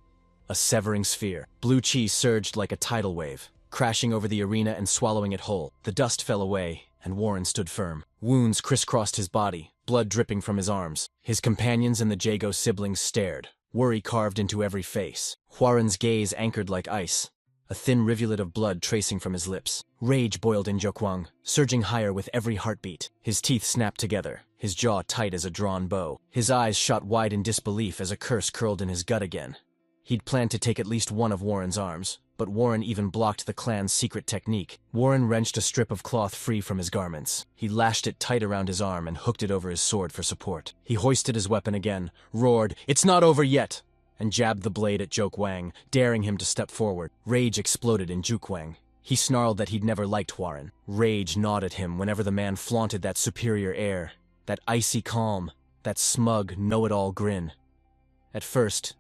Speaker 1: A severing sphere. Blue qi surged like a tidal wave, crashing over the arena and swallowing it whole. The dust fell away, and Warren stood firm. Wounds crisscrossed his body, blood dripping from his arms. His companions and the Jago siblings stared, worry carved into every face. Huaran's gaze anchored like ice, a thin rivulet of blood tracing from his lips. Rage boiled in Zhou Guang, surging higher with every heartbeat. His teeth snapped together, his jaw tight as a drawn bow. His eyes shot wide in disbelief as a curse curled in his gut again. He'd planned to take at least one of Warren's arms, but Warren even blocked the clan's secret technique. Warren wrenched a strip of cloth free from his garments. He lashed it tight around his arm and hooked it over his sword for support. He hoisted his weapon again, roared, "It's not over yet!" and jabbed the blade at Zhou Guang, daring him to step forward. Rage exploded in Zhu Guang. He snarled that he'd never liked Warren. Rage gnawed at him whenever the man flaunted that superior air, that icy calm, that smug, know-it-all grin. At first,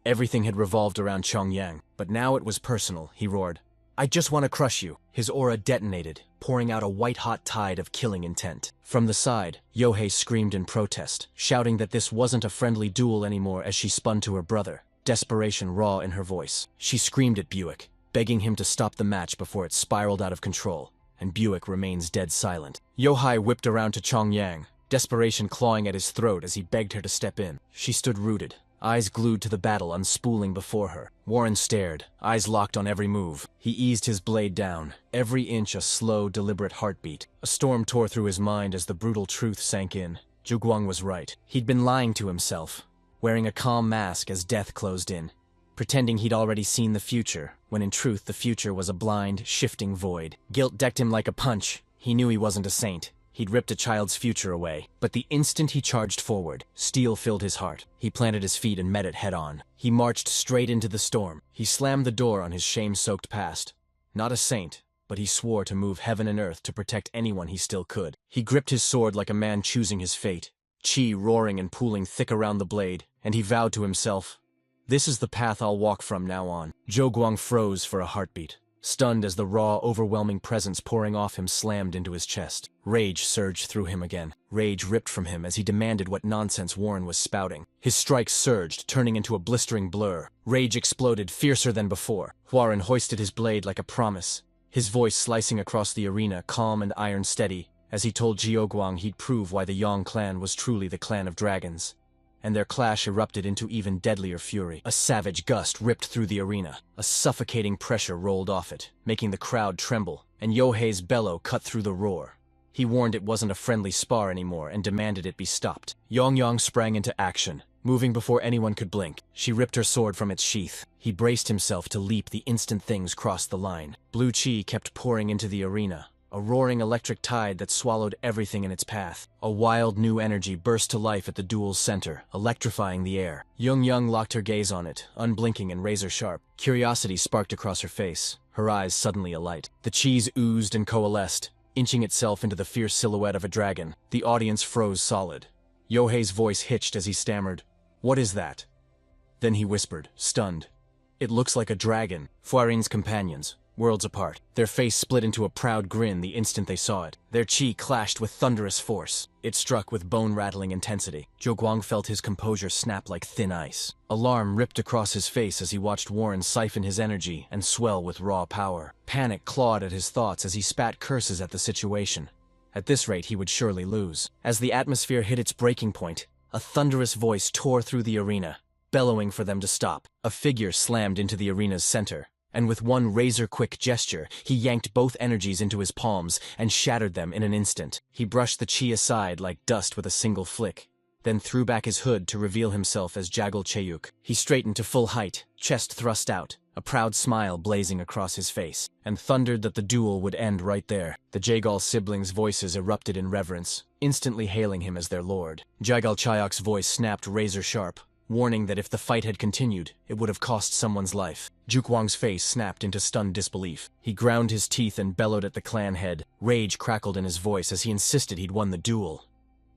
Speaker 1: everything had revolved around Chongyang, but now it was personal. He roared, "I just want to crush you." His aura detonated, pouring out a white-hot tide of killing intent. From the side, Yohei screamed in protest, shouting that this wasn't a friendly duel anymore as she spun to her brother, desperation raw in her voice. She screamed at Buick, begging him to stop the match before it spiraled out of control, and Buick remains dead silent. Yohei whipped around to Chongyang, desperation clawing at his throat as he begged her to step in. She stood rooted, eyes glued to the battle unspooling before her. Warren stared, eyes locked on every move. He eased his blade down, every inch a slow, deliberate heartbeat. A storm tore through his mind as the brutal truth sank in. Zhu Guang was right. He'd been lying to himself, wearing a calm mask as death closed in, pretending he'd already seen the future, when in truth the future was a blind, shifting void. Guilt decked him like a punch. He knew he wasn't a saint. He'd ripped a child's future away. But the instant he charged forward, steel filled his heart. He planted his feet and met it head-on. He marched straight into the storm. He slammed the door on his shame-soaked past. Not a saint, but he swore to move heaven and earth to protect anyone he still could. He gripped his sword like a man choosing his fate, qi roaring and pooling thick around the blade, and he vowed to himself, "This is the path I'll walk from now on." Zhou Guang froze for a heartbeat. stunned as the raw, overwhelming presence pouring off him slammed into his chest. Rage surged through him again. Rage ripped from him as he demanded what nonsense Warren was spouting. His strikes surged, turning into a blistering blur. Rage exploded, fiercer than before. Warren hoisted his blade like a promise, his voice slicing across the arena, calm and iron-steady, as he told Jiaoguang he'd prove why the Yang clan was truly the clan of dragons. And their clash erupted into even deadlier fury. A savage gust ripped through the arena. A suffocating pressure rolled off it, making the crowd tremble, and Yohei's bellow cut through the roar. He warned it wasn't a friendly spar anymore and demanded it be stopped. Yang sprang into action, moving before anyone could blink. She ripped her sword from its sheath. He braced himself to leap the instant things crossed the line. Blue chi kept pouring into the arena, a roaring electric tide that swallowed everything in its path. A wild new energy burst to life at the duel's center, electrifying the air. Yang locked her gaze on it, unblinking and razor-sharp. Curiosity sparked across her face, her eyes suddenly alight. The cheese oozed and coalesced, inching itself into the fierce silhouette of a dragon. The audience froze solid. Yohei's voice hitched as he stammered, "What is that?" Then he whispered, stunned, "It looks like a dragon." Fuarin's companions, worlds apart, their face split into a proud grin the instant they saw it. Their chi clashed with thunderous force. It struck with bone-rattling intensity. Zhou felt his composure snap like thin ice. Alarm ripped across his face as he watched Warren siphon his energy and swell with raw power. Panic clawed at his thoughts as he spat curses at the situation. At this rate, he would surely lose. As the atmosphere hit its breaking point, a thunderous voice tore through the arena, bellowing for them to stop. A figure slammed into the arena's center, and with one razor-quick gesture, he yanked both energies into his palms and shattered them in an instant. He brushed the chi aside like dust with a single flick, then threw back his hood to reveal himself as Jagal Cheyuk. He straightened to full height, chest thrust out, a proud smile blazing across his face, and thundered that the duel would end right there. The Jagal siblings' voices erupted in reverence, instantly hailing him as their lord. Jagal Chayok's voice snapped razor-sharp, warning that if the fight had continued, it would have cost someone's life. Jukwang's face snapped into stunned disbelief. He ground his teeth and bellowed at the clan head. Rage crackled in his voice as he insisted he'd won the duel.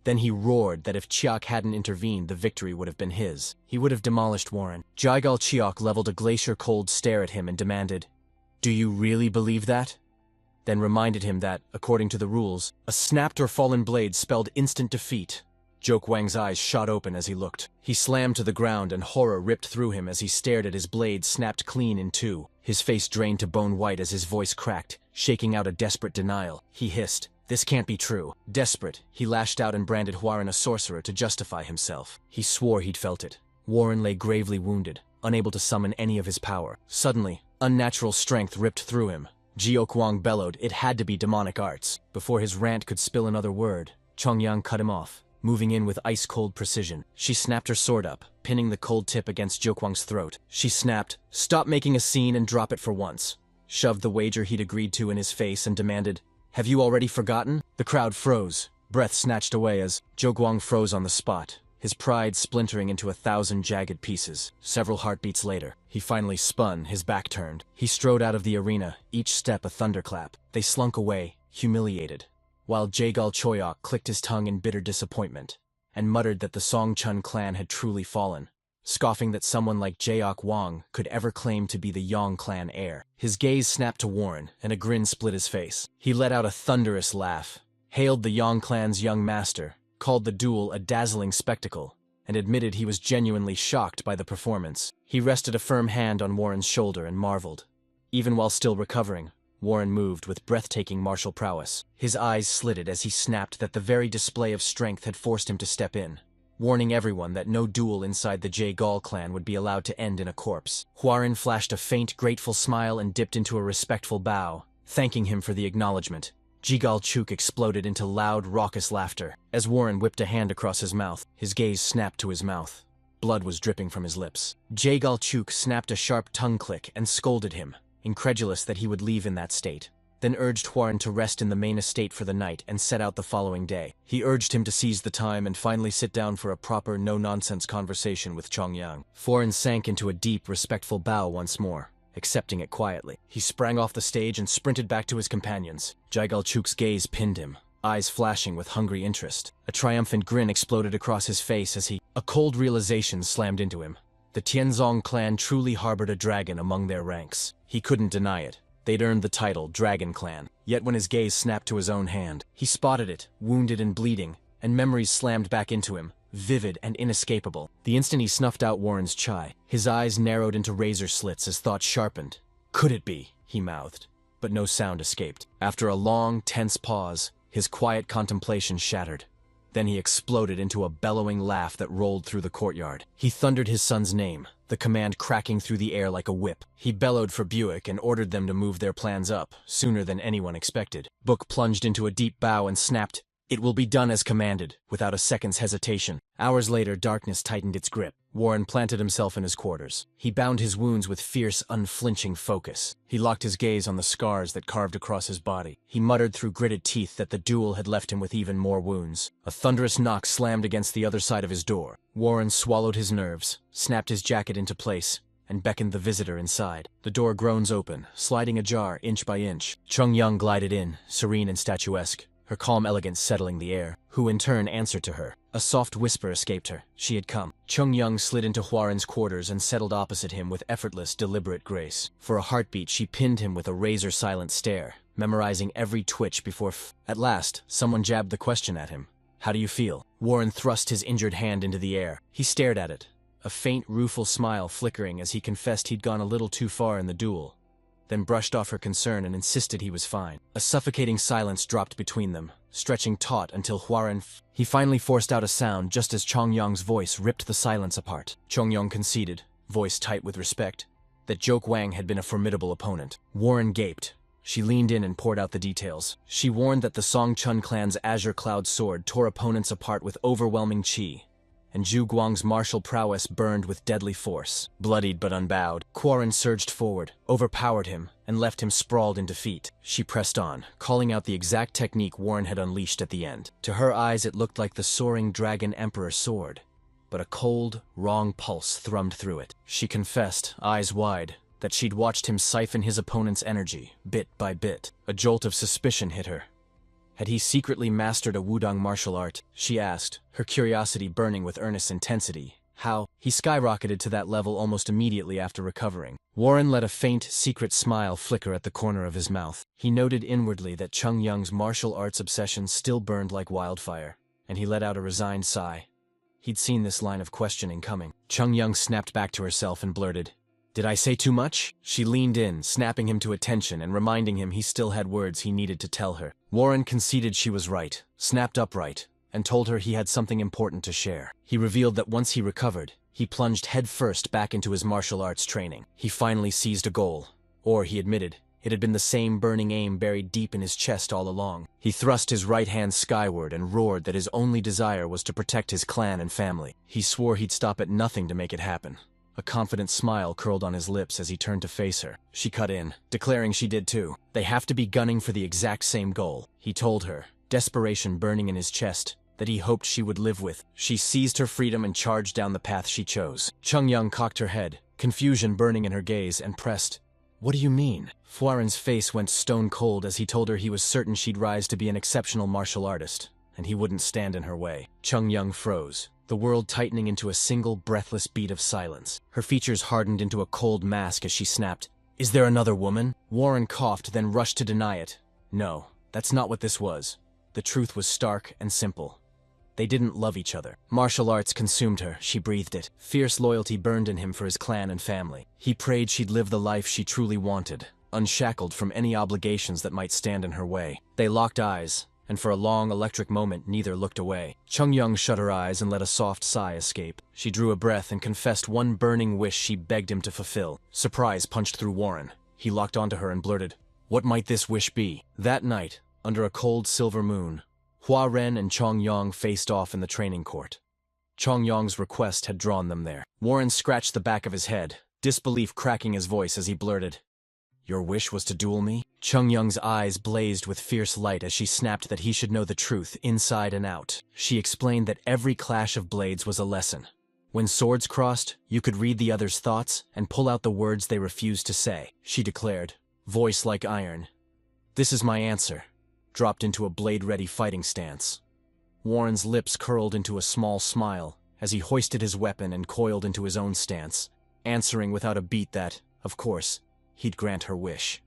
Speaker 1: Then he roared that if Chiak hadn't intervened, the victory would have been his. He would have demolished Warren. Jigal Chiak leveled a glacier-cold stare at him and demanded, "Do you really believe that?" Then reminded him that, according to the rules, a snapped or fallen blade spelled instant defeat. Wang's eyes shot open as he looked. He slammed to the ground and horror ripped through him as he stared at his blade snapped clean in two. His face drained to bone white as his voice cracked, shaking out a desperate denial. He hissed, "This can't be true." Desperate, he lashed out and branded Warren a sorcerer to justify himself. He swore he'd felt it. Warren lay gravely wounded, unable to summon any of his power. Suddenly, unnatural strength ripped through him. Jiaoguang bellowed it had to be demonic arts. Before his rant could spill another word, Chongyang cut him off, moving in with ice-cold precision. She snapped her sword up, pinning the cold tip against Jiaoguang's throat. She snapped, "Stop making a scene and drop it for once," shoved the wager he'd agreed to in his face and demanded, "Have you already forgotten?" The crowd froze, breath snatched away as Jiaoguang froze on the spot, his pride splintering into 1,000 jagged pieces. Several heartbeats later, he finally spun, his back turned. He strode out of the arena, each step a thunderclap. They slunk away, humiliated, while Jagal Choyok clicked his tongue in bitter disappointment and muttered that the Songchun clan had truly fallen, scoffing that someone like Jaok Wang could ever claim to be the Yang clan heir. His gaze snapped to Warren, and a grin split his face. He let out a thunderous laugh, hailed the Yang clan's young master, called the duel a dazzling spectacle, and admitted he was genuinely shocked by the performance. He rested a firm hand on Warren's shoulder and marveled. Even while still recovering, Warren moved with breathtaking martial prowess. His eyes slitted as he snapped that the very display of strength had forced him to step in, warning everyone that no duel inside the Jagal clan would be allowed to end in a corpse. Warren flashed a faint, grateful smile and dipped into a respectful bow, thanking him for the acknowledgement. Jigal Chuk exploded into loud, raucous laughter. As Warren whipped a hand across his mouth, his gaze snapped to his mouth. Blood was dripping from his lips. Jagal Chuk snapped a sharp tongue click and scolded him, incredulous that he would leave in that state, then urged Warren to rest in the main estate for the night and set out the following day. He urged him to seize the time and finally sit down for a proper, no-nonsense conversation with Chongyang. Warren sank into a deep, respectful bow once more, accepting it quietly. He sprang off the stage and sprinted back to his companions. Jigal Chuk's gaze pinned him, eyes flashing with hungry interest. A triumphant grin exploded across his face as a cold realization slammed into him. The Tianzong clan truly harbored a dragon among their ranks. He couldn't deny it. They'd earned the title, Dragon Clan. Yet when his gaze snapped to his own hand, he spotted it, wounded and bleeding, and memories slammed back into him, vivid and inescapable. The instant he snuffed out Warren's chai, his eyes narrowed into razor slits as thought sharpened. Could it be? He mouthed, but no sound escaped. After a long, tense pause, his quiet contemplation shattered. Then he exploded into a bellowing laugh that rolled through the courtyard. He thundered his son's name, the command cracking through the air like a whip. He bellowed for Buick and ordered them to move their plans up, sooner than anyone expected. Book plunged into a deep bow and snapped, "It will be done as commanded," without a second's hesitation. Hours later, darkness tightened its grip. Warren planted himself in his quarters. He bound his wounds with fierce, unflinching focus. He locked his gaze on the scars that carved across his body. He muttered through gritted teeth that the duel had left him with even more wounds. A thunderous knock slammed against the other side of his door. Warren swallowed his nerves, snapped his jacket into place, and beckoned the visitor inside. The door groans open, sliding ajar inch by inch. Chung Young glided in, serene and statuesque, her calm elegance settling the air, who in turn answered to her. A soft whisper escaped her. She had come. Chung Young slid into Huaren's quarters and settled opposite him with effortless, deliberate grace. For a heartbeat, she pinned him with a razor-silent stare, memorizing every twitch before At last, someone jabbed the question at him. "How do you feel?" Warren thrust his injured hand into the air. He stared at it, a faint, rueful smile flickering as he confessed he'd gone a little too far in the duel, then brushed off her concern and insisted he was fine. A suffocating silence dropped between them, stretching taut until He finally forced out a sound just as Chung Young's voice ripped the silence apart. Chung Young conceded, voice tight with respect, that Jok Wang had been a formidable opponent. Warren gaped. She leaned in and poured out the details. She warned that the Song Chun clan's Azure Cloud sword tore opponents apart with overwhelming chi, and Zhu Guang's martial prowess burned with deadly force. Bloodied but unbowed, Quarren surged forward, overpowered him, and left him sprawled in defeat. She pressed on, calling out the exact technique Warren had unleashed at the end. To her eyes it looked like the soaring Dragon Emperor sword, but a cold, wrong pulse thrummed through it. She confessed, eyes wide, that she'd watched him siphon his opponent's energy, bit by bit. A jolt of suspicion hit her. Had he secretly mastered a Wudang martial art? She asked, her curiosity burning with earnest intensity. How? He skyrocketed to that level almost immediately after recovering. Warren let a faint, secret smile flicker at the corner of his mouth. He noted inwardly that Chung Young's martial arts obsession still burned like wildfire, and he let out a resigned sigh. He'd seen this line of questioning coming. Chung Young snapped back to herself and blurted, "Did I say too much?" She leaned in, snapping him to attention and reminding him he still had words he needed to tell her. Warren conceded she was right, snapped upright, and told her he had something important to share. He revealed that once he recovered, he plunged headfirst back into his martial arts training. He finally seized a goal, or, he admitted, it had been the same burning aim buried deep in his chest all along. He thrust his right hand skyward and roared that his only desire was to protect his clan and family. He swore he'd stop at nothing to make it happen. A confident smile curled on his lips as he turned to face her. She cut in, declaring she did too. They have to be gunning for the exact same goal. He told her, desperation burning in his chest, that he hoped she would live with. She seized her freedom and charged down the path she chose. Chung Young cocked her head, confusion burning in her gaze, and pressed, "What do you mean?" Fuaren's face went stone cold as he told her he was certain she'd rise to be an exceptional martial artist, and he wouldn't stand in her way. Chung Young froze, the world tightening into a single breathless beat of silence. Her features hardened into a cold mask as she snapped, "Is there another woman?" Warren coughed, then rushed to deny it. No, that's not what this was. The truth was stark and simple. They didn't love each other. Martial arts consumed her, she breathed it. Fierce loyalty burned in him for his clan and family. He prayed she'd live the life she truly wanted, unshackled from any obligations that might stand in her way. They locked eyes, and for a long electric moment neither looked away. Chung Young shut her eyes and let a soft sigh escape. She drew a breath and confessed one burning wish she begged him to fulfill. Surprise punched through Warren. He locked onto her and blurted, "What might this wish be?" That night, under a cold silver moon, Hua Ren and Chong Yong faced off in the training court. Chong Yong's request had drawn them there. Warren scratched the back of his head, disbelief cracking his voice as he blurted, "Your wish was to duel me?" Chung Young's eyes blazed with fierce light as she snapped that he should know the truth inside and out. She explained that every clash of blades was a lesson. When swords crossed, you could read the other's thoughts and pull out the words they refused to say. She declared, voice like iron, "This is my answer," dropped into a blade-ready fighting stance. Warren's lips curled into a small smile as he hoisted his weapon and coiled into his own stance, answering without a beat that, of course, he'd grant her wish.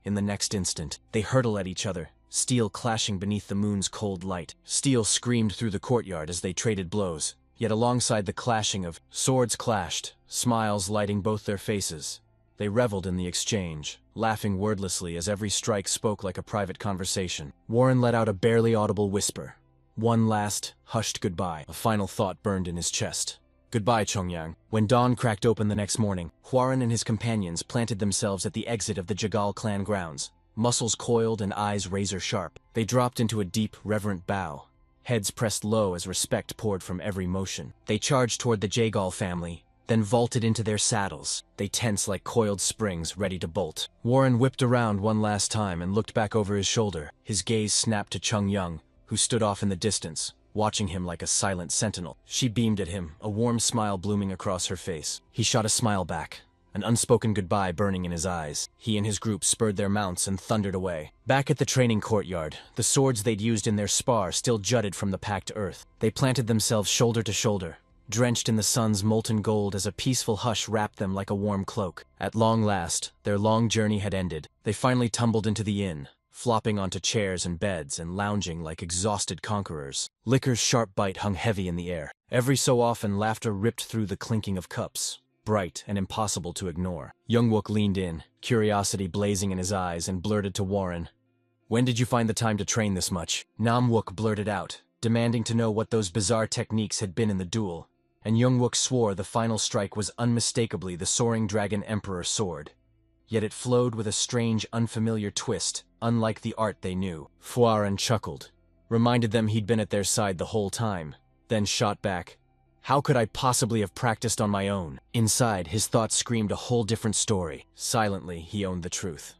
Speaker 1: In the next instant, they hurtle at each other, steel clashing beneath the moon's cold light. Steel screamed through the courtyard as they traded blows, yet alongside the clashing of swords clashed, smiles lighting both their faces. They reveled in the exchange, laughing wordlessly as every strike spoke like a private conversation. Warren let out a barely audible whisper. One last, hushed goodbye. A final thought burned in his chest. Goodbye, Chongyang. When dawn cracked open the next morning, Huaren and his companions planted themselves at the exit of the Jagal clan grounds, muscles coiled and eyes razor-sharp. They dropped into a deep, reverent bow, heads pressed low as respect poured from every motion. They charged toward the Jagal family, then vaulted into their saddles. They tensed like coiled springs, ready to bolt. Warren whipped around one last time and looked back over his shoulder. His gaze snapped to Chongyang, who stood off in the distance, watching him like a silent sentinel. She beamed at him, a warm smile blooming across her face. He shot a smile back, an unspoken goodbye burning in his eyes. He and his group spurred their mounts and thundered away. Back at the training courtyard, the swords they'd used in their spar still jutted from the packed earth. They planted themselves shoulder to shoulder, drenched in the sun's molten gold as a peaceful hush wrapped them like a warm cloak. At long last, their long journey had ended. They finally tumbled into the inn, flopping onto chairs and beds and lounging like exhausted conquerors. Liquor's sharp bite hung heavy in the air. Every so often, laughter ripped through the clinking of cups, bright and impossible to ignore. Youngwook leaned in, curiosity blazing in his eyes, and blurted to Warren, "When did you find the time to train this much?" Namwook blurted out, demanding to know what those bizarre techniques had been in the duel, and Youngwook swore the final strike was unmistakably the Soaring Dragon Emperor sword. Yet it flowed with a strange, unfamiliar twist, unlike the art they knew. Fuaran chuckled, reminded them he'd been at their side the whole time, then shot back, "How could I possibly have practiced on my own?" Inside, his thoughts screamed a whole different story. Silently, he owned the truth.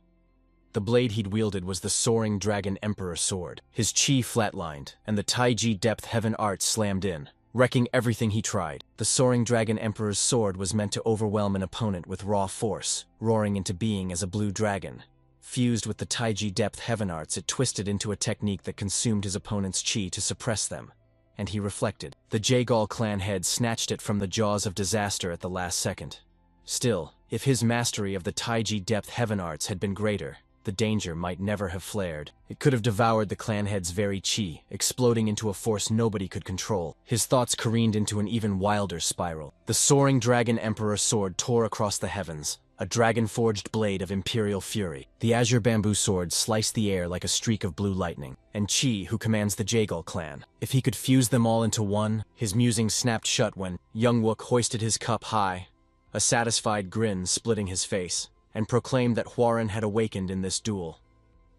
Speaker 1: The blade he'd wielded was the Soaring Dragon Emperor sword. His chi flatlined, and the Taiji depth heaven art slammed in, wrecking everything he tried. The Soaring Dragon Emperor's sword was meant to overwhelm an opponent with raw force, roaring into being as a blue dragon. Fused with the Taiji depth heaven arts, it twisted into a technique that consumed his opponent's chi to suppress them. And he reflected. The Jagal clan head snatched it from the jaws of disaster at the last second. Still, if his mastery of the Taiji depth heaven arts had been greater, the danger might never have flared. It could have devoured the clan head's very chi, exploding into a force nobody could control. His thoughts careened into an even wilder spiral. The Soaring Dragon Emperor sword tore across the heavens, a dragon-forged blade of imperial fury. The azure bamboo sword sliced the air like a streak of blue lightning. And Chi, who commands the Jagal clan, if he could fuse them all into one. His musings snapped shut when Youngwook hoisted his cup high, a satisfied grin splitting his face, and proclaimed that Huaren had awakened in this duel.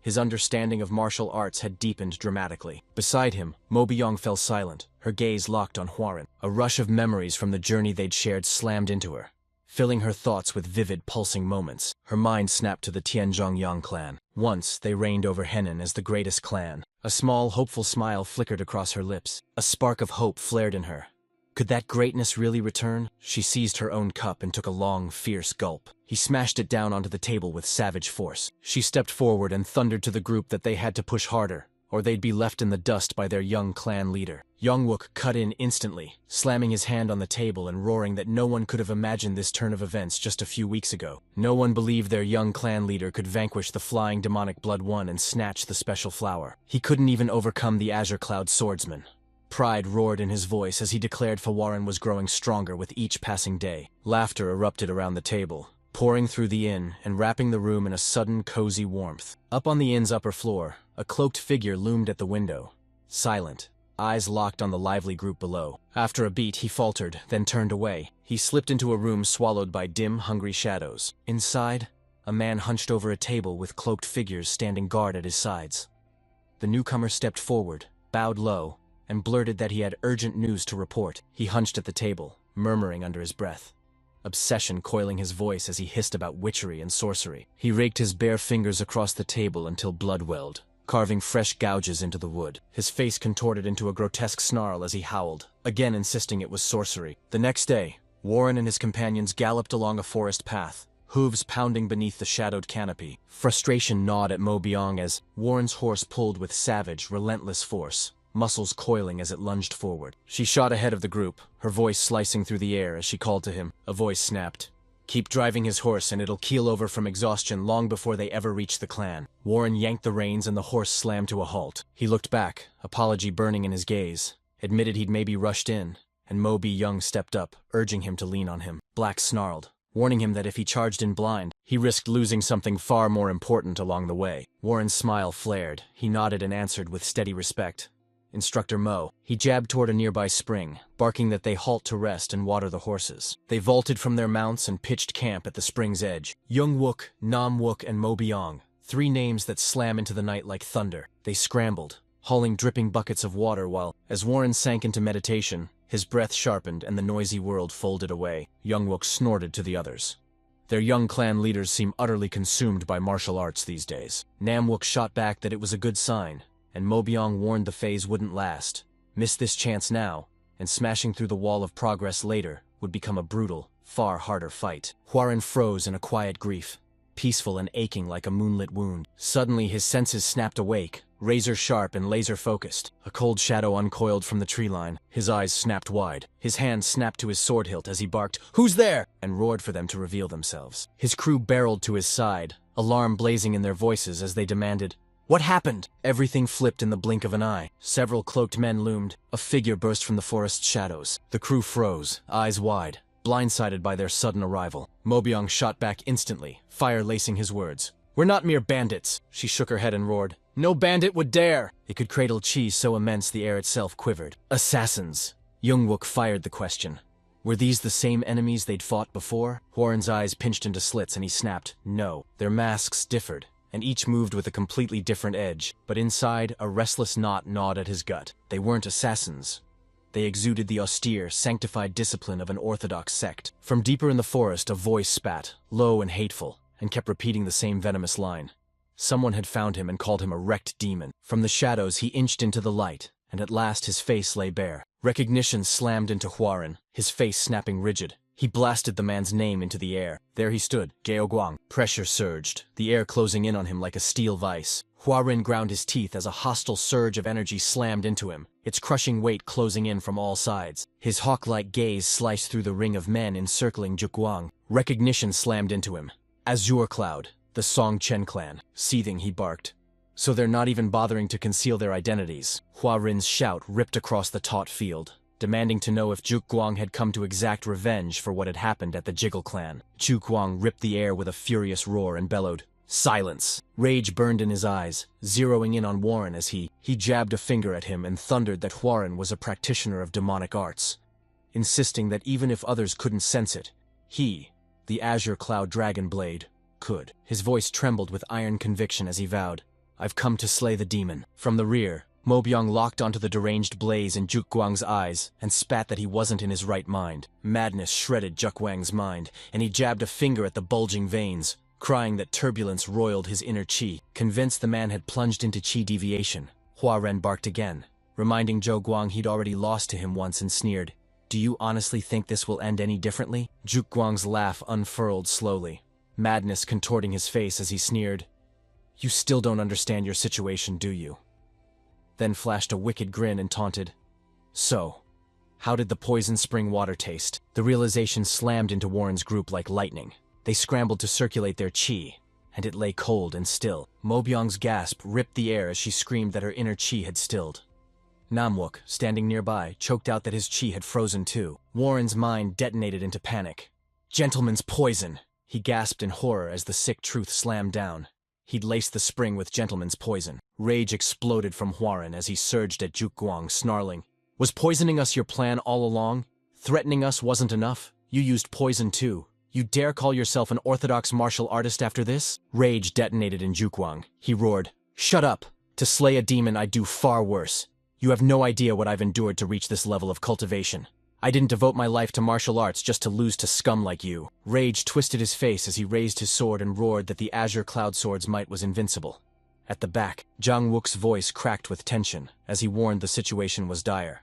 Speaker 1: His understanding of martial arts had deepened dramatically. Beside him, Mo Byong fell silent, her gaze locked on Huaren. A rush of memories from the journey they'd shared slammed into her, filling her thoughts with vivid, pulsing moments. Her mind snapped to the Tianzhongyang clan. Once, they reigned over Henan as the greatest clan. A small, hopeful smile flickered across her lips. A spark of hope flared in her. Could that greatness really return? She seized her own cup and took a long, fierce gulp. He smashed it down onto the table with savage force. She stepped forward and thundered to the group that they had to push harder, or they'd be left in the dust by their young clan leader. Youngwook cut in instantly, slamming his hand on the table and roaring that no one could have imagined this turn of events just a few weeks ago. No one believed their young clan leader could vanquish the flying demonic Blood One and snatch the special flower. He couldn't even overcome the Azure Cloud swordsman. Pride roared in his voice as he declared Fuaran was growing stronger with each passing day. Laughter erupted around the table, pouring through the inn and wrapping the room in a sudden, cozy warmth. Up on the inn's upper floor, a cloaked figure loomed at the window, silent, eyes locked on the lively group below. After a beat, he faltered, then turned away. He slipped into a room swallowed by dim, hungry shadows. Inside, a man hunched over a table with cloaked figures standing guard at his sides. The newcomer stepped forward, bowed low, and blurted that he had urgent news to report. He hunched at the table, murmuring under his breath, obsession coiling his voice as he hissed about witchery and sorcery. He raked his bare fingers across the table until blood welled, carving fresh gouges into the wood. His face contorted into a grotesque snarl as he howled, again insisting it was sorcery. The next day, Warren and his companions galloped along a forest path, hooves pounding beneath the shadowed canopy. Frustration gnawed at Mo Byong as Warren's horse pulled with savage, relentless force, muscles coiling as it lunged forward. She shot ahead of the group, her voice slicing through the air as she called to him. A voice snapped, Keep driving his horse and it'll keel over from exhaustion long before they ever reach the clan. Warren yanked the reins and the horse slammed to a halt. He looked back, apology burning in his gaze, admitted he'd maybe rushed in, and Moby Young stepped up, urging him to lean on him. Black snarled, warning him that if he charged in blind, he risked losing something far more important along the way. Warren's smile flared. He nodded and answered with steady respect. Instructor Mo. He jabbed toward a nearby spring, barking that they halt to rest and water the horses. They vaulted from their mounts and pitched camp at the spring's edge. Young Wook, Nam Wook, and Mo Byong, 3 names that slam into the night like thunder. They scrambled, hauling dripping buckets of water while, as Warren sank into meditation, his breath sharpened and the noisy world folded away. Young Wook snorted to the others. Their young clan leaders seem utterly consumed by martial arts these days. Nam Wook shot back that it was a good sign, and Mo Byong warned the phase wouldn't last. Miss this chance now, and smashing through the wall of progress later would become a brutal, far harder fight. Huaren froze in a quiet grief, peaceful and aching like a moonlit wound. Suddenly his senses snapped awake, razor-sharp and laser-focused. A cold shadow uncoiled from the tree line. His eyes snapped wide. His hand snapped to his sword hilt as he barked, "Who's there?" and roared for them to reveal themselves. His crew barreled to his side, alarm blazing in their voices as they demanded, "What happened?" Everything flipped in the blink of an eye. Several cloaked men loomed. A figure burst from the forest's shadows. The crew froze, eyes wide, blindsided by their sudden arrival. Mo Byong shot back instantly, fire lacing his words. "We're not mere bandits." She shook her head and roared, "No bandit would dare!" It could cradle chi so immense the air itself quivered. "Assassins." Young Wook fired the question. Were these the same enemies they'd fought before? Warren's eyes pinched into slits and he snapped, "No." Their masks differed, and each moved with a completely different edge, but inside, a restless knot gnawed at his gut. They weren't assassins. They exuded the austere, sanctified discipline of an orthodox sect. From deeper in the forest, a voice spat, low and hateful, and kept repeating the same venomous line. Someone had found him and called him a wrecked demon. From the shadows, he inched into the light, and at last his face lay bare. Recognition slammed into Huaren, his face snapping rigid. He blasted the man's name into the air. There he stood, Gao Guang. Pressure surged, the air closing in on him like a steel vice. Huaren ground his teeth as a hostile surge of energy slammed into him, its crushing weight closing in from all sides. His hawk-like gaze sliced through the ring of men encircling Juguang. Recognition slammed into him. Azure Cloud, the Song Chen clan. Seething, he barked. So they're not even bothering to conceal their identities. Huarin's shout ripped across the taut field, demanding to know if Juk Guang had come to exact revenge for what had happened at the Jiggle clan. Juk Guang ripped the air with a furious roar and bellowed, "Silence!" Rage burned in his eyes, zeroing in on Warren as he jabbed a finger at him and thundered that Warren was a practitioner of demonic arts, insisting that even if others couldn't sense it, he, the Azure Cloud Dragon Blade, could. His voice trembled with iron conviction as he vowed, "I've come to slay the demon." From the rear, Mo Byong locked onto the deranged blaze in Juk Guang's eyes and spat that he wasn't in his right mind. Madness shredded Juk Guang's mind, and he jabbed a finger at the bulging veins, crying that turbulence roiled his inner chi. Convinced the man had plunged into chi deviation, Hua Ren barked again, reminding Zhou Guang he'd already lost to him once and sneered, "Do you honestly think this will end any differently?" Juk Guang's laugh unfurled slowly, madness contorting his face as he sneered, "You still don't understand your situation, do you?" Then flashed a wicked grin and taunted, "So, how did the poison spring water taste?" The realization slammed into Warren's group like lightning. They scrambled to circulate their chi, and it lay cold and still. Mo Byong's gasp ripped the air as she screamed that her inner chi had stilled. Namwook, standing nearby, choked out that his chi had frozen too. Warren's mind detonated into panic. "Gentleman's poison!" He gasped in horror as the sick truth slammed down. He'd laced the spring with gentleman's poison. Rage exploded from Huaren as he surged at Juk Guang, snarling, "Was poisoning us your plan all along? Threatening us wasn't enough? You used poison too. You dare call yourself an orthodox martial artist after this?" Rage detonated in Juk Guang. He roared, "Shut up! To slay a demon I'd do far worse. You have no idea what I've endured to reach this level of cultivation. I didn't devote my life to martial arts just to lose to scum like you." Rage twisted his face as he raised his sword and roared that the Azure Cloud Sword's might was invincible. At the back, Zhang Wook's voice cracked with tension as he warned the situation was dire.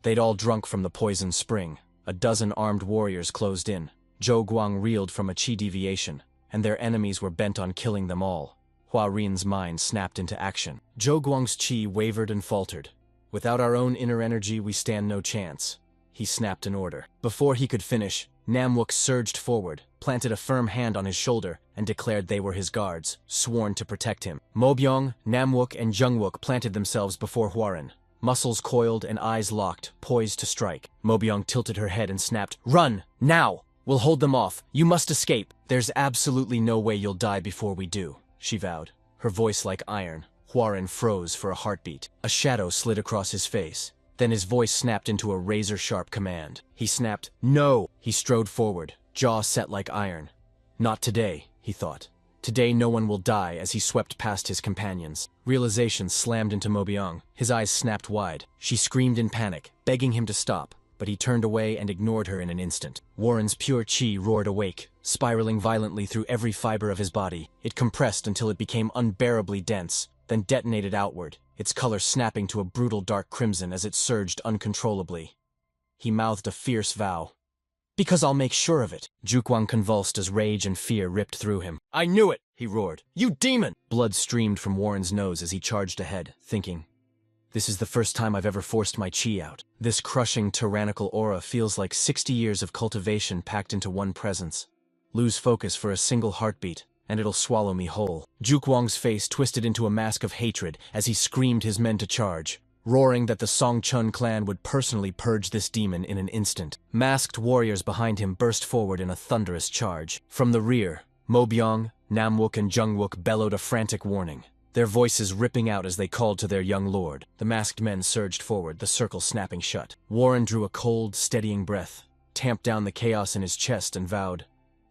Speaker 1: They'd all drunk from the poison spring. A dozen armed warriors closed in. Zhou Guang reeled from a chi deviation, and their enemies were bent on killing them all. Hua Rin's mind snapped into action. Zhou Guang's chi wavered and faltered. "Without our own inner energy, we stand no chance." he snapped an order. Before he could finish, Namwook surged forward, planted a firm hand on his shoulder, and declared they were his guards, sworn to protect him. Mobyong, Namwook, and Jungwook planted themselves before Hwarin, muscles coiled and eyes locked, poised to strike. Mobyong tilted her head and snapped, "Run! Now! We'll hold them off. You must escape. There's absolutely no way you'll die before we do," she vowed, her voice like iron. Hwarin froze for a heartbeat. A shadow slid across his face. Then his voice snapped into a razor-sharp command. He snapped, "No!" He strode forward, jaw set like iron. Not today, he thought. Today no one will die as he swept past his companions. Realization slammed into Mobyong. His eyes snapped wide. She screamed in panic, begging him to stop, but he turned away and ignored her in an instant. Warren's pure chi roared awake, spiraling violently through every fiber of his body. It compressed until it became unbearably dense, then detonated outward, its color snapping to a brutal dark crimson as it surged uncontrollably. He mouthed a fierce vow. "Because I'll make sure of it." Jukwang convulsed as rage and fear ripped through him. "I knew it!" he roared. "You demon!" Blood streamed from Warren's nose as he charged ahead, thinking, "This is the first time I've ever forced my chi out. This crushing, tyrannical aura feels like 60 years of cultivation packed into one presence. Lose focus for a single heartbeat, and it'll swallow me whole." Jukwang's face twisted into a mask of hatred as he screamed his men to charge, roaring that the Songchun clan would personally purge this demon in an instant. Masked warriors behind him burst forward in a thunderous charge. From the rear, Mobyong, Namwook, and Jungwook bellowed a frantic warning, their voices ripping out as they called to their young lord. The masked men surged forward, the circle snapping shut. Warren drew a cold, steadying breath, tamped down the chaos in his chest, and vowed,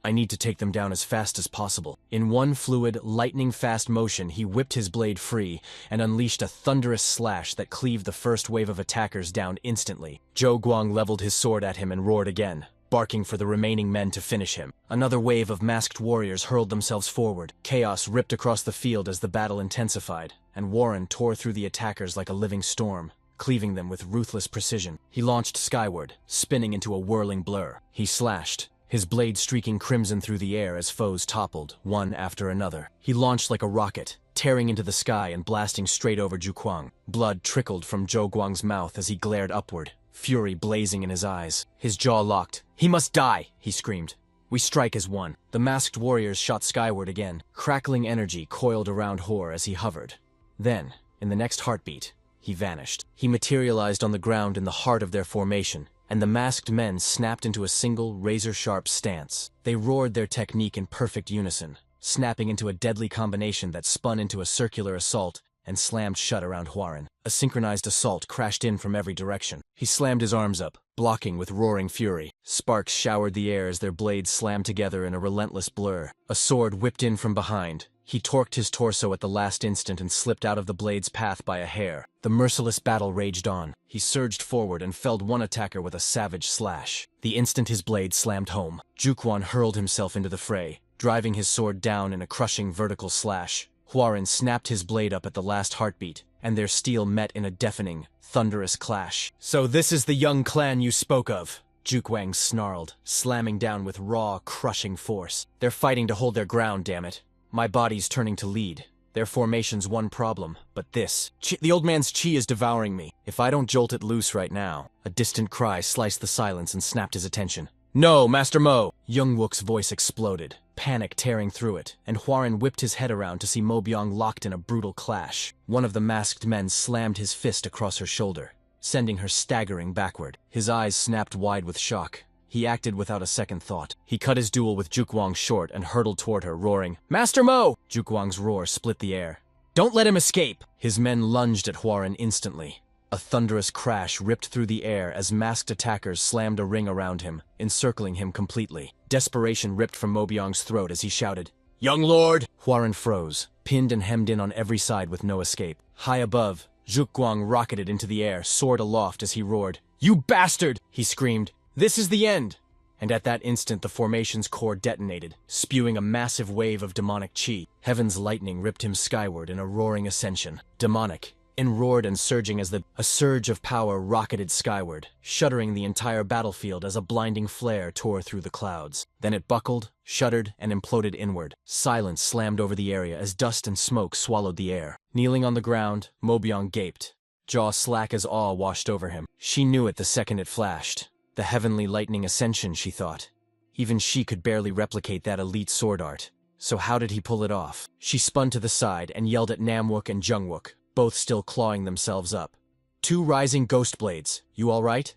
Speaker 1: "I need to take them down as fast as possible." In one fluid, lightning-fast motion, he whipped his blade free and unleashed a thunderous slash that cleaved the first wave of attackers down instantly. Zhou Guang leveled his sword at him and roared again, barking for the remaining men to finish him. Another wave of masked warriors hurled themselves forward. Chaos ripped across the field as the battle intensified, and Warren tore through the attackers like a living storm, cleaving them with ruthless precision. He launched skyward, spinning into a whirling blur. He slashed, his blade streaking crimson through the air as foes toppled, one after another. He launched like a rocket, tearing into the sky and blasting straight over Jukwang. Blood trickled from Zhou Guang's mouth as he glared upward, fury blazing in his eyes. His jaw locked. "He must die!" he screamed. "We strike as one." The masked warriors shot skyward again. Crackling energy coiled around Hor as he hovered. Then, in the next heartbeat, he vanished. He materialized on the ground in the heart of their formation, and the masked men snapped into a single, razor-sharp stance. They roared their technique in perfect unison, snapping into a deadly combination that spun into a circular assault and slammed shut around Hwarin. A synchronized assault crashed in from every direction. He slammed his arms up, blocking with roaring fury. Sparks showered the air as their blades slammed together in a relentless blur. A sword whipped in from behind. He torqued his torso at the last instant and slipped out of the blade's path by a hair. The merciless battle raged on. He surged forward and felled one attacker with a savage slash. The instant his blade slammed home, Jukwang hurled himself into the fray, driving his sword down in a crushing vertical slash. Hwarin snapped his blade up at the last heartbeat, and their steel met in a deafening, thunderous clash. "So this is the young clan you spoke of," Jukwang snarled, slamming down with raw, crushing force. "They're fighting to hold their ground, damn it. My body's turning to lead. Their formation's one problem, but this. The old man's chi is devouring me. If I don't jolt it loose right now." A distant cry sliced the silence and snapped his attention. "No, Master Mo!" Jungwook's voice exploded, panic tearing through it, and Hwarin whipped his head around to see Mobyong locked in a brutal clash. One of the masked men slammed his fist across her shoulder, sending her staggering backward. His eyes snapped wide with shock. He acted without a second thought. He cut his duel with Jukwang short and hurtled toward her, roaring, "Master Mo!" Jukwang's roar split the air. "Don't let him escape!" His men lunged at Hwarin instantly. A thunderous crash ripped through the air as masked attackers slammed a ring around him, encircling him completely. Desperation ripped from Mobyong's throat as he shouted, "Young lord!" Hwarin froze, pinned and hemmed in on every side with no escape. High above, Jukwang rocketed into the air, sword aloft as he roared. "You bastard!" he screamed. "This is the end!" And at that instant the formation's core detonated, spewing a massive wave of demonic chi. Heaven's lightning ripped him skyward in a roaring ascension. Demonic, enroared and surging as a surge of power rocketed skyward, shuddering the entire battlefield as a blinding flare tore through the clouds. Then it buckled, shuddered, and imploded inward. Silence slammed over the area as dust and smoke swallowed the air. Kneeling on the ground, Mobyong gaped, jaw slack as awe washed over him. She knew it the second it flashed. The heavenly lightning ascension, she thought. Even she could barely replicate that elite sword art. So how did he pull it off? She spun to the side and yelled at Namwook and Jungwook, both still clawing themselves up. "Two rising ghost blades, you all right?"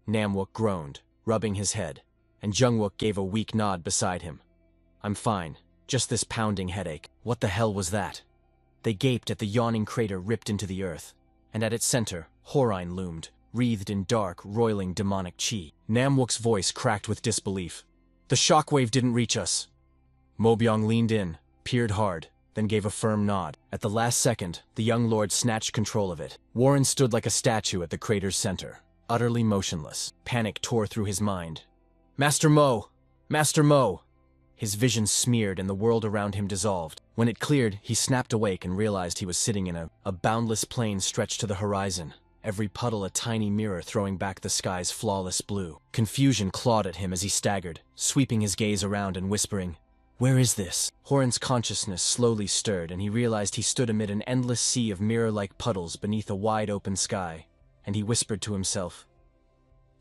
Speaker 1: Namwook groaned, rubbing his head, and Jungwook gave a weak nod beside him. "I'm fine, just this pounding headache." What the hell was that? They gaped at the yawning crater ripped into the earth, and at its center, Horine loomed, wreathed in dark, roiling demonic chi. Namwook's voice cracked with disbelief. "The shockwave didn't reach us." Mobyong leaned in, peered hard, then gave a firm nod. At the last second, the young lord snatched control of it. Warren stood like a statue at the crater's center, utterly motionless. Panic tore through his mind. "Master Mo! Master Mo!" His vision smeared and the world around him dissolved. When it cleared, he snapped awake and realized he was sitting in a boundless plain stretched to the horizon, every puddle a tiny mirror throwing back the sky's flawless blue. Confusion clawed at him as he staggered, sweeping his gaze around and whispering, "Where is this?" Horan's consciousness slowly stirred, and he realized he stood amid an endless sea of mirror-like puddles beneath a wide-open sky, and he whispered to himself,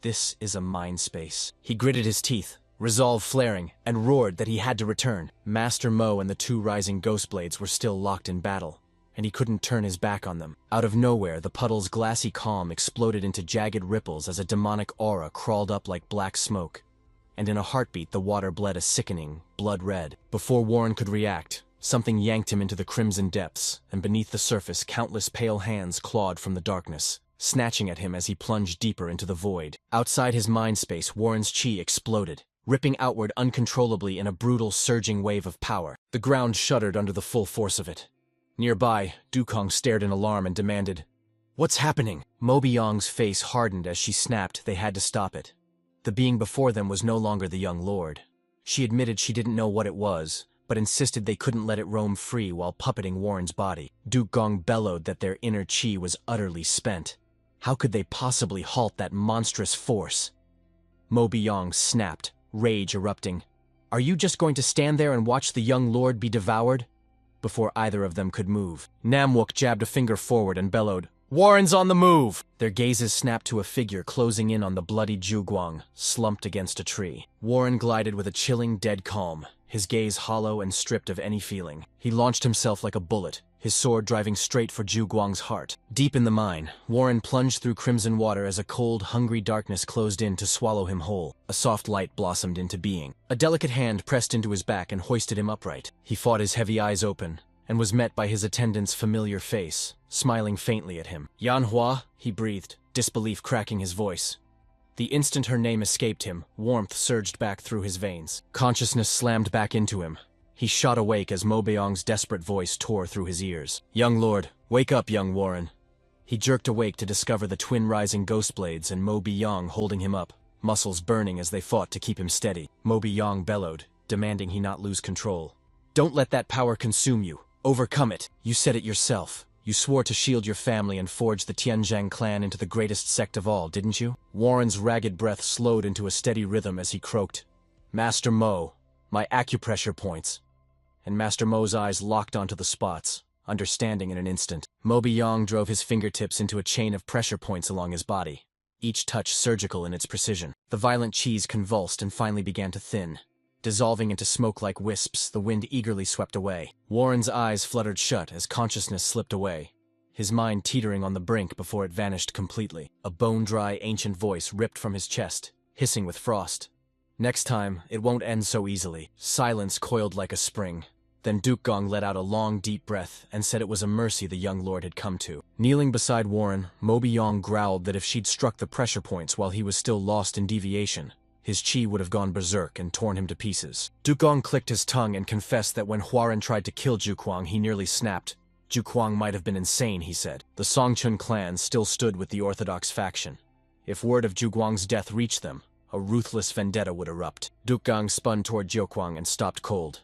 Speaker 1: "This is a mind space." He gritted his teeth, resolve flaring, and roared that he had to return. Master Mo and the two rising ghost blades were still locked in battle, and he couldn't turn his back on them. Out of nowhere, the puddle's glassy calm exploded into jagged ripples as a demonic aura crawled up like black smoke, and in a heartbeat the water bled a sickening, blood red. Before Warren could react, something yanked him into the crimson depths, and beneath the surface countless pale hands clawed from the darkness, snatching at him as he plunged deeper into the void. Outside his mind space, Warren's chi exploded, ripping outward uncontrollably in a brutal, surging wave of power. The ground shuddered under the full force of it. Nearby, Dukong stared in alarm and demanded, "What's happening?" Mobyong's face hardened as she snapped they had to stop it. The being before them was no longer the young lord. She admitted she didn't know what it was, but insisted they couldn't let it roam free while puppeting Warren's body. Dukong bellowed that their inner chi was utterly spent. How could they possibly halt that monstrous force? Mobyong snapped, rage erupting. "Are you just going to stand there and watch the young lord be devoured?" Before either of them could move, Namwook jabbed a finger forward and bellowed, "Warren's on the move!" Their gazes snapped to a figure closing in on the bloody Zhuguang, slumped against a tree. Warren glided with a chilling, dead calm, his gaze hollow and stripped of any feeling. He launched himself like a bullet, his sword driving straight for Zhuguang's heart. Deep in the mine, Warren plunged through crimson water as a cold, hungry darkness closed in to swallow him whole. A soft light blossomed into being. A delicate hand pressed into his back and hoisted him upright. He fought his heavy eyes open, and was met by his attendant's familiar face, smiling faintly at him. "Yanhua," he breathed, disbelief cracking his voice. The instant her name escaped him, warmth surged back through his veins. Consciousness slammed back into him. He shot awake as Mobyong's desperate voice tore through his ears. "Young lord, wake up, young Warren." He jerked awake to discover the twin rising ghost blades and Mobyong holding him up, muscles burning as they fought to keep him steady. Mobyong bellowed, demanding he not lose control. "Don't let that power consume you. Overcome it. You said it yourself. You swore to shield your family and forge the Tianzhang clan into the greatest sect of all, didn't you?" Warren's ragged breath slowed into a steady rhythm as he croaked, "Master Mo, my acupressure points." And Master Mo's eyes locked onto the spots, understanding in an instant. Mobyong drove his fingertips into a chain of pressure points along his body, each touch surgical in its precision. The violent cheese convulsed and finally began to thin. Dissolving into smoke like wisps, the wind eagerly swept away. Warren's eyes fluttered shut as consciousness slipped away, his mind teetering on the brink before it vanished completely. A bone-dry, ancient voice ripped from his chest, hissing with frost. "Next time, it won't end so easily." Silence coiled like a spring. Then Dukong let out a long, deep breath and said it was a mercy the young lord had come to. Kneeling beside Warren, Mobyong growled that if she'd struck the pressure points while he was still lost in deviation, his chi would have gone berserk and torn him to pieces. Dukong clicked his tongue and confessed that when Huaren tried to kill Zhuguang, he nearly snapped. Zhuguang might have been insane, he said. The Songchun clan still stood with the orthodox faction. If word of Zhuguang's death reached them, a ruthless vendetta would erupt. Dukong spun toward Zhuguang and stopped cold.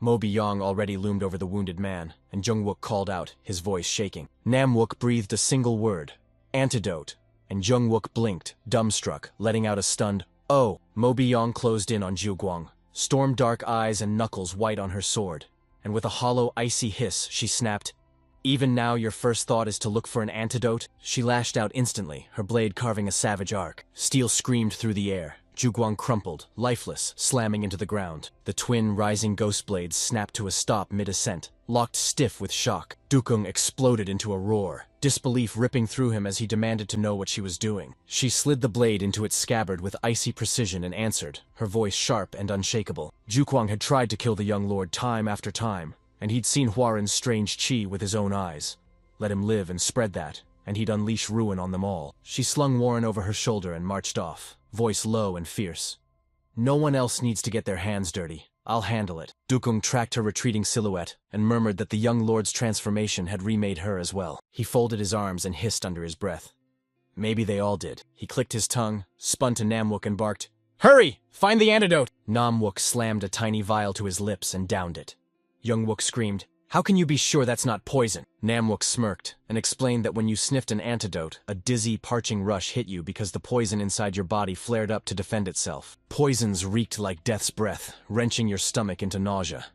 Speaker 1: Mobyong already loomed over the wounded man, and Jungwook called out, his voice shaking. Namwook breathed a single word, "Antidote," and Jungwook blinked, dumbstruck, letting out a stunned, "Oh!" Mobyong closed in on Zhuguang, storm-dark eyes and knuckles white on her sword, and with a hollow, icy hiss, she snapped, Even now your first thought is to look for an antidote? She lashed out instantly, her blade carving a savage arc. Steel screamed through the air. Zhuguang crumpled, lifeless, slamming into the ground. The twin rising ghost blades snapped to a stop mid-ascent, locked stiff with shock. Dukung exploded into a roar, disbelief ripping through him as he demanded to know what she was doing. She slid the blade into its scabbard with icy precision and answered, her voice sharp and unshakable. Zhuguang had tried to kill the young lord time after time, and he'd seen Huaren's strange qi with his own eyes. Let him live and spread that, and he'd unleash ruin on them all. She slung Warren over her shoulder and marched off, voice low and fierce. No one else needs to get their hands dirty. I'll handle it. Dukung tracked her retreating silhouette and murmured that the young lord's transformation had remade her as well. He folded his arms and hissed under his breath. Maybe they all did. He clicked his tongue, spun to Namwook and barked, "Hurry! Find the antidote!" Namwook slammed a tiny vial to his lips and downed it. Youngwook screamed, "How can you be sure that's not poison?" Namwook smirked and explained that when you sniffed an antidote, a dizzy, parching rush hit you because the poison inside your body flared up to defend itself. Poisons reeked like death's breath, wrenching your stomach into nausea.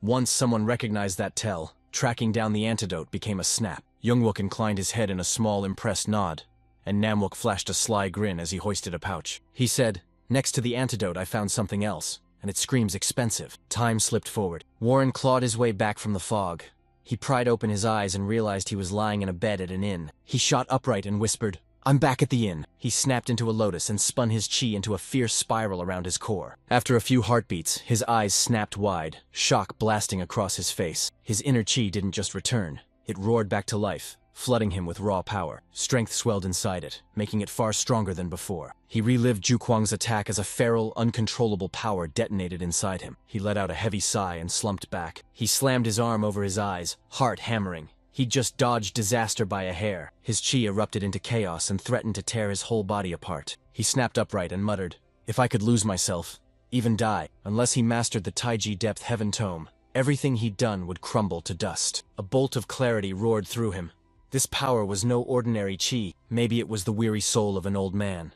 Speaker 1: Once someone recognized that tell, tracking down the antidote became a snap. Youngwook inclined his head in a small, impressed nod, and Namwook flashed a sly grin as he hoisted a pouch. He said, "Next to the antidote I found something else, and it screams expensive." Time slipped forward. Warren clawed his way back from the fog. He pried open his eyes and realized he was lying in a bed at an inn. He shot upright and whispered, "I'm back at the inn." He snapped into a lotus and spun his chi into a fierce spiral around his core. After a few heartbeats, his eyes snapped wide, shock blasting across his face. His inner chi didn't just return, it roared back to life, flooding him with raw power. Strength swelled inside it, making it far stronger than before. He relived Zhuguang's attack as a feral, uncontrollable power detonated inside him. He let out a heavy sigh and slumped back. He slammed his arm over his eyes, heart hammering. He'd just dodged disaster by a hair. His chi erupted into chaos and threatened to tear his whole body apart. He snapped upright and muttered, "If I could lose myself, even die, unless he mastered the Taiji Depth Heaven Tome, everything he'd done would crumble to dust." A bolt of clarity roared through him. This power was no ordinary chi. Maybe it was the weary soul of an old man.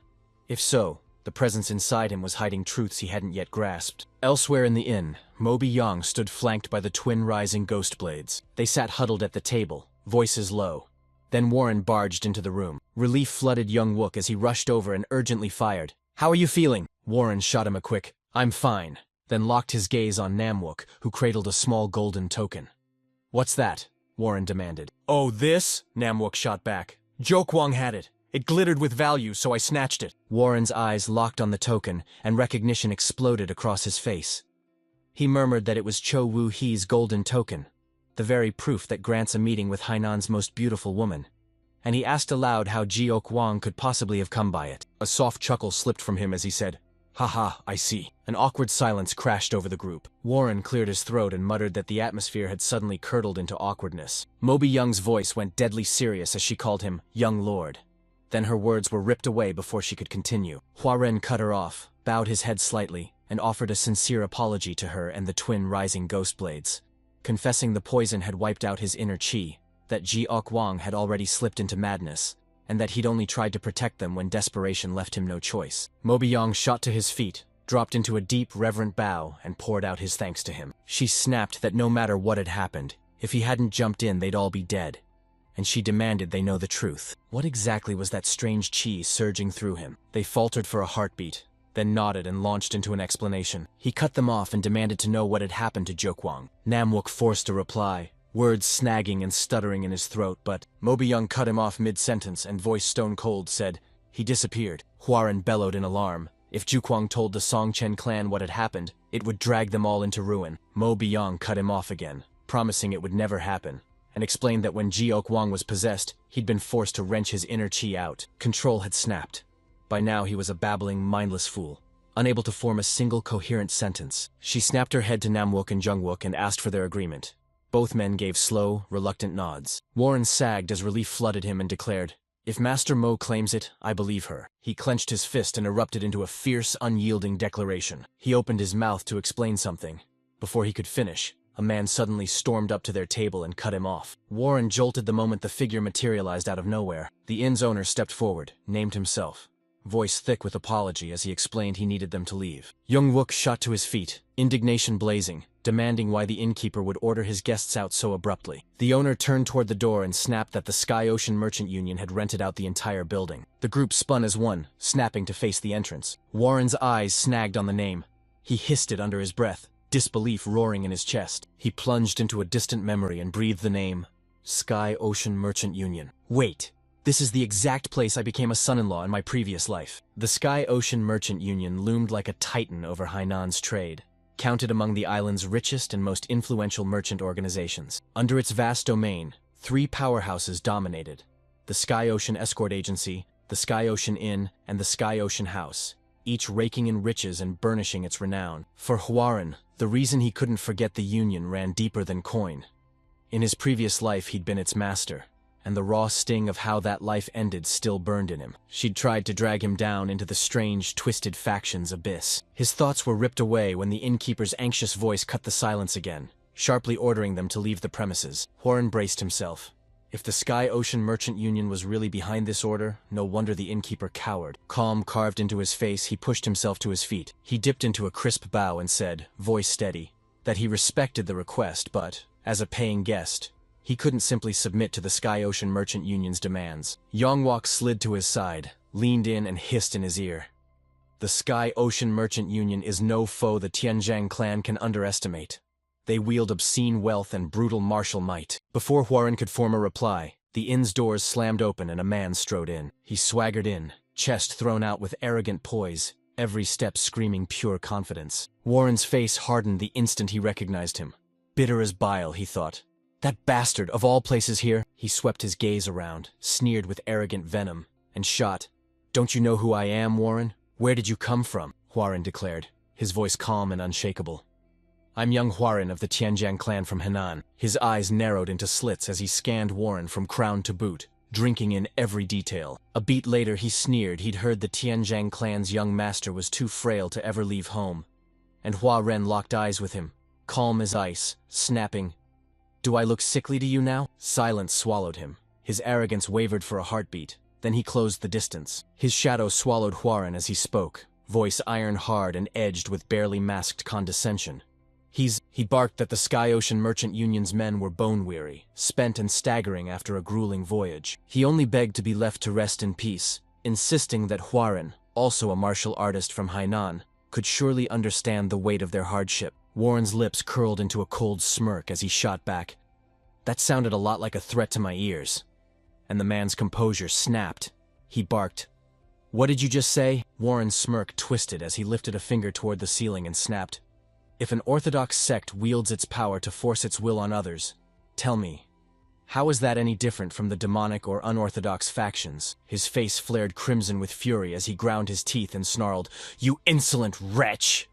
Speaker 1: If so, the presence inside him was hiding truths he hadn't yet grasped. Elsewhere in the inn, Moby Yang stood flanked by the twin rising ghost blades. They sat huddled at the table, voices low. Then Warren barged into the room. Relief flooded young Wook as he rushed over and urgently fired. "How are you feeling?" Warren shot him a quick, "I'm fine," then locked his gaze on Namwook, who cradled a small golden token. "What's that?" Warren demanded. "Oh, this?" Namwook shot back. "Zhuguang had it. It glittered with value, so I snatched it." Warren's eyes locked on the token, and recognition exploded across his face. He murmured that it was Cho Wu Hee's golden token, the very proof that grants a meeting with Hainan's most beautiful woman. And he asked aloud how Jiok Wang could possibly have come by it. A soft chuckle slipped from him as he said, "Haha, I see." An awkward silence crashed over the group. Warren cleared his throat and muttered that the atmosphere had suddenly curdled into awkwardness. Moby Young's voice went deadly serious as she called him Young Lord. Then her words were ripped away before she could continue. Huaren cut her off, bowed his head slightly, and offered a sincere apology to her and the twin rising ghost blades, confessing the poison had wiped out his inner chi, that Jiok Wang had already slipped into madness, and that he'd only tried to protect them when desperation left him no choice. Moby Yang shot to his feet, dropped into a deep, reverent bow, and poured out his thanks to him. She snapped that no matter what had happened, if he hadn't jumped in, they'd all be dead. And she demanded they know the truth. What exactly was that strange chi surging through him? They faltered for a heartbeat, then nodded and launched into an explanation. He cut them off and demanded to know what had happened to Zhuguang. Namwook forced a reply, words snagging and stuttering in his throat, but Moby Young cut him off mid-sentence and voice stone cold said, "He disappeared." Huaren bellowed in alarm. If Zhuguang told the Songchen clan what had happened, it would drag them all into ruin. Moby Young cut him off again, promising it would never happen, and explained that when Jiok Wang was possessed, he'd been forced to wrench his inner chi out. Control had snapped. By now he was a babbling, mindless fool, unable to form a single coherent sentence. She snapped her head to Namwook and Jungwook and asked for their agreement. Both men gave slow, reluctant nods. Warren sagged as relief flooded him and declared, "If Master Mo claims it, I believe her." He clenched his fist and erupted into a fierce, unyielding declaration. He opened his mouth to explain something. Before he could finish, a man suddenly stormed up to their table and cut him off. Warren jolted the moment the figure materialized out of nowhere. The inn's owner stepped forward, named himself, voice thick with apology as he explained he needed them to leave. Young Wook shot to his feet, indignation blazing. demanding why the innkeeper would order his guests out so abruptly. The owner turned toward the door and snapped that the Sky Ocean Merchant Union had rented out the entire building. The group spun as one, snapping to face the entrance. Warren's eyes snagged on the name. He hissed it under his breath, disbelief roaring in his chest. He plunged into a distant memory and breathed the name, Sky Ocean Merchant Union. Wait! This is the exact place I became a son-in-law in my previous life. The Sky Ocean Merchant Union loomed like a titan over Hainan's trade, counted among the island's richest and most influential merchant organizations. Under its vast domain, 3 powerhouses dominated: the Sky Ocean Escort Agency, the Sky Ocean Inn, and the Sky Ocean House, each raking in riches and burnishing its renown. For Hwaran, the reason he couldn't forget the Union ran deeper than coin. In his previous life, he'd been its master, and the raw sting of how that life ended still burned in him. She'd tried to drag him down into the strange, twisted factions abyss. His thoughts were ripped away when the innkeeper's anxious voice cut the silence again, sharply ordering them to leave the premises. Hwaran braced himself. If the Sky Ocean Merchant Union was really behind this order, no wonder the innkeeper cowered. Calm carved into his face, he pushed himself to his feet. He dipped into a crisp bow and said, voice steady, that he respected the request, but, as a paying guest, he couldn't simply submit to the Sky Ocean Merchant Union's demands. Yongwok slid to his side, leaned in and hissed in his ear. The Sky Ocean Merchant Union is no foe the Tianjiang clan can underestimate. They wield obscene wealth and brutal martial might. Before Hwaran could form a reply, the inn's doors slammed open and a man strode in. He swaggered in, chest thrown out with arrogant poise, every step screaming pure confidence. Warren's face hardened the instant he recognized him. Bitter as bile, he thought. That bastard, of all places here. He swept his gaze around, sneered with arrogant venom, and shot. Don't you know who I am, Warren? Where did you come from? Hwaran declared, his voice calm and unshakable. I'm young Hwaran of the Tianjiang clan from Henan. His eyes narrowed into slits as he scanned Warren from crown to boot, drinking in every detail. A beat later he sneered he'd heard the Tianjiang clan's young master was too frail to ever leave home. And Hwaran locked eyes with him, calm as ice, snapping, Do I look sickly to you now? Silence swallowed him. His arrogance wavered for a heartbeat. Then he closed the distance. His shadow swallowed Hwaran as he spoke, voice iron hard and edged with barely masked condescension. He barked that the Sky Ocean Merchant Union's men were bone-weary, spent and staggering after a grueling voyage. He only begged to be left to rest in peace, insisting that Hwaran, also a martial artist from Hainan, could surely understand the weight of their hardship. Warren's lips curled into a cold smirk as he shot back. That sounded a lot like a threat to my ears. And the man's composure snapped. He barked, What did you just say? Warren's smirk twisted as he lifted a finger toward the ceiling and snapped, If an orthodox sect wields its power to force its will on others, tell me, how is that any different from the demonic or unorthodox factions? His face flared crimson with fury as he ground his teeth and snarled, You insolent wretch!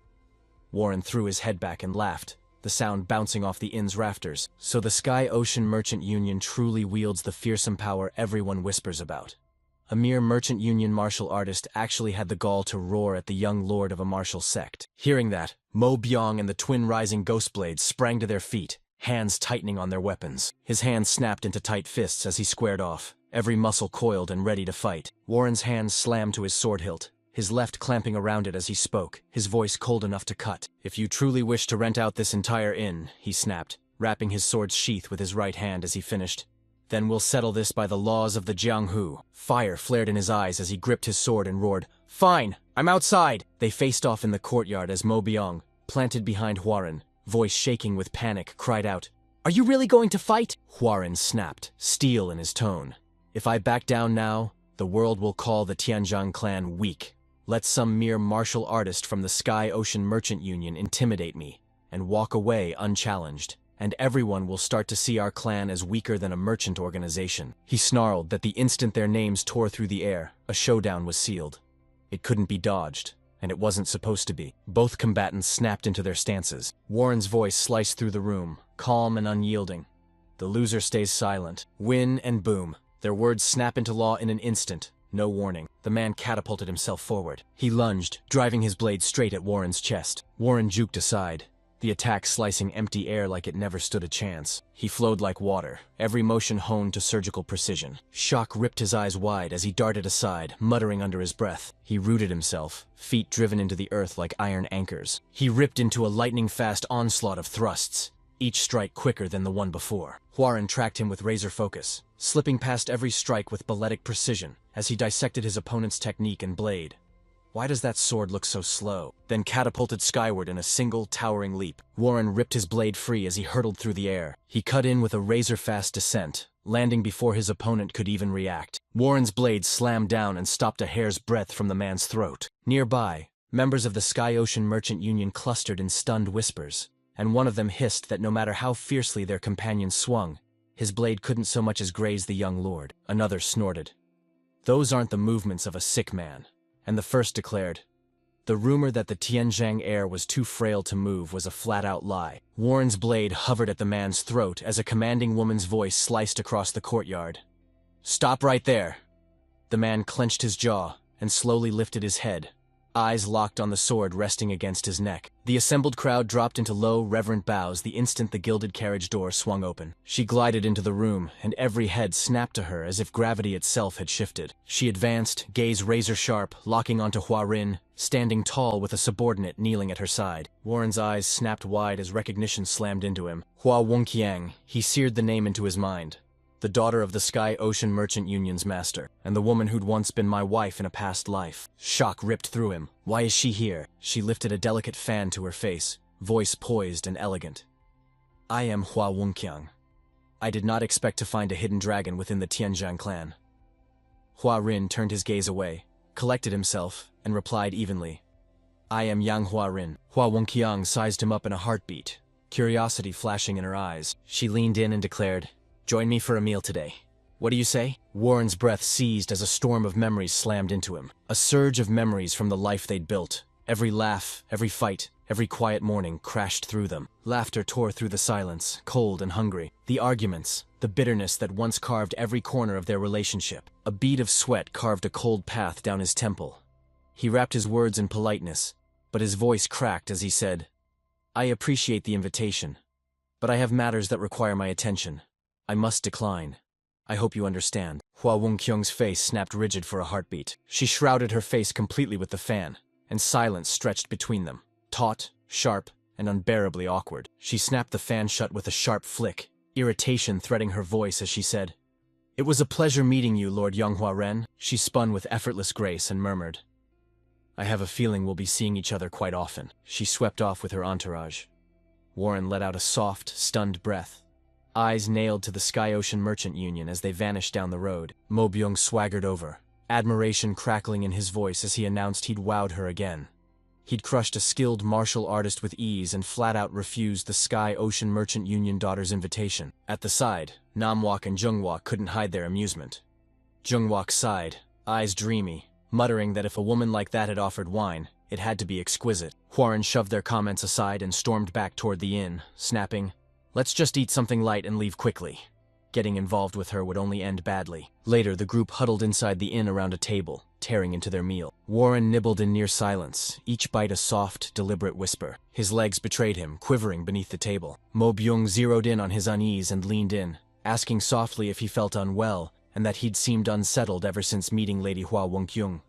Speaker 1: Warren threw his head back and laughed, the sound bouncing off the inn's rafters. So the Sky Ocean Merchant Union truly wields the fearsome power everyone whispers about. A mere merchant union martial artist actually had the gall to roar at the young lord of a martial sect. Hearing that, Mo Byong and the twin rising Ghostblades sprang to their feet, hands tightening on their weapons. His hands snapped into tight fists as he squared off, every muscle coiled and ready to fight. Warren's hands slammed to his sword hilt, his left clamping around it as he spoke, his voice cold enough to cut. If you truly wish to rent out this entire inn, he snapped, wrapping his sword's sheath with his right hand as he finished, then we'll settle this by the laws of the Jianghu. Fire flared in his eyes as he gripped his sword and roared, Fine, I'm outside! They faced off in the courtyard as Mo Byong, planted behind Hwaran, voice shaking with panic, cried out, Are you really going to fight? Hwaran snapped, steel in his tone. If I back down now, the world will call the Tianjiang clan weak. Let some mere martial artist from the Sky Ocean Merchant Union intimidate me, and walk away unchallenged, and everyone will start to see our clan as weaker than a merchant organization. He snarled that the instant their names tore through the air, a showdown was sealed. It couldn't be dodged, and it wasn't supposed to be. Both combatants snapped into their stances. Warren's voice sliced through the room, calm and unyielding. The loser stays silent. Win and boom. Their words snap into law in an instant. No warning. The man catapulted himself forward. He lunged, driving his blade straight at Warren's chest. Warren juked aside, the attack slicing empty air like it never stood a chance. He flowed like water, every motion honed to surgical precision. Shock ripped his eyes wide as he darted aside, muttering under his breath. He rooted himself, feet driven into the earth like iron anchors. He ripped into a lightning-fast onslaught of thrusts, each strike quicker than the one before. Hwarin tracked him with razor focus, slipping past every strike with balletic precision as he dissected his opponent's technique and blade. Why does that sword look so slow? Then catapulted skyward in a single, towering leap. Hwarin ripped his blade free as he hurtled through the air. He cut in with a razor-fast descent, landing before his opponent could even react. Hwarin's blade slammed down and stopped a hair's breadth from the man's throat. Nearby, members of the Sky Ocean Merchant Union clustered in stunned whispers, and one of them hissed that no matter how fiercely their companion swung, his blade couldn't so much as graze the young lord. Another snorted. Those aren't the movements of a sick man. And the first declared, the rumor that the Tianzhang air was too frail to move was a flat-out lie. Hwarin's blade hovered at the man's throat as a commanding woman's voice sliced across the courtyard. Stop right there. The man clenched his jaw and slowly lifted his head, eyes locked on the sword resting against his neck. The assembled crowd dropped into low, reverent bows the instant the gilded carriage door swung open. She glided into the room, and every head snapped to her as if gravity itself had shifted. She advanced, gaze razor-sharp, locking onto Hwarin, standing tall with a subordinate kneeling at her side. Hwarin's eyes snapped wide as recognition slammed into him. Hua Wongqiang, he seared the name into his mind. The daughter of the Sky Ocean Merchant Union's master, and the woman who'd once been my wife in a past life. Shock ripped through him. Why is she here? She lifted a delicate fan to her face, voice poised and elegant. I am Hua Wongqiang. I did not expect to find a hidden dragon within the Tianzhang clan. Hwarin turned his gaze away, collected himself, and replied evenly. I am Yang Hwarin. Hua Wongqiang sized him up in a heartbeat, curiosity flashing in her eyes. She leaned in and declared, Join me for a meal today. What do you say? Hwarin's breath seized as a storm of memories slammed into him. A surge of memories from the life they'd built. Every laugh, every fight, every quiet morning crashed through them. Laughter tore through the silence, cold and hungry. The arguments, the bitterness that once carved every corner of their relationship. A bead of sweat carved a cold path down his temple. He wrapped his words in politeness, but his voice cracked as he said, I appreciate the invitation, but I have matters that require my attention. I must decline. I hope you understand. Hua Wongqiang's face snapped rigid for a heartbeat. She shrouded her face completely with the fan, and silence stretched between them, taut, sharp, and unbearably awkward. She snapped the fan shut with a sharp flick, irritation threading her voice as she said, It was a pleasure meeting you, Lord Yang Hwarin. She spun with effortless grace and murmured, I have a feeling we'll be seeing each other quite often. She swept off with her entourage. Hwarin let out a soft, stunned breath, eyes nailed to the Sky Ocean Merchant Union as they vanished down the road. Mo Byung swaggered over, admiration crackling in his voice as he announced he'd wowed her again. He'd crushed a skilled martial artist with ease and flat-out refused the Sky Ocean Merchant Union daughter's invitation. At the side, Namwak and Jungwak couldn't hide their amusement. Jungwak sighed, eyes dreamy, muttering that if a woman like that had offered wine, it had to be exquisite. Hwarin shoved their comments aside and stormed back toward the inn, snapping, Let's just eat something light and leave quickly. Getting involved with her would only end badly. Later, the group huddled inside the inn around a table, tearing into their meal. Hwarin nibbled in near silence, each bite a soft, deliberate whisper. His legs betrayed him, quivering beneath the table. Mo Byung zeroed in on his unease and leaned in, asking softly if he felt unwell and that he'd seemed unsettled ever since meeting Lady Hua Wongqiang.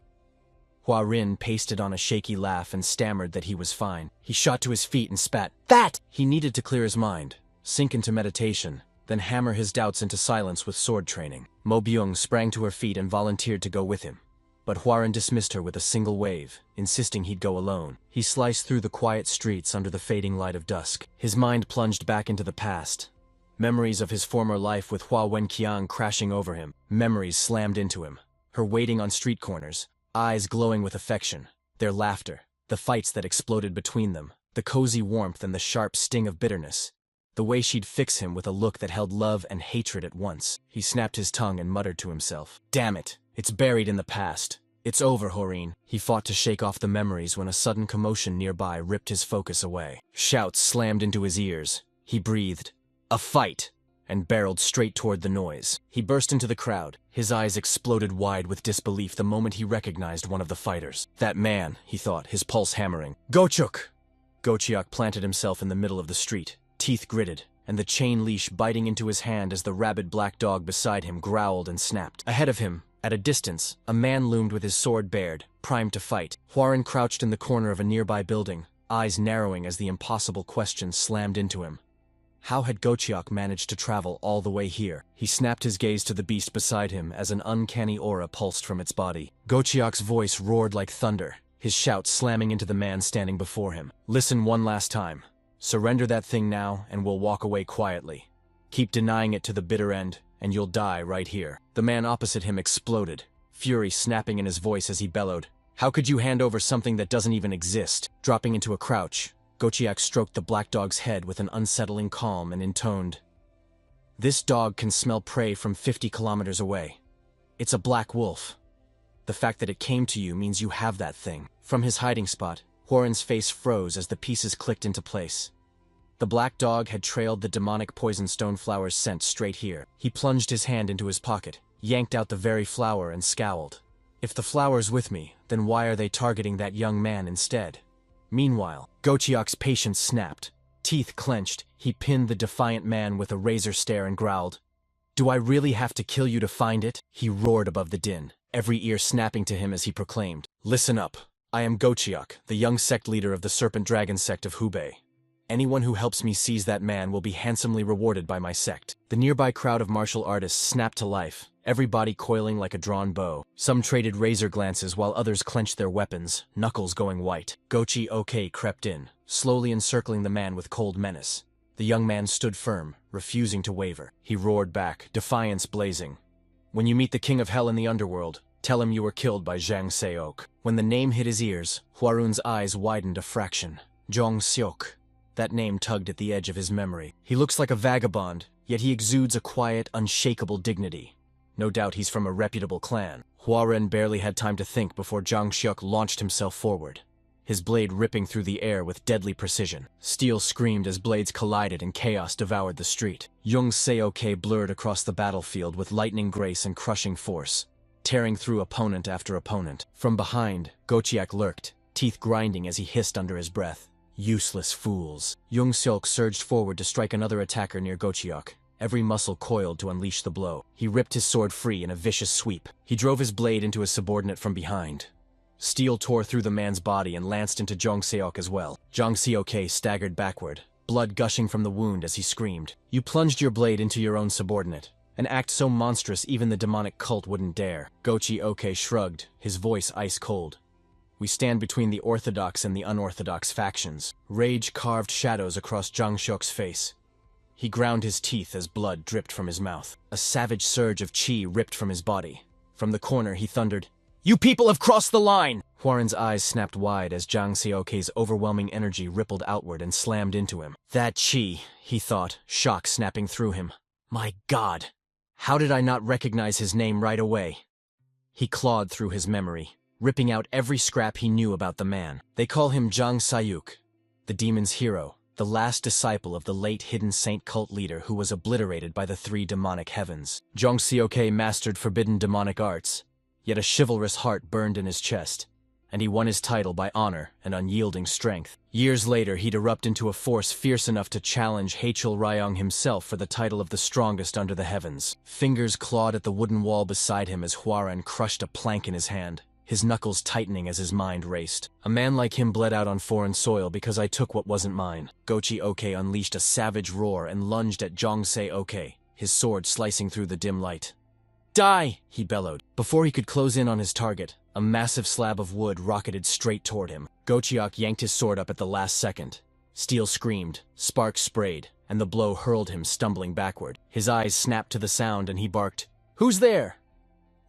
Speaker 1: Hwarin pasted on a shaky laugh and stammered that he was fine. He shot to his feet and spat, That! He needed to clear his mind, sink into meditation, then hammer his doubts into silence with sword training. Mo Byung sprang to her feet and volunteered to go with him. But Hwarin dismissed her with a single wave, insisting he'd go alone. He sliced through the quiet streets under the fading light of dusk. His mind plunged back into the past. Memories of his former life with Hua Wongqiang crashing over him. Memories slammed into him. Her waiting on street corners, eyes glowing with affection. Their laughter, the fights that exploded between them, the cozy warmth and the sharp sting of bitterness. The way she'd fix him with a look that held love and hatred at once. He snapped his tongue and muttered to himself, Damn it, it's buried in the past. It's over, Hwarin. He fought to shake off the memories when a sudden commotion nearby ripped his focus away. Shouts slammed into his ears. He breathed, A fight! And barreled straight toward the noise. He burst into the crowd. His eyes exploded wide with disbelief the moment he recognized one of the fighters. That man, he thought, his pulse hammering. Gochuk! Gochiok planted himself in the middle of the street, teeth gritted, and the chain leash biting into his hand as the rabid black dog beside him growled and snapped. Ahead of him, at a distance, a man loomed with his sword bared, primed to fight. Hwoarang crouched in the corner of a nearby building, eyes narrowing as the impossible question slammed into him. How had Gochiok managed to travel all the way here? He snapped his gaze to the beast beside him as an uncanny aura pulsed from its body. Gochiok's voice roared like thunder, his shout slamming into the man standing before him. Listen one last time. Surrender that thing now, and we'll walk away quietly. Keep denying it to the bitter end, and you'll die right here. The man opposite him exploded, fury snapping in his voice as he bellowed, "How could you hand over something that doesn't even exist?" Dropping into a crouch, Gochiok stroked the black dog's head with an unsettling calm and intoned, "This dog can smell prey from 50 kilometers away. It's a black wolf. The fact that it came to you means you have that thing." From his hiding spot, Hwoarang's face froze as the pieces clicked into place. The black dog had trailed the demonic poison stone flower's scent straight here. He plunged his hand into his pocket, yanked out the very flower, and scowled. If the flower's with me, then why are they targeting that young man instead? Meanwhile, Gochiok's patience snapped. Teeth clenched, he pinned the defiant man with a razor stare and growled, "Do I really have to kill you to find it?" He roared above the din, every ear snapping to him as he proclaimed, "Listen up. I am Gochiok, the young sect leader of the Serpent Dragon sect of Hubei. Anyone who helps me seize that man will be handsomely rewarded by my sect." The nearby crowd of martial artists snapped to life, every body coiling like a drawn bow. Some traded razor glances while others clenched their weapons, knuckles going white. Gochiok crept in, slowly encircling the man with cold menace. The young man stood firm, refusing to waver. He roared back, defiance blazing, "When you meet the king of hell in the underworld, tell him you were killed by Zhang Seok." When the name hit his ears, Hwoarang's eyes widened a fraction. Zhang Seok. That name tugged at the edge of his memory. He looks like a vagabond, yet he exudes a quiet, unshakable dignity. No doubt he's from a reputable clan. Hwoarang barely had time to think before Zhang Seok launched himself forward, his blade ripping through the air with deadly precision. Steel screamed as blades collided and chaos devoured the street. Jung Seok blurred across the battlefield with lightning grace and crushing force, tearing through opponent after opponent. From behind, Gochiok lurked, teeth grinding as he hissed under his breath, "Useless fools." Jung Seok surged forward to strike another attacker near Gochiok, every muscle coiled to unleash the blow. He ripped his sword free in a vicious sweep. He drove his blade into his subordinate from behind. Steel tore through the man's body and lanced into Jong Seok as well. Jong Seok staggered backward, blood gushing from the wound as he screamed. "You plunged your blade into your own subordinate, an act so monstrous even the demonic cult wouldn't dare." Gochiok shrugged, his voice ice cold. "We stand between the orthodox and the unorthodox factions." Rage carved shadows across Zhang Seok's face. He ground his teeth as blood dripped from his mouth. A savage surge of chi ripped from his body. From the corner he thundered, "You people have crossed the line!" Hwoarang's eyes snapped wide as Zhang Seok's overwhelming energy rippled outward and slammed into him. That chi, he thought, shock snapping through him. My God! How did I not recognize his name right away? He clawed through his memory, ripping out every scrap he knew about the man. They call him Zhang Sayuk, the demon's hero, the last disciple of the late hidden saint cult leader who was obliterated by the three demonic heavens. Zhang Seok mastered forbidden demonic arts, yet a chivalrous heart burned in his chest, and he won his title by honor and unyielding strength. Years later, he'd erupt into a force fierce enough to challenge Hachel Ryong himself for the title of the strongest under the heavens. Fingers clawed at the wooden wall beside him as Hwoarang crushed a plank in his hand, his knuckles tightening as his mind raced. A man like him bled out on foreign soil because I took what wasn't mine. Gochiok unleashed a savage roar and lunged at Zhang Seok, his sword slicing through the dim light. "Die!" he bellowed. Before he could close in on his target, a massive slab of wood rocketed straight toward him. Gochiok yanked his sword up at the last second. Steel screamed, sparks sprayed, and the blow hurled him stumbling backward. His eyes snapped to the sound and he barked, "Who's there?"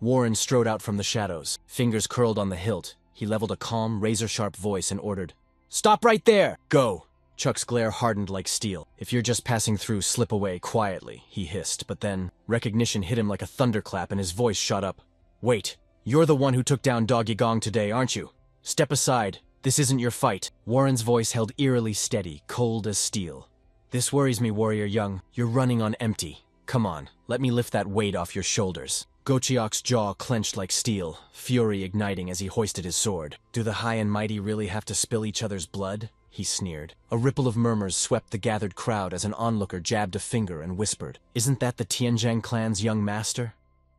Speaker 1: Hwoarang strode out from the shadows, fingers curled on the hilt. He leveled a calm, razor-sharp voice and ordered, "Stop right there! Go!" Chuck's glare hardened like steel. "If you're just passing through, slip away quietly," he hissed, but then recognition hit him like a thunderclap and his voice shot up. "Wait, you're the one who took down Doggy Gong today, aren't you? Step aside. This isn't your fight." Warren's voice held eerily steady, cold as steel. "This worries me, Warrior Young. You're running on empty. Come on, let me lift that weight off your shoulders." Gochiok's jaw clenched like steel, fury igniting as he hoisted his sword. Do the high and mighty really have to spill each other's blood? he sneered. A ripple of murmurs swept the gathered crowd as an onlooker jabbed a finger and whispered, "Isn't that the Tianjiang clan's young master?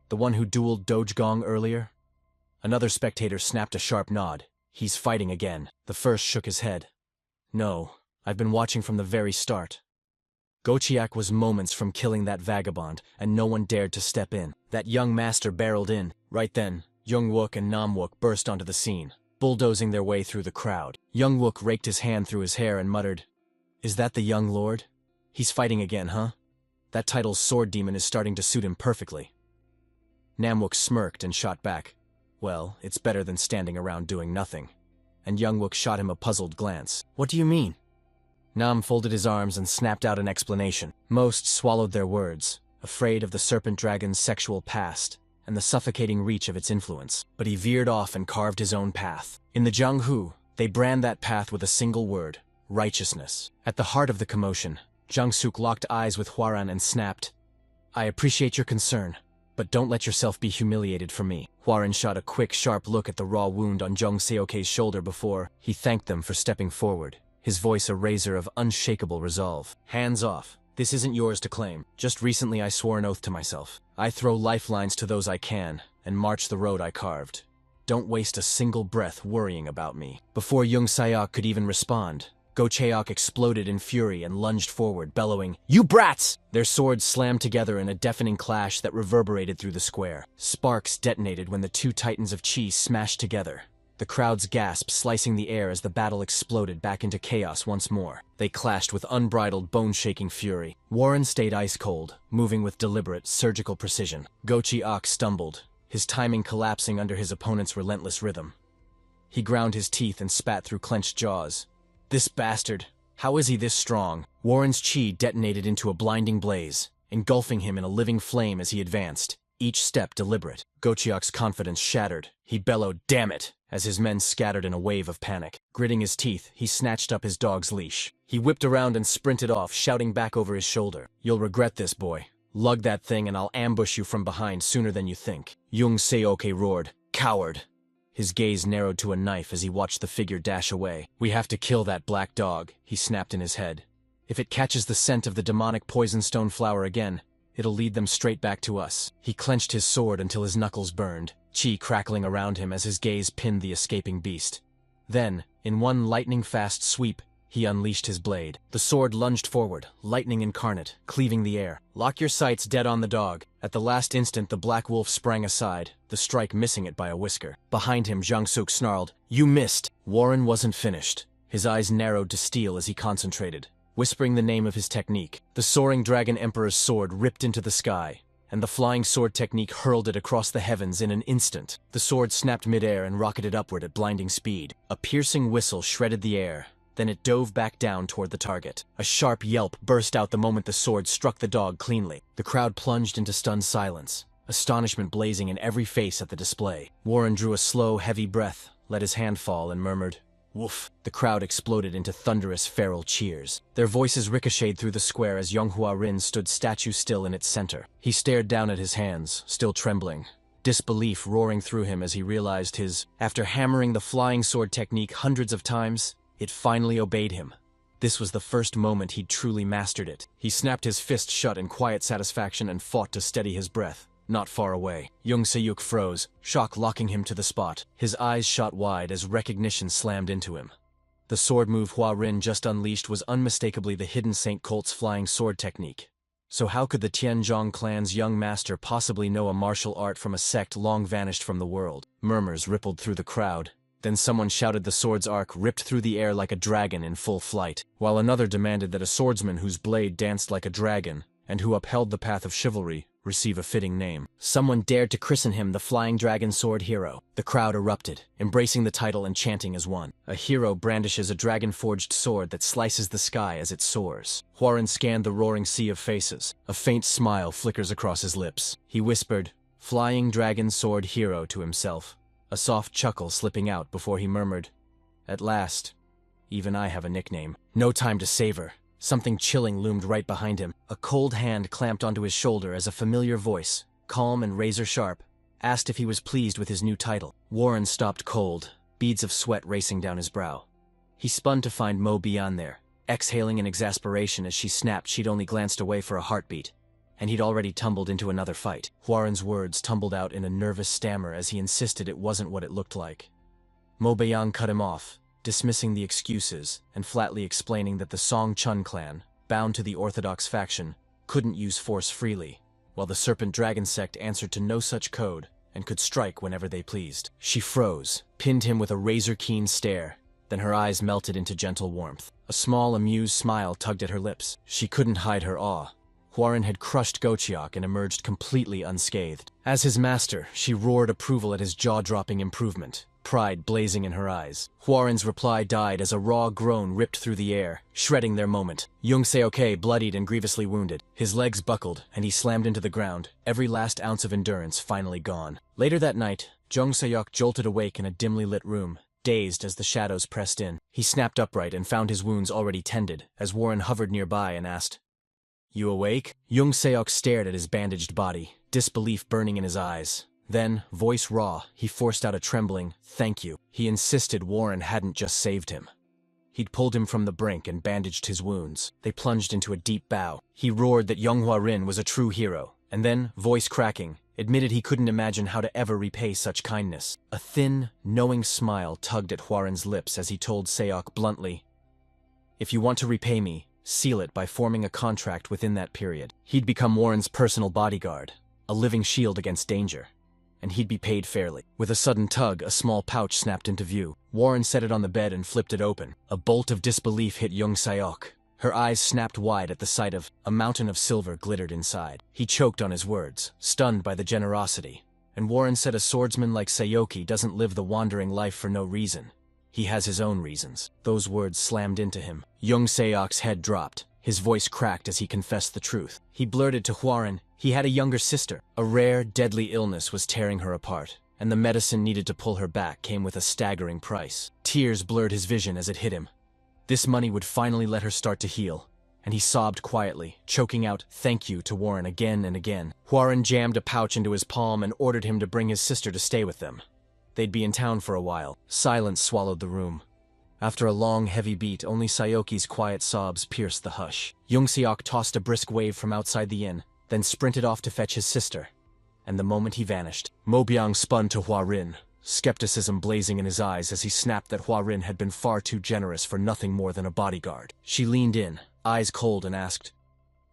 Speaker 1: The one who dueled Dojgong earlier?" Another spectator snapped a sharp nod. "He's fighting again." The first shook his head. "No, I've been watching from the very start." Gochiak was moments from killing that vagabond, and no one dared to step in. That young master barreled in. Right then, Youngwook and Namwook burst onto the scene, bulldozing their way through the crowd. Youngwook raked his hand through his hair and muttered, "Is that the young lord? He's fighting again, huh? That title's sword demon is starting to suit him perfectly." Namwook smirked and shot back, "Well, it's better than standing around doing nothing." And Youngwook shot him a puzzled glance. "What do you mean?" Nam folded his arms and snapped out an explanation. Most swallowed their words, afraid of the serpent dragon's sexual past and the suffocating reach of its influence. But he veered off and carved his own path. In the Jianghu, they brand that path with a single word: righteousness. At the heart of the commotion, Jiangsuk locked eyes with Huaran and snapped, "I appreciate your concern, but don't let yourself be humiliated for me." Huaran shot a quick, sharp look at the raw wound on Zhong Seokei's shoulder before he thanked them for stepping forward, his voice a razor of unshakable resolve. "Hands off. This isn't yours to claim. Just recently I swore an oath to myself. I throw lifelines to those I can, and march the road I carved. Don't waste a single breath worrying about me." Before Jung Sayok could even respond, Go Cheok exploded in fury and lunged forward, bellowing, "You brats!" Their swords slammed together in a deafening clash that reverberated through the square. Sparks detonated when the two titans of Qi smashed together. The crowd's gasp slicing the air as the battle exploded back into chaos once more. They clashed with unbridled, bone-shaking fury. Warren stayed ice-cold, moving with deliberate, surgical precision. Gochi Ok stumbled, his timing collapsing under his opponent's relentless rhythm. He ground his teeth and spat through clenched jaws. "This bastard! How is he this strong?" Warren's chi detonated into a blinding blaze, engulfing him in a living flame as he advanced, each step deliberate. Gochiok's confidence shattered. He bellowed, "Damn it!" as his men scattered in a wave of panic. Gritting his teeth, he snatched up his dog's leash. He whipped around and sprinted off, shouting back over his shoulder, "You'll regret this, boy. Lug that thing and I'll ambush you from behind sooner than you think." Jung Seoke roared, "Coward!" His gaze narrowed to a knife as he watched the figure dash away. "We have to kill that black dog," he snapped in his head. "If it catches the scent of the demonic poisonstone flower again, it'll lead them straight back to us." He clenched his sword until his knuckles burned, chi crackling around him as his gaze pinned the escaping beast. Then, in one lightning-fast sweep, he unleashed his blade. The sword lunged forward, lightning incarnate, cleaving the air. "Lock your sights dead on the dog." At the last instant, the black wolf sprang aside, the strike missing it by a whisker. Behind him, Jiangsuk snarled, "You missed!" Warren wasn't finished. His eyes narrowed to steel as he concentrated, whispering the name of his technique. The soaring dragon emperor's sword ripped into the sky, and the flying sword technique hurled it across the heavens in an instant. The sword snapped midair and rocketed upward at blinding speed. A piercing whistle shredded the air. Then it dove back down toward the target. A sharp yelp burst out the moment the sword struck the dog cleanly. The crowd plunged into stunned silence, astonishment blazing in every face at the display. Warren drew a slow, heavy breath, let his hand fall, and murmured, "Woof." The crowd exploded into thunderous, feral cheers. Their voices ricocheted through the square as Yonghua Rin stood statue still in its center. He stared down at his hands, still trembling, disbelief roaring through him as he realized after hammering the flying sword technique hundreds of times, it finally obeyed him. This was the first moment he'd truly mastered it. He snapped his fist shut in quiet satisfaction and fought to steady his breath. Not far away, Jung Seyuk froze, shock locking him to the spot. His eyes shot wide as recognition slammed into him. The sword move Hua Rin just unleashed was unmistakably the hidden St. Colt's flying sword technique. So how could the Tianzhong clan's young master possibly know a martial art from a sect long vanished from the world? Murmurs rippled through the crowd. Then someone shouted the sword's arc ripped through the air like a dragon in full flight, while another demanded that a swordsman whose blade danced like a dragon, and who upheld the path of chivalry, receive a fitting name. Someone dared to christen him the Flying Dragon Sword Hero. The crowd erupted, embracing the title and chanting as one. A hero brandishes a dragon-forged sword that slices the sky as it soars. Huaran scanned the roaring sea of faces. A faint smile flickers across his lips. He whispered, "Flying Dragon Sword Hero," to himself, a soft chuckle slipping out before he murmured, "At last, even I have a nickname." No time to savor. Something chilling loomed right behind him. A cold hand clamped onto his shoulder as a familiar voice, calm and razor-sharp, asked if he was pleased with his new title. Warren stopped cold, beads of sweat racing down his brow. He spun to find Mo Bian there, exhaling in exasperation as she snapped she'd only glanced away for a heartbeat, and he'd already tumbled into another fight. Hwarin's words tumbled out in a nervous stammer as he insisted it wasn't what it looked like. Mo Bian cut him off, dismissing the excuses and flatly explaining that the Song Chun clan, bound to the orthodox faction, couldn't use force freely, while the Serpent Dragon Sect answered to no such code and could strike whenever they pleased. She froze, pinned him with a razor-keen stare, then her eyes melted into gentle warmth. A small, amused smile tugged at her lips. She couldn't hide her awe. Hwarin had crushed Gochiok and emerged completely unscathed. As his master, she roared approval at his jaw-dropping improvement, pride blazing in her eyes. Hwarin's reply died as a raw groan ripped through the air, shredding their moment. Jung Seok, bloodied and grievously wounded. His legs buckled, and he slammed into the ground, every last ounce of endurance finally gone. Later that night, Jung Seok jolted awake in a dimly lit room, dazed as the shadows pressed in. He snapped upright and found his wounds already tended, as Hwarin hovered nearby and asked, "You awake?" Jung Seok stared at his bandaged body, disbelief burning in his eyes. Then, voice raw, he forced out a trembling, "Thank you." He insisted Hwarin hadn't just saved him. He'd pulled him from the brink and bandaged his wounds. They plunged into a deep bow. He roared that Young Hwarin was a true hero, and then, voice cracking, admitted he couldn't imagine how to ever repay such kindness. A thin, knowing smile tugged at Hwarin's lips as he told Seok bluntly, "If you want to repay me, seal it by forming a contract within that period." He'd become Hwarin's personal bodyguard, a living shield against danger, and he'd be paid fairly. With a sudden tug, a small pouch snapped into view. Hwarin set it on the bed and flipped it open. A bolt of disbelief hit Jung Seok. Her eyes snapped wide at the sight of a mountain of silver glittered inside. He choked on his words, stunned by the generosity. And Hwarin said a swordsman like Seoki doesn't live the wandering life for no reason. He has his own reasons. Those words slammed into him. Jung Seok's head dropped. His voice cracked as he confessed the truth. He blurted to Hwarin he had a younger sister. A rare, deadly illness was tearing her apart, and the medicine needed to pull her back came with a staggering price. Tears blurred his vision as it hit him. This money would finally let her start to heal, and he sobbed quietly, choking out "thank you" to Hwarin again and again. Hwarin jammed a pouch into his palm and ordered him to bring his sister to stay with them. They'd be in town for a while. Silence swallowed the room. After a long, heavy beat, only Sayoki's quiet sobs pierced the hush. Jung Seok tossed a brisk wave from outside the inn, then sprinted off to fetch his sister. And the moment he vanished, Mo Bian spun to Hwarin, skepticism blazing in his eyes as he snapped that Hwarin had been far too generous for nothing more than a bodyguard. She leaned in, eyes cold, and asked,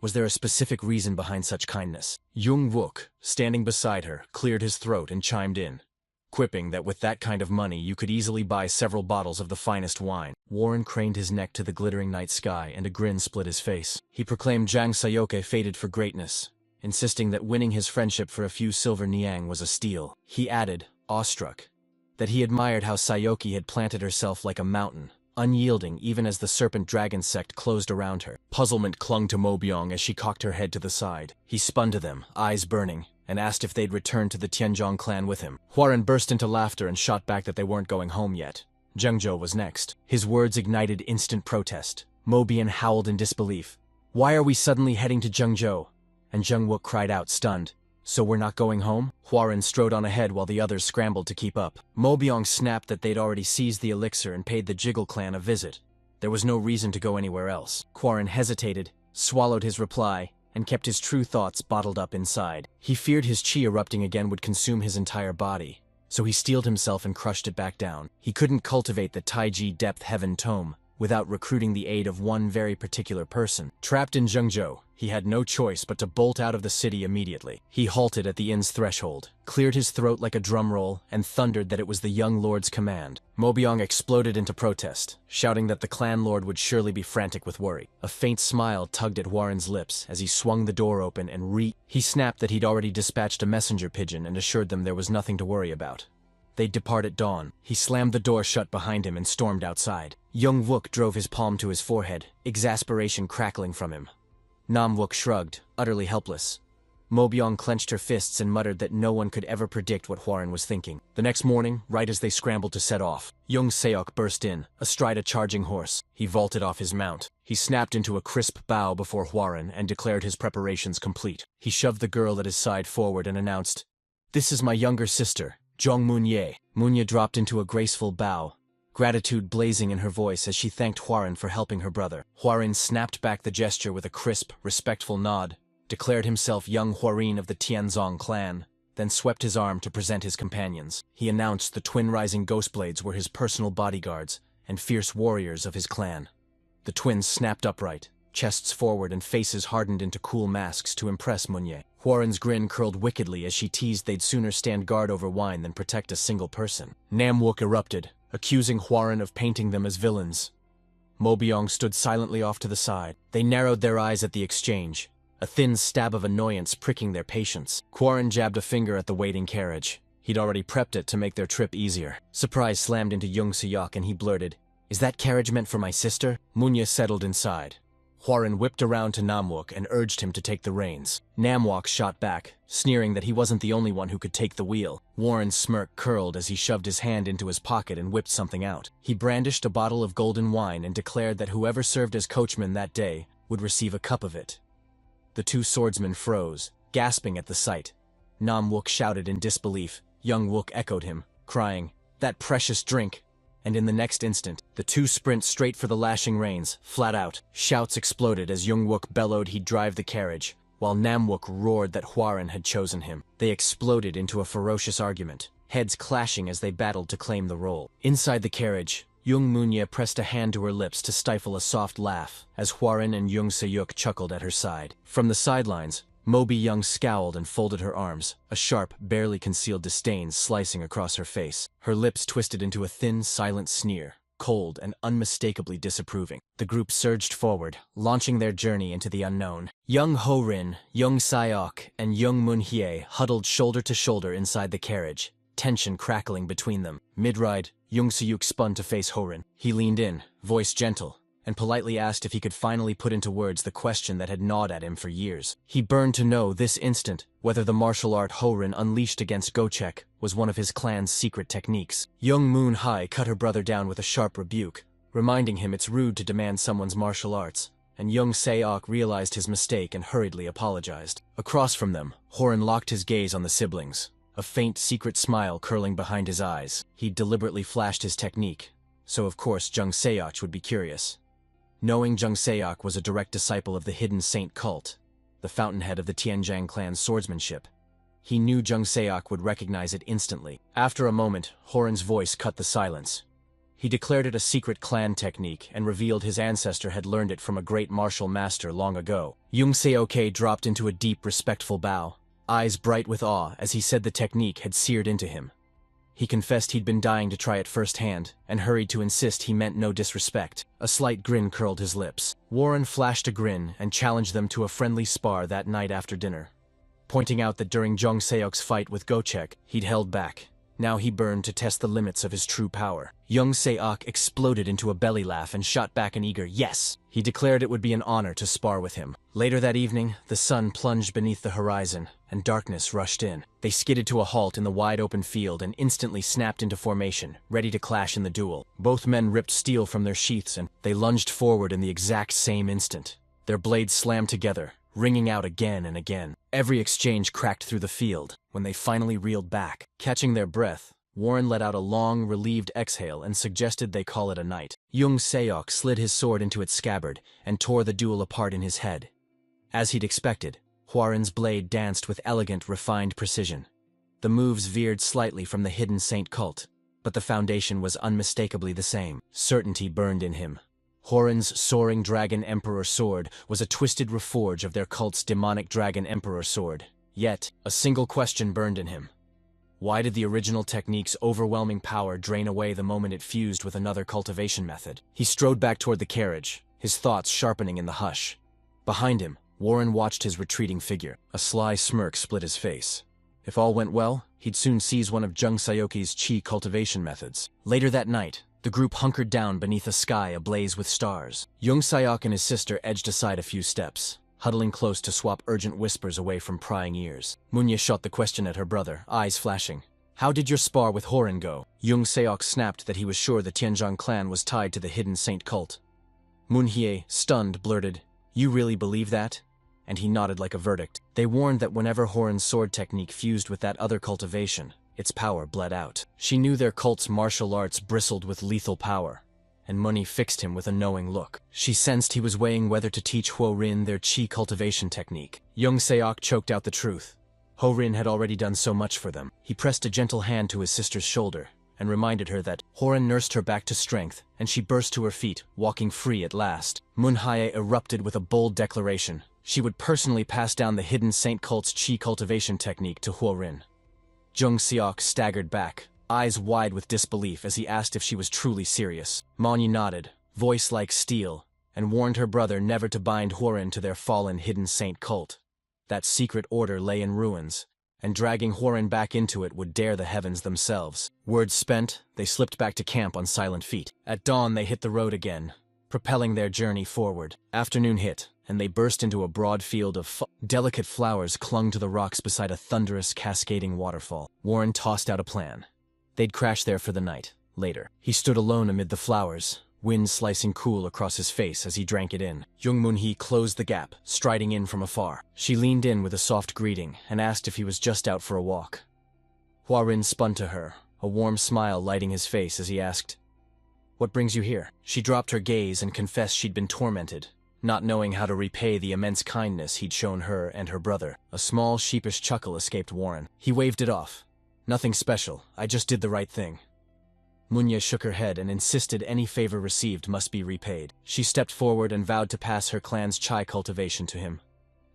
Speaker 1: was there a specific reason behind such kindness? Jung Wook, standing beside her, cleared his throat and chimed in, quipping that with that kind of money you could easily buy several bottles of the finest wine. Hwarin craned his neck to the glittering night sky and a grin split his face. He proclaimed Jang Sayoke fated for greatness, insisting that winning his friendship for a few silver niang was a steal. He added, awestruck, that he admired how Sayoki had planted herself like a mountain, unyielding even as the Serpent Dragon Sect closed around her. Puzzlement clung to Mo Bian as she cocked her head to the side. He spun to them, eyes burning, and asked if they'd return to the Tianzhong clan with him. Hwarin burst into laughter and shot back that they weren't going home yet. Zhengzhou was next. His words ignited instant protest. Mo Bian howled in disbelief. Why are we suddenly heading to Zhengzhou? And Zheng Wook cried out, stunned. So we're not going home? Hwarin strode on ahead while the others scrambled to keep up. Mo Bian snapped that they'd already seized the elixir and paid the Jiggle clan a visit. There was no reason to go anywhere else. Hwarin hesitated, swallowed his reply, and kept his true thoughts bottled up inside. He feared his chi erupting again would consume his entire body, so he steeled himself and crushed it back down. He couldn't cultivate the Taiji Depth Heaven Tome without recruiting the aid of one very particular person. Trapped in Zhengzhou, he had no choice but to bolt out of the city immediately. He halted at the inn's threshold, cleared his throat like a drum roll, and thundered that it was the young lord's command. Mo Bian exploded into protest, shouting that the clan lord would surely be frantic with worry. A faint smile tugged at Hwarin's lips as he swung the door open and He snapped that he'd already dispatched a messenger pigeon and assured them there was nothing to worry about. They'd depart at dawn. He slammed the door shut behind him and stormed outside. Jung Wook drove his palm to his forehead, exasperation crackling from him. Nam Wook shrugged, utterly helpless. Mo Bian clenched her fists and muttered that no one could ever predict what Hwarin was thinking. The next morning, right as they scrambled to set off, Jung Seok burst in, astride a charging horse. He vaulted off his mount. He snapped into a crisp bow before Hwarin and declared his preparations complete. He shoved the girl at his side forward and announced, "This is my younger sister, Zhong Moonye." Moonye dropped into a graceful bow, gratitude blazing in her voice as she thanked Huaren for helping her brother. Huaren snapped back the gesture with a crisp, respectful nod, declared himself young Huaren of the Tianzong clan, then swept his arm to present his companions. He announced the twin rising Ghostblades were his personal bodyguards and fierce warriors of his clan. The twins snapped upright, chests forward and faces hardened into cool masks to impress Munye. Huaren's grin curled wickedly as she teased they'd sooner stand guard over wine than protect a single person. Namwook erupted, accusing Huaren of painting them as villains. Mobyong stood silently off to the side. They narrowed their eyes at the exchange, a thin stab of annoyance pricking their patience. Huaren jabbed a finger at the waiting carriage. He'd already prepped it to make their trip easier. Surprise slammed into Jung Suyok and he blurted, "Is that carriage meant for my sister?" Munye settled inside. Huaren whipped around to Namwook and urged him to take the reins. Namwook shot back, sneering that he wasn't the only one who could take the wheel. Warren's smirk curled as he shoved his hand into his pocket and whipped something out. He brandished a bottle of golden wine and declared that whoever served as coachman that day would receive a cup of it. The two swordsmen froze, gasping at the sight. Namwook shouted in disbelief. Young Wook echoed him, crying, "That precious drink!" And in the next instant, the two sprint straight for the lashing reins, flat out. Shouts exploded as Young Wook bellowed he'd drive the carriage, while Namwook roared that Huaren had chosen him. They exploded into a ferocious argument, heads clashing as they battled to claim the role. Inside the carriage, Jung Munye pressed a hand to her lips to stifle a soft laugh as Huaren and Jung Seyuk chuckled at her side. From the sidelines, Moby Young scowled and folded her arms, a sharp, barely concealed disdain slicing across her face. Her lips twisted into a thin, silent sneer, cold and unmistakably disapproving. The group surged forward, launching their journey into the unknown. Young Ho-rin, Jung Sayok, and Jung Mun-hye huddled shoulder to shoulder inside the carriage, tension crackling between them. Mid-ride, Jung Seyuk spun to face Ho-rin. He leaned in, voice gentle, and politely asked if he could finally put into words the question that had gnawed at him for years. He burned to know this instant whether the martial art Ho-rin unleashed against Gochek was one of his clan's secret techniques. Young Moon-hye cut her brother down with a sharp rebuke, reminding him it's rude to demand someone's martial arts, and Jung Se-ok realized his mistake and hurriedly apologized. Across from them, Ho-rin locked his gaze on the siblings, a faint secret smile curling behind his eyes. He'd deliberately flashed his technique, so of course Jung Se-ok would be curious. Knowing Jung Se-ok was a direct disciple of the hidden saint cult, the fountainhead of the Tianjiang clan's swordsmanship, he knew Jung Se-ok would recognize it instantly. After a moment, Ho-rin's voice cut the silence. He declared it a secret clan technique and revealed his ancestor had learned it from a great martial master long ago. Jung Se-ok dropped into a deep, respectful bow, eyes bright with awe as he said the technique had seared into him. He confessed he'd been dying to try it firsthand, and hurried to insist he meant no disrespect. A slight grin curled his lips. Warren flashed a grin and challenged them to a friendly spar that night after dinner, pointing out that during Jung Se-ok's fight with Gochek, he'd held back. Now he burned to test the limits of his true power. Jung Se-ok exploded into a belly laugh and shot back an eager yes. He declared it would be an honor to spar with him. Later that evening, the sun plunged beneath the horizon, and darkness rushed in. They skidded to a halt in the wide-open field and instantly snapped into formation, ready to clash in the duel. Both men ripped steel from their sheaths and they lunged forward in the exact same instant. Their blades slammed together, ringing out again and again. Every exchange cracked through the field. When they finally reeled back, catching their breath, Warren let out a long, relieved exhale and suggested they call it a night. Jung Se-ok slid his sword into its scabbard and tore the duel apart in his head. As he'd expected, Huaren's blade danced with elegant, refined precision. The moves veered slightly from the hidden saint cult, but the foundation was unmistakably the same. Certainty burned in him. Huaren's soaring dragon emperor sword was a twisted reforge of their cult's demonic dragon emperor sword. Yet, a single question burned in him. Why did the original technique's overwhelming power drain away the moment it fused with another cultivation method? He strode back toward the carriage, his thoughts sharpening in the hush. Behind him, Warren watched his retreating figure. A sly smirk split his face. If all went well, he'd soon seize one of Jung Sayoki's chi cultivation methods. Later that night, the group hunkered down beneath a sky ablaze with stars. Jung Sayok and his sister edged aside a few steps, huddling close to swap urgent whispers away from prying ears. Munye shot the question at her brother, eyes flashing. "How did your spar with Horin go?" Jung Sayok snapped that he was sure the Tianzong clan was tied to the hidden saint cult. Moon-hye, stunned, blurted, "You really believe that?" And he nodded like a verdict. They warned that whenever Horin's sword technique fused with that other cultivation, its power bled out. She knew their cult's martial arts bristled with lethal power, and Money fixed him with a knowing look. She sensed he was weighing whether to teach Ho-Rin their chi cultivation technique. Young Seok choked out the truth. Ho-Rin had already done so much for them. He pressed a gentle hand to his sister's shoulder and reminded her that Ho-Rin nursed her back to strength, and she burst to her feet, walking free at last. Munhae erupted with a bold declaration. She would personally pass down the hidden Saint cult's chi cultivation technique to Ho-Rin. Jung Seok staggered back, eyes wide with disbelief as he asked if she was truly serious. Manya nodded, voice like steel, and warned her brother never to bind Ho-Rin to their fallen hidden Saint cult. That secret order lay in ruins, and dragging Ho-Rin back into it would dare the heavens themselves. Words spent, they slipped back to camp on silent feet. At dawn they hit the road again, propelling their journey forward. Afternoon hit, and they burst into a broad field of delicate flowers clung to the rocks beside a thunderous, cascading waterfall. Warren tossed out a plan. They'd crash there for the night. Later, he stood alone amid the flowers, wind slicing cool across his face as he drank it in. Jung Moon-hee closed the gap, striding in from afar. She leaned in with a soft greeting and asked if he was just out for a walk. Hwa-Rin spun to her, a warm smile lighting his face as he asked, "What brings you here?" She dropped her gaze and confessed she'd been tormented, not knowing how to repay the immense kindness he'd shown her and her brother. A small, sheepish chuckle escaped Warren. He waved it off. "Nothing special, I just did the right thing." Munya shook her head and insisted any favor received must be repaid. She stepped forward and vowed to pass her clan's chai cultivation to him.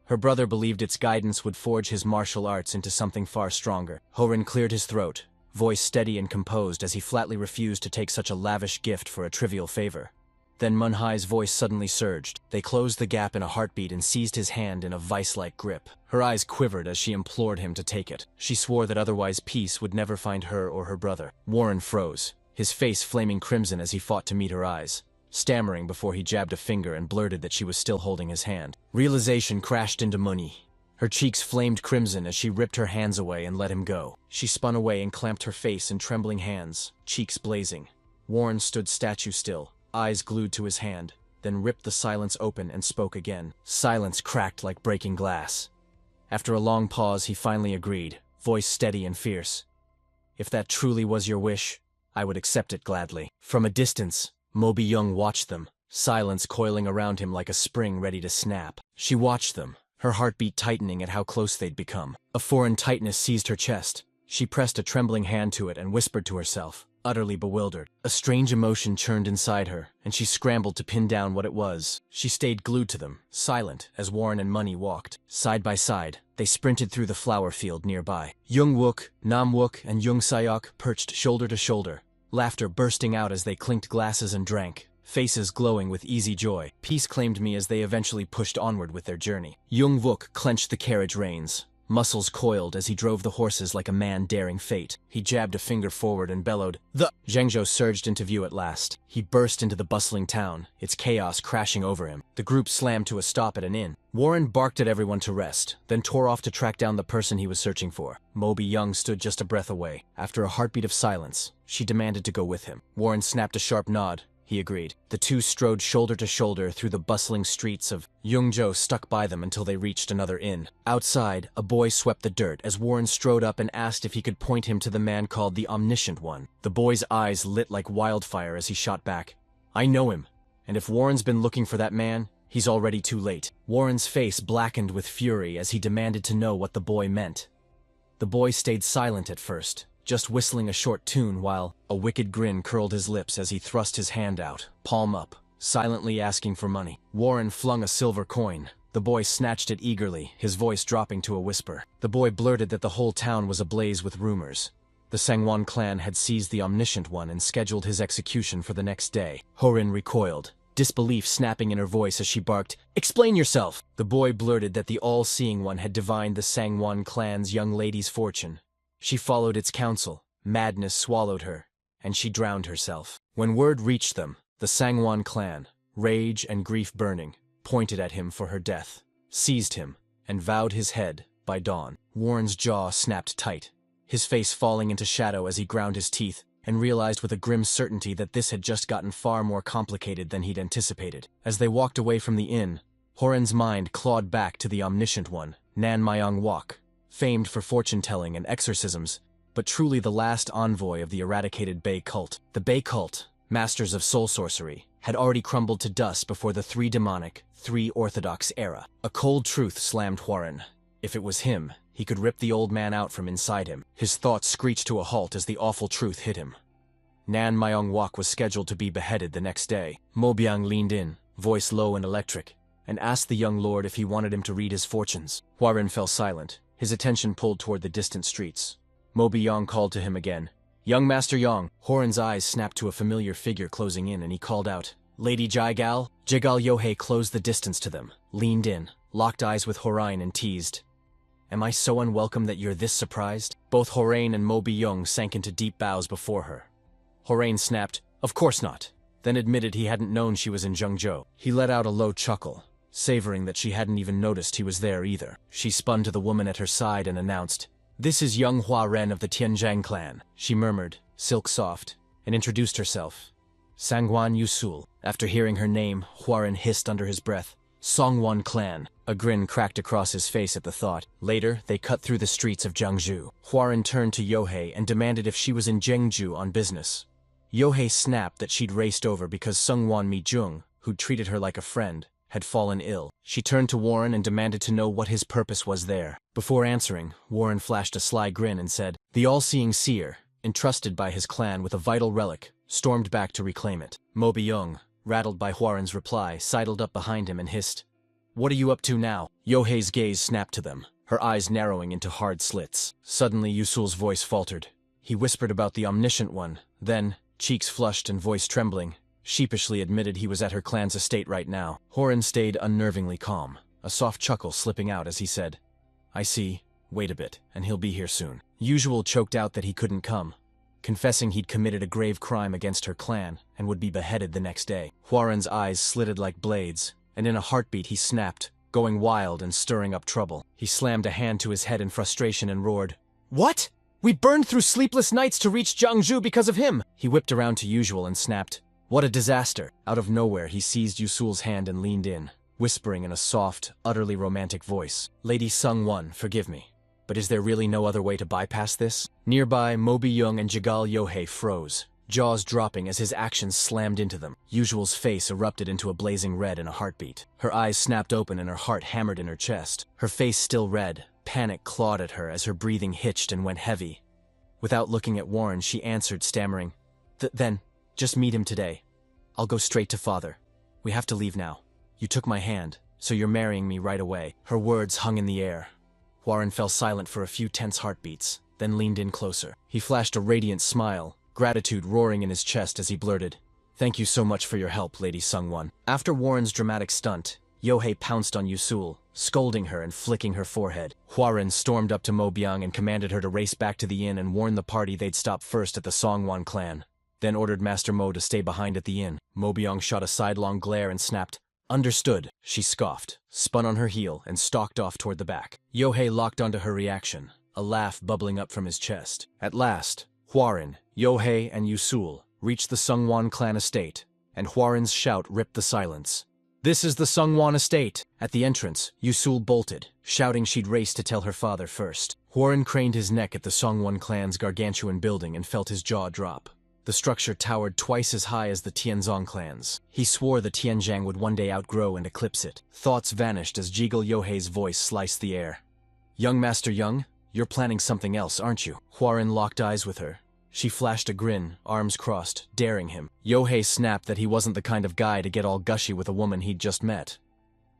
Speaker 1: Her brother believed its guidance would forge his martial arts into something far stronger. Ho-Rin cleared his throat, voice steady and composed as he flatly refused to take such a lavish gift for a trivial favor. Then Munhai's voice suddenly surged. They closed the gap in a heartbeat and seized his hand in a vice-like grip. Her eyes quivered as she implored him to take it. She swore that otherwise peace would never find her or her brother. Warren froze, his face flaming crimson as he fought to meet her eyes, stammering before he jabbed a finger and blurted that she was still holding his hand. Realization crashed into Muni. Her cheeks flamed crimson as she ripped her hands away and let him go. She spun away and clamped her face in trembling hands, cheeks blazing. Warren stood statue still, eyes glued to his hand, then ripped the silence open and spoke again. Silence cracked like breaking glass. After a long pause, he finally agreed, voice steady and fierce. "If that truly was your wish, I would accept it gladly." From a distance, Moby Young watched them, silence coiling around him like a spring ready to snap. She watched them, her heartbeat tightening at how close they'd become. A foreign tightness seized her chest. She pressed a trembling hand to it and whispered to herself, utterly bewildered. A strange emotion churned inside her, and she scrambled to pin down what it was. She stayed glued to them, silent, as Warren and Money walked. Side by side, they sprinted through the flower field nearby. Jung Wook, Nam Wook, and Jung Sayok perched shoulder to shoulder, laughter bursting out as they clinked glasses and drank, faces glowing with easy joy. Peace claimed me as they eventually pushed onward with their journey. Jung Wook clenched the carriage reins, muscles coiled as he drove the horses like a man daring fate. He jabbed a finger forward and bellowed, "The—" Zhengzhou surged into view at last. He burst into the bustling town, its chaos crashing over him. The group slammed to a stop at an inn. Warren barked at everyone to rest, then tore off to track down the person he was searching for. Moby Young stood just a breath away. After a heartbeat of silence, she demanded to go with him. Warren snapped a sharp nod. He agreed. The two strode shoulder to shoulder through the bustling streets of Yungzhou, stuck by them until they reached another inn. Outside, a boy swept the dirt as Warren strode up and asked if he could point him to the man called the Omniscient One. The boy's eyes lit like wildfire as he shot back, "I know him, and if Warren's been looking for that man, he's already too late." Warren's face blackened with fury as he demanded to know what the boy meant. The boy stayed silent at first, just whistling a short tune while a wicked grin curled his lips as he thrust his hand out, palm up, silently asking for money. Warren flung a silver coin. The boy snatched it eagerly, his voice dropping to a whisper. The boy blurted that the whole town was ablaze with rumors. The Sangwon clan had seized the Omniscient One and scheduled his execution for the next day. Ho-Rin recoiled, disbelief snapping in her voice as she barked, "Explain yourself!" The boy blurted that the all-seeing one had divined the Sangwon clan's young lady's fortune. She followed its counsel, madness swallowed her, and she drowned herself. When word reached them, the Sangwon clan, rage and grief burning, pointed at him for her death, seized him, and vowed his head by dawn. Warren's jaw snapped tight, his face falling into shadow as he ground his teeth, and realized with a grim certainty that this had just gotten far more complicated than he'd anticipated. As they walked away from the inn, Horan's mind clawed back to the Omniscient One, Nan Myong Wok, famed for fortune-telling and exorcisms, but truly the last envoy of the eradicated Bei cult. The Bei cult, masters of soul sorcery, had already crumbled to dust before the three demonic, three orthodox era. A cold truth slammed Hwoarang. If it was him, he could rip the old man out from inside him. His thoughts screeched to a halt as the awful truth hit him. Nan Myung-wok was scheduled to be beheaded the next day. Mo Byung leaned in, voice low and electric, and asked the young lord if he wanted him to read his fortunes. Hwoarang fell silent, his attention pulled toward the distant streets. Mo Byung called to him again. "Young Master Yong." Hwoarang's eyes snapped to a familiar figure closing in, and he called out, "Lady Jigal." Jigal Yohei closed the distance to them, leaned in, locked eyes with Hwoarang and teased, "Am I so unwelcome that you're this surprised?" Both Hwoarang and Mo Byung sank into deep bows before her. Hwoarang snapped, "Of course not," then admitted he hadn't known she was in Zhengzhou. He let out a low chuckle, savoring that she hadn't even noticed he was there either. She spun to the woman at her side and announced, "This is young Hwoarang of the Tianzhang clan." She murmured, silk soft, and introduced herself. Sangwon Yusul. After hearing her name, Hwoarang hissed under his breath, "Songwon clan." A grin cracked across his face at the thought. Later, they cut through the streets of Jiangzhou. Hwoarang turned to Yohei and demanded if she was in Jiangzhou on business. Yohei snapped that she'd raced over because Sungwon Mi-jung, who'd treated her like a friend, had fallen ill. She turned to Hwoarang and demanded to know what his purpose was there. Before answering, Hwoarang flashed a sly grin and said, "The all-seeing seer, entrusted by his clan with a vital relic, stormed back to reclaim it." Mo Byung, rattled by Hwoarang's reply, sidled up behind him and hissed, "What are you up to now?" Yohei's gaze snapped to them, her eyes narrowing into hard slits. Suddenly Yusul's voice faltered. He whispered about the Omniscient One, then, cheeks flushed and voice trembling, sheepishly admitted he was at her clan's estate right now. Hwoarang stayed unnervingly calm, a soft chuckle slipping out as he said, "I see. Wait a bit, and he'll be here soon." Yusul choked out that he couldn't come, confessing he'd committed a grave crime against her clan and would be beheaded the next day. Hwoarang's eyes slitted like blades, and in a heartbeat he snapped, going wild and stirring up trouble. He slammed a hand to his head in frustration and roared, "What? We burned through sleepless nights to reach Jiangzhou because of him!" He whipped around to Yusul and snapped, "What a disaster!" Out of nowhere he seized Yusul's hand and leaned in, whispering in a soft, utterly romantic voice, "Lady Sungwon, forgive me, but is there really no other way to bypass this?" Nearby, Mo Byung and Jigal Yohei froze, jaws dropping as his actions slammed into them. Yusul's face erupted into a blazing red in a heartbeat. Her eyes snapped open and her heart hammered in her chest. Her face still red, panic clawed at her as her breathing hitched and went heavy. Without looking at Hwoarang, she answered, stammering, Then, just meet him today. I'll go straight to father. We have to leave now. You took my hand, so you're marrying me right away." Her words hung in the air. Hwoarang fell silent for a few tense heartbeats, then leaned in closer. He flashed a radiant smile, gratitude roaring in his chest as he blurted, "Thank you so much for your help, Lady Sungwon." After Hwoarang's dramatic stunt, Yohei pounced on Yusul, scolding her and flicking her forehead. Hwoarang stormed up to Mo Byung and commanded her to race back to the inn and warn the party they'd stop first at the Songwon clan, then ordered Master Mo to stay behind at the inn. Mo Byung shot a sidelong glare and snapped, "Understood." She scoffed, spun on her heel, and stalked off toward the back. Yohei locked onto her reaction, a laugh bubbling up from his chest. At last, Hwoarang, Yohei, and Yusul reached the Sungwon clan estate, and Hwoarang's shout ripped the silence. "This is the Sungwon estate!" At the entrance, Yusul bolted, shouting she'd race to tell her father first. Hwoarang craned his neck at the Songwon clan's gargantuan building and felt his jaw drop. The structure towered twice as high as the Tianzong clans. He swore the Tianzhang would one day outgrow and eclipse it. Thoughts vanished as Jigal Yohei's voice sliced the air. "Young Master Young, you're planning something else, aren't you?" Hwoarang locked eyes with her. She flashed a grin, arms crossed, daring him. Yohei snapped that he wasn't the kind of guy to get all gushy with a woman he'd just met.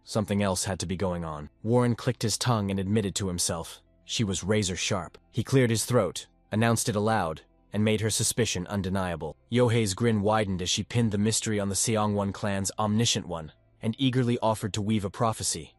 Speaker 1: Something else had to be going on. Hwoarang clicked his tongue and admitted to himself. She was razor sharp. He cleared his throat, announced it aloud, and made her suspicion undeniable. Yohei's grin widened as she pinned the mystery on the Seongwon clan's Omniscient One, and eagerly offered to weave a prophecy.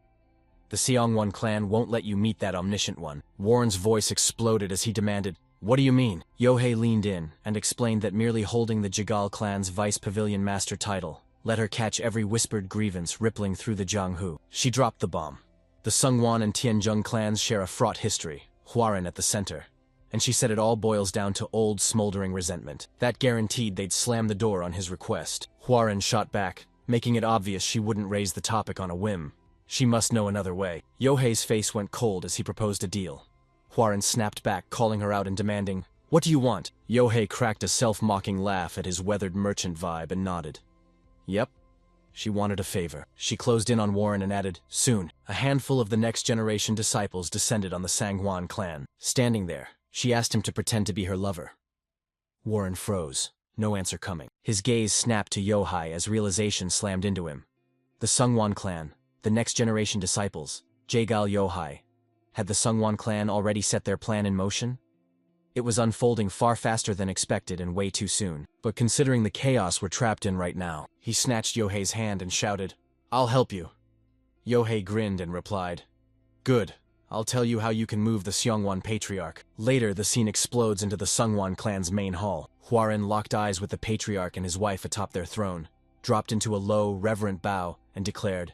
Speaker 1: "The Seongwon clan won't let you meet that Omniscient One." Hwoarang's voice exploded as he demanded, "What do you mean?" Yohei leaned in and explained that merely holding the Jigal clan's Vice Pavilion Master title let her catch every whispered grievance rippling through the Jianghu. She dropped the bomb. The Sungwon and Tianjung clans share a fraught history, Hwoarang at the center, and she said it all boils down to old, smoldering resentment. That guaranteed they'd slam the door on his request. Hwoarang shot back, making it obvious she wouldn't raise the topic on a whim. She must know another way. Yohei's face went cold as he proposed a deal. Hwarin snapped back, calling her out and demanding, "What do you want?" Yohei cracked a self-mocking laugh at his weathered merchant vibe and nodded. Yep. She wanted a favor. She closed in on Warren and added, "Soon." A handful of the next generation disciples descended on the Sangwon clan. Standing there, she asked him to pretend to be her lover. Warren froze, no answer coming. His gaze snapped to Yohei as realization slammed into him. The Sungwon clan, the next generation disciples, Jaegal Yohei. Had the Sungwon clan already set their plan in motion? It was unfolding far faster than expected and way too soon. But considering the chaos we're trapped in right now, he snatched Yohei's hand and shouted, "I'll help you." Yohei grinned and replied, "Good. I'll tell you how you can move the Seongwon Patriarch." Later, the scene explodes into the Sungwon clan's main hall. Hwarin locked eyes with the Patriarch and his wife atop their throne, dropped into a low, reverent bow, and declared,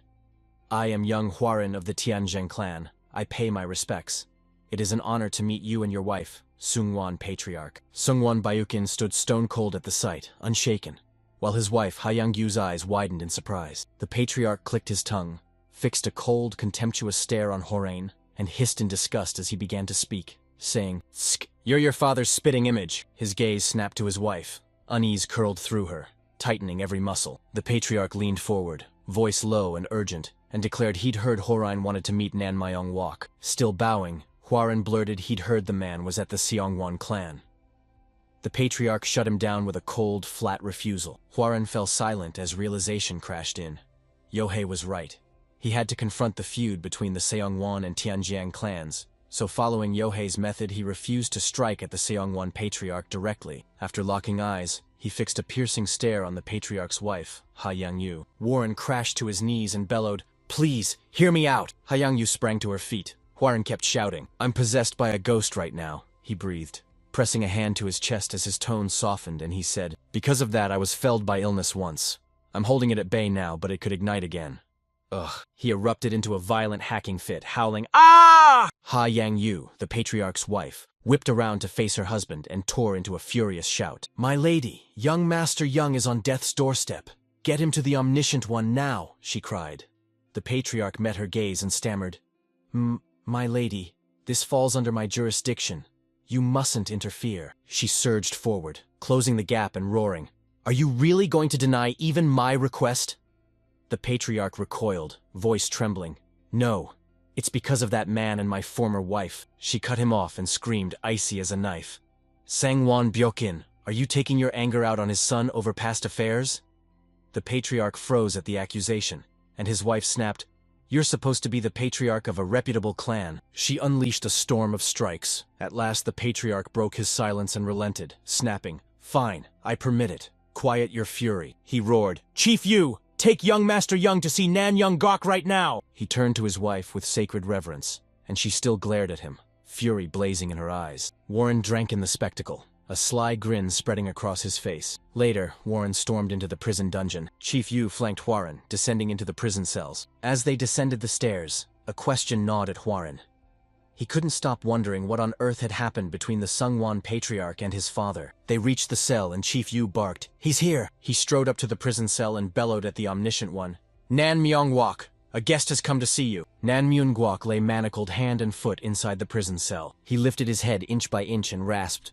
Speaker 1: "I am young Hwarin of the Tianjin clan. I pay my respects. It is an honor to meet you and your wife, Sungwon Patriarch." Sungwon Bayukin stood stone-cold at the sight, unshaken, while his wife Hayangyu's eyes widened in surprise. The Patriarch clicked his tongue, fixed a cold, contemptuous stare on Hworin, and hissed in disgust as he began to speak, saying, "Tsk, you're your father's spitting image." His gaze snapped to his wife. Unease curled through her, tightening every muscle. The Patriarch leaned forward, voice low and urgent, and declared he'd heard Hworin wanted to meet Nan Myung-wok. Still bowing, Hworin blurted he'd heard the man was at the Seongwon clan. The Patriarch shut him down with a cold, flat refusal. Hworin fell silent as realization crashed in. Yohei was right. He had to confront the feud between the Seongwon and Tianjiang clans, so following Yohei's method he refused to strike at the Seongwon Patriarch directly. After locking eyes, he fixed a piercing stare on the Patriarch's wife, Ha Yangyu. Warren crashed to his knees and bellowed, "Please, hear me out!" Ha Yangyu sprang to her feet. Hworin kept shouting, "I'm possessed by a ghost right now," he breathed, pressing a hand to his chest as his tone softened, and he said, "Because of that I was felled by illness once. I'm holding it at bay now, but it could ignite again." Ugh. He erupted into a violent hacking fit, howling, "Ah!" Ha Yangyu, the Patriarch's wife, whipped around to face her husband and tore into a furious shout. "My lady, young Master Young is on death's doorstep. Get him to the Omniscient One now," she cried. The Patriarch met her gaze and stammered, "My lady, this falls under my jurisdiction. You mustn't interfere." She surged forward, closing the gap and roaring, "Are you really going to deny even my request?" The Patriarch recoiled, voice trembling. "No, it's because of that man and my former wife." She cut him off and screamed, icy as a knife. "Sangwon Byokin, are you taking your anger out on his son over past affairs?" The Patriarch froze at the accusation, and his wife snapped, "You're supposed to be the Patriarch of a reputable clan." She unleashed a storm of strikes. At last the Patriarch broke his silence and relented, snapping, "Fine, I permit it. Quiet your fury." He roared, "Chief Yu, take young Master Young to see Nan Young-gok right now!" He turned to his wife with sacred reverence, and she still glared at him, fury blazing in her eyes. Warren drank in the spectacle, a sly grin spreading across his face. Later, Warren stormed into the prison dungeon. Chief Yu flanked Hworin, descending into the prison cells. As they descended the stairs, a question gnawed at Hworin. He couldn't stop wondering what on earth had happened between the Sungwon Patriarch and his father. They reached the cell and Chief Yu barked, "He's here!" He strode up to the prison cell and bellowed at the Omniscient One, "Nan Myung-wok, a guest has come to see you." Nan Myung-wok lay manacled hand and foot inside the prison cell. He lifted his head inch by inch and rasped,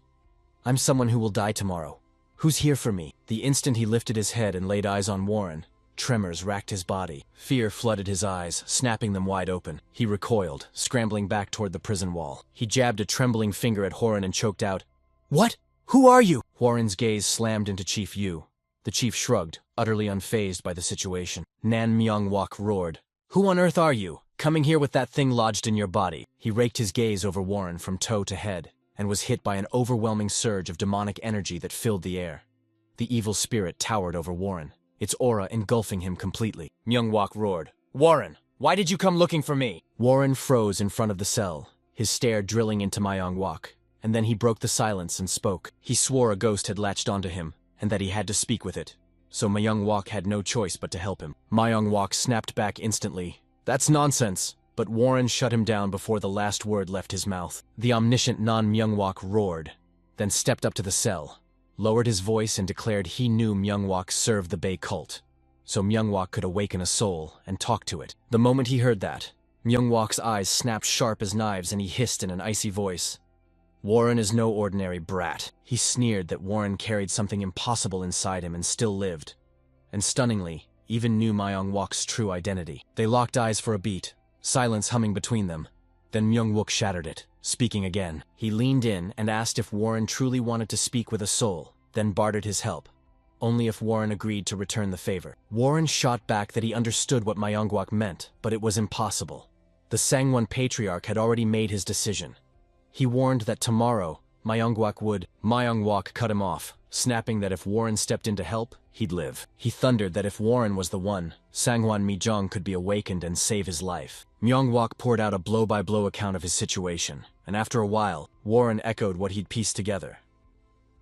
Speaker 1: "I'm someone who will die tomorrow. Who's here for me?" The instant he lifted his head and laid eyes on Warren, tremors racked his body. Fear flooded his eyes, snapping them wide open. He recoiled, scrambling back toward the prison wall. He jabbed a trembling finger at Hworin and choked out, "What? Who are you?" Hworin's gaze slammed into Chief Yu. The chief shrugged, utterly unfazed by the situation. Nan Myung-wok roared, "Who on earth are you, coming here with that thing lodged in your body?" He raked his gaze over Warren from toe to head, and was hit by an overwhelming surge of demonic energy that filled the air. The evil spirit towered over Warren, its aura engulfing him completely. Myung-wok roared, "Warren, why did you come looking for me?" Warren froze in front of the cell, his stare drilling into Myung-wok, and then he broke the silence and spoke. He swore a ghost had latched onto him, and that he had to speak with it, so Myung-wok had no choice but to help him. Myung-wok snapped back instantly, "That's nonsense!" But Warren shut him down before the last word left his mouth. The omniscient Nan Myung-wok roared, then stepped up to the cell, lowered his voice and declared he knew Myung-wok served the Bay cult, so Myung-wok could awaken a soul and talk to it. The moment he heard that, Myung-wok's eyes snapped sharp as knives and he hissed in an icy voice. Warren is no ordinary brat. He sneered that Warren carried something impossible inside him and still lived. And stunningly, even knew Myung-wok's true identity. They locked eyes for a beat, silence humming between them. Then Myung-wook shattered it, speaking again. He leaned in and asked if Warren truly wanted to speak with a soul, then bartered his help. Only if Warren agreed to return the favor. Warren shot back that he understood what Myung-wok meant, but it was impossible. The Sangwon patriarch had already made his decision. He warned that tomorrow, Myung-wok would. Myung-wok cut him off, snapping that if Warren stepped in to help, he'd live. He thundered that if Warren was the one, Sangwon Mi-jung could be awakened and save his life. Myung-wok poured out a blow-by-blow account of his situation, and after a while, Warren echoed what he'd pieced together.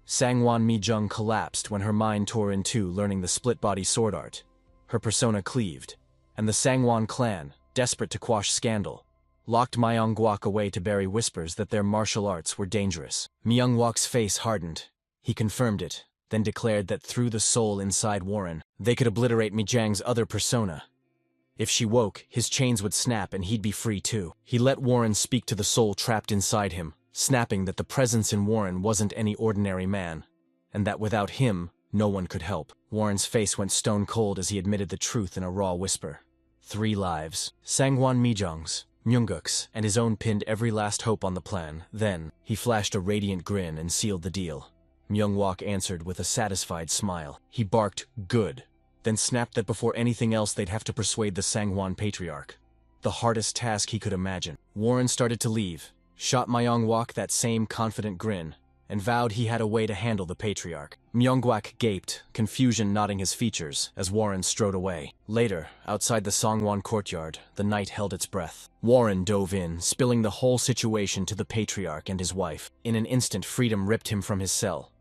Speaker 1: Sangwon Mi-jung collapsed when her mind tore in two learning the split-body sword art. Her persona cleaved, and the Sangwon clan, desperate to quash scandal, locked Myung-wok away to bury whispers that their martial arts were dangerous. Myung-wok's face hardened. He confirmed it, then declared that through the soul inside Warren, they could obliterate Mi-jang's other persona. If she woke, his chains would snap and he'd be free too. He let Warren speak to the soul trapped inside him, snapping that the presence in Warren wasn't any ordinary man, and that without him, no one could help. Warren's face went stone cold as he admitted the truth in a raw whisper. 3 lives. Sangwon Mi-jung's, Myung-guk's, and his own pinned every last hope on the plan. Then, he flashed a radiant grin and sealed the deal. Myung-wok answered with a satisfied smile. He barked, "Good," then snapped that before anything else they'd have to persuade the Sangwon patriarch. The hardest task he could imagine. Warren started to leave, shot Myung-wok that same confident grin, and vowed he had a way to handle the patriarch. Myung-wok gaped, confusion knotting his features, as Warren strode away. Later, outside the Sangwon courtyard, the night held its breath. Warren dove in, spilling the whole situation to the patriarch and his wife. In an instant, freedom ripped him from his cell.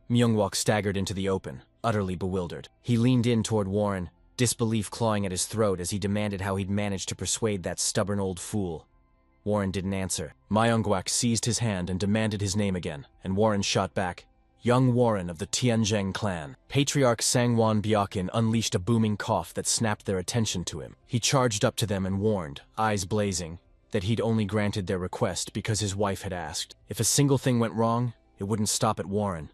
Speaker 1: Myung-wok staggered into the open, utterly bewildered. He leaned in toward Warren, disbelief clawing at his throat as he demanded how he'd managed to persuade that stubborn old fool. Warren didn't answer. Myung-wok seized his hand and demanded his name again, and Warren shot back. Young Warren of the Tianzheng clan. Patriarch Sangwon Byakin unleashed a booming cough that snapped their attention to him. He charged up to them and warned, eyes blazing, that he'd only granted their request because his wife had asked. If a single thing went wrong, it wouldn't stop at Warren.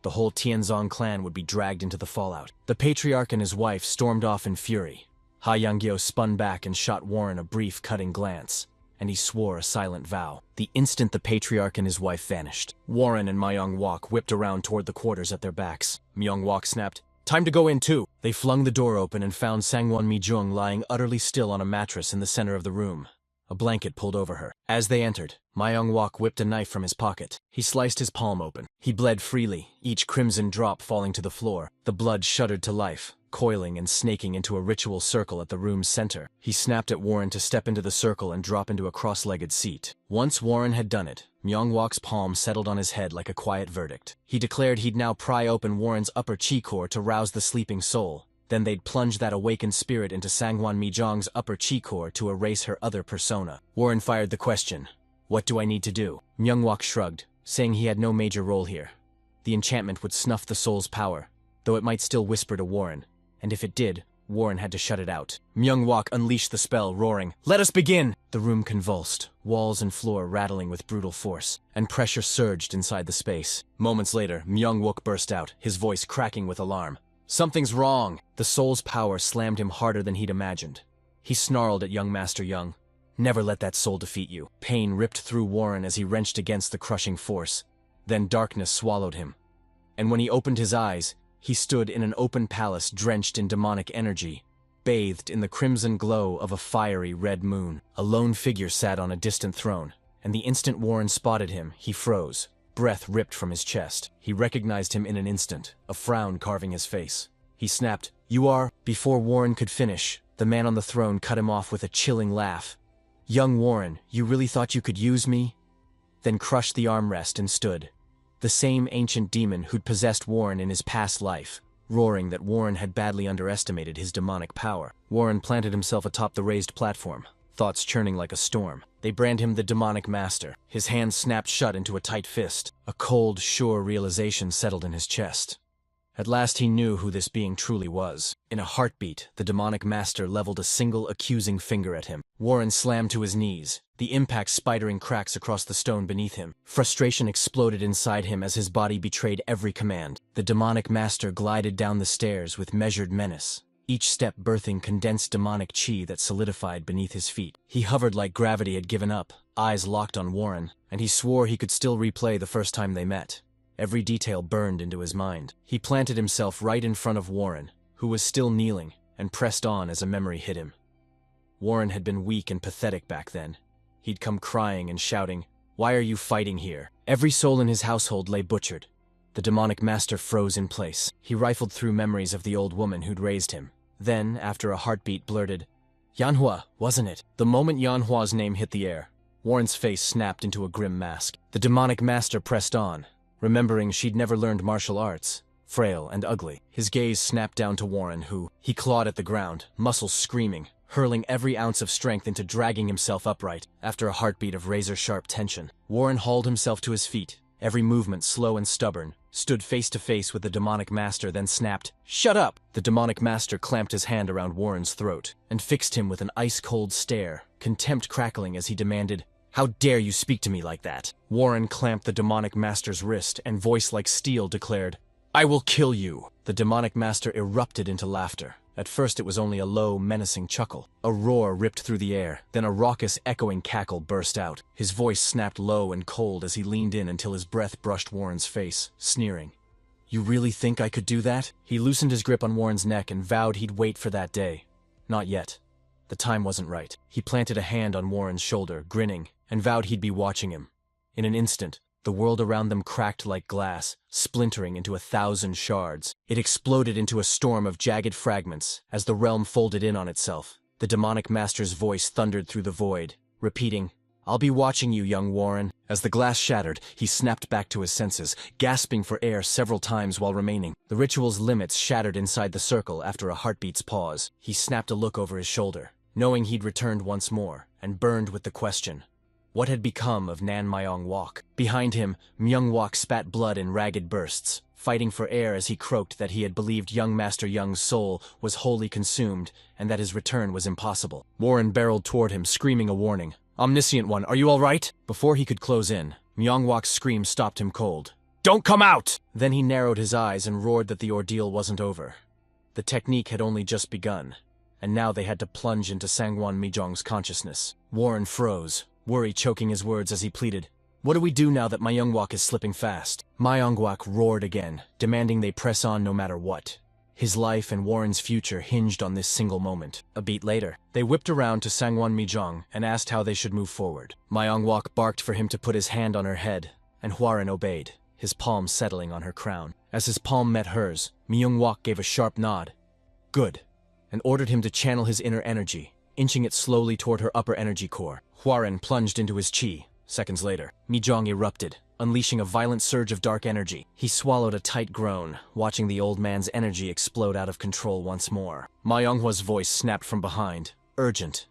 Speaker 1: The whole Tianzhong clan would be dragged into the fallout. The patriarch and his wife stormed off in fury. Ha Yanggyo spun back and shot Warren a brief, cutting glance, and he swore a silent vow. The instant the patriarch and his wife vanished, Warren and Myung-wok whipped around toward the quarters at their backs. Myung-wok snapped, "Time to go in too!" They flung the door open and found Sangwon Mi-jung lying utterly still on a mattress in the center of the room, a blanket pulled over her. As they entered, Myung-wok whipped a knife from his pocket. He sliced his palm open. He bled freely, each crimson drop falling to the floor. The blood shuddered to life, coiling and snaking into a ritual circle at the room's center. He snapped at Warren to step into the circle and drop into a cross-legged seat. Once Warren had done it, Myung-wok's palm settled on his head like a quiet verdict. He declared he'd now pry open Warren's upper chi core to rouse the sleeping soul. Then they'd plunge that awakened spirit into Sangwon Mi-jung's upper chi core to erase her other persona. Warren fired the question, "What do I need to do?" Myung-wok shrugged, saying he had no major role here. The enchantment would snuff the soul's power, though it might still whisper to Warren, and if it did, Warren had to shut it out. Myung-wok unleashed the spell, roaring, "Let us begin!" The room convulsed, walls and floor rattling with brutal force, and pressure surged inside the space. Moments later, Myung-wok burst out, his voice cracking with alarm. "Something's wrong!" The soul's power slammed him harder than he'd imagined. He snarled at young Master Young, "Never let that soul defeat you." Pain ripped through Warren as he wrenched against the crushing force. Then darkness swallowed him. And when he opened his eyes, he stood in an open palace drenched in demonic energy, bathed in the crimson glow of a fiery red moon. A lone figure sat on a distant throne, and the instant Warren spotted him, he froze. Breath ripped from his chest. He recognized him in an instant, a frown carving his face. He snapped, "You are—" Before Warren could finish, the man on the throne cut him off with a chilling laugh. "Young Warren, you really thought you could use me?" Then crushed the armrest and stood. The same ancient demon who'd possessed Warren in his past life, roaring that Warren had badly underestimated his demonic power. Warren planted himself atop the raised platform, thoughts churning like a storm. They brand him the demonic master. His hand snapped shut into a tight fist. A cold, sure realization settled in his chest. At last he knew who this being truly was. In a heartbeat, the demonic master leveled a single accusing finger at him. Warren slammed to his knees, the impact spidering cracks across the stone beneath him. Frustration exploded inside him as his body betrayed every command. The demonic master glided down the stairs with measured menace, each step birthing condensed demonic chi that solidified beneath his feet. He hovered like gravity had given up, eyes locked on Warren, and he swore he could still replay the first time they met. Every detail burned into his mind. He planted himself right in front of Warren, who was still kneeling, and pressed on as a memory hit him. Warren had been weak and pathetic back then. He'd come crying and shouting, "Why are you fighting here?" Every soul in his household lay butchered. The demonic master froze in place. He rifled through memories of the old woman who'd raised him. Then, after a heartbeat, blurted, "Manhwa, wasn't it?" The moment Manhwa's name hit the air, Warren's face snapped into a grim mask. The demonic master pressed on, remembering she'd never learned martial arts, frail and ugly. His gaze snapped down to Warren, he clawed at the ground, muscles screaming, hurling every ounce of strength into dragging himself upright. After a heartbeat of razor-sharp tension, Warren hauled himself to his feet, every movement slow and stubborn, stood face to face with the demonic master, then snapped, "Shut up!" The demonic master clamped his hand around Warren's throat and fixed him with an ice-cold stare, contempt crackling as he demanded, "How dare you speak to me like that?" Warren clamped the demonic master's wrist and, voice like steel, declared, "I will kill you." The demonic master erupted into laughter. At first it was only a low, menacing chuckle. A roar ripped through the air, then a raucous, echoing cackle burst out. His voice snapped low and cold as he leaned in until his breath brushed Warren's face, sneering. "You really think I could do that?" He loosened his grip on Warren's neck and vowed he'd wait for that day. Not yet. The time wasn't right. He planted a hand on Warren's shoulder, grinning, and vowed he'd be watching him. In an instant, the world around them cracked like glass, splintering into 1,000 shards. It exploded into a storm of jagged fragments as the realm folded in on itself. The demonic master's voice thundered through the void, repeating, "I'll be watching you, young Warren." As the glass shattered, he snapped back to his senses, gasping for air several times while remaining. The ritual's limits shattered inside the circle after a heartbeat's pause. He snapped a look over his shoulder, knowing he'd returned once more, and burned with the question, what had become of Nan Myung-wok? Behind him, Myung-wok spat blood in ragged bursts, fighting for air as he croaked that he had believed young Master Young's soul was wholly consumed and that his return was impossible. Warren barreled toward him, screaming a warning. "Omniscient One, are you all right?" Before he could close in, Myung-wok's scream stopped him cold. "Don't come out!" Then he narrowed his eyes and roared that the ordeal wasn't over. The technique had only just begun, and now they had to plunge into Sangwon Mijong's consciousness. Warren froze, worry choking his words as he pleaded, "What do we do now that Myung-wok is slipping fast?" Myung-wok roared again, demanding they press on no matter what. His life and Warren's future hinged on this single moment. A beat later, they whipped around to Sangwon Mijong and asked how they should move forward. Myung-wok barked for him to put his hand on her head, and Warren obeyed, his palm settling on her crown. As his palm met hers, Myung-wok gave a sharp nod, "Good," and ordered him to channel his inner energy, inching it slowly toward her upper energy core. Warren plunged into his chi. Seconds later, Mijong erupted, unleashing a violent surge of dark energy. He swallowed a tight groan, watching the old man's energy explode out of control once more. Myunghwa's voice snapped from behind, urgent.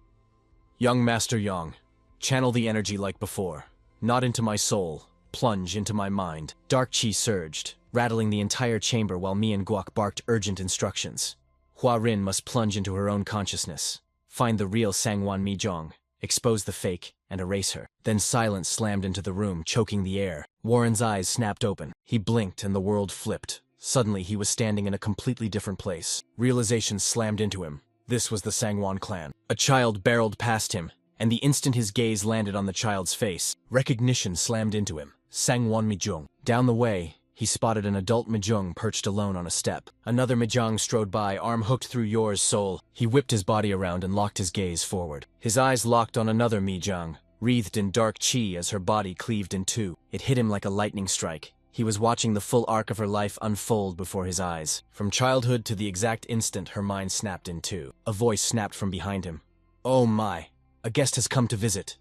Speaker 1: "Young Master Yang, channel the energy like before. Not into my soul, plunge into my mind." Dark chi surged, rattling the entire chamber while Myung-wok barked urgent instructions. Hua Rin must plunge into her own consciousness, find the real Sangwon Mijong, expose the fake, and erase her. Then silence slammed into the room, choking the air. Warren's eyes snapped open. He blinked and the world flipped. Suddenly he was standing in a completely different place. Realization slammed into him. This was the Sangwon clan. A child barreled past him, and the instant his gaze landed on the child's face, recognition slammed into him. Sangwon Mijong. Down the way, he spotted an adult Mijong perched alone on a step. Another Mijong strode by, arm hooked through Yor's soul. He whipped his body around and locked his gaze forward. His eyes locked on another Mijong, wreathed in dark chi as her body cleaved in two. It hit him like a lightning strike. He was watching the full arc of her life unfold before his eyes. From childhood to the exact instant her mind snapped in two. A voice snapped from behind him. "Oh my, a guest has come to visit."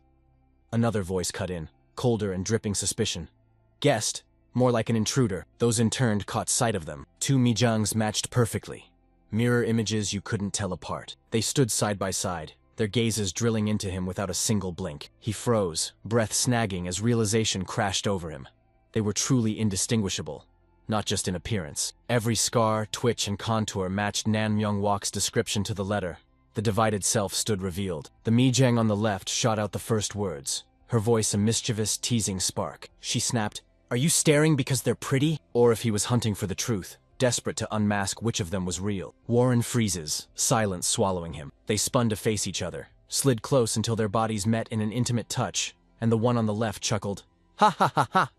Speaker 1: Another voice cut in, colder and dripping suspicion. "Guest? More like an intruder." Those in turn caught sight of them. Two Mijongs matched perfectly. Mirror images you couldn't tell apart. They stood side by side, their gazes drilling into him without a single blink. He froze, breath snagging as realization crashed over him. They were truly indistinguishable. not just in appearance. Every scar, twitch, and contour matched Nan Myung-wok's description to the letter. The divided self stood revealed. The Mijang on the left shot out the first words, her voice a mischievous, teasing spark. She snapped, "Are you staring because they're pretty?" Or if he was hunting for the truth, desperate to unmask which of them was real. Warren freezes, silence swallowing him. They spun to face each other, slid close until their bodies met in an intimate touch, and the one on the left chuckled, "Ha ha ha ha!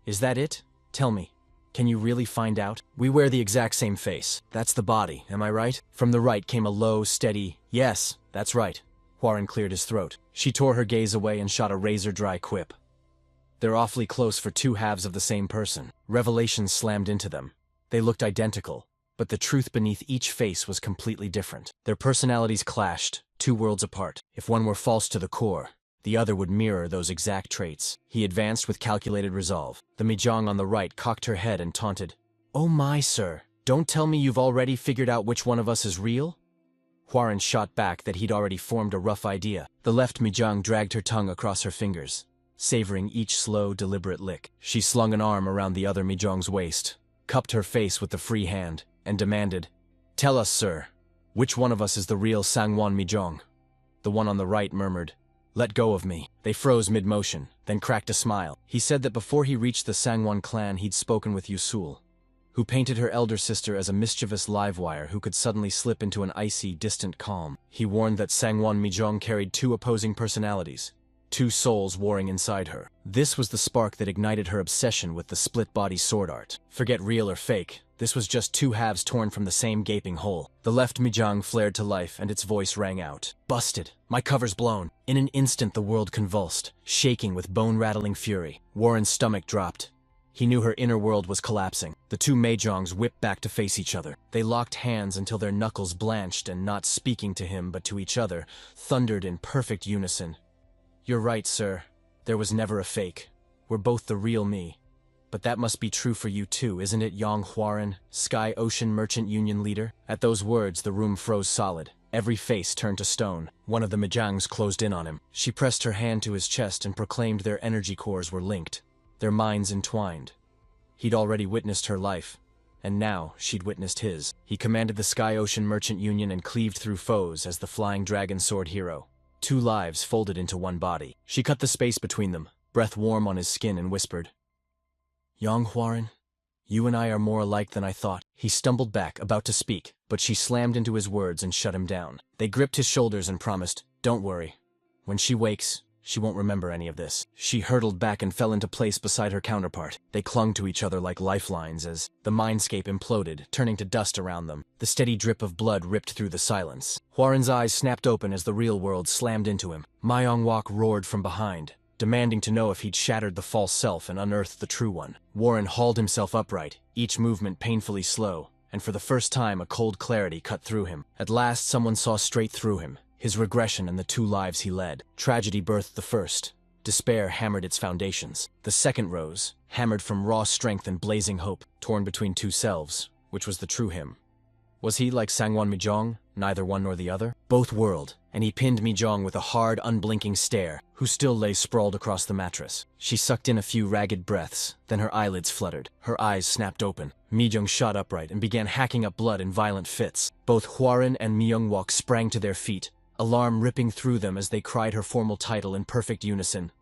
Speaker 1: Is that it? Tell me, can you really find out? We wear the exact same face. That's the body, am I right?" From the right came a low, steady, "Yes, that's right." Warren cleared his throat. She tore her gaze away and shot a razor-dry quip. "They're awfully close for two halves of the same person." Revelations slammed into them. They looked identical, but the truth beneath each face was completely different. Their personalities clashed, two worlds apart. If one were false to the core, the other would mirror those exact traits. He advanced with calculated resolve. The Mijang on the right cocked her head and taunted, "Oh my, sir, don't tell me you've already figured out which one of us is real?" Hwaran shot back that he'd already formed a rough idea. The left Mijang dragged her tongue across her fingers, savoring each slow, deliberate lick. She slung an arm around the other Mijang's waist, cupped her face with the free hand, and demanded, "Tell us, sir, which one of us is the real Sangwon Mijang?" The one on the right murmured, "Let go of me." They froze mid-motion, then cracked a smile. He said that before he reached the Sangwon clan he'd spoken with Yusul, who painted her elder sister as a mischievous livewire who could suddenly slip into an icy, distant calm. He warned that Sangwon Mijong carried two opposing personalities, two souls warring inside her. This was the spark that ignited her obsession with the split-body sword art. Forget real or fake, this was just two halves torn from the same gaping hole. The left Mijang flared to life and its voice rang out. "Busted. My cover's blown." In an instant the world convulsed, shaking with bone-rattling fury. Warren's stomach dropped. He knew her inner world was collapsing. The two Majongs whipped back to face each other. They locked hands until their knuckles blanched and, not speaking to him but to each other, thundered in perfect unison. "You're right, sir. There was never a fake. We're both the real me. But that must be true for you too, isn't it, Yang Hwaran, Sky Ocean Merchant Union leader?" At those words the room froze solid. Every face turned to stone. One of the Majangs closed in on him. She pressed her hand to his chest and proclaimed their energy cores were linked, their minds entwined. He'd already witnessed her life, and now she'd witnessed his. He commanded the Sky Ocean Merchant Union and cleaved through foes as the Flying Dragon Sword hero. Two lives folded into one body. She cut the space between them, breath warm on his skin, and whispered, "Yang Hwaran, you and I are more alike than I thought." He stumbled back, about to speak, but she slammed into his words and shut him down. They gripped his shoulders and promised, "Don't worry. When she wakes, she won't remember any of this." She hurtled back and fell into place beside her counterpart. They clung to each other like lifelines as the mindscape imploded, turning to dust around them. The steady drip of blood ripped through the silence. Hwaran's eyes snapped open as the real world slammed into him. Myong-wok roared from behind, demanding to know if he'd shattered the false self and unearthed the true one. Warren hauled himself upright, each movement painfully slow, and for the first time a cold clarity cut through him. At last someone saw straight through him, his regression and the two lives he led. Tragedy birthed the first. Despair hammered its foundations. The second rose, hammered from raw strength and blazing hope, torn between two selves. Which was the true him? Was he like Sangwon Mijong, neither one nor the other? Both whirled, and he pinned Mijong with a hard, unblinking stare, who still lay sprawled across the mattress. She sucked in a few ragged breaths, then her eyelids fluttered. Her eyes snapped open. Mijong shot upright and began hacking up blood in violent fits. Both Hwaran and Myung-wok sprang to their feet, alarm ripping through them as they cried her formal title in perfect unison.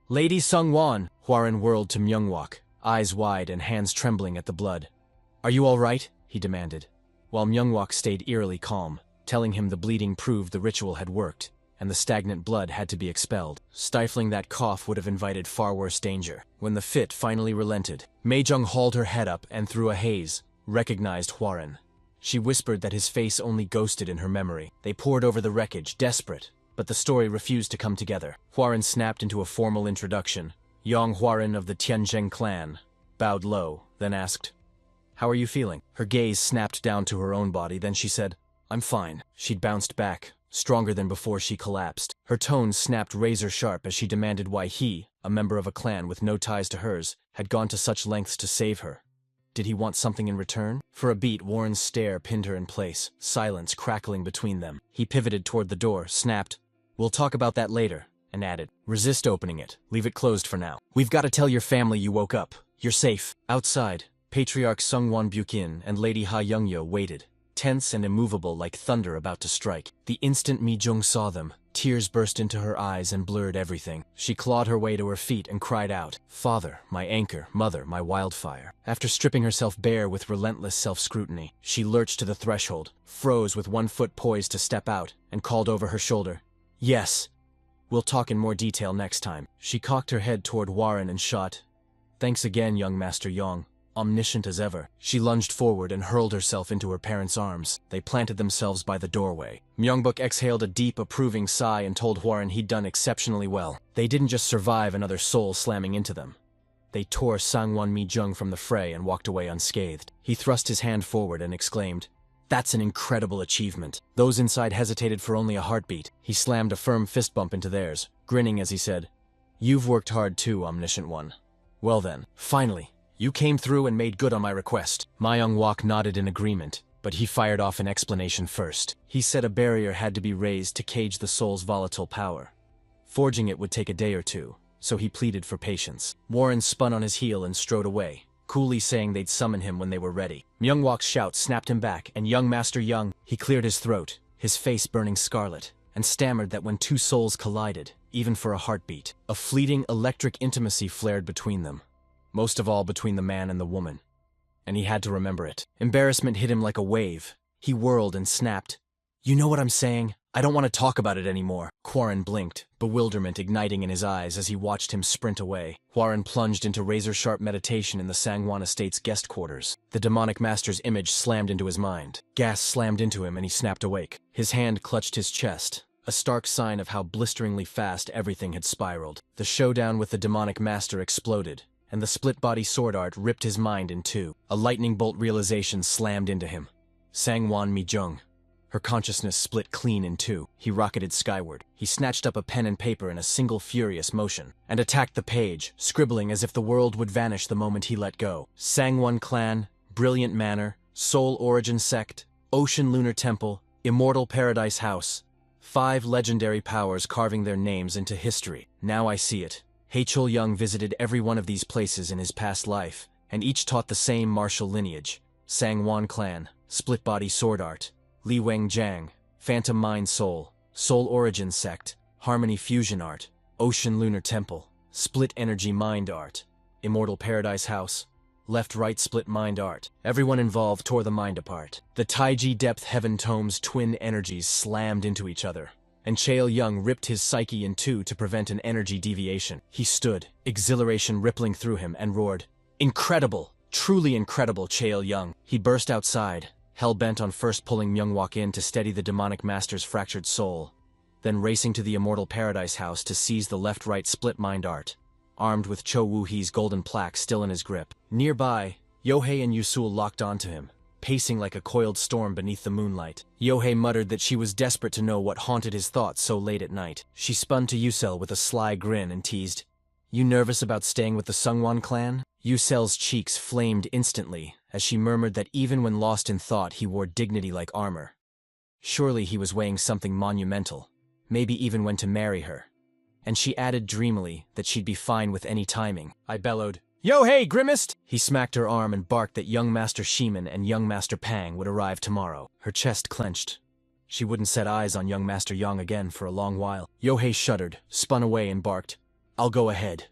Speaker 1: "Lady Sungwon!" Hwaran whirled to Myung-wok, eyes wide and hands trembling at the blood. "Are you all right?" he demanded, while Myung-wok stayed eerily calm, telling him the bleeding proved the ritual had worked, and the stagnant blood had to be expelled. Stifling that cough would have invited far worse danger. When the fit finally relented, Meijung hauled her head up and through a haze, recognized Hwaran. She whispered that his face only ghosted in her memory. They poured over the wreckage, desperate, but the story refused to come together. Hwaran snapped into a formal introduction. Yang Hwaran of the Tianzheng clan, bowed low, then asked, "How are you feeling?" Her gaze snapped down to her own body, then she said, "I'm fine." She'd bounced back, stronger than before she collapsed. Her tone snapped razor-sharp as she demanded why he, a member of a clan with no ties to hers, had gone to such lengths to save her. Did he want something in return? For a beat, Warren's stare pinned her in place, silence crackling between them. He pivoted toward the door, snapped, "We'll talk about that later," and added, "Resist opening it. Leave it closed for now. We've got to tell your family you woke up. You're safe. Outside. Patriarch Sungwon Bukin and Lady Ha Youngyo waited, tense and immovable like thunder about to strike. The instant Mi Jung saw them, tears burst into her eyes and blurred everything. She clawed her way to her feet and cried out, "Father, my anchor, mother, my wildfire." After stripping herself bare with relentless self-scrutiny, she lurched to the threshold, froze with one foot poised to step out, and called over her shoulder, "Yes, we'll talk in more detail next time." She cocked her head toward Warren and shot, "Thanks again, young Master Yong. Omniscient as ever." She lunged forward and hurled herself into her parents' arms. They planted themselves by the doorway. Myungbok exhaled a deep, approving sigh and told Warren he'd done exceptionally well. They didn't just survive another soul slamming into them. They tore Sangwon Mi Jung from the fray and walked away unscathed. He thrust his hand forward and exclaimed, "That's an incredible achievement." Those inside hesitated for only a heartbeat. He slammed a firm fist bump into theirs, grinning as he said, "You've worked hard too, Omniscient One. Well then, finally. You came through and made good on my request." Myung-wok nodded in agreement, but he fired off an explanation first. He said a barrier had to be raised to cage the soul's volatile power. Forging it would take a day or two, so he pleaded for patience. Warren spun on his heel and strode away, coolly saying they'd summon him when they were ready. Myung-wok's shout snapped him back, and young Master Young, he cleared his throat, his face burning scarlet, and stammered that when two souls collided, even for a heartbeat, a fleeting electric intimacy flared between them. Most of all between the man and the woman. And he had to remember it. Embarrassment hit him like a wave. He whirled and snapped, "You know what I'm saying? I don't want to talk about it anymore." Hwarin blinked, bewilderment igniting in his eyes as he watched him sprint away. Hwarin plunged into razor-sharp meditation in the Sangwon Estate's guest quarters. The demonic master's image slammed into his mind. Gas slammed into him and he snapped awake. His hand clutched his chest, a stark sign of how blisteringly fast everything had spiraled. The showdown with the demonic master exploded, and the split-body sword art ripped his mind in two. A lightning bolt realization slammed into him. Sangwon Mi Jung. Her consciousness split clean in two. He rocketed skyward. He snatched up a pen and paper in a single furious motion, and attacked the page, scribbling as if the world would vanish the moment he let go. Sangwon Clan, Brilliant Manor, Soul Origin Sect, Ocean Lunar Temple, Immortal Paradise House. 5 legendary powers carving their names into history. Now I see it. Haechul Young visited every one of these places in his past life, and each taught the same martial lineage. Sangwon Clan, Split Body Sword Art, Li Weng Jiang, Phantom Mind Soul, Soul Origin Sect, Harmony Fusion Art, Ocean Lunar Temple, Split Energy Mind Art, Immortal Paradise House, Left-Right Split Mind Art. Everyone involved tore the mind apart. The Taiji Depth Heaven Tome's twin energies slammed into each other, and Chael Young ripped his psyche in two to prevent an energy deviation. He stood, exhilaration rippling through him, and roared, "Incredible! Truly incredible, Chael Young!" He burst outside, hell-bent on first pulling Myung-wok in to steady the demonic master's fractured soul, then racing to the Immortal Paradise House to seize the left-right split mind art, armed with Cho Woo-hee's golden plaque still in his grip. Nearby, Yohei and Yusul locked onto him, pacing like a coiled storm beneath the moonlight. Yohei muttered that she was desperate to know what haunted his thoughts so late at night. She spun to Yusel with a sly grin and teased, "You nervous about staying with the Sungwon clan?" Yusel's cheeks flamed instantly as she murmured that even when lost in thought he wore dignity like armor. Surely he was weighing something monumental, maybe even when to marry her. And she added dreamily that she'd be fine with any timing. I bellowed, "Yohei, Grimmist!" He smacked her arm and barked that young Master Shiman and young Master Pang would arrive tomorrow. Her chest clenched. She wouldn't set eyes on young Master Yang again for a long while. Yohei shuddered, spun away and barked, "I'll go ahead."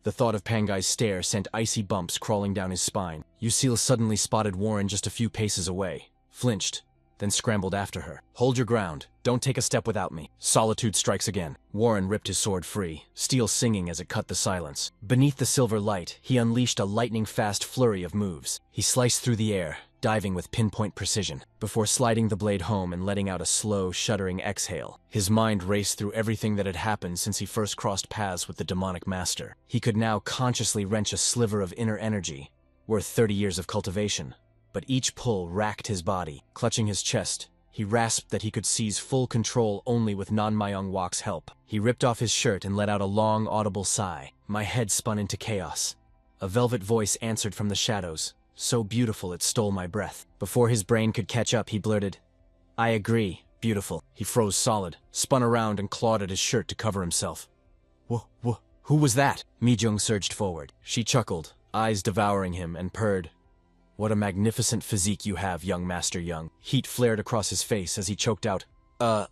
Speaker 1: The thought of Pangai's stare sent icy bumps crawling down his spine. Yusil suddenly spotted Warren just a few paces away, flinched, then scrambled after her. "Hold your ground. Don't take a step without me. Solitude strikes again." Warren ripped his sword free, steel singing as it cut the silence. Beneath the silver light, he unleashed a lightning-fast flurry of moves. He sliced through the air, diving with pinpoint precision, before sliding the blade home and letting out a slow, shuddering exhale. His mind raced through everything that had happened since he first crossed paths with the demonic master. He could now consciously wrench a sliver of inner energy, worth 30 years of cultivation. But each pull racked his body. Clutching his chest, he rasped that he could seize full control only with Non-Myung-wok's help. He ripped off his shirt and let out a long, audible sigh. My head spun into chaos. A velvet voice answered from the shadows, so beautiful it stole my breath. Before his brain could catch up, he blurted, "I agree, beautiful." He froze solid, spun around and clawed at his shirt to cover himself. Who was that?" Mi Jung surged forward. She chuckled, eyes devouring him, and purred, What a magnificent physique you have, young Master Young. Heat flared across his face as he choked out,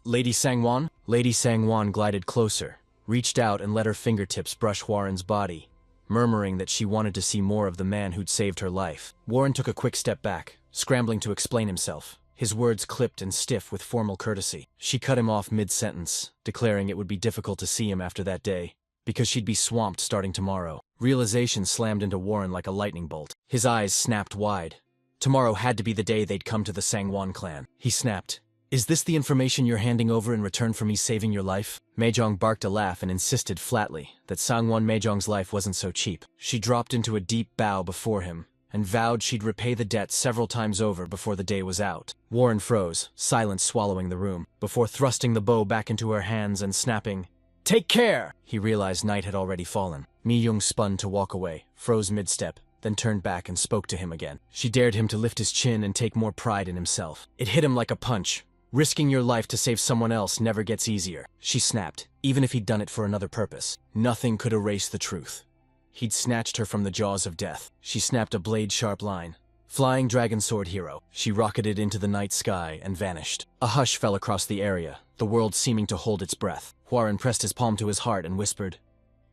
Speaker 1: Lady Sangwon? Lady Sangwon glided closer, reached out and let her fingertips brush Warren's body, murmuring that she wanted to see more of the man who'd saved her life. Warren took a quick step back, scrambling to explain himself, his words clipped and stiff with formal courtesy. She cut him off mid-sentence, declaring it would be difficult to see him after that day, because she'd be swamped starting tomorrow. Realization slammed into Warren like a lightning bolt. His eyes snapped wide. Tomorrow had to be the day they'd come to the Sangwon clan. He snapped, "Is this the information you're handing over in return for me saving your life?" Mahjong barked a laugh and insisted flatly that Sangwon Mahjong's life wasn't so cheap. She dropped into a deep bow before him and vowed she'd repay the debt several times over before the day was out. Warren froze, silence swallowing the room, before thrusting the bow back into her hands and snapping, "Take care!" He realized night had already fallen. Mi-young spun to walk away, froze mid-step, then turned back and spoke to him again. She dared him to lift his chin and take more pride in himself. It hit him like a punch. Risking your life to save someone else never gets easier. She snapped, even if he'd done it for another purpose. Nothing could erase the truth. He'd snatched her from the jaws of death. She snapped a blade-sharp line. "Flying dragon sword hero." She rocketed into the night sky and vanished. A hush fell across the area, the world seeming to hold its breath. Warren pressed his palm to his heart and whispered,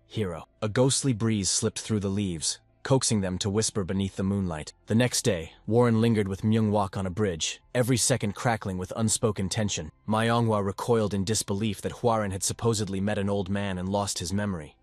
Speaker 1: "Hero." A ghostly breeze slipped through the leaves, coaxing them to whisper beneath the moonlight. The next day, Warren lingered with Myung-wak on a bridge, every second crackling with unspoken tension. Myung-wak recoiled in disbelief that Warren had supposedly met an old man and lost his memory.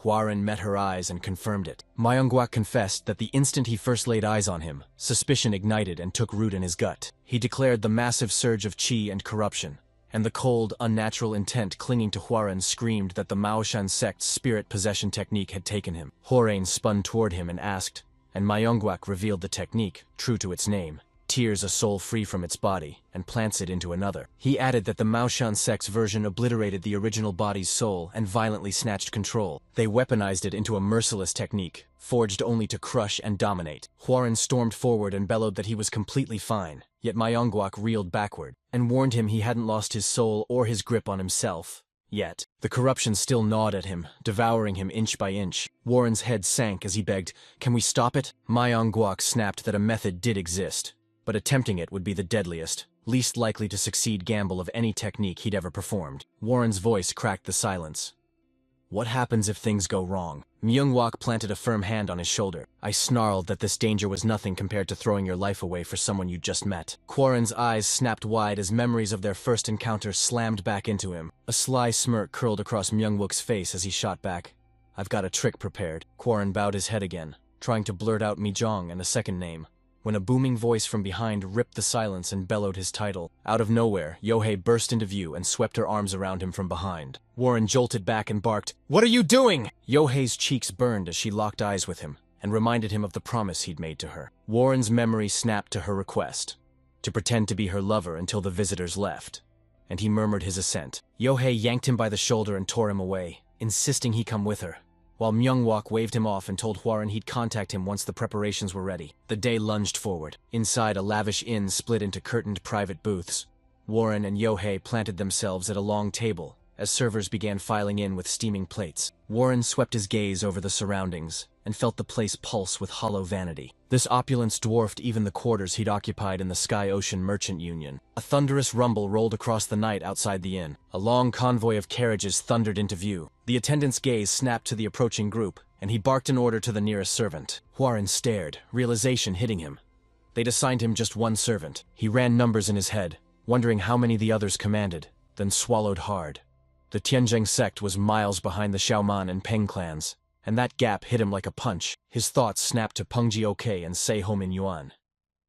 Speaker 1: Warren met her eyes and confirmed it. Myung-wak confessed that the instant he first laid eyes on him, suspicion ignited and took root in his gut. He declared the massive surge of qi and corruption, and the cold, unnatural intent clinging to Huaren screamed that the Maoshan sect's spirit possession technique had taken him. Horain spun toward him and asked, and Myungwak revealed the technique, true to its name, tears a soul free from its body and plants it into another. He added that the Maoshan sect's version obliterated the original body's soul and violently snatched control. They weaponized it into a merciless technique, forged only to crush and dominate. Huaren stormed forward and bellowed that he was completely fine, yet Myungwak reeled backward and warned him he hadn't lost his soul or his grip on himself. Yet, the corruption still gnawed at him, devouring him inch by inch. Warren's head sank as he begged, "Can we stop it?" Myungwak snapped that a method did exist, but attempting it would be the deadliest, least likely to succeed gamble of any technique he'd ever performed. Warren's voice cracked the silence. "What happens if things go wrong?" Myungwak planted a firm hand on his shoulder. I snarled that this danger was nothing compared to throwing your life away for someone you'd just met. Quarren's eyes snapped wide as memories of their first encounter slammed back into him. A sly smirk curled across Myungwook's face as he shot back. "I've got a trick prepared." Quarren bowed his head again, trying to blurt out Mijong and a second name, when a booming voice from behind ripped the silence and bellowed his title. Out of nowhere, Yohei burst into view and swept her arms around him from behind. Warren jolted back and barked, "What are you doing?" Yohei's cheeks burned as she locked eyes with him and reminded him of the promise he'd made to her. Warren's memory snapped to her request, to pretend to be her lover until the visitors left, and he murmured his assent. Yohei yanked him by the shoulder and tore him away, insisting he come with her, while Myungwak waved him off and told Huaren he'd contact him once the preparations were ready. The day lunged forward. Inside, a lavish inn split into curtained private booths. Warren and Yohei planted themselves at a long table as servers began filing in with steaming plates. Warren swept his gaze over the surroundings and felt the place pulse with hollow vanity. This opulence dwarfed even the quarters he'd occupied in the Sky Ocean Merchant Union. A thunderous rumble rolled across the night outside the inn. A long convoy of carriages thundered into view. The attendant's gaze snapped to the approaching group, and he barked an order to the nearest servant. Huaren stared, realization hitting him. They'd assigned him just one servant. He ran numbers in his head, wondering how many the others commanded, then swallowed hard. The Tianjing sect was miles behind the Xiaoman and Peng clans, and that gap hit him like a punch. His thoughts snapped to Peng Jioke and Sei Homin Yuan.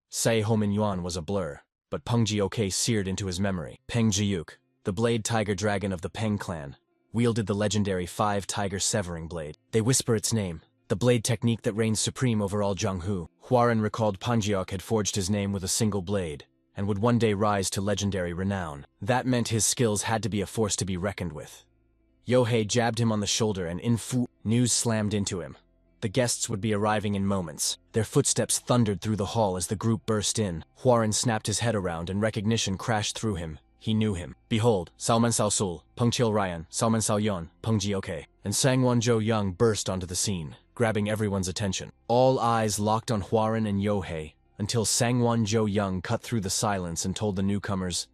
Speaker 1: Sei Homin Yuan was a blur, but Peng Jioke seared into his memory. Peng Jiuk, the blade tiger dragon of the Peng clan, wielded the legendary 5-tiger severing blade. They whisper its name, the blade technique that reigns supreme over all Jianghu. Huaren recalled Panjiok had forged his name with a single blade, and would one day rise to legendary renown. That meant his skills had to be a force to be reckoned with. Yohei jabbed him on the shoulder and news slammed into him. The guests would be arriving in moments. Their footsteps thundered through the hall as the group burst in. Huaren snapped his head around and recognition crashed through him. He knew him. Behold, Salman Sul, Peng Chil Ryan, Salman Yon, Peng Jioke, and Sangwon Zhou Young burst onto the scene. grabbing everyone's attention. All eyes locked on Hwarin and Yohei, until Sangwon Jo Young cut through the silence and told the newcomers,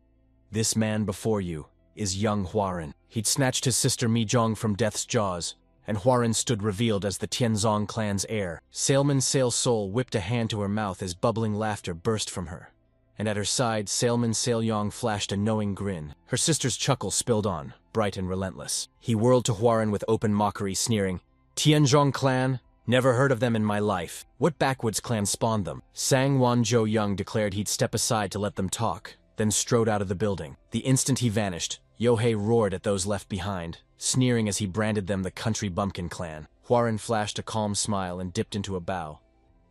Speaker 1: "This man before you is young Hwarin." He'd snatched his sister Mi-jong from death's jaws, and Hwarin stood revealed as the Tianzong clan's heir. Salmon Sail Sol whipped a hand to her mouth as bubbling laughter burst from her. And at her side, Salmon Sail Yong flashed a knowing grin. Her sister's chuckle spilled on, bright and relentless. He whirled to Hwarin with open mockery, sneering, "Tianzong clan? Never heard of them in my life. What backwoods clan spawned them?" Sangwon Jo Young declared he'd step aside to let them talk, then strode out of the building. The instant he vanished, Yohei roared at those left behind, sneering as he branded them the Country Bumpkin clan. Hwarin flashed a calm smile and dipped into a bow,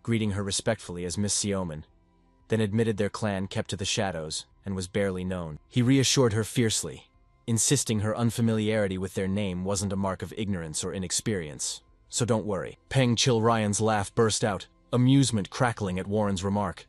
Speaker 1: greeting her respectfully as Miss Siomen, then admitted their clan kept to the shadows and was barely known. He reassured her fiercely, insisting her unfamiliarity with their name wasn't a mark of ignorance or inexperience. "So don't worry." Peng Chil Ryan's laugh burst out, amusement crackling at Warren's remark.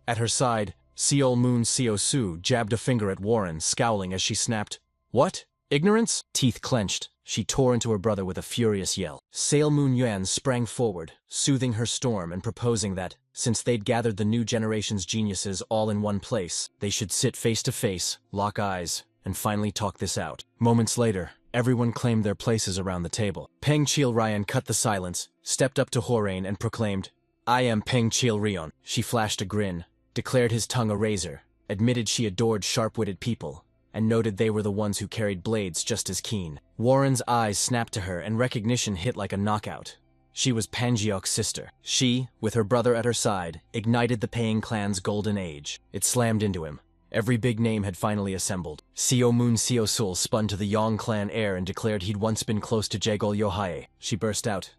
Speaker 1: At her side, Seol Moon Seo Su jabbed a finger at Warren, scowling as she snapped, "What? Ignorance?" Teeth clenched, she tore into her brother with a furious yell. Sail Moon Yuan sprang forward, soothing her storm and proposing that, since they'd gathered the new generation's geniuses all in one place, they should sit face to face, lock eyes, and finally talk this out. Moments later, everyone claimed their places around the table. Peng Chil Ryan cut the silence, stepped up to Horain and proclaimed, "I am Peng Chil Ryan." She flashed a grin, declared his tongue a razor, admitted she adored sharp-witted people, and noted they were the ones who carried blades just as keen. Warren's eyes snapped to her and recognition hit like a knockout. She was Pangeok's sister. She, with her brother at her side, ignited the Paying clan's golden age. It slammed into him. Every big name had finally assembled. Seo Moon Seo Sul spun to the Yong clan heir and declared he'd once been close to Jegol Yohae. She burst out,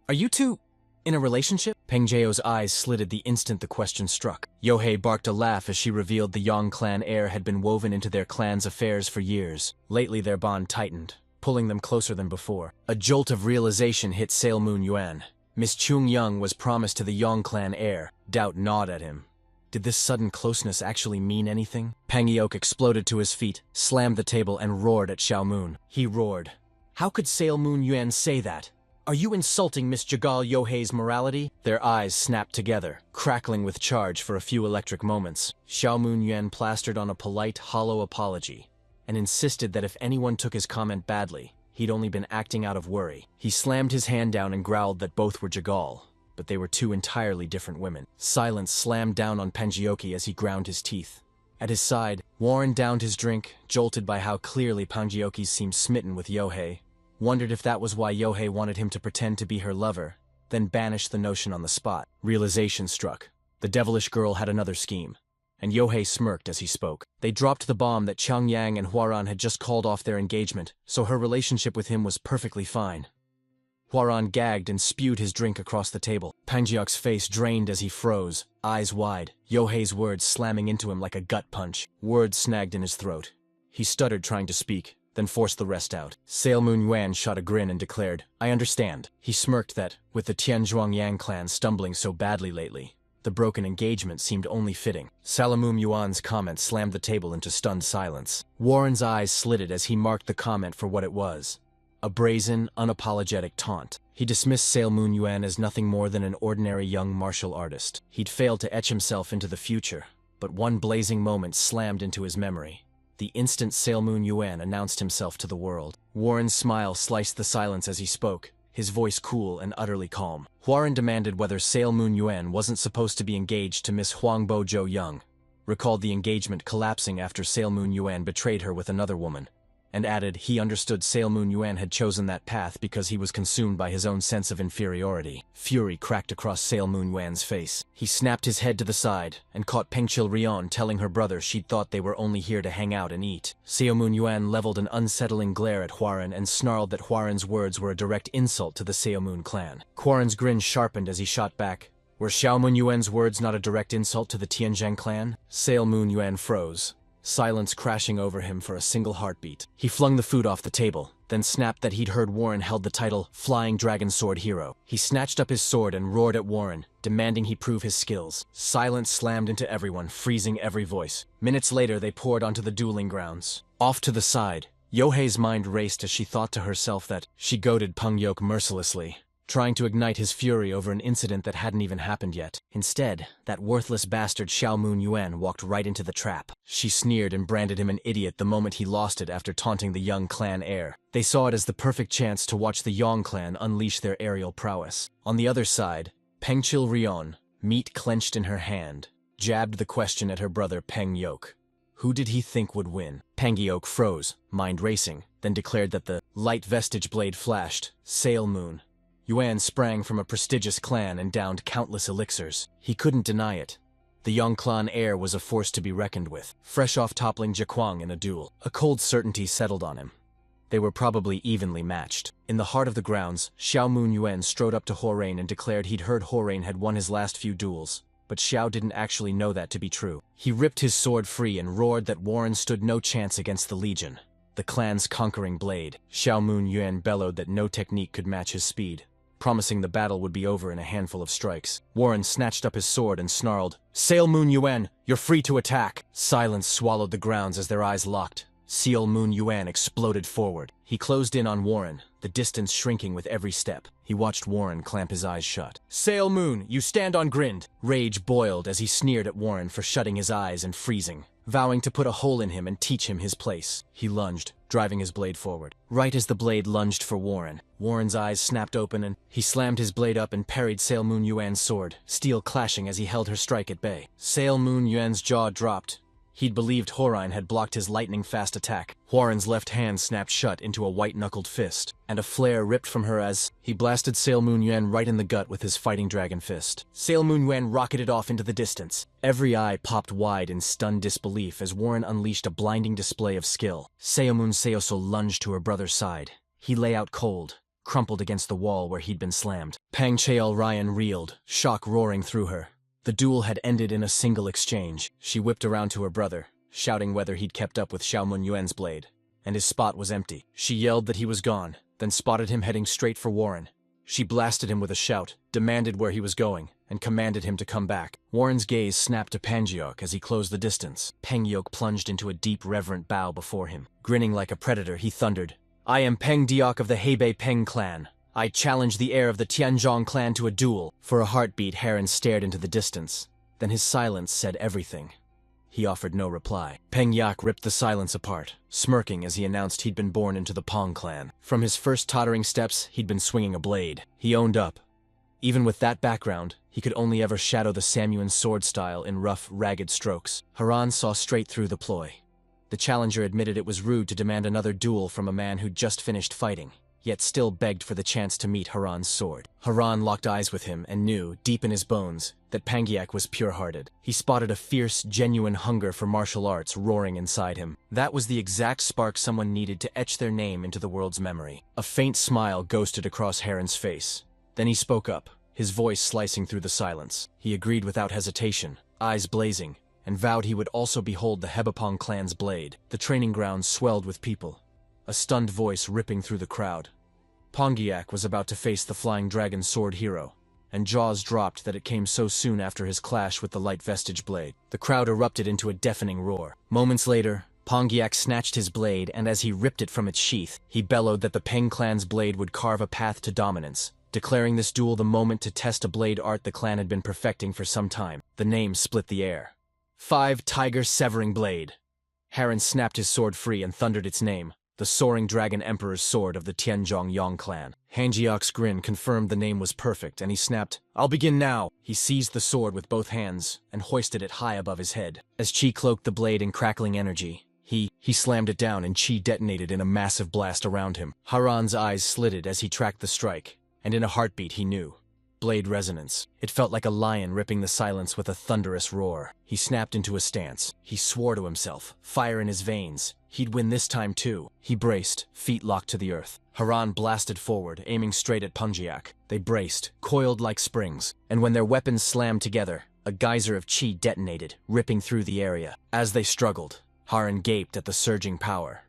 Speaker 1: "Are you two in a relationship?" Peng Jeo's eyes slitted the instant the question struck. Yohei barked a laugh as she revealed the Yong clan heir had been woven into their clan's affairs for years. Lately their bond tightened, pulling them closer than before. A jolt of realization hit Sail Moon Yuan. Miss Chung Young was promised to the Yong clan heir. Doubt gnawed at him. Did this sudden closeness actually mean anything? Pangeok exploded to his feet, slammed the table, and roared at Xiao Moon. He roared, "How could Sail Moon Yuan say that? Are you insulting Miss Jagal Yohei's morality?" Their eyes snapped together, crackling with charge for a few electric moments. Xiao Moon Yuan plastered on a polite, hollow apology, and insisted that if anyone took his comment badly, he'd only been acting out of worry. He slammed his hand down and growled that both were Jagal, but they were two entirely different women. Silence slammed down on Pangeoki as he ground his teeth. At his side, Warren downed his drink, jolted by how clearly Pangeoki seemed smitten with Yohei, wondered if that was why Yohei wanted him to pretend to be her lover, then banished the notion on the spot. Realization struck. The devilish girl had another scheme, and Yohei smirked as he spoke. They dropped the bomb that Chang Yang and Hwaran had just called off their engagement, so her relationship with him was perfectly fine. Hwaran gagged and spewed his drink across the table. Pangeok's face drained as he froze, eyes wide, Yohei's words slamming into him like a gut punch. Words snagged in his throat. He stuttered trying to speak, then forced the rest out. Sail Moon Yuan shot a grin and declared, "I understand." He smirked that, with the Tianzhuang Yang clan stumbling so badly lately, the broken engagement seemed only fitting. Salamum Yuan's comment slammed the table into stunned silence. Warren's eyes slitted as he marked the comment for what it was. A brazen, unapologetic taunt. He dismissed Sail Moon Yuan as nothing more than an ordinary young martial artist. He'd failed to etch himself into the future, but one blazing moment slammed into his memory. The instant Sail Moon Yuan announced himself to the world. Warren's smile sliced the silence as he spoke, his voice cool and utterly calm. Warren demanded whether Sail Moon Yuan wasn't supposed to be engaged to Miss Huangbo Jo Young, recalled the engagement collapsing after Sail Moon Yuan betrayed her with another woman, and added he understood Sail Moon Yuan had chosen that path because he was consumed by his own sense of inferiority. Fury cracked across Sail Moon Yuan's face. He snapped his head to the side and caught Peng Chil Rion telling her brother she'd thought they were only here to hang out and eat. Sail Moon Yuan leveled an unsettling glare at Hwaran and snarled that Hwaran's words were a direct insult to the Sail Moon clan. Hwaran's grin sharpened as he shot back, "Were Xiao Moon Yuan's words not a direct insult to the Tianzhang clan?" Sail Moon Yuan froze, silence crashing over him for a single heartbeat. He flung the food off the table, then snapped that he'd heard Warren held the title Flying Dragon Sword Hero. He snatched up his sword and roared at Warren, demanding he prove his skills. Silence slammed into everyone, freezing every voice. Minutes later, they poured onto the dueling grounds. Off to the side, Yohei's mind raced as she thought to herself that she goaded Pangeok mercilessly. trying to ignite his fury over an incident that hadn't even happened yet. Instead, that worthless bastard Xiao Moon Yuan walked right into the trap. She sneered and branded him an idiot the moment he lost it after taunting the young clan heir. They saw it as the perfect chance to watch the Yong clan unleash their aerial prowess. On the other side, Pengchil Rion, meat clenched in her hand, jabbed the question at her brother Peng Yok. Who did he think would win? Peng Yok froze, mind racing, then declared that the light vestige blade flashed. Sail Moon. Yuan sprang from a prestigious clan and downed countless elixirs. He couldn't deny it. The Yong clan heir was a force to be reckoned with, fresh off toppling Jiaquang in a duel. A cold certainty settled on him. They were probably evenly matched. In the heart of the grounds, Xiao Moon Yuan strode up to Horain and declared he'd heard Horain had won his last few duels. But Xiao didn't actually know that to be true. He ripped his sword free and roared that Warren stood no chance against the Legion, the clan's conquering blade. Xiao Moon Yuan bellowed that no technique could match his speed, promising the battle would be over in a handful of strikes. Warren snatched up his sword and snarled, "Sail Moon Yuan, you're free to attack!" Silence swallowed the grounds as their eyes locked. Seal Moon Yuan exploded forward. He closed in on Warren, the distance shrinking with every step. He watched Warren clamp his eyes shut. "Sail Moon, you stand on grind!" Rage boiled as he sneered at Warren for shutting his eyes and freezing, vowing to put a hole in him and teach him his place. He lunged, driving his blade forward. Right as the blade lunged for Warren, Warren's eyes snapped open and he slammed his blade up and parried Sail Moon Yuan's sword, steel clashing as he held her strike at bay. Sail Moon Yuan's jaw dropped. He'd believed Horain had blocked his lightning-fast attack. Warren's left hand snapped shut into a white-knuckled fist, and a flare ripped from her as he blasted Sail Moon Yuan right in the gut with his fighting dragon fist. Sail Moon Yuan rocketed off into the distance. Every eye popped wide in stunned disbelief as Warren unleashed a blinding display of skill. Sail Moon Seoso lunged to her brother's side. He lay out cold, crumpled against the wall where he'd been slammed. Pang Chael Ryan reeled, shock roaring through her. The duel had ended in a single exchange. She whipped around to her brother, shouting whether he'd kept up with Xiao Moon Yuan's blade, and his spot was empty. She yelled that he was gone, then spotted him heading straight for Warren. She blasted him with a shout, demanded where he was going, and commanded him to come back. Warren's gaze snapped to Pangyok as he closed the distance. Pangyok plunged into a deep, reverent bow before him. Grinning like a predator, he thundered, "I am Peng Diok of the Hebei Peng clan. I challenge the heir of the Tianzhong clan to a duel." For a heartbeat, Heron stared into the distance. Then his silence said everything. He offered no reply. Peng Yak ripped the silence apart, smirking as he announced he'd been born into the Pong clan. From his first tottering steps, he'd been swinging a blade. He owned up. Even with that background, he could only ever shadow the Samuan sword style in rough, ragged strokes. Haran saw straight through the ploy. The challenger admitted it was rude to demand another duel from a man who'd just finished fighting, yet still begged for the chance to meet Haran's sword. Haran locked eyes with him and knew, deep in his bones, that Pangyak was pure-hearted. He spotted a fierce, genuine hunger for martial arts roaring inside him. That was the exact spark someone needed to etch their name into the world's memory. A faint smile ghosted across Heron's face. Then he spoke up, his voice slicing through the silence. He agreed without hesitation, eyes blazing, and vowed he would also behold the Hebepong clan's blade. The training grounds swelled with people, a stunned voice ripping through the crowd. Pongyak was about to face the Flying Dragon Sword hero, and jaws dropped that it came so soon after his clash with the Light Vestige blade. The crowd erupted into a deafening roar. Moments later, Pongyak snatched his blade, and as he ripped it from its sheath, he bellowed that the Peng clan's blade would carve a path to dominance, declaring this duel the moment to test a blade art the clan had been perfecting for some time. The name split the air. 5 Tiger Severing Blade. Heron snapped his sword free and thundered its name, the Soaring Dragon Emperor's sword of the Tianzhong Yong clan. Hanjiok's grin confirmed the name was perfect, and he snapped, "I'll begin now!" He seized the sword with both hands and hoisted it high above his head. As Qi cloaked the blade in crackling energy, he slammed it down and Qi detonated in a massive blast around him. Haran's eyes slitted as he tracked the strike, and in a heartbeat he knew. Blade resonance. It felt like a lion ripping the silence with a thunderous roar. He snapped into a stance. He swore to himself, fire in his veins. He'd win this time too. He braced, feet locked to the earth. Haran blasted forward, aiming straight at Pongyak. They braced, coiled like springs, and when their weapons slammed together, a geyser of Qi detonated, ripping through the area. As they struggled, Haran gaped at the surging power.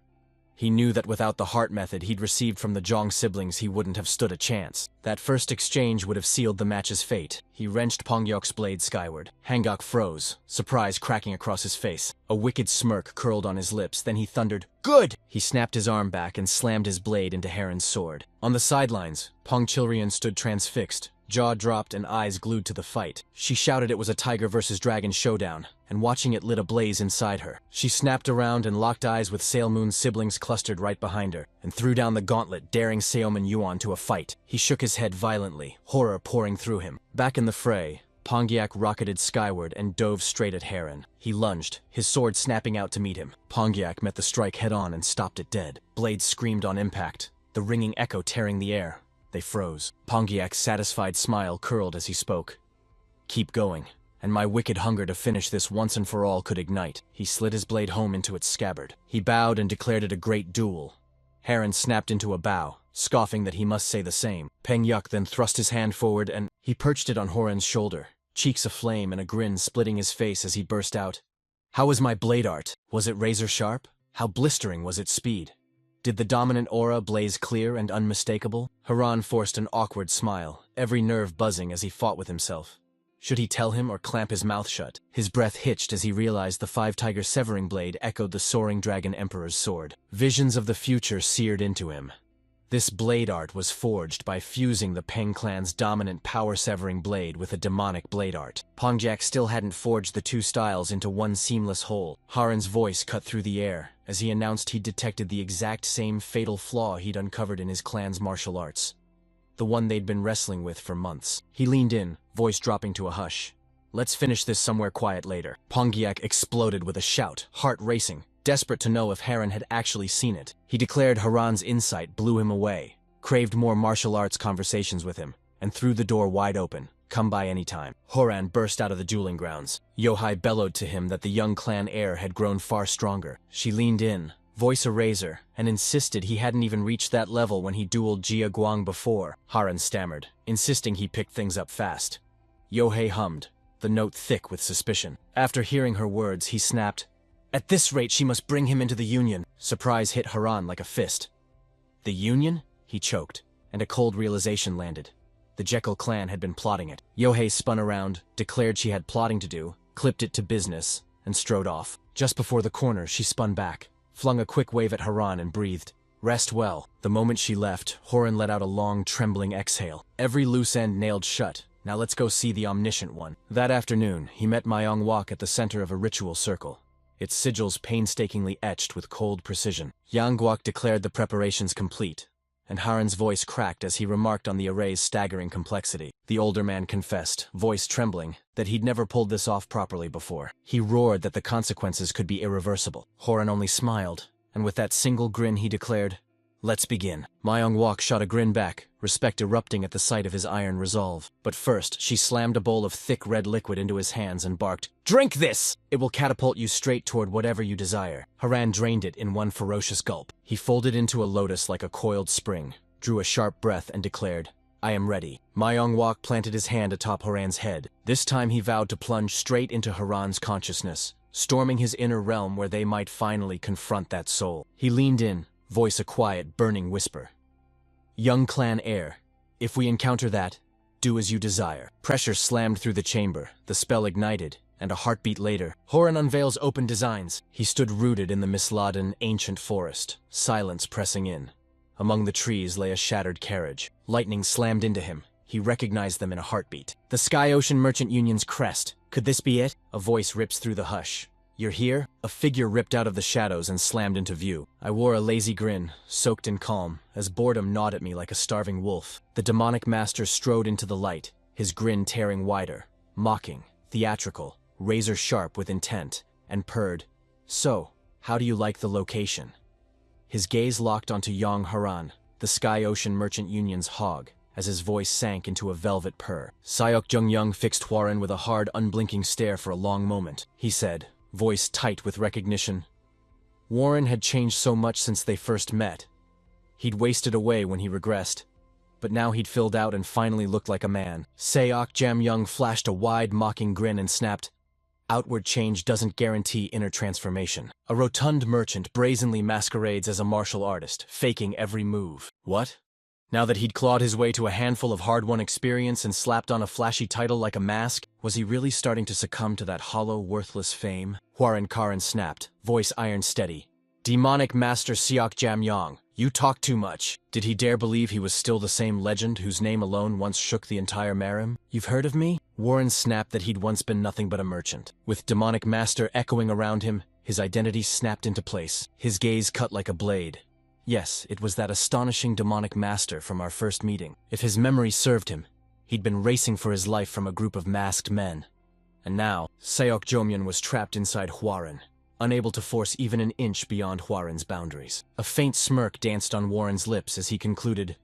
Speaker 1: He knew that without the heart method he'd received from the Zhang siblings, he wouldn't have stood a chance. That first exchange would have sealed the match's fate. He wrenched Pongyok's blade skyward. Hangok froze, surprise cracking across his face. A wicked smirk curled on his lips, then he thundered, "Good!" He snapped his arm back and slammed his blade into Heron's sword. On the sidelines, Pong Chilrian stood transfixed, jaw dropped and eyes glued to the fight. She shouted it was a tiger versus dragon showdown, and watching it lit a blaze inside her. She snapped around and locked eyes with Sail Moon's siblings clustered right behind her, and threw down the gauntlet, daring Seoman Yuan to a fight. He shook his head violently, horror pouring through him. Back in the fray, Pongyok rocketed skyward and dove straight at Heron. He lunged, his sword snapping out to meet him. Pongyok met the strike head-on and stopped it dead. Blades screamed on impact, the ringing echo tearing the air. They froze. Pongyok's satisfied smile curled as he spoke. "Keep going, and my wicked hunger to finish this once and for all could ignite." He slid his blade home into its scabbard. He bowed and declared it a great duel. Heron snapped into a bow, scoffing that he must say the same. Pongyok then thrust his hand forward and he perched it on Horan's shoulder, cheeks aflame and a grin splitting his face as he burst out, "How was my blade art? Was it razor sharp? How blistering was its speed? Did the dominant aura blaze clear and unmistakable?" Haran forced an awkward smile, every nerve buzzing as he fought with himself. Should he tell him or clamp his mouth shut? His breath hitched as he realized the five-tiger severing blade echoed the soaring dragon emperor's sword. Visions of the future seared into him. This blade art was forged by fusing the Peng clan's dominant power-severing blade with a demonic blade art. Pongyok still hadn't forged the two styles into one seamless whole. Haran's voice cut through the air as he announced he'd detected the exact same fatal flaw he'd uncovered in his clan's martial arts. The one they'd been wrestling with for months. He leaned in, voice dropping to a hush. "Let's finish this somewhere quiet later." Pongyok exploded with a shout, heart racing, desperate to know if Heron had actually seen it. He declared Haran's insight blew him away, craved more martial arts conversations with him, and threw the door wide open. "Come by any time." Horan burst out of the dueling grounds. Yohai bellowed to him that the young clan heir had grown far stronger. She leaned in, voice a razor, and insisted he hadn't even reached that level when he dueled Jia Guang before. Haran stammered, insisting he picked things up fast. Yohei hummed, the note thick with suspicion. After hearing her words, he snapped, "At this rate, she must bring him into the Union." Surprise hit Haran like a fist. "The Union?" He choked, and a cold realization landed. The Jekyll clan had been plotting it. Yohei spun around, declared she had plotting to do, clipped it to business, and strode off. Just before the corner, she spun back, flung a quick wave at Haran and breathed, "Rest well." The moment she left, Horan let out a long, trembling exhale. Every loose end nailed shut. Now let's go see the omniscient one. That afternoon, he met Myung-wok at the center of a ritual circle, its sigils painstakingly etched with cold precision. Yang-wok declared the preparations complete, and Haran's voice cracked as he remarked on the array's staggering complexity. The older man confessed, voice trembling, that he'd never pulled this off properly before. He roared that the consequences could be irreversible. Horan only smiled, and with that single grin he declared, "Let's begin." Myung-wok shot a grin back, respect erupting at the sight of his iron resolve. But first, she slammed a bowl of thick red liquid into his hands and barked, "Drink this! It will catapult you straight toward whatever you desire." Haran drained it in one ferocious gulp. He folded into a lotus like a coiled spring, drew a sharp breath and declared, "I am ready." Myung-wok planted his hand atop Haran's head. This time he vowed to plunge straight into Haran's consciousness, storming his inner realm where they might finally confront that soul. He leaned in, voice a quiet, burning whisper. "Young clan heir, if we encounter that, do as you desire." Pressure slammed through the chamber, the spell ignited, and a heartbeat later, Horan unveils open designs. He stood rooted in the misladen, ancient forest, silence pressing in. Among the trees lay a shattered carriage. Lightning slammed into him. He recognized them in a heartbeat. "The Sky Ocean Merchant Union's crest. Could this be it?" A voice rips through the hush. "You're here?" A figure ripped out of the shadows and slammed into view. I wore a lazy grin, soaked in calm, as boredom gnawed at me like a starving wolf. The demonic master strode into the light, his grin tearing wider, mocking, theatrical, razor-sharp with intent, and purred, "So, how do you like the location?" His gaze locked onto Yang Haran, the Sky Ocean Merchant Union's hog, as his voice sank into a velvet purr. Sayok Jung-young fixed Hwaran with a hard, unblinking stare for a long moment. He said, voice tight with recognition, Warren had changed so much since they first met. He'd wasted away when he regressed, but now he'd filled out and finally looked like a man. Sayok Jam-young flashed a wide, mocking grin and snapped, Outward change doesn't guarantee inner transformation. A rotund merchant brazenly masquerades as a martial artist, faking every move. What? Now that he'd clawed his way to a handful of hard-won experience and slapped on a flashy title like a mask, was he really starting to succumb to that hollow, worthless fame? Huaren Karan snapped, voice iron steady. Demonic Master Siok Jamyang, you talk too much. Did he dare believe he was still the same legend whose name alone once shook the entire Marim? You've heard of me? Warren snapped that he'd once been nothing but a merchant. With Demonic Master echoing around him, his identity snapped into place, his gaze cut like a blade. Yes, it was that astonishing Demonic Master from our first meeting. If his memory served him, he'd been racing for his life from a group of masked men. And now, Seok Jomyon was trapped inside Huaren, unable to force even an inch beyond Huaren's boundaries. A faint smirk danced on Warren's lips as he concluded,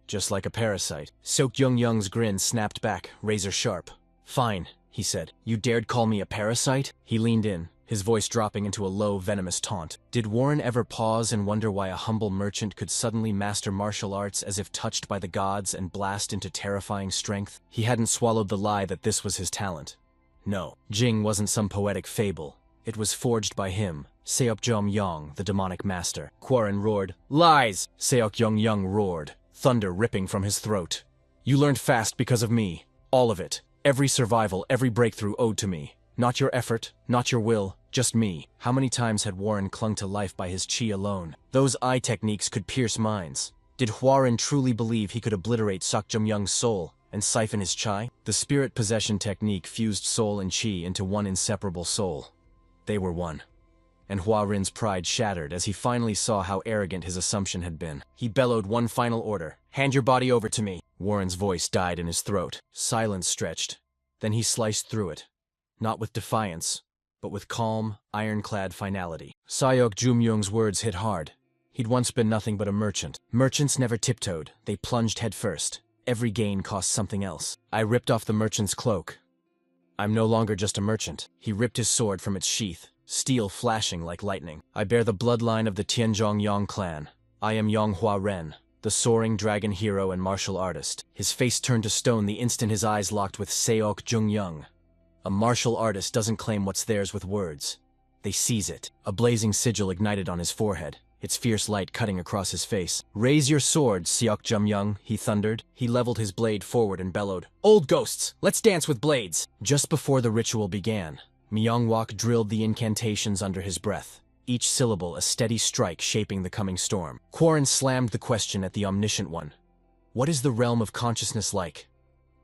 Speaker 1: just like a parasite. Seok Jung-young's grin snapped back, razor sharp. Fine, he said. You dared call me a parasite? He leaned in, his voice dropping into a low, venomous taunt. Did Warren ever pause and wonder why a humble merchant could suddenly master martial arts as if touched by the gods and blast into terrifying strength? He hadn't swallowed the lie that this was his talent. No, Jing wasn't some poetic fable. It was forged by him, Seok Jom-young, the demonic master. Quarren roared, "Lies!" Seok Jong-young roared, thunder ripping from his throat. You learned fast because of me. All of it. Every survival, every breakthrough owed to me. Not your effort, not your will, just me. How many times had Warren clung to life by his chi alone? Those eye techniques could pierce minds. Did Warren truly believe he could obliterate Seok Jom-young's soul and siphon his chi? The spirit possession technique fused soul and chi into one inseparable soul. They were one. And Huarin's pride shattered as he finally saw how arrogant his assumption had been. He bellowed one final order. "Hand your body over to me." Warren's voice died in his throat. Silence stretched. Then he sliced through it. Not with defiance, but with calm, ironclad finality. Seok Jum-young's words hit hard. He'd once been nothing but a merchant. Merchants never tiptoed, they plunged headfirst. Every gain cost something else. I ripped off the merchant's cloak. I'm no longer just a merchant. He ripped his sword from its sheath, steel flashing like lightning. I bear the bloodline of the Tianzhong-yang clan. I am Yonghua Ren, the soaring dragon hero and martial artist. His face turned to stone the instant his eyes locked with Seok Jung-young. A martial artist doesn't claim what's theirs with words. They seize it. A blazing sigil ignited on his forehead, its fierce light cutting across his face. "Raise your sword, Seok Jum-young," he thundered. He leveled his blade forward and bellowed, "Old ghosts, let's dance with blades!" Just before the ritual began, Myungwok drilled the incantations under his breath, each syllable a steady strike shaping the coming storm. Quarren slammed the question at the omniscient one. What is the realm of consciousness like?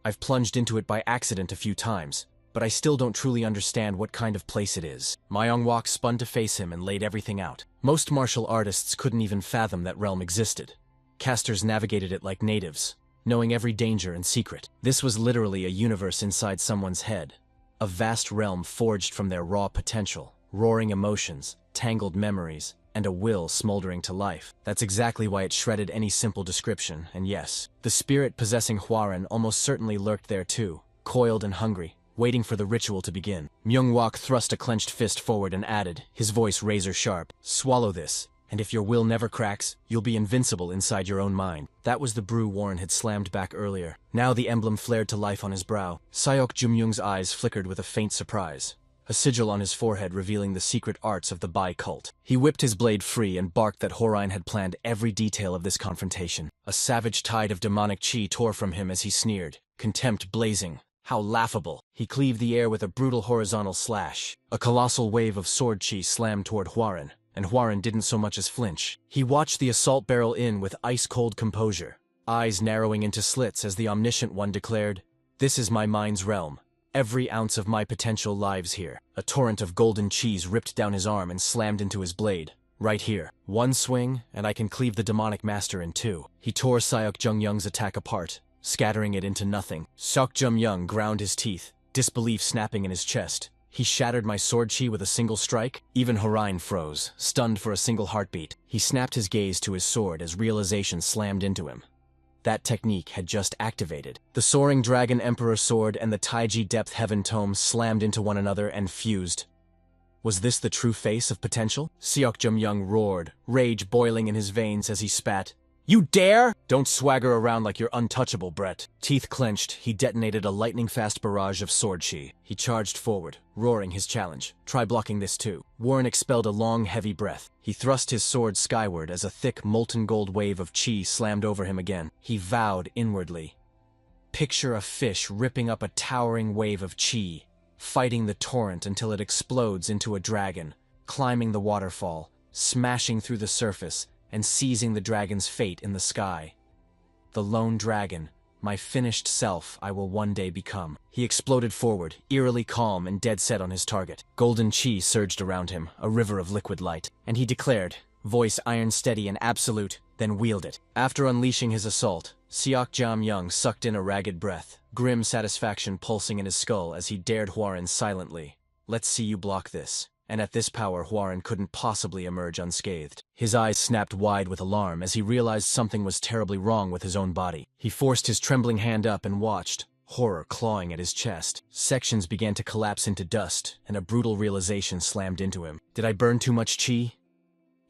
Speaker 1: I've plunged into it by accident a few times, but I still don't truly understand what kind of place it is. Myungwok spun to face him and laid everything out. Most martial artists couldn't even fathom that realm existed. Casters navigated it like natives, knowing every danger and secret. This was literally a universe inside someone's head. A vast realm forged from their raw potential, roaring emotions, tangled memories, and a will smoldering to life. That's exactly why it shredded any simple description, and yes, the spirit possessing Huaren almost certainly lurked there too, coiled and hungry, waiting for the ritual to begin. Myungwok thrust a clenched fist forward and added, his voice razor sharp, "Swallow this, and if your will never cracks, you'll be invincible inside your own mind." That was the brew Warren had slammed back earlier. Now the emblem flared to life on his brow. Seok Jum-young's eyes flickered with a faint surprise, a sigil on his forehead revealing the secret arts of the Bai cult. He whipped his blade free and barked that Horine had planned every detail of this confrontation. A savage tide of demonic chi tore from him as he sneered, contempt blazing. How laughable. He cleaved the air with a brutal horizontal slash. A colossal wave of sword chi slammed toward Huaren, and Huaren didn't so much as flinch. He watched the assault barrel in with ice-cold composure, eyes narrowing into slits as the omniscient one declared, "This is my mind's realm. Every ounce of my potential lives here." A torrent of golden cheese ripped down his arm and slammed into his blade. Right here. One swing, and I can cleave the demonic master in two. He tore Seok Jung-young's attack apart, scattering it into nothing. Seok Jum-young ground his teeth, disbelief snapping in his chest. He shattered my sword chi with a single strike? Even Horine froze, stunned for a single heartbeat. He snapped his gaze to his sword as realization slammed into him. That technique had just activated. The Soaring Dragon Emperor Sword and the Taiji Depth Heaven Tome slammed into one another and fused. Was this the true face of potential? Seok Jum-young roared, rage boiling in his veins as he spat. You dare? Don't swagger around like you're untouchable, Brett. Teeth clenched, he detonated a lightning-fast barrage of sword chi. He charged forward, roaring his challenge. Try blocking this too. Warren expelled a long, heavy breath. He thrust his sword skyward as a thick, molten gold wave of chi slammed over him again. He vowed inwardly. Picture a fish ripping up a towering wave of chi, fighting the torrent until it explodes into a dragon, climbing the waterfall, smashing through the surface, and seizing the dragon's fate in the sky. The lone dragon, my finished self I will one day become. He exploded forward, eerily calm and dead set on his target. Golden chi surged around him, a river of liquid light, and he declared, voice iron steady and absolute, then wield it. After unleashing his assault, Seok Jam-young sucked in a ragged breath, grim satisfaction pulsing in his skull as he dared Hwoaran silently. Let's see you block this. And at this power, Hwoaran couldn't possibly emerge unscathed. His eyes snapped wide with alarm as he realized something was terribly wrong with his own body. He forced his trembling hand up and watched, horror clawing at his chest. Sections began to collapse into dust, and a brutal realization slammed into him. Did I burn too much chi?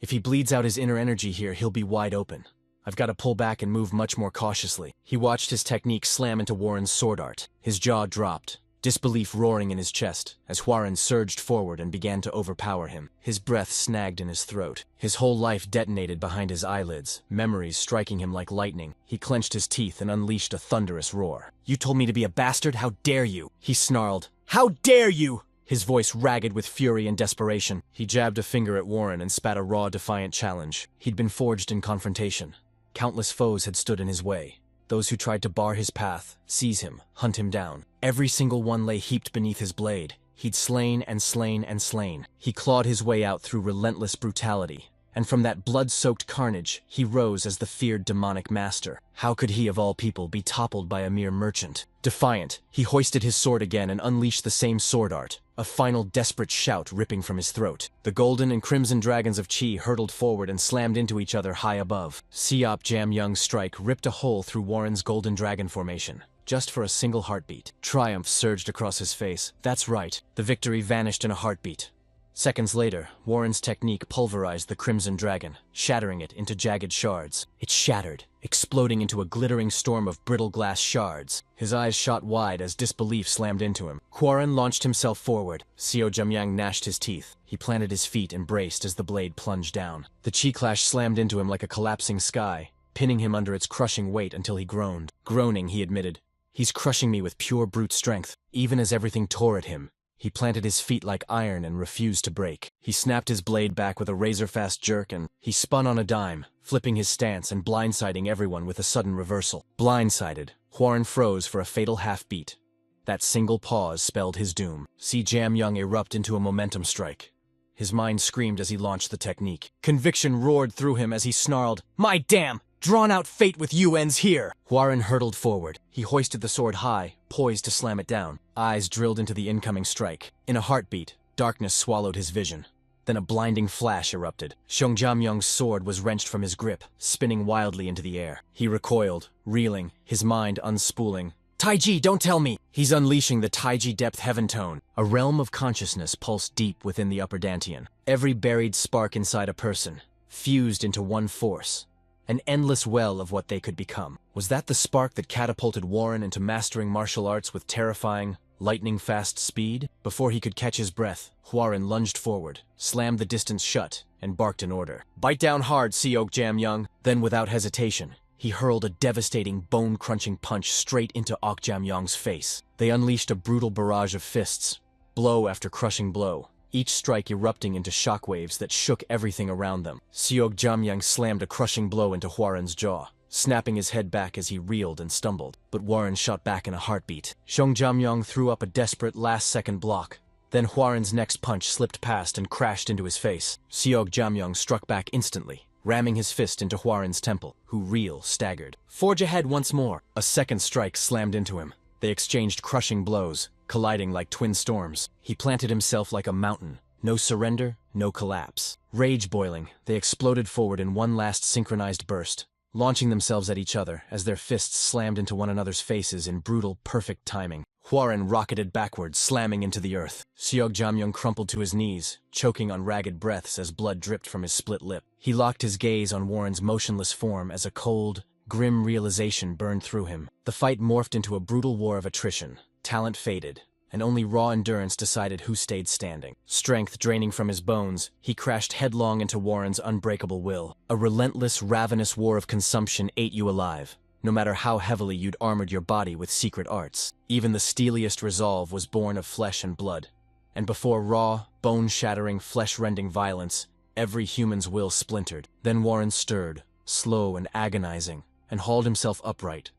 Speaker 1: If he bleeds out his inner energy here, he'll be wide open. I've got to pull back and move much more cautiously. He watched his technique slam into Warren's sword art. His jaw dropped, disbelief roaring in his chest, as Hwoaran surged forward and began to overpower him. His breath snagged in his throat. His whole life detonated behind his eyelids, memories striking him like lightning. He clenched his teeth and unleashed a thunderous roar. You told me to be a bastard? How dare you? He snarled. How dare you? His voice ragged with fury and desperation. He jabbed a finger at Warren and spat a raw, defiant challenge. He'd been forged in confrontation. Countless foes had stood in his way. Those who tried to bar his path, seize him, hunt him down. Every single one lay heaped beneath his blade. He'd slain and slain and slain. He clawed his way out through relentless brutality. And from that blood-soaked carnage, he rose as the feared demonic master. How could he, of all people, be toppled by a mere merchant? Defiant, he hoisted his sword again and unleashed the same sword art, a final desperate shout ripping from his throat. The golden and crimson dragons of chi hurtled forward and slammed into each other high above. Seok Jam-young's strike ripped a hole through Warren's golden dragon formation, just for a single heartbeat. Triumph surged across his face. That's right, the victory vanished in a heartbeat. Seconds later, Warren's technique pulverized the Crimson Dragon, shattering it into jagged shards. It shattered, exploding into a glittering storm of brittle glass shards. His eyes shot wide as disbelief slammed into him. Hwoaran launched himself forward. Seok Jam-young gnashed his teeth. He planted his feet and braced as the blade plunged down. The chi clash slammed into him like a collapsing sky, pinning him under its crushing weight until he groaned. Groaning, he admitted, "He's crushing me with pure brute strength." Even as everything tore at him, he planted his feet like iron and refused to break. He snapped his blade back with a razor-fast jerk and he spun on a dime, flipping his stance and blindsiding everyone with a sudden reversal. Blindsided, Hwoaran froze for a fatal half-beat. That single pause spelled his doom. See Jam-young erupt into a momentum strike. His mind screamed as he launched the technique. Conviction roared through him as he snarled, "My damn! Drawn-out fate with you ends here!" Hwoaran hurtled forward. He hoisted the sword high, poised to slam it down. Eyes drilled into the incoming strike. In a heartbeat, darkness swallowed his vision. Then a blinding flash erupted. Seok Jam-young's sword was wrenched from his grip, spinning wildly into the air. He recoiled, reeling, his mind unspooling. Taiji, don't tell me! He's unleashing the Taiji depth heaven tone. A realm of consciousness pulsed deep within the upper dantian. Every buried spark inside a person, fused into one force. An endless well of what they could become. Was that the spark that catapulted Warren into mastering martial arts with terrifying, lightning-fast speed? Before he could catch his breath, Hwoaran lunged forward, slammed the distance shut, and barked an order. Bite down hard, Seok Jam-young. Then without hesitation, he hurled a devastating, bone-crunching punch straight into Ok Jam-young's face. They unleashed a brutal barrage of fists, blow after crushing blow, each strike erupting into shockwaves that shook everything around them. Seok Jam-young slammed a crushing blow into Hwoaran's jaw, snapping his head back as he reeled and stumbled. But Warren shot back in a heartbeat. Seok Jam-young threw up a desperate last-second block. Then Hwoaran's next punch slipped past and crashed into his face. Seok Jam-young struck back instantly, ramming his fist into Hwoaran's temple, who staggered. Forge ahead once more. A second strike slammed into him. They exchanged crushing blows, colliding like twin storms. He planted himself like a mountain. No surrender, no collapse. Rage boiling, they exploded forward in one last synchronized burst, launching themselves at each other as their fists slammed into one another's faces in brutal, perfect timing. Huaren rocketed backward, slamming into the earth. Seok Jamyong crumpled to his knees, choking on ragged breaths as blood dripped from his split lip. He locked his gaze on Warren's motionless form as a cold, grim realization burned through him. The fight morphed into a brutal war of attrition. Talent faded, and only raw endurance decided who stayed standing. Strength draining from his bones, he crashed headlong into Warren's unbreakable will. A relentless, ravenous war of consumption ate you alive, no matter how heavily you'd armored your body with secret arts. Even the steeliest resolve was born of flesh and blood. And before raw, bone-shattering, flesh-rending violence, every human's will splintered. Then Warren stirred, slow and agonizing, and hauled himself upright.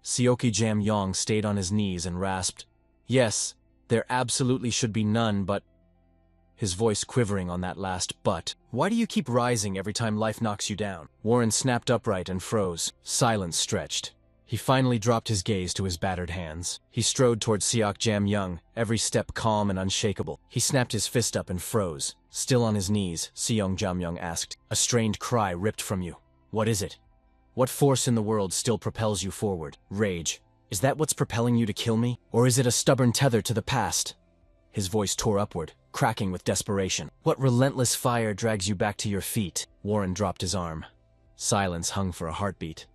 Speaker 1: Seok Jamyong stayed on his knees and rasped, "Yes, there absolutely should be none, but—" his voice quivering on that last "but." "Why do you keep rising every time life knocks you down?" Warren snapped upright and froze. Silence stretched. He finally dropped his gaze to his battered hands. He strode towards Seok Jamyong, every step calm and unshakable. He snapped his fist up and froze. Still on his knees, Seok Jamyong asked. A strained cry ripped from you. "What is it? What force in the world still propels you forward? Rage. Is that what's propelling you to kill me? Or is it a stubborn tether to the past?" His voice tore upward, cracking with desperation. "What relentless fire drags you back to your feet?" Warren dropped his arm. Silence hung for a heartbeat.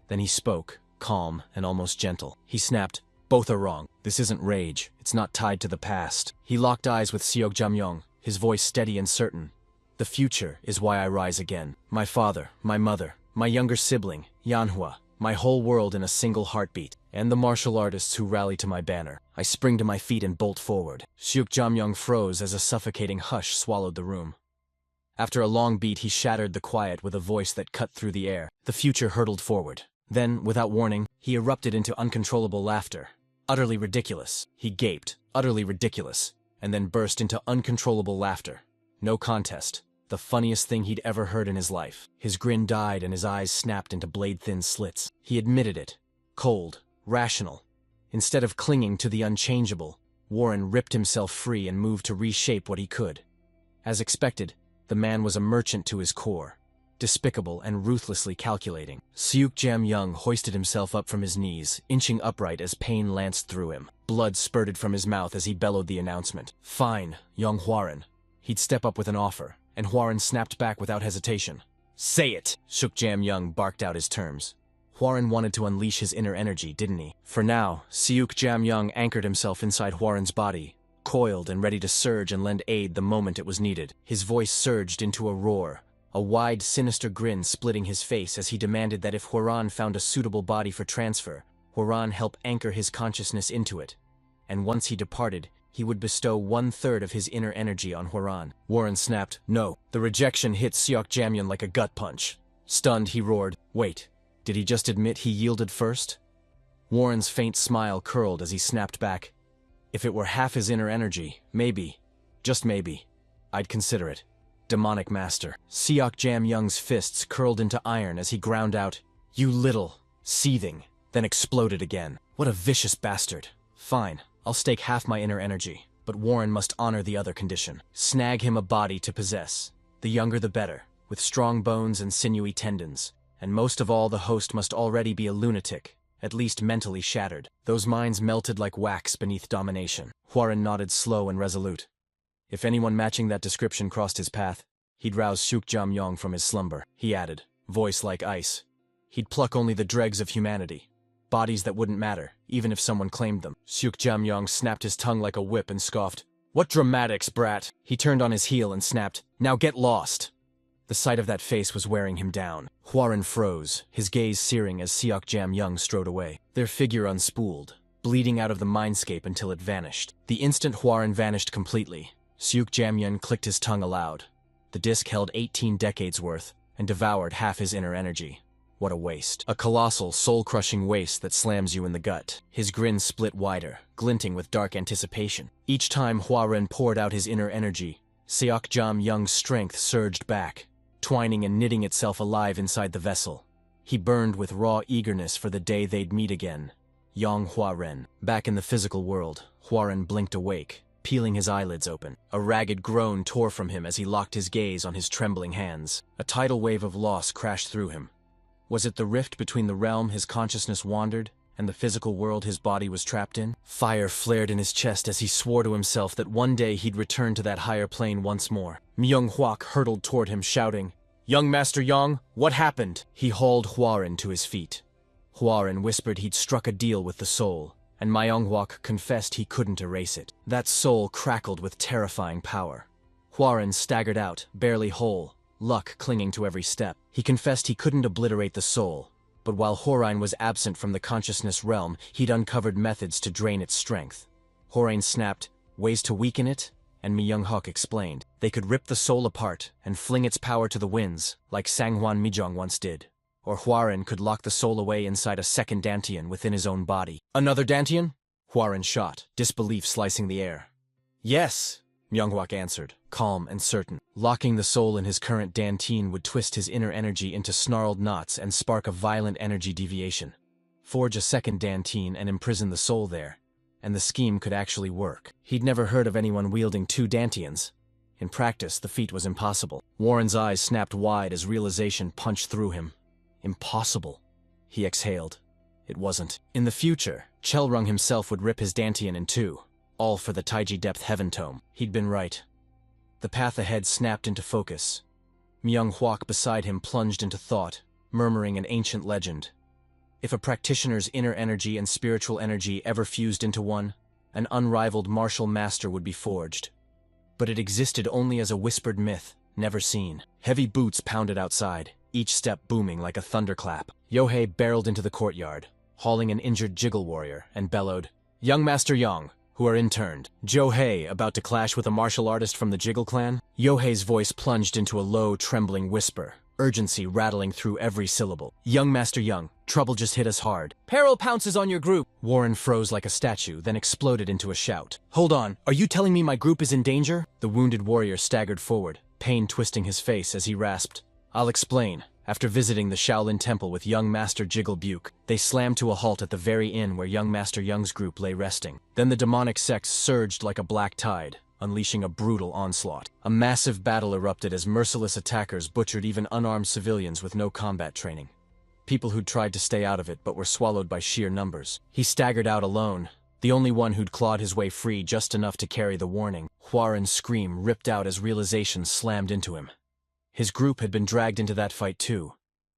Speaker 1: Then he spoke, calm and almost gentle. He snapped, "Both are wrong. This isn't rage. It's not tied to the past." He locked eyes with Seok Jamyong, his voice steady and certain. "The future is why I rise again. My father, my mother, my younger sibling, Yanhua, my whole world in a single heartbeat, and the martial artists who rally to my banner. I spring to my feet and bolt forward." Seok Jamyong froze as a suffocating hush swallowed the room. After a long beat, he shattered the quiet with a voice that cut through the air. The future hurtled forward. Then, without warning, he erupted into uncontrollable laughter. Utterly ridiculous. He gaped, utterly ridiculous, and then burst into uncontrollable laughter. No contest. The funniest thing he'd ever heard in his life. His grin died and his eyes snapped into blade-thin slits. He admitted it. Cold. Rational. Instead of clinging to the unchangeable, Warren ripped himself free and moved to reshape what he could. As expected, the man was a merchant to his core. Despicable and ruthlessly calculating. Seok Jamyong hoisted himself up from his knees, inching upright as pain lanced through him. Blood spurted from his mouth as he bellowed the announcement. "Fine, young Huaren." He'd step up with an offer, and Huaren snapped back without hesitation. "Say it!" Seok Jamyong barked out his terms. Huaren wanted to unleash his inner energy, didn't he? For now, Seok Jamyong anchored himself inside Huaren's body, coiled and ready to surge and lend aid the moment it was needed. His voice surged into a roar, a wide, sinister grin splitting his face as he demanded that if Huaren found a suitable body for transfer, Huaren help anchor his consciousness into it. And once he departed, he would bestow 1/3 of his inner energy on Huaren. Warren snapped, "No." The rejection hit Seok Jamyong like a gut punch. Stunned, he roared, "Wait, did he just admit he yielded first?" Warren's faint smile curled as he snapped back, "If it were half his inner energy, maybe, just maybe, I'd consider it. Demonic master." Seok Jamyong's fists curled into iron as he ground out, "You little," seething, then exploded again. What a vicious bastard. Fine. I'll stake half my inner energy, but Warren must honor the other condition. Snag him a body to possess. The younger the better, with strong bones and sinewy tendons. And most of all, the host must already be a lunatic, at least mentally shattered. Those minds melted like wax beneath domination. Warren nodded slow and resolute. If anyone matching that description crossed his path, he'd rouse Seok Jamyong from his slumber. He added, voice like ice. He'd pluck only the dregs of humanity. Bodies that wouldn't matter, even if someone claimed them. Seok Jamyong snapped his tongue like a whip and scoffed. "What dramatics, brat!" He turned on his heel and snapped, "Now get lost!" The sight of that face was wearing him down. Huaren froze, his gaze searing as Seok Jamyong strode away. Their figure unspooled, bleeding out of the mindscape until it vanished. The instant Huaren vanished completely, Seok Jamyong clicked his tongue aloud. The disc held 18 decades worth, and devoured half his inner energy. What a waste. A colossal, soul-crushing waste that slams you in the gut. His grin split wider, glinting with dark anticipation. Each time Huaren poured out his inner energy, Seok Jamyong's strength surged back, twining and knitting itself alive inside the vessel. He burned with raw eagerness for the day they'd meet again. Young Huaren. Back in the physical world, Huaren blinked awake, peeling his eyelids open. A ragged groan tore from him as he locked his gaze on his trembling hands. A tidal wave of loss crashed through him. Was it the rift between the realm his consciousness wandered, and the physical world his body was trapped in? Fire flared in his chest as he swore to himself that one day he'd return to that higher plane once more. Myung-hwak hurtled toward him, shouting, "Young Master Yang, what happened?" He hauled Hwarin to his feet. Hwarin whispered he'd struck a deal with the soul, and Myung-hwak confessed he couldn't erase it. That soul crackled with terrifying power. Hwarin staggered out, barely whole, luck clinging to every step. He confessed he couldn't obliterate the soul, but while Hworin was absent from the consciousness realm, he'd uncovered methods to drain its strength. Hworin snapped, "Ways to weaken it?" And Myung-hwak explained. They could rip the soul apart and fling its power to the winds, like Sanghwan Mijong once did. Or Hworin could lock the soul away inside a second Dantian within his own body. "Another Dantian?" Hworin shot, disbelief slicing the air. "Yes," Myung-hwak answered, calm and certain. Locking the soul in his current Dantian would twist his inner energy into snarled knots and spark a violent energy deviation. Forge a second Dantian and imprison the soul there, and the scheme could actually work. He'd never heard of anyone wielding two Dantians. In practice, the feat was impossible. Warren's eyes snapped wide as realization punched through him. Impossible. He exhaled. It wasn't. In the future, Chelrung himself would rip his Dantian in two, all for the Taiji Depth Heaven Tome. He'd been right. The path ahead snapped into focus. Myung-hwak beside him plunged into thought, murmuring an ancient legend. If a practitioner's inner energy and spiritual energy ever fused into one, an unrivaled martial master would be forged. But it existed only as a whispered myth, never seen. Heavy boots pounded outside, each step booming like a thunderclap. Yohei barreled into the courtyard, hauling an injured jiggle warrior, and bellowed, "Young Master Yang, who are interned." Johei about to clash with a martial artist from the Jiggle clan? Yohei's voice plunged into a low, trembling whisper, urgency rattling through every syllable. "Young Master Yang, trouble just hit us hard. Peril pounces on your group." Warren froze like a statue, then exploded into a shout. "Hold on, are you telling me my group is in danger?" The wounded warrior staggered forward, pain twisting his face as he rasped, "I'll explain." After visiting the Shaolin Temple with young Master Jiggle Buke, they slammed to a halt at the very inn where young Master Young's group lay resting. Then the demonic sects surged like a black tide, unleashing a brutal onslaught. A massive battle erupted as merciless attackers butchered even unarmed civilians with no combat training. People who'd tried to stay out of it but were swallowed by sheer numbers. He staggered out alone, the only one who'd clawed his way free just enough to carry the warning. Hwarin's scream ripped out as realization slammed into him. His group had been dragged into that fight too,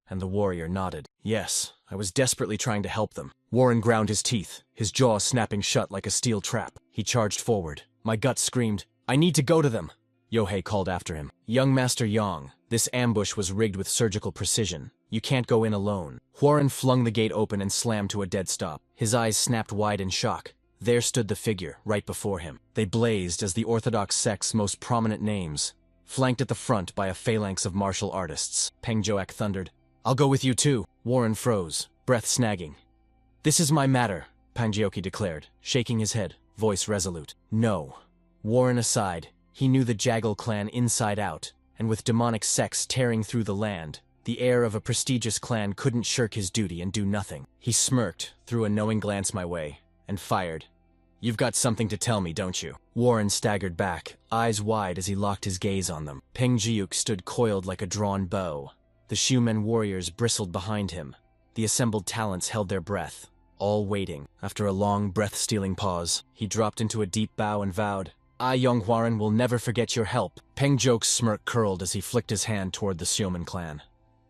Speaker 1: and the warrior nodded. "Yes, I was desperately trying to help them." Warren ground his teeth, his jaw snapping shut like a steel trap. He charged forward. My gut screamed, "I need to go to them!" Yohei called after him. "Young Master Yang, this ambush was rigged with surgical precision. You can't go in alone." Hworin flung the gate open and slammed to a dead stop. His eyes snapped wide in shock. There stood the figure, right before him. They blazed as the Orthodox sect's most prominent names, flanked at the front by a phalanx of martial artists. Peng Joak thundered, "I'll go with you too." Warren froze, breath snagging. "This is my matter," Pangioki declared, shaking his head, voice resolute. "No." Warren aside, he knew the Jaggle clan inside out, and with demonic sects tearing through the land, the heir of a prestigious clan couldn't shirk his duty and do nothing. He smirked, threw a knowing glance my way, and fired. "You've got something to tell me, don't you?" Warren staggered back, eyes wide as he locked his gaze on them. Peng Jiuk stood coiled like a drawn bow. The Shumen warriors bristled behind him. The assembled talents held their breath, all waiting. After a long, breath-stealing pause, he dropped into a deep bow and vowed, "I, Young Hworin, will never forget your help." Peng Jiuk's smirk curled as he flicked his hand toward the Shumen clan.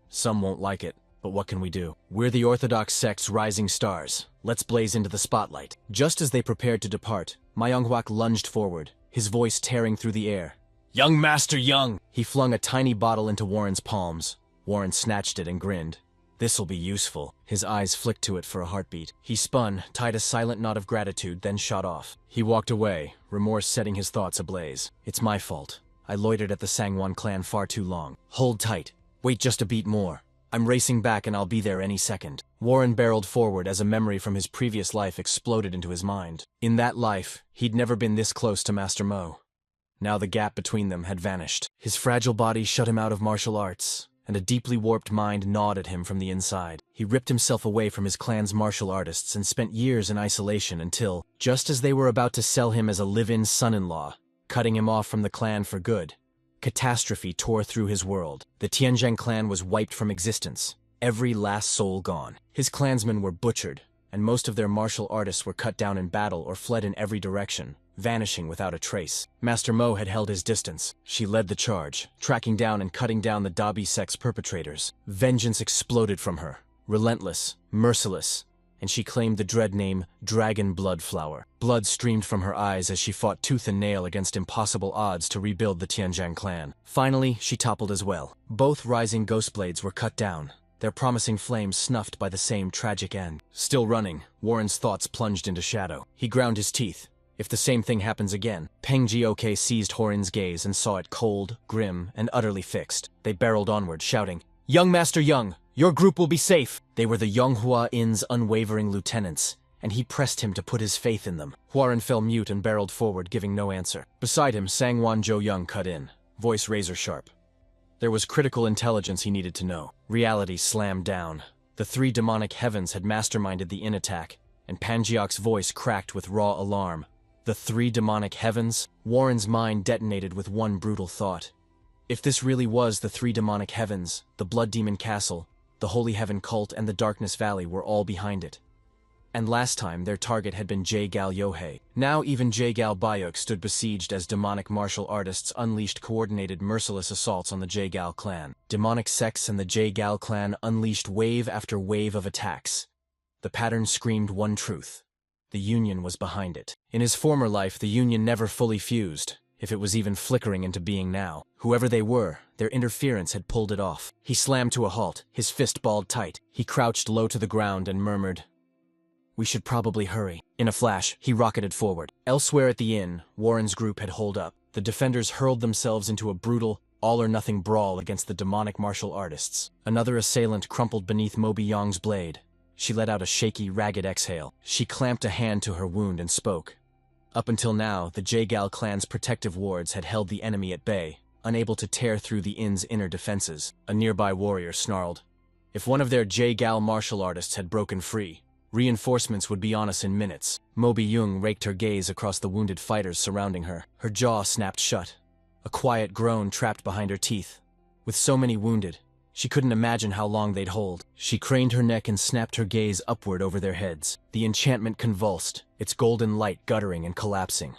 Speaker 1: "Some won't like it, but what can we do? We're the Orthodox sect's rising stars. Let's blaze into the spotlight." Just as they prepared to depart, Myung-hwak lunged forward, his voice tearing through the air. "Young Master Young!" He flung a tiny bottle into Warren's palms. Warren snatched it and grinned. "This'll be useful." His eyes flicked to it for a heartbeat. He spun, tied a silent knot of gratitude, then shot off. He walked away, remorse setting his thoughts ablaze. "It's my fault. I loitered at the Sangwon clan far too long. Hold tight. Wait just a beat more. I'm racing back and I'll be there any second." Warren barreled forward as a memory from his previous life exploded into his mind. In that life, he'd never been this close to Master Mo. Now the gap between them had vanished. His fragile body shut him out of martial arts, and a deeply warped mind gnawed at him from the inside. He ripped himself away from his clan's martial artists and spent years in isolation until, just as they were about to sell him as a live-in son-in-law, cutting him off from the clan for good, catastrophe tore through his world. The Tianzheng clan was wiped from existence, every last soul gone. His clansmen were butchered, and most of their martial artists were cut down in battle or fled in every direction, vanishing without a trace. Master Mo had held his distance. She led the charge, tracking down and cutting down the Dabi sect's perpetrators. Vengeance exploded from her, relentless, merciless, and she claimed the dread name Dragon Blood Flower. Blood streamed from her eyes as she fought tooth and nail against impossible odds to rebuild the Tianjiang clan. Finally, she toppled as well. Both rising ghost blades were cut down, their promising flames snuffed by the same tragic end. Still running, Warren's thoughts plunged into shadow. He ground his teeth. If the same thing happens again. Peng Jiok seized Horin's gaze and saw it cold, grim, and utterly fixed. They barreled onward, shouting, "Young Master Young, your group will be safe!" They were the Yonghua Inn's unwavering lieutenants, and he pressed him to put his faith in them. Huaren fell mute and barreled forward, giving no answer. Beside him, Sangwan Zhou Young cut in, voice razor-sharp. There was critical intelligence he needed to know. Reality slammed down. The three demonic heavens had masterminded the Inn attack, and Panjiok's voice cracked with raw alarm. The three demonic heavens? Warren's mind detonated with one brutal thought. If this really was the three demonic heavens, the Blood Demon Castle, the Holy Heaven Cult, and the Darkness Valley were all behind it. And last time, their target had been J-Gal Yohei. Now even J-Gal Bayuk stood besieged as demonic martial artists unleashed coordinated merciless assaults on the J-Gal clan. Demonic sects and the J-Gal clan unleashed wave after wave of attacks. The pattern screamed one truth. The Union was behind it. In his former life, the Union never fully fused, if it was even flickering into being now. Whoever they were, their interference had pulled it off. He slammed to a halt, his fist balled tight. He crouched low to the ground and murmured, "We should probably hurry." In a flash, he rocketed forward. Elsewhere at the inn, Warren's group had holed up. The defenders hurled themselves into a brutal, all-or-nothing brawl against the demonic martial artists. Another assailant crumpled beneath Moby Yong's blade. She let out a shaky, ragged exhale. She clamped a hand to her wound and spoke. Up until now, the J-Gal clan's protective wards had held the enemy at bay, unable to tear through the inn's inner defenses. A nearby warrior snarled, "If one of their J-Gal martial artists had broken free, reinforcements would be on us in minutes." Moby Yung raked her gaze across the wounded fighters surrounding her. Her jaw snapped shut. A quiet groan trapped behind her teeth. With so many wounded, she couldn't imagine how long they'd hold. She craned her neck and snapped her gaze upward over their heads. The enchantment convulsed, its golden light guttering and collapsing.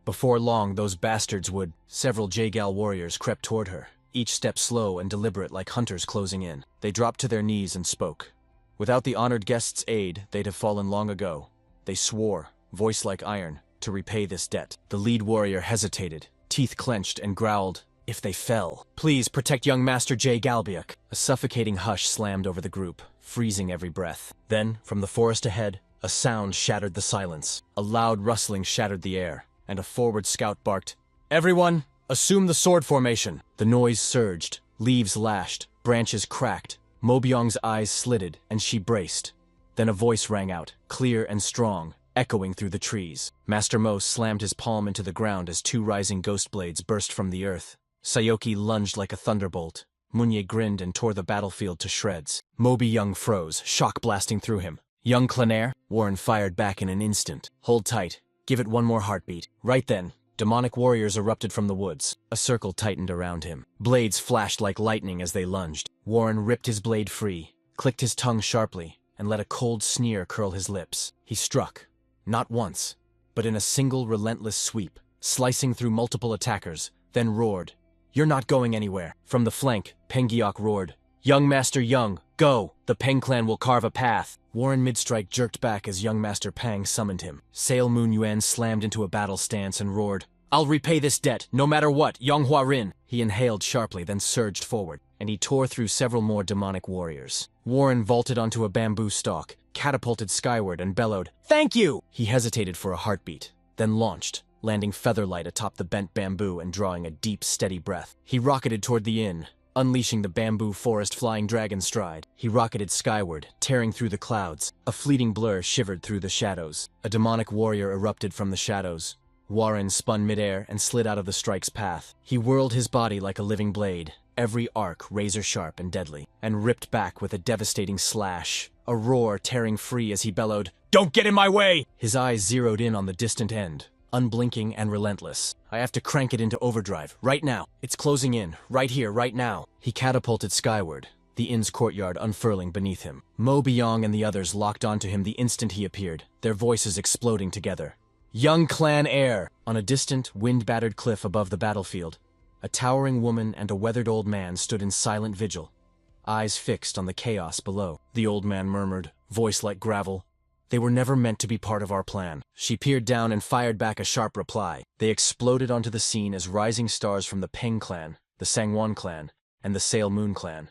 Speaker 1: Before long, those bastards would. Several J-Gal warriors crept toward her, each step slow and deliberate like hunters closing in. They dropped to their knees and spoke. Without the honored guest's aid, they'd have fallen long ago. They swore, voice like iron, to repay this debt. The lead warrior hesitated, teeth clenched, and growled, "If they fell, please protect young Master J. Galbiak." A suffocating hush slammed over the group, freezing every breath. Then, from the forest ahead, a sound shattered the silence. A loud rustling shattered the air, and a forward scout barked, "Everyone, assume the sword formation." The noise surged, leaves lashed, branches cracked. Mobyong's eyes slitted, and she braced. Then a voice rang out, clear and strong, echoing through the trees. Master Mo slammed his palm into the ground as two rising ghost blades burst from the earth. Sayoki lunged like a thunderbolt. Munye grinned and tore the battlefield to shreds. Moby Young froze, shock blasting through him. "Young Clanair?" Warren fired back in an instant. "Hold tight. Give it one more heartbeat." Right then, demonic warriors erupted from the woods. A circle tightened around him. Blades flashed like lightning as they lunged. Warren ripped his blade free, clicked his tongue sharply, and let a cold sneer curl his lips. He struck, not once, but in a single relentless sweep, slicing through multiple attackers, then roared, "You're not going anywhere." From the flank, Pengiok roared, "Young Master Young, go! The Peng clan will carve a path." Warren mid-strike jerked back as young Master Pang summoned him. Sail Moon Yuan slammed into a battle stance and roared, "I'll repay this debt, no matter what, Yonghua Rin." He inhaled sharply, then surged forward, and he tore through several more demonic warriors. Warren vaulted onto a bamboo stalk, catapulted skyward, and bellowed, "Thank you!" He hesitated for a heartbeat, then launched, landing featherlight atop the bent bamboo and drawing a deep, steady breath. He rocketed toward the inn, unleashing the bamboo forest flying dragon stride. He rocketed skyward, tearing through the clouds. A fleeting blur shivered through the shadows. A demonic warrior erupted from the shadows. Warren spun midair and slid out of the strike's path. He whirled his body like a living blade, every arc razor-sharp and deadly, and ripped back with a devastating slash, a roar tearing free as he bellowed, "Don't get in my way!" His eyes zeroed in on the distant end, unblinking and relentless. "I have to crank it into overdrive, right now. It's closing in, right here, right now." He catapulted skyward, the inn's courtyard unfurling beneath him. Mo Byong and the others locked onto him the instant he appeared, their voices exploding together. Young clan heir! On a distant, wind-battered cliff above the battlefield, a towering woman and a weathered old man stood in silent vigil, eyes fixed on the chaos below. The old man murmured, voice like gravel, "They were never meant to be part of our plan." She peered down and fired back a sharp reply. They exploded onto the scene as rising stars from the Peng clan, the Sangwon clan, and the Sail Moon clan.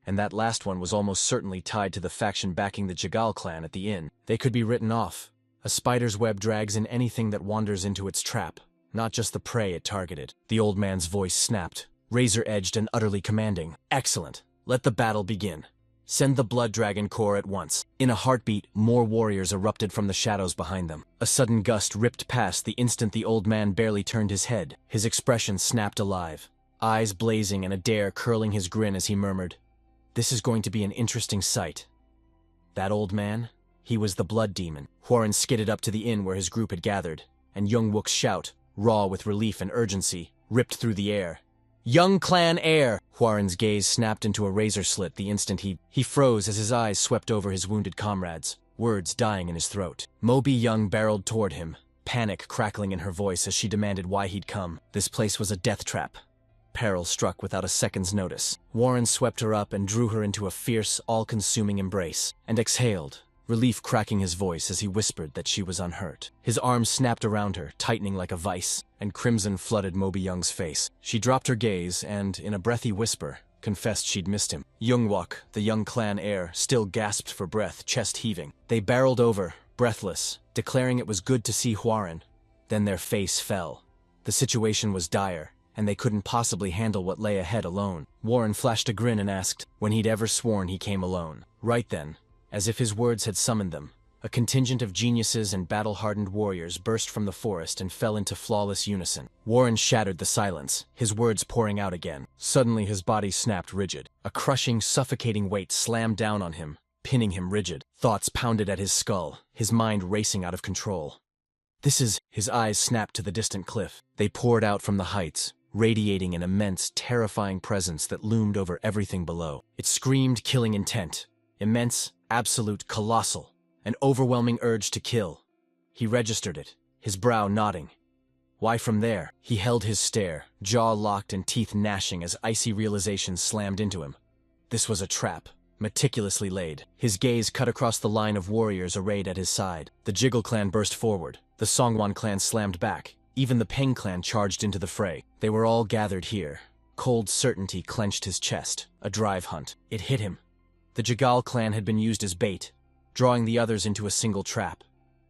Speaker 1: And that last one was almost certainly tied to the faction backing the Jagal clan at the inn. They could be written off. A spider's web drags in anything that wanders into its trap, not just the prey it targeted. The old man's voice snapped, razor-edged and utterly commanding. Excellent. Let the battle begin. Send the Blood Dragon Corps at once. In a heartbeat, more warriors erupted from the shadows behind them. A sudden gust ripped past the instant the old man barely turned his head. His expression snapped alive, eyes blazing and a dare curling his grin as he murmured, "This is going to be an interesting sight." That old man? He was the Blood Demon. Hwoarang skidded up to the inn where his group had gathered, and Youngwook's shout, raw with relief and urgency, ripped through the air. "Young clan heir!" Hwoarang's gaze snapped into a razor slit the instant he froze as his eyes swept over his wounded comrades, words dying in his throat. Mo Byong barreled toward him, panic crackling in her voice as she demanded why he'd come. This place was a death trap. Peril struck without a second's notice. Hwoarang swept her up and drew her into a fierce, all-consuming embrace, and exhaled, relief cracking his voice as he whispered that she was unhurt. His arms snapped around her, tightening like a vice, and crimson flooded Mo Byong's face. She dropped her gaze and, in a breathy whisper, confessed she'd missed him. Youngwook, the young clan heir, still gasped for breath, chest heaving. They barreled over, breathless, declaring it was good to see Hwoarang. Then their face fell. The situation was dire, and they couldn't possibly handle what lay ahead alone. Hwoarang flashed a grin and asked when he'd ever sworn he came alone. Right then, as if his words had summoned them, a contingent of geniuses and battle-hardened warriors burst from the forest and fell into flawless unison. Hwoarang shattered the silence, his words pouring out again. Suddenly his body snapped rigid. A crushing, suffocating weight slammed down on him, pinning him rigid. Thoughts pounded at his skull, his mind racing out of control. This is... His eyes snapped to the distant cliff. They poured out from the heights, radiating an immense, terrifying presence that loomed over everything below. It screamed killing intent. Immense, absolute, colossal. An overwhelming urge to kill. He registered it, his brow nodding. Why from there? He held his stare, jaw locked and teeth gnashing as icy realization slammed into him. This was a trap, meticulously laid. His gaze cut across the line of warriors arrayed at his side. The Jiggle clan burst forward. The Songwon clan slammed back. Even the Peng clan charged into the fray. They were all gathered here. Cold certainty clenched his chest. A drive hunt. It hit him. The Jagal clan had been used as bait, drawing the others into a single trap.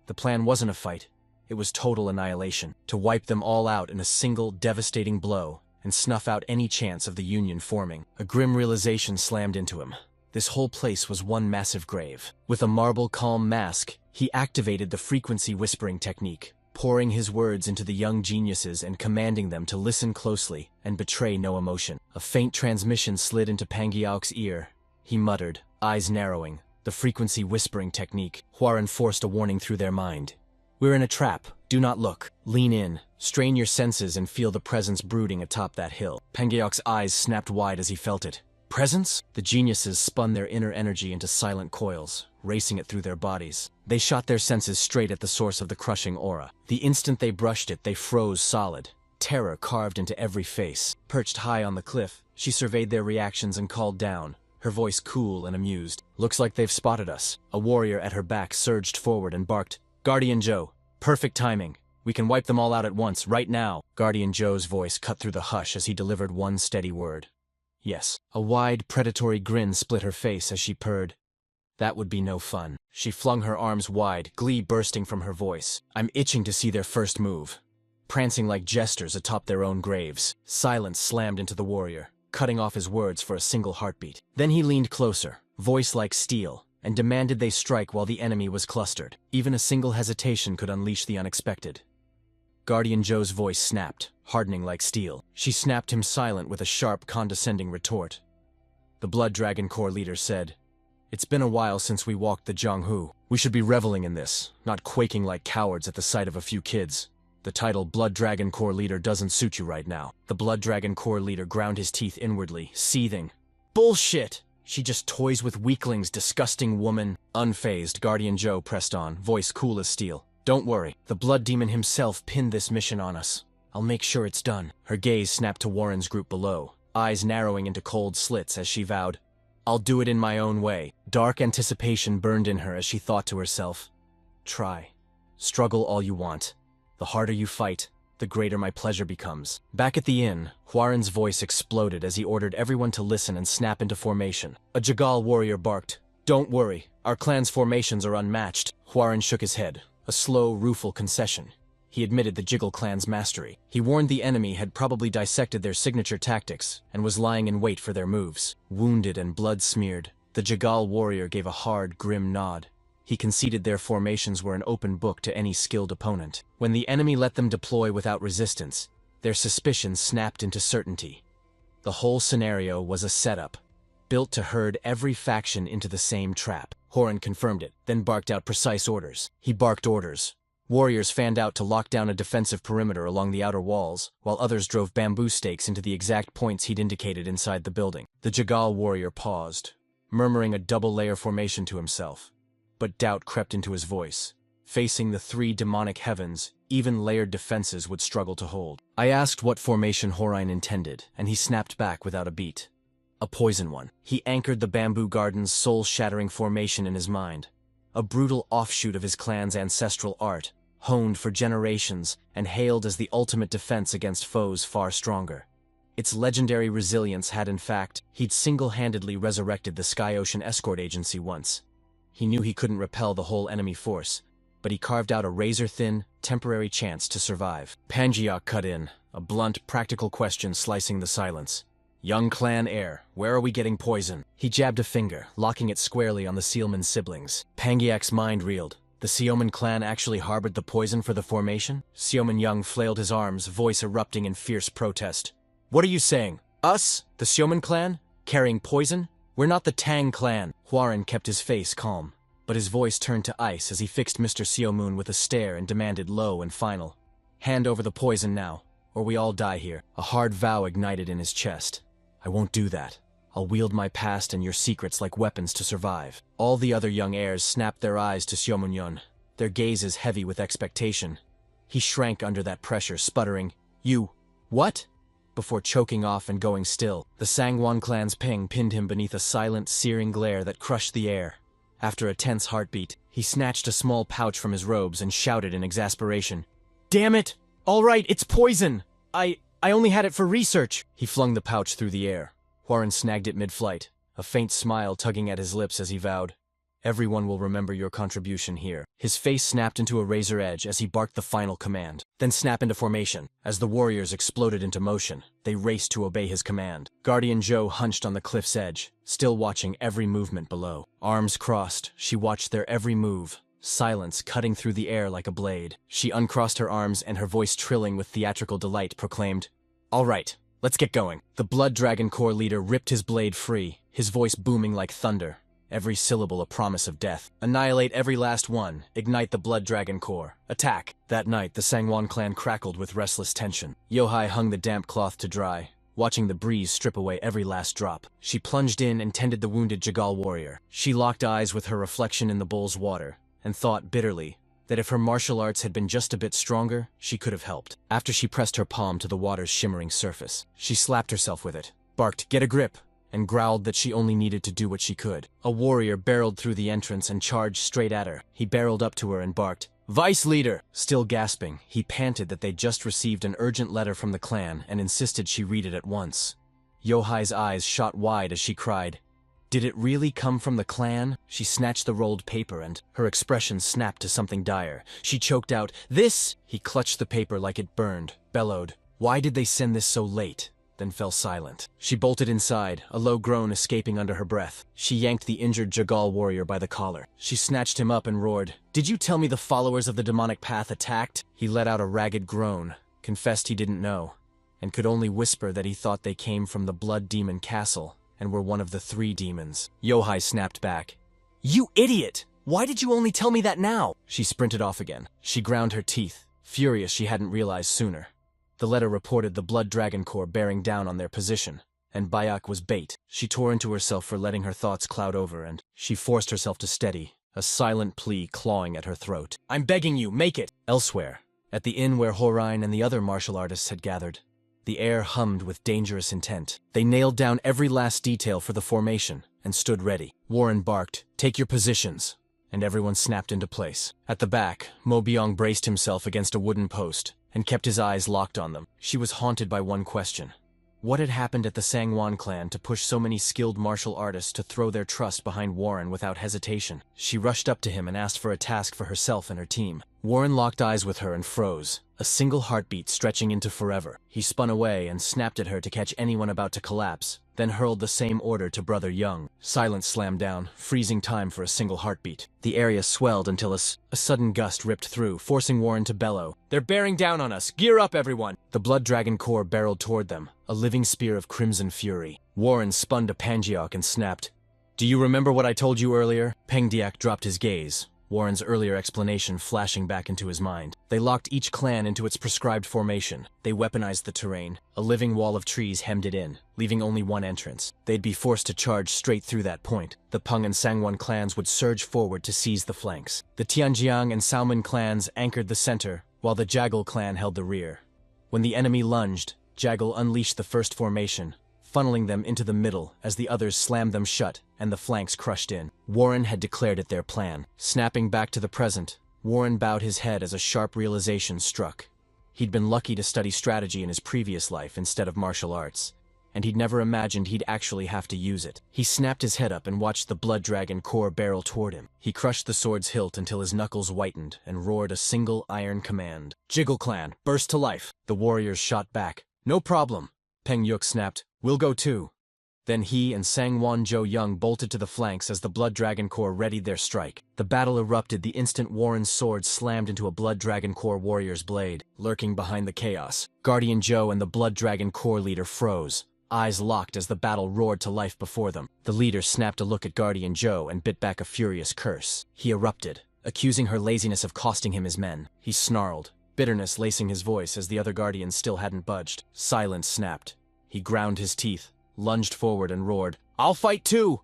Speaker 1: The plan wasn't a fight. It was total annihilation. To wipe them all out in a single, devastating blow and snuff out any chance of the Union forming. A grim realization slammed into him. This whole place was one massive grave. With a marble calm mask, he activated the frequency whispering technique, pouring his words into the young geniuses and commanding them to listen closely and betray no emotion. A faint transmission slid into Pangyaok's ear. He muttered, eyes narrowing. The frequency whispering technique. Hwoarang forced a warning through their mind. We're in a trap. Do not look. Lean in. Strain your senses and feel the presence brooding atop that hill. Pangyaok's eyes snapped wide as he felt it. Presence? The geniuses spun their inner energy into silent coils, racing it through their bodies. They shot their senses straight at the source of the crushing aura. The instant they brushed it, they froze solid. Terror carved into every face. Perched high on the cliff, she surveyed their reactions and called down, her voice cool and amused. Looks like they've spotted us. A warrior at her back surged forward and barked, Guardian Joe, perfect timing. We can wipe them all out at once, right now. Guardian Joe's voice cut through the hush as he delivered one steady word. Yes. A wide, predatory grin split her face as she purred. That would be no fun. She flung her arms wide, glee bursting from her voice. I'm itching to see their first move. Prancing like jesters atop their own graves, silence slammed into the warrior, cutting off his words for a single heartbeat. Then he leaned closer, voice like steel, and demanded they strike while the enemy was clustered. Even a single hesitation could unleash the unexpected. Guardian Joe's voice snapped, hardening like steel. She snapped him silent with a sharp, condescending retort. The Blood Dragon Corps leader said, It's been a while since we walked the Jianghu. We should be reveling in this, not quaking like cowards at the sight of a few kids. The title Blood Dragon Corps leader doesn't suit you right now. The Blood Dragon Corps leader ground his teeth inwardly, seething. Bullshit! She just toys with weaklings, disgusting woman. Unfazed, Guardian Joe pressed on, voice cool as steel. Don't worry, the blood demon himself pinned this mission on us. I'll make sure it's done. Her gaze snapped to Warren's group below, eyes narrowing into cold slits as she vowed, I'll do it in my own way. Dark anticipation burned in her as she thought to herself, try. Struggle all you want. The harder you fight, the greater my pleasure becomes. Back at the inn, Warren's voice exploded as he ordered everyone to listen and snap into formation. A Jagal warrior barked, Don't worry, our clan's formations are unmatched. Warren shook his head, a slow, rueful concession. He admitted the Jiggle clan's mastery. He warned the enemy had probably dissected their signature tactics and was lying in wait for their moves. Wounded and blood-smeared, the Jagal warrior gave a hard, grim nod. He conceded their formations were an open book to any skilled opponent. When the enemy let them deploy without resistance, their suspicions snapped into certainty. The whole scenario was a setup, built to herd every faction into the same trap. Horan confirmed it, then barked out precise orders. He barked orders. Warriors fanned out to lock down a defensive perimeter along the outer walls, while others drove bamboo stakes into the exact points he'd indicated inside the building. The Jagal warrior paused, murmuring a double-layer formation to himself. But doubt crept into his voice. Facing the three demonic heavens, even layered defenses would struggle to hold. I asked what formation Horan intended, and he snapped back without a beat. A poison one. He anchored the bamboo garden's soul-shattering formation in his mind. A brutal offshoot of his clan's ancestral art, honed for generations and hailed as the ultimate defense against foes far stronger. Its legendary resilience had, in fact, he'd single-handedly resurrected the Sky Ocean Escort Agency once. He knew he couldn't repel the whole enemy force, but he carved out a razor-thin, temporary chance to survive. Pangaea cut in, a blunt, practical question slicing the silence. Young clan heir, where are we getting poison? He jabbed a finger, locking it squarely on the Sealman siblings. Pangaea's mind reeled. The Sealman clan actually harbored the poison for the formation? Sealman Young flailed his arms, voice erupting in fierce protest. What are you saying? Us? The Sealman clan? Carrying poison? We're not the Tang clan. Warren kept his face calm, but his voice turned to ice as he fixed Mr. Seomoon with a stare and demanded low and final. Hand over the poison now, or we all die here. A hard vow ignited in his chest. I won't do that. I'll wield my past and your secrets like weapons to survive. All the other young heirs snapped their eyes to Seomoon, their gazes heavy with expectation. He shrank under that pressure, sputtering, You, what? Before choking off and going still. The Sangwon clan's ping pinned him beneath a silent, searing glare that crushed the air. After a tense heartbeat, he snatched a small pouch from his robes and shouted in exasperation, Damn it! All right, it's poison! I only had it for research. He flung the pouch through the air. Warren snagged it mid-flight, a faint smile tugging at his lips as he vowed, Everyone will remember your contribution here. His face snapped into a razor edge as he barked the final command. Then snap into formation. As the warriors exploded into motion, they raced to obey his command. Guardian Joe hunched on the cliff's edge, still watching every movement below. Arms crossed, she watched their every move. Silence cutting through the air like a blade. She uncrossed her arms and her voice trilling with theatrical delight proclaimed, All right, let's get going. The Blood Dragon Corps leader ripped his blade free, his voice booming like thunder, every syllable a promise of death. Annihilate every last one, ignite the Blood Dragon Corps, attack. That night, the Sangwon clan crackled with restless tension. Yohai hung the damp cloth to dry, watching the breeze strip away every last drop. She plunged in and tended the wounded Jagal warrior. She locked eyes with her reflection in the bull's water, and thought bitterly that if her martial arts had been just a bit stronger, she could have helped. After she pressed her palm to the water's shimmering surface, she slapped herself with it, barked, Get a grip, and growled that she only needed to do what she could. A warrior barreled through the entrance and charged straight at her. He barreled up to her and barked, Vice Leader! Still gasping, he panted that they'd just received an urgent letter from the clan and insisted she read it at once. Yohai's eyes shot wide as she cried, Did it really come from the clan? She snatched the rolled paper and her expression snapped to something dire. She choked out, This! He clutched the paper like it burned, bellowed, Why did they send this so late? Then fell silent. She bolted inside, a low groan escaping under her breath. She yanked the injured Jagal warrior by the collar. She snatched him up and roared, Did you tell me the followers of the demonic path attacked? He let out a ragged groan, confessed he didn't know, and could only whisper that he thought they came from the Blood Demon Castle and were one of the 3 demons. Yohai snapped back, You idiot! Why did you only tell me that now? She sprinted off again. She ground her teeth, furious she hadn't realized sooner. The letter reported the Blood Dragon Corps bearing down on their position, and Bayak was bait. She tore into herself for letting her thoughts cloud over, and she forced herself to steady, a silent plea clawing at her throat. "I'm begging you, make it!" Elsewhere, at the inn where Horine and the other martial artists had gathered, the air hummed with dangerous intent. They nailed down every last detail for the formation and stood ready. Warren barked, "Take your positions," and everyone snapped into place. At the back, Mo Byung braced himself against a wooden post and kept his eyes locked on them. She was haunted by one question. What had happened at the Sangwon clan to push so many skilled martial artists to throw their trust behind Warren without hesitation? She rushed up to him and asked for a task for herself and her team. Warren locked eyes with her and froze, a single heartbeat stretching into forever. He spun away and snapped at her to catch anyone about to collapse, then hurled the same order to Brother Young. Silence slammed down, freezing time for a single heartbeat. The area swelled until a sudden gust ripped through, forcing Warren to bellow. "They're bearing down on us! Gear up, everyone!" The Blood Dragon Corps barreled toward them, a living spear of crimson fury. Warren spun to Pangeok and snapped, "Do you remember what I told you earlier?" Pengdiak dropped his gaze, Warren's earlier explanation flashing back into his mind. They locked each clan into its prescribed formation. They weaponized the terrain. A living wall of trees hemmed it in, leaving only one entrance. They'd be forced to charge straight through that point. The Peng and Sangwon clans would surge forward to seize the flanks. The Tianjiang and Salmon clans anchored the center, while the Jagal clan held the rear. When the enemy lunged, Jagal unleashed the first formation, funneling them into the middle as the others slammed them shut and the flanks crushed in. Warren had declared it their plan. Snapping back to the present, Warren bowed his head as a sharp realization struck. He'd been lucky to study strategy in his previous life instead of martial arts, and he'd never imagined he'd actually have to use it. He snapped his head up and watched the Blood Dragon Corps barrel toward him. He crushed the sword's hilt until his knuckles whitened and roared a single iron command. "Jiggle Clan, burst to life!" The warriors shot back. "No problem," Peng Yuk snapped. "We'll go too." Then he and Sangwon Jo Young bolted to the flanks as the Blood Dragon Corps readied their strike. The battle erupted the instant Warren's sword slammed into a Blood Dragon Corps warrior's blade. Lurking behind the chaos, Guardian Joe and the Blood Dragon Corps leader froze, eyes locked as the battle roared to life before them. The leader snapped a look at Guardian Joe and bit back a furious curse. He erupted, accusing her laziness of costing him his men. He snarled, bitterness lacing his voice as the other Guardians still hadn't budged. Silence snapped. He ground his teeth, lunged forward and roared, "I'll fight too!"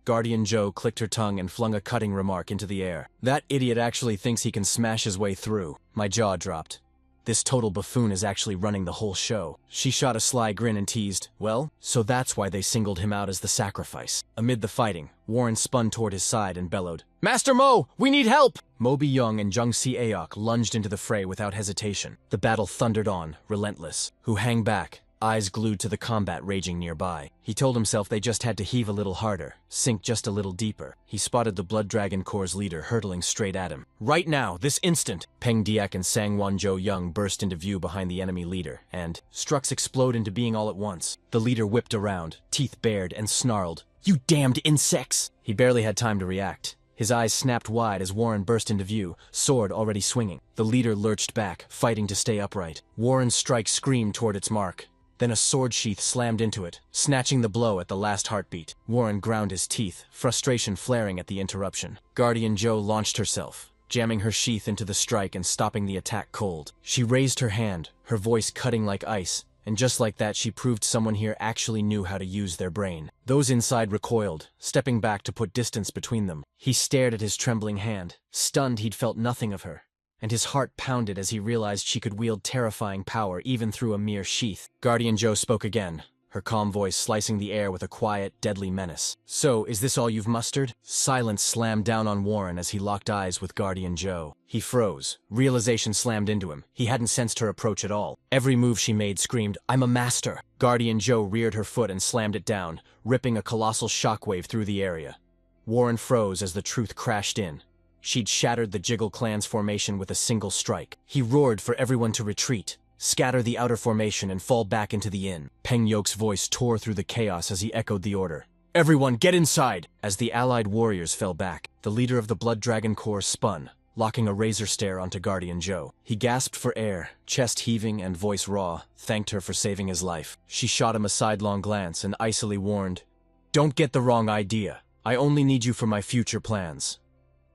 Speaker 1: Guardian Joe clicked her tongue and flung a cutting remark into the air. "That idiot actually thinks he can smash his way through." My jaw dropped. This total buffoon is actually running the whole show. She shot a sly grin and teased, "Well, so that's why they singled him out as the sacrifice." Amid the fighting, Warren spun toward his side and bellowed, "Master Mo, we need help!" Mo Byung and Jung Si Aok lunged into the fray without hesitation. The battle thundered on, relentless. Who hang back, eyes glued to the combat raging nearby. He told himself they just had to heave a little harder, sink just a little deeper. He spotted the Blood Dragon Corps' leader hurtling straight at him. "Right now, this instant!" Peng Diak and Sangwon Jo Young burst into view behind the enemy leader, and strucks explode into being all at once. The leader whipped around, teeth bared, and snarled, "You damned insects!" He barely had time to react. His eyes snapped wide as Warren burst into view, sword already swinging. The leader lurched back, fighting to stay upright. Warren's strike screamed toward its mark. Then a sword sheath slammed into it, snatching the blow at the last heartbeat. Warren ground his teeth, frustration flaring at the interruption. Guardian Joe launched herself, jamming her sheath into the strike and stopping the attack cold. She raised her hand, her voice cutting like ice, and just like that she proved someone here actually knew how to use their brain. Those inside recoiled, stepping back to put distance between them. He stared at his trembling hand. Stunned, he'd felt nothing of her, and his heart pounded as he realized she could wield terrifying power even through a mere sheath. Guardian Joe spoke again, her calm voice slicing the air with a quiet, deadly menace. "So, is this all you've mustered?" Silence slammed down on Warren as he locked eyes with Guardian Joe. He froze. Realization slammed into him. He hadn't sensed her approach at all. Every move she made screamed, "I'm a master!" Guardian Joe reared her foot and slammed it down, ripping a colossal shockwave through the area. Warren froze as the truth crashed in. She'd shattered the Jiggle clan's formation with a single strike. He roared for everyone to retreat, scatter the outer formation and fall back into the inn. Peng Yok's voice tore through the chaos as he echoed the order. "Everyone, get inside!" As the allied warriors fell back, the leader of the Blood Dragon Corps spun, locking a razor stare onto Guardian Joe. He gasped for air, chest heaving and voice raw, thanked her for saving his life. She shot him a sidelong glance and icily warned, "Don't get the wrong idea. I only need you for my future plans."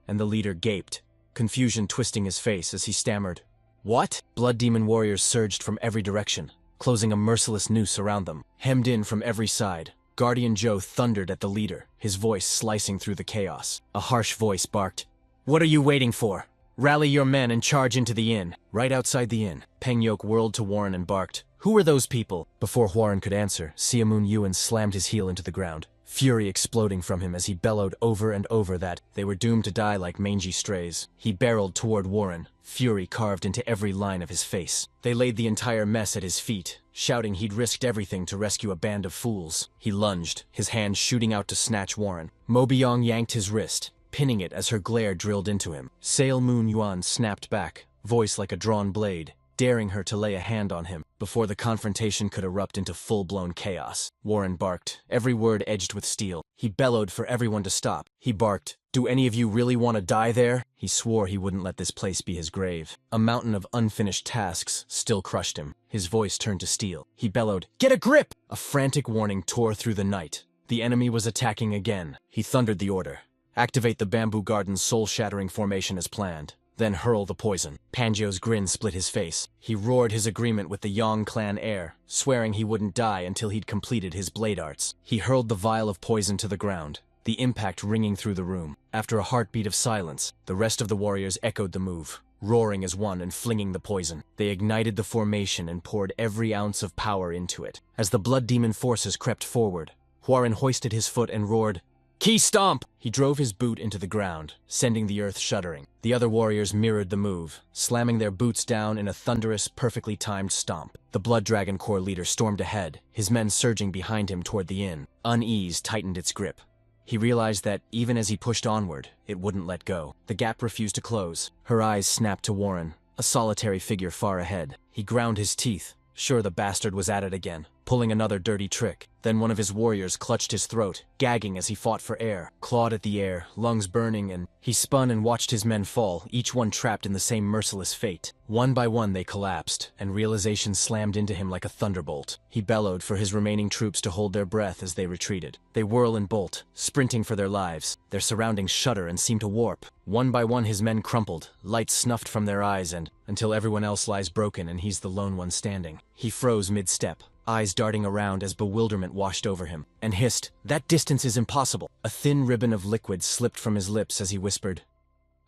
Speaker 1: And the leader gaped, confusion twisting his face as he stammered, "What?" Blood Demon warriors surged from every direction, closing a merciless noose around them. Hemmed in from every side, Guardian Joe thundered at the leader, his voice slicing through the chaos. A harsh voice barked, "What are you waiting for? Rally your men and charge into the inn." Right outside the inn, Peng Yok whirled to Warren and barked, "Who are those people?" Before Warren could answer, Siamoon Yuan slammed his heel into the ground, fury exploding from him as he bellowed over and over that they were doomed to die like mangy strays. He barreled toward Warren, fury carved into every line of his face. They laid the entire mess at his feet, shouting he'd risked everything to rescue a band of fools. He lunged, his hand shooting out to snatch Warren. Mo Byong yanked his wrist, pinning it as her glare drilled into him. Sail Moon Yuan snapped back, voice like a drawn blade, daring her to lay a hand on him before the confrontation could erupt into full-blown chaos. Warren barked, every word edged with steel. He bellowed for everyone to stop. He barked, "Do any of you really want to die there?" He swore he wouldn't let this place be his grave. A mountain of unfinished tasks still crushed him. His voice turned to steel. He bellowed, "Get a grip!" A frantic warning tore through the night. The enemy was attacking again. He thundered the order. Activate the Bamboo Garden's soul-shattering formation as planned. Then hurl the poison. Pangio's grin split his face. He roared his agreement with the Yang clan heir, swearing he wouldn't die until he'd completed his blade arts. He hurled the vial of poison to the ground, the impact ringing through the room. After a heartbeat of silence, the rest of the warriors echoed the move, roaring as one and flinging the poison. They ignited the formation and poured every ounce of power into it. As the blood demon forces crept forward, Huaren hoisted his foot and roared, "Key stomp!" He drove his boot into the ground, sending the earth shuddering. The other warriors mirrored the move, slamming their boots down in a thunderous, perfectly timed stomp. The Blood Dragon Corps leader stormed ahead, his men surging behind him toward the inn. Unease tightened its grip. He realized that, even as he pushed onward, it wouldn't let go. The gap refused to close. Her eyes snapped to Warren, a solitary figure far ahead. He ground his teeth, sure the bastard was at it again, pulling another dirty trick. Then one of his warriors clutched his throat, gagging as he fought for air, clawed at the air, lungs burning, and he spun and watched his men fall, each one trapped in the same merciless fate. One by one they collapsed, and realization slammed into him like a thunderbolt. He bellowed for his remaining troops to hold their breath as they retreated. They whirl and bolt, sprinting for their lives. Their surroundings shudder and seem to warp. One by one his men crumpled, light snuffed from their eyes, and until everyone else lies broken and he's the lone one standing. He froze mid-step, eyes darting around as bewilderment washed over him, and hissed, "That distance is impossible." A thin ribbon of liquid slipped from his lips as he whispered,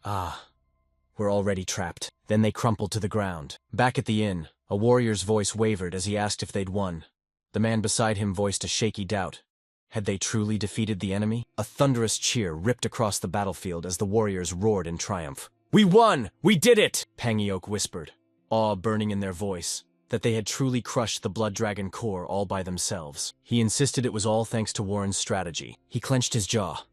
Speaker 1: "Ah, we're already trapped." Then they crumpled to the ground. Back at the inn, a warrior's voice wavered as he asked if they'd won. The man beside him voiced a shaky doubt. Had they truly defeated the enemy? A thunderous cheer ripped across the battlefield as the warriors roared in triumph. "We won! We did it!" Pangyok whispered, awe burning in their voice, that they had truly crushed the Blood Dragon Corps all by themselves. He insisted it was all thanks to Warren's strategy. He clenched his jaw.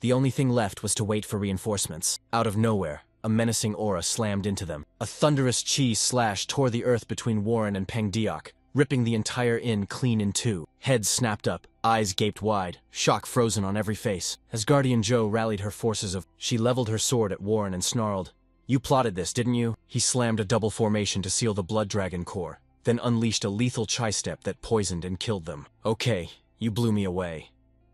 Speaker 1: The only thing left was to wait for reinforcements. Out of nowhere, a menacing aura slammed into them. A thunderous chi slash tore the earth between Warren and Peng Diok, ripping the entire inn clean in two. Heads snapped up, eyes gaped wide, shock frozen on every face. As Guardian Joe rallied her forces she leveled her sword at Warren and snarled, "You plotted this, didn't you?" He slammed a double formation to seal the Blood Dragon Corps, then unleashed a lethal chi-step that poisoned and killed them. "Okay, you blew me away.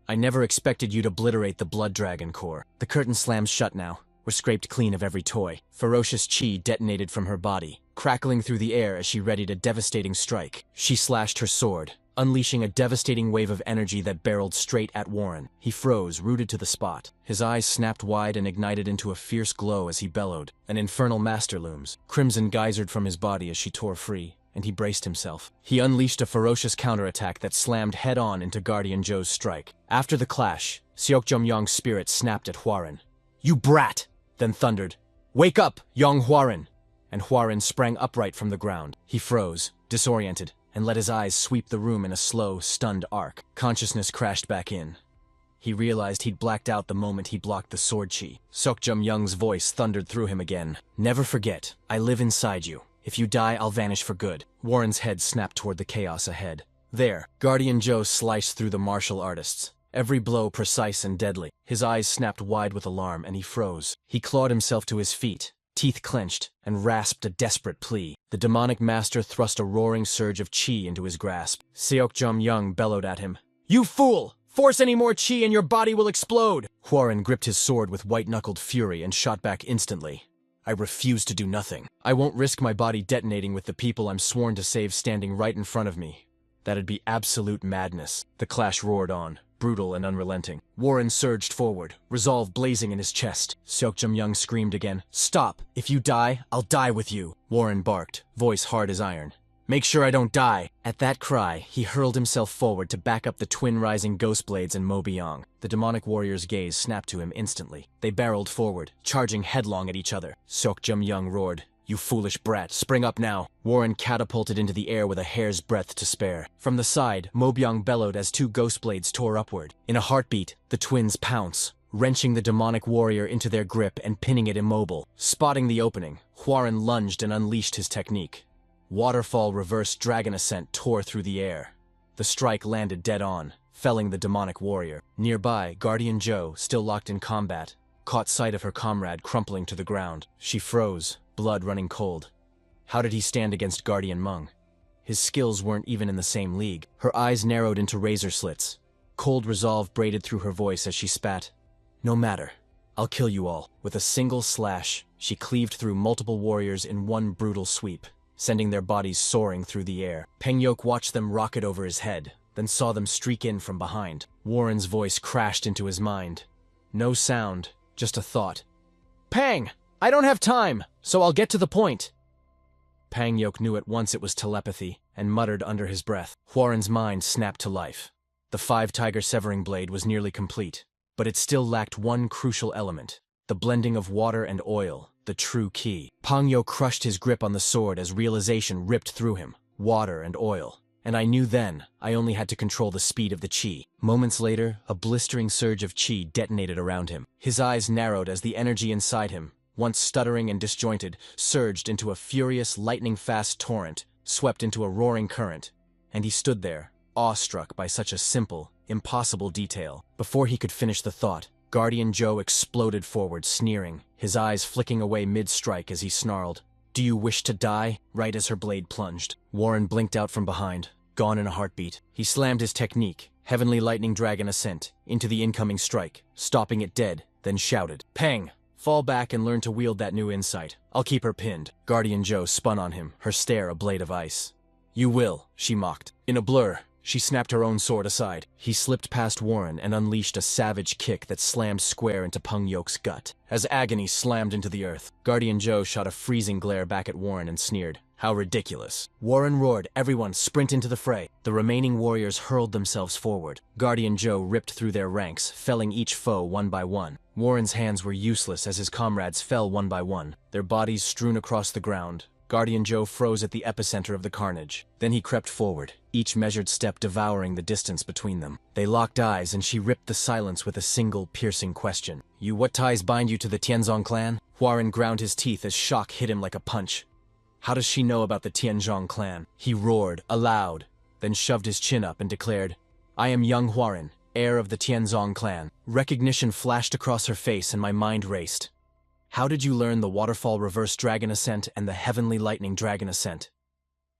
Speaker 1: I never expected you to obliterate the Blood Dragon Corps." The curtain slams shut now. Were scraped clean of every toy. Ferocious chi detonated from her body, crackling through the air as she readied a devastating strike. She slashed her sword, unleashing a devastating wave of energy that barreled straight at Warren. He froze, rooted to the spot. His eyes snapped wide and ignited into a fierce glow as he bellowed. An infernal master looms. Crimson geysered from his body as she tore free, and he braced himself. He unleashed a ferocious counterattack that slammed head-on into Guardian Joe's strike. After the clash, Seokjom-yong's spirit snapped at Hwarin. "You brat!" Then thundered, "Wake up, Yong Hwarin!" And Hwarin sprang upright from the ground. He froze, disoriented, and let his eyes sweep the room in a slow, stunned arc. Consciousness crashed back in. He realized he'd blacked out the moment he blocked the sword chi. Seokjom-young's voice thundered through him again. "Never forget, I live inside you. If you die, I'll vanish for good." Warren's head snapped toward the chaos ahead. There, Guardian Joe sliced through the martial artists, every blow precise and deadly. His eyes snapped wide with alarm, and he froze. He clawed himself to his feet, teeth clenched, and rasped a desperate plea. The demonic master thrust a roaring surge of chi into his grasp. Seokjom-young bellowed at him, "You fool! Force any more chi and your body will explode!" Hwarin gripped his sword with white-knuckled fury and shot back instantly. I refuse to do nothing. I won't risk my body detonating with the people I'm sworn to save standing right in front of me. That'd be absolute madness. The clash roared on, brutal and unrelenting. Warren surged forward, resolve blazing in his chest. Seokjum-young screamed again, "Stop! If you die, I'll die with you!" Warren barked, voice hard as iron. "Make sure I don't die!" At that cry, he hurled himself forward to back up the twin rising ghost blades and Mo Byung. The demonic warrior's gaze snapped to him instantly. They barreled forward, charging headlong at each other. Seokjum-young roared, "You foolish brat, spring up now!" Warren catapulted into the air with a hair's breadth to spare. From the side, Mo Byung bellowed as two ghost blades tore upward. In a heartbeat, the twins pounce, wrenching the demonic warrior into their grip and pinning it immobile. Spotting the opening, Warren lunged and unleashed his technique. Waterfall reverse dragon ascent tore through the air. The strike landed dead on, felling the demonic warrior. Nearby, Guardian Joe, still locked in combat, caught sight of her comrade crumpling to the ground. She froze, blood running cold. How did he stand against Guardian Mung? His skills weren't even in the same league. Her eyes narrowed into razor slits. Cold resolve braided through her voice as she spat. "No matter. I'll kill you all." With a single slash, she cleaved through multiple warriors in one brutal sweep, sending their bodies soaring through the air. Pengyok watched them rocket over his head, then saw them streak in from behind. Warren's voice crashed into his mind. No sound, just a thought. "Pang! I don't have time, so I'll get to the point." Pengyok knew at once it was telepathy, and muttered under his breath. Warren's mind snapped to life. The 5-tiger severing blade was nearly complete, but it still lacked one crucial element, the blending of water and oil. The true key. Pangyo crushed his grip on the sword as realization ripped through him. Water and oil. And I knew then I only had to control the speed of the chi. Moments later, a blistering surge of chi detonated around him. His eyes narrowed as the energy inside him, once stuttering and disjointed, surged into a furious, lightning-fast torrent, swept into a roaring current. And he stood there, awestruck by such a simple, impossible detail. Before he could finish the thought, Guardian Joe exploded forward, sneering, his eyes flicking away mid-strike as he snarled, "Do you wish to die?" right as her blade plunged. Warren blinked out from behind, gone in a heartbeat. He slammed his technique, Heavenly Lightning Dragon Ascent, into the incoming strike, stopping it dead, then shouted, "Pang! Fall back and learn to wield that new insight. I'll keep her pinned." Guardian Joe spun on him, her stare a blade of ice. "You will," she mocked. In a blur, she snapped her own sword aside. He slipped past Warren and unleashed a savage kick that slammed square into Pengyok's gut. As agony slammed into the earth, Guardian Joe shot a freezing glare back at Warren and sneered, "How ridiculous." Warren roared, "Everyone, sprint into the fray." The remaining warriors hurled themselves forward. Guardian Joe ripped through their ranks, felling each foe one by one. Warren's hands were useless as his comrades fell one by one, their bodies strewn across the ground. Guardian Joe froze at the epicenter of the carnage. Then he crept forward, each measured step devouring the distance between them. They locked eyes and she ripped the silence with a single piercing question. What ties bind you to the Tianzong clan?" Warren ground his teeth as shock hit him like a punch. How does she know about the Tianzong clan? He roared, aloud, then shoved his chin up and declared, "I am young Warren, heir of the Tianzong clan." Recognition flashed across her face and my mind raced. "How did you learn the Waterfall Reverse Dragon Ascent and the Heavenly Lightning Dragon Ascent?"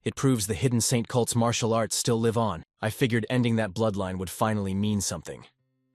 Speaker 1: "It proves the hidden Saint cult's martial arts still live on. I figured ending that bloodline would finally mean something."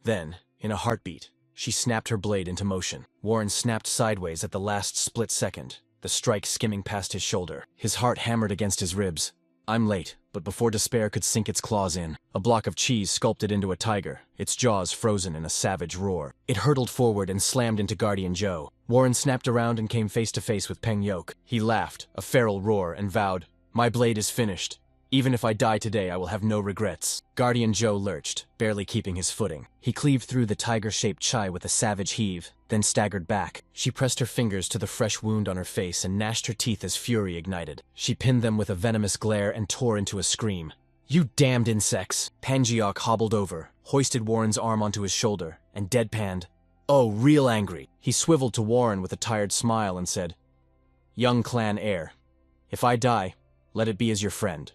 Speaker 1: Then, in a heartbeat, she snapped her blade into motion. Warren snapped sideways at the last split second, the strike skimming past his shoulder. His heart hammered against his ribs. I'm late, but before despair could sink its claws in, a block of cheese sculpted into a tiger, its jaws frozen in a savage roar. It hurtled forward and slammed into Guardian Joe. Warren snapped around and came face to face with Pengyok. He laughed, a feral roar, and vowed, "My blade is finished. Even if I die today, I will have no regrets." Guardian Joe lurched, barely keeping his footing. He cleaved through the tiger-shaped chai with a savage heave, then staggered back. She pressed her fingers to the fresh wound on her face and gnashed her teeth as fury ignited. She pinned them with a venomous glare and tore into a scream. "You damned insects!" Pengyok hobbled over, hoisted Warren's arm onto his shoulder, and deadpanned, "Oh, real angry." He swiveled to Warren with a tired smile and said, "Young clan heir, if I die, let it be as your friend.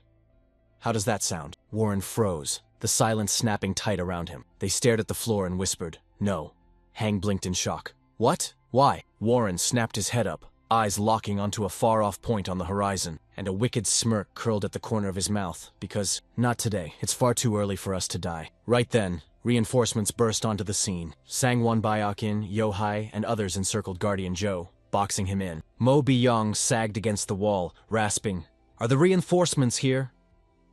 Speaker 1: How does that sound?" Warren froze, the silence snapping tight around him. They stared at the floor and whispered, "No." Hang blinked in shock. "What? Why?" Warren snapped his head up, eyes locking onto a far-off point on the horizon, and a wicked smirk curled at the corner of his mouth, because, not today, it's far too early for us to die. Right then, reinforcements burst onto the scene. Sangwon Byakin, Yohai, and others encircled Guardian Joe. boxing him in. Mo Biyong sagged against the wall, rasping, "Are the reinforcements here?"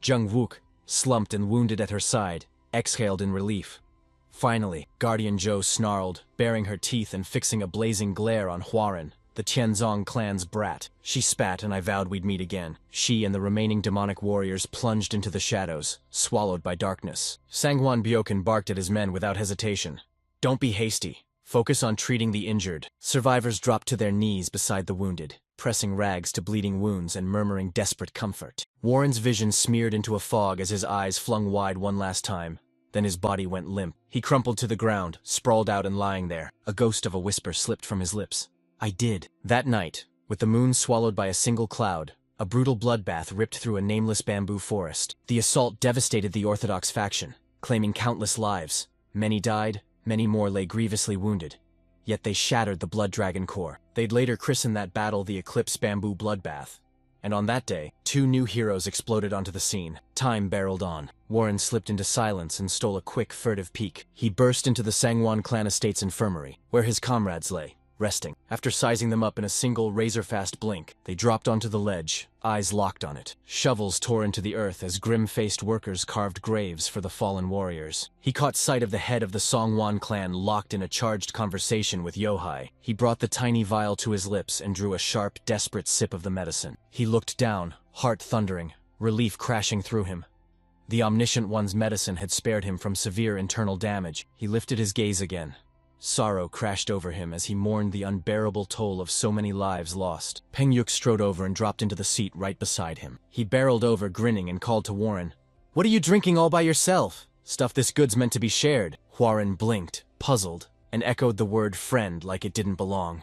Speaker 1: Jung Wook, slumped and wounded at her side, exhaled in relief. Finally, Guardian Zhou snarled, baring her teeth and fixing a blazing glare on Huaren, the Tianzong clan's brat. She spat, and I vowed we'd meet again. She and the remaining demonic warriors plunged into the shadows, swallowed by darkness. Sangwon Byoken barked at his men without hesitation. "Don't be hasty. Focus on treating the injured." Survivors dropped to their knees beside the wounded, pressing rags to bleeding wounds and murmuring desperate comfort. Warren's vision smeared into a fog as his eyes flung wide one last time. Then his body went limp. He crumpled to the ground, sprawled out and lying there. A ghost of a whisper slipped from his lips. "I did." That night, with the moon swallowed by a single cloud, a brutal bloodbath ripped through a nameless bamboo forest. The assault devastated the Orthodox faction, claiming countless lives. Many died, many more lay grievously wounded. Yet they shattered the Blood Dragon core. They'd later christen that battle the Eclipse Bamboo Bloodbath. And on that day, 2 new heroes exploded onto the scene. Time barreled on. Warren slipped into silence and stole a quick, furtive peek. He burst into the Sangwon clan estate's infirmary, where his comrades lay, resting. After sizing them up in a single razor-fast blink, they dropped onto the ledge, eyes locked on it. Shovels tore into the earth as grim-faced workers carved graves for the fallen warriors. He caught sight of the head of the Songwon clan locked in a charged conversation with Yohai. He brought the tiny vial to his lips and drew a sharp, desperate sip of the medicine. He looked down, heart thundering, relief crashing through him. The Omniscient One's medicine had spared him from severe internal damage. He lifted his gaze again. Sorrow crashed over him as he mourned the unbearable toll of so many lives lost. Peng Yuk strode over and dropped into the seat right beside him. He barreled over, grinning, and called to Warren. "What are you drinking all by yourself? Stuff this good's meant to be shared." Warren blinked, puzzled, and echoed the word friend like it didn't belong.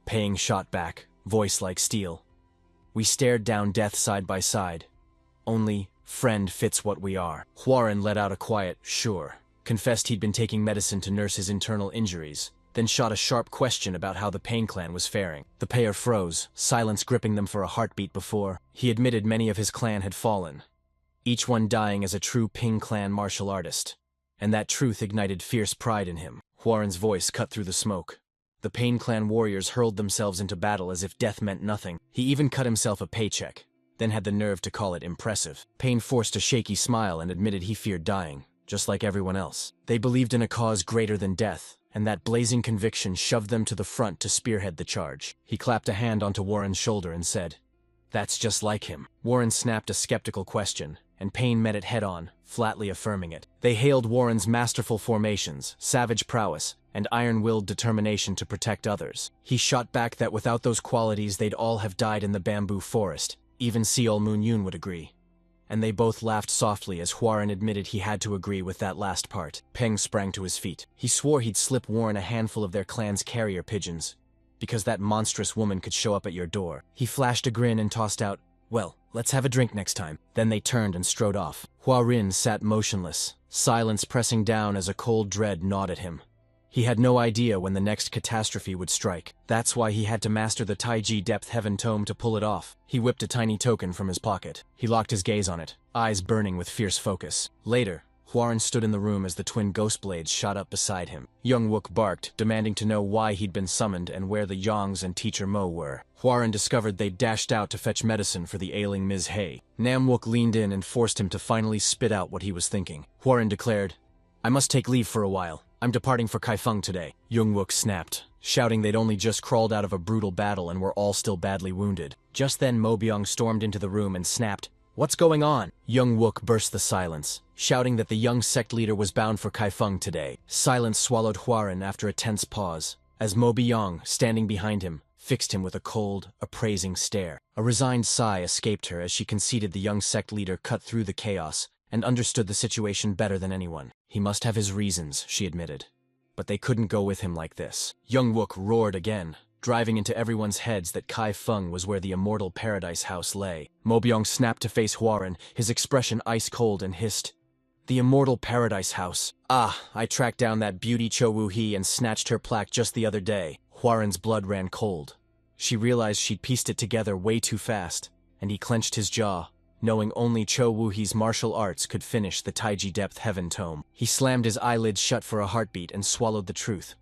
Speaker 1: Peng shot back, voice like steel. We stared down death side by side. Only friend fits what we are. Warren let out a quiet, "Sure." Confessed he'd been taking medicine to nurse his internal injuries, then shot a sharp question about how the Pain clan was faring. The pair froze, silence gripping them for a heartbeat before. He admitted many of his clan had fallen, each one dying as a true Ping clan martial artist. And that truth ignited fierce pride in him. Warren's voice cut through the smoke. The Pain clan warriors hurled themselves into battle as if death meant nothing. He even cut himself a paycheck, then had the nerve to call it impressive. Pain forced a shaky smile and admitted he feared dying, just like everyone else. They believed in a cause greater than death, and that blazing conviction shoved them to the front to spearhead the charge. He clapped a hand onto Warren's shoulder and said, "That's just like him." Warren snapped a skeptical question, and Payne met it head-on, flatly affirming it. They hailed Warren's masterful formations, savage prowess, and iron-willed determination to protect others. He shot back that without those qualities they'd all have died in the bamboo forest. Even Seol Moon Yoon would agree. And they both laughed softly as Warren admitted he had to agree with that last part. Peng sprang to his feet. He swore he'd slip Warren a handful of their clan's carrier pigeons, because that monstrous woman could show up at your door. He flashed a grin and tossed out, "Well, let's have a drink next time." Then they turned and strode off. Hua Rin sat motionless, silence pressing down as a cold dread gnawed at him. He had no idea when the next catastrophe would strike. That's why he had to master the Taiji Depth Heaven Tome to pull it off. He whipped a tiny token from his pocket. He locked his gaze on it, eyes burning with fierce focus. Later, Huaren stood in the room as the twin ghost blades shot up beside him. Young Wook barked, demanding to know why he'd been summoned and where the Yongs and Teacher Mo were. Huaren discovered they'd dashed out to fetch medicine for the ailing Ms. Hay. Nam Wook leaned in and forced him to finally spit out what he was thinking. Huaren declared, "I must take leave for a while. I'm departing for Kaifeng today." Young Wook snapped, shouting they'd only just crawled out of a brutal battle and were all still badly wounded. Just then Mo Byung stormed into the room and snapped, "What's going on?" Young Wook burst the silence, shouting that the young sect leader was bound for Kaifeng today. Silence swallowed Huaren after a tense pause, as Mo Byung, standing behind him, fixed him with a cold, appraising stare. A resigned sigh escaped her as she conceded the young sect leader cut through the chaos and understood the situation better than anyone. He must have his reasons, she admitted. But they couldn't go with him like this. Young Wook roared again, driving into everyone's heads that Kai Feng was where the immortal Paradise House lay. Mo Byung snapped to face Huaren, his expression ice-cold, and hissed, "The immortal Paradise House. Ah, I tracked down that beauty Cho Woo-hee and snatched her plaque just the other day." Huaren's blood ran cold. She realized she'd pieced it together way too fast, and he clenched his jaw, knowing only Cho Woo-hee's martial arts could finish the Taiji Depth Heaven Tome. He slammed his eyelids shut for a heartbeat and swallowed the truth.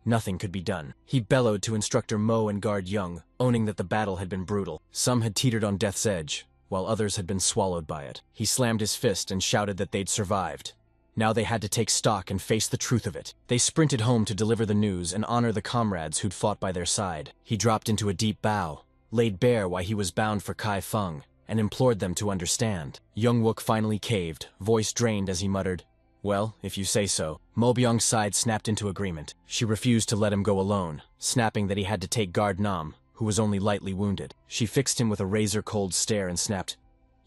Speaker 1: nothing could be done. He bellowed to Instructor Mo and Guard Young, owning that the battle had been brutal. Some had teetered on death's edge, while others had been swallowed by it. He slammed his fist and shouted that they'd survived. Now they had to take stock and face the truth of it. They sprinted home to deliver the news and honor the comrades who'd fought by their side. He dropped into a deep bow, laid bare why he was bound for Kai Feng, and implored them to understand. Young Wook finally caved, voice drained as he muttered, "Well, if you say so." Mo Byung's side snapped into agreement. She refused to let him go alone, snapping that he had to take Guard Nam, who was only lightly wounded. She fixed him with a razor-cold stare and snapped,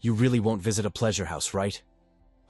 Speaker 1: "You really won't visit a pleasure house, right?"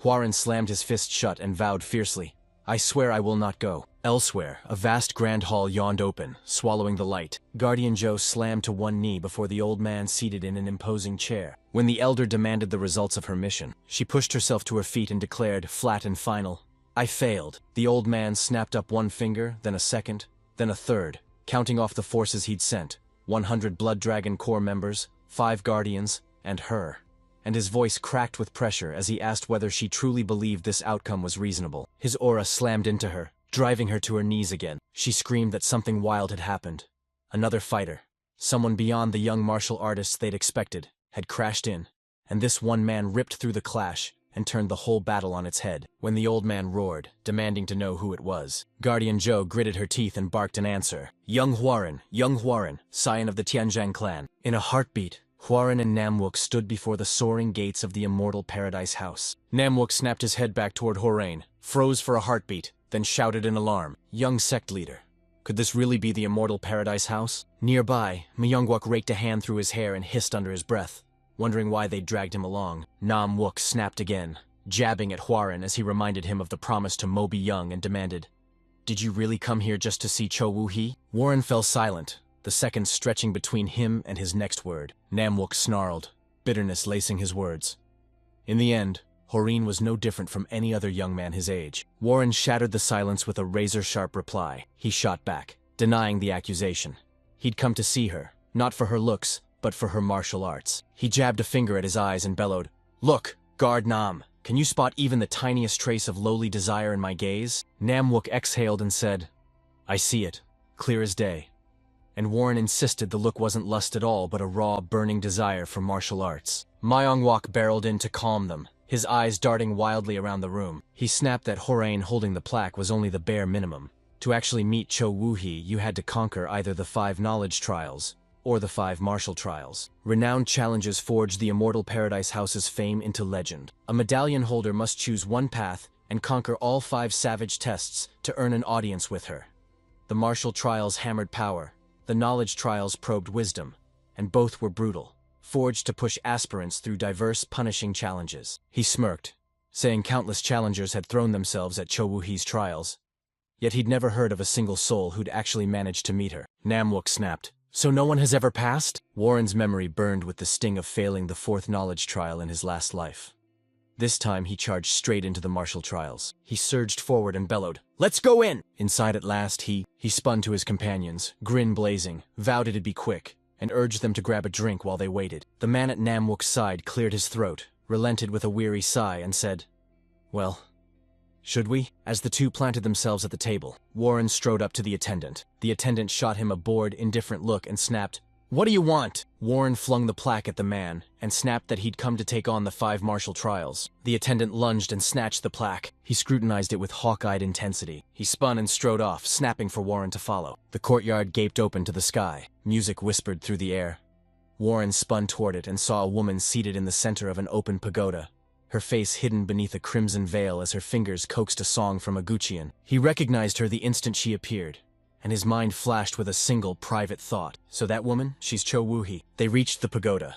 Speaker 1: Hwaran slammed his fist shut and vowed fiercely, "I swear I will not go." Elsewhere, a vast grand hall yawned open, swallowing the light. Guardian Zhou slammed to one knee before the old man seated in an imposing chair. When the elder demanded the results of her mission, she pushed herself to her feet and declared, flat and final, "I failed." The old man snapped up one finger, then a second, then a third, counting off the forces he'd sent, 100 Blood Dragon Corps members, 5 Guardians, and her. And his voice cracked with pressure as he asked whether she truly believed this outcome was reasonable. His aura slammed into her, driving her to her knees again. She screamed that something wild had happened. Another fighter, someone beyond the young martial artists they'd expected, had crashed in, and this one man ripped through the clash and turned the whole battle on its head. When the old man roared, demanding to know who it was, Guardian Zhou gritted her teeth and barked an answer. Young Hwaran, scion of the Tianzhang clan." In a heartbeat, Hwaran and Namwook stood before the soaring gates of the immortal paradise house. Namwook snapped his head back toward Horain, froze for a heartbeat, then shouted in alarm, "Young sect leader, could this really be the immortal paradise house?" Nearby, Myungwook raked a hand through his hair and hissed under his breath, wondering why they'd dragged him along. Namwook snapped again, jabbing at Hwaran as he reminded him of the promise to Moby Young and demanded, "Did you really come here just to see Cho Woo-hee?" Warren fell silent, the seconds stretching between him and his next word. Namwook snarled, bitterness lacing his words. In the end, Horin was no different from any other young man his age. Warren shattered the silence with a razor-sharp reply. He shot back, denying the accusation. He'd come to see her, not for her looks, but for her martial arts. He jabbed a finger at his eyes and bellowed, "Look, Guard Nam, can you spot even the tiniest trace of lowly desire in my gaze?" Namwook exhaled and said, "I see it, clear as day." And Warren insisted the look wasn't lust at all but a raw, burning desire for martial arts. Myungwook barreled in to calm them, his eyes darting wildly around the room. He snapped that Horain holding the plaque was only the bare minimum. To actually meet Cho Woo-hee, you had to conquer either the 5 knowledge trials or the 5 martial trials. Renowned challenges forged the immortal paradise house's fame into legend. A medallion holder must choose one path and conquer all 5 savage tests to earn an audience with her. The martial trials hammered power, the knowledge trials probed wisdom, and both were brutal, forged to push aspirants through diverse, punishing challenges. He smirked, saying countless challengers had thrown themselves at Cho Woo-hee's trials, yet he'd never heard of a single soul who'd actually managed to meet her. Namwook snapped, "So no one has ever passed?" Warren's memory burned with the sting of failing the 4th knowledge trial in his last life. This time he charged straight into the martial trials. He surged forward and bellowed, "Let's go in!" Inside at last, he spun to his companions, grin blazing, vowed it'd be quick, and urged them to grab a drink while they waited. The man at Namwook's side cleared his throat, relented with a weary sigh, and said, "Well, should we?" As the two planted themselves at the table, Warren strode up to the attendant. The attendant shot him a bored, indifferent look and snapped, "What do you want?" Warren flung the plaque at the man and snapped that he'd come to take on the 5 martial trials. The attendant lunged and snatched the plaque. He scrutinized it with hawk-eyed intensity. He spun and strode off, snapping for Warren to follow. The courtyard gaped open to the sky. Music whispered through the air. Warren spun toward it and saw a woman seated in the center of an open pagoda, her face hidden beneath a crimson veil as her fingers coaxed a song from a Guccian. He recognized her the instant she appeared, and his mind flashed with a single private thought. So that woman, she's Cho Woo-hee. They reached the pagoda.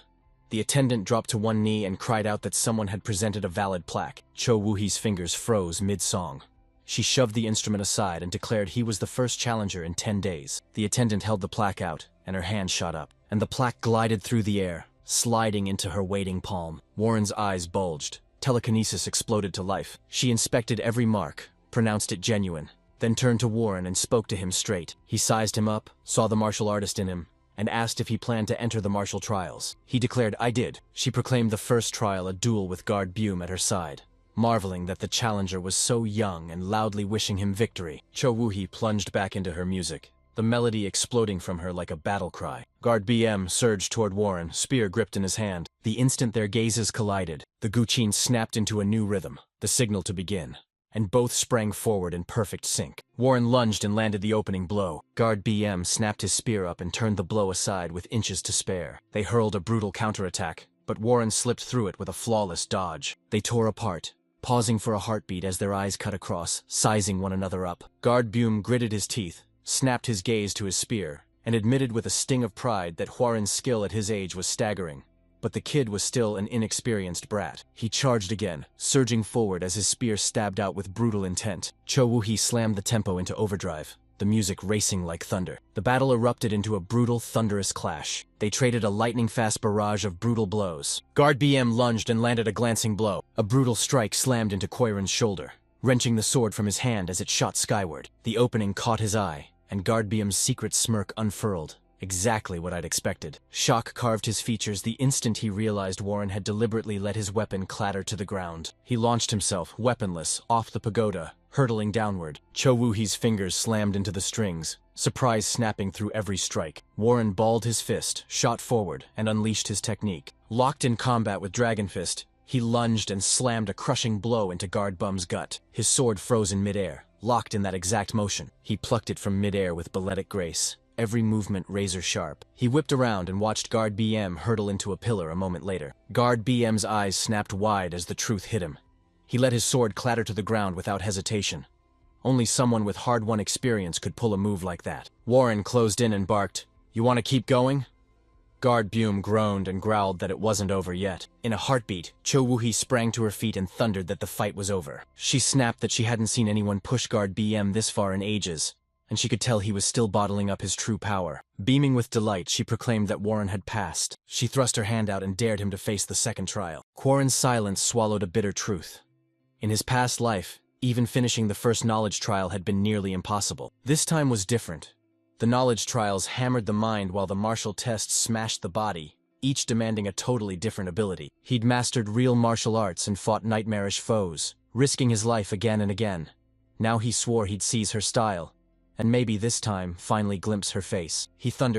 Speaker 1: The attendant dropped to one knee and cried out that someone had presented a valid plaque. Cho Woo-hee's fingers froze mid-song. She shoved the instrument aside and declared he was the first challenger in 10 days. The attendant held the plaque out, and her hand shot up, and the plaque glided through the air, sliding into her waiting palm. Warren's eyes bulged. Telekinesis exploded to life. She inspected every mark, pronounced it genuine, then turned to Warren and spoke to him straight. He sized him up, saw the martial artist in him, and asked if he planned to enter the martial trials. He declared, "I did." She proclaimed the first trial a duel with Guard Bume at her side. marveling that the challenger was so young and loudly wishing him victory. Cho Woo-hee plunged back into her music, the melody exploding from her like a battle cry. Guard BM surged toward Warren, spear gripped in his hand. The instant their gazes collided, the guqin snapped into a new rhythm, the signal to begin, and both sprang forward in perfect sync. Warren lunged and landed the opening blow. Guard BM snapped his spear up and turned the blow aside with inches to spare. They hurled a brutal counterattack, but Warren slipped through it with a flawless dodge. They tore apart, pausing for a heartbeat as their eyes cut across, sizing one another up. Guard BM gritted his teeth, snapped his gaze to his spear, and admitted with a sting of pride that Warren's skill at his age was staggering. But the kid was still an inexperienced brat. He charged again, surging forward as his spear stabbed out with brutal intent. Cho Woo-hee slammed the tempo into overdrive, the music racing like thunder. The battle erupted into a brutal, thunderous clash. They traded a lightning-fast barrage of brutal blows. Guard BM lunged and landed a glancing blow. A brutal strike slammed into Koiran's shoulder, wrenching the sword from his hand as it shot skyward. The opening caught his eye, and Guard BM's secret smirk unfurled. Exactly what I'd expected. Shock carved his features the instant he realized Warren had deliberately let his weapon clatter to the ground. He launched himself, weaponless, off the pagoda, hurtling downward. Cho Woo-hee's fingers slammed into the strings, surprise snapping through every strike. Warren balled his fist, shot forward, and unleashed his technique. Locked in combat with Dragon Fist, he lunged and slammed a crushing blow into Guard Bum's gut. His sword froze in midair, locked in that exact motion. He plucked it from midair with balletic grace, every movement razor-sharp. He whipped around and watched Guard BM hurtle into a pillar a moment later. Guard BM's eyes snapped wide as the truth hit him. He let his sword clatter to the ground without hesitation. Only someone with hard-won experience could pull a move like that. Warren closed in and barked, "You want to keep going?" Guard BM groaned and growled that it wasn't over yet. In a heartbeat, Cho Woo-hee sprang to her feet and thundered that the fight was over. She snapped that she hadn't seen anyone push Guard BM this far in ages, and she could tell he was still bottling up his true power. Beaming with delight, she proclaimed that Warren had passed. She thrust her hand out and dared him to face the second trial. Quarren's silence swallowed a bitter truth. In his past life, even finishing the first knowledge trial had been nearly impossible. This time was different. The knowledge trials hammered the mind while the martial tests smashed the body, each demanding a totally different ability. He'd mastered real martial arts and fought nightmarish foes, risking his life again and again. Now he swore he'd seize her style, and maybe this time finally glimpse her face. He thundered,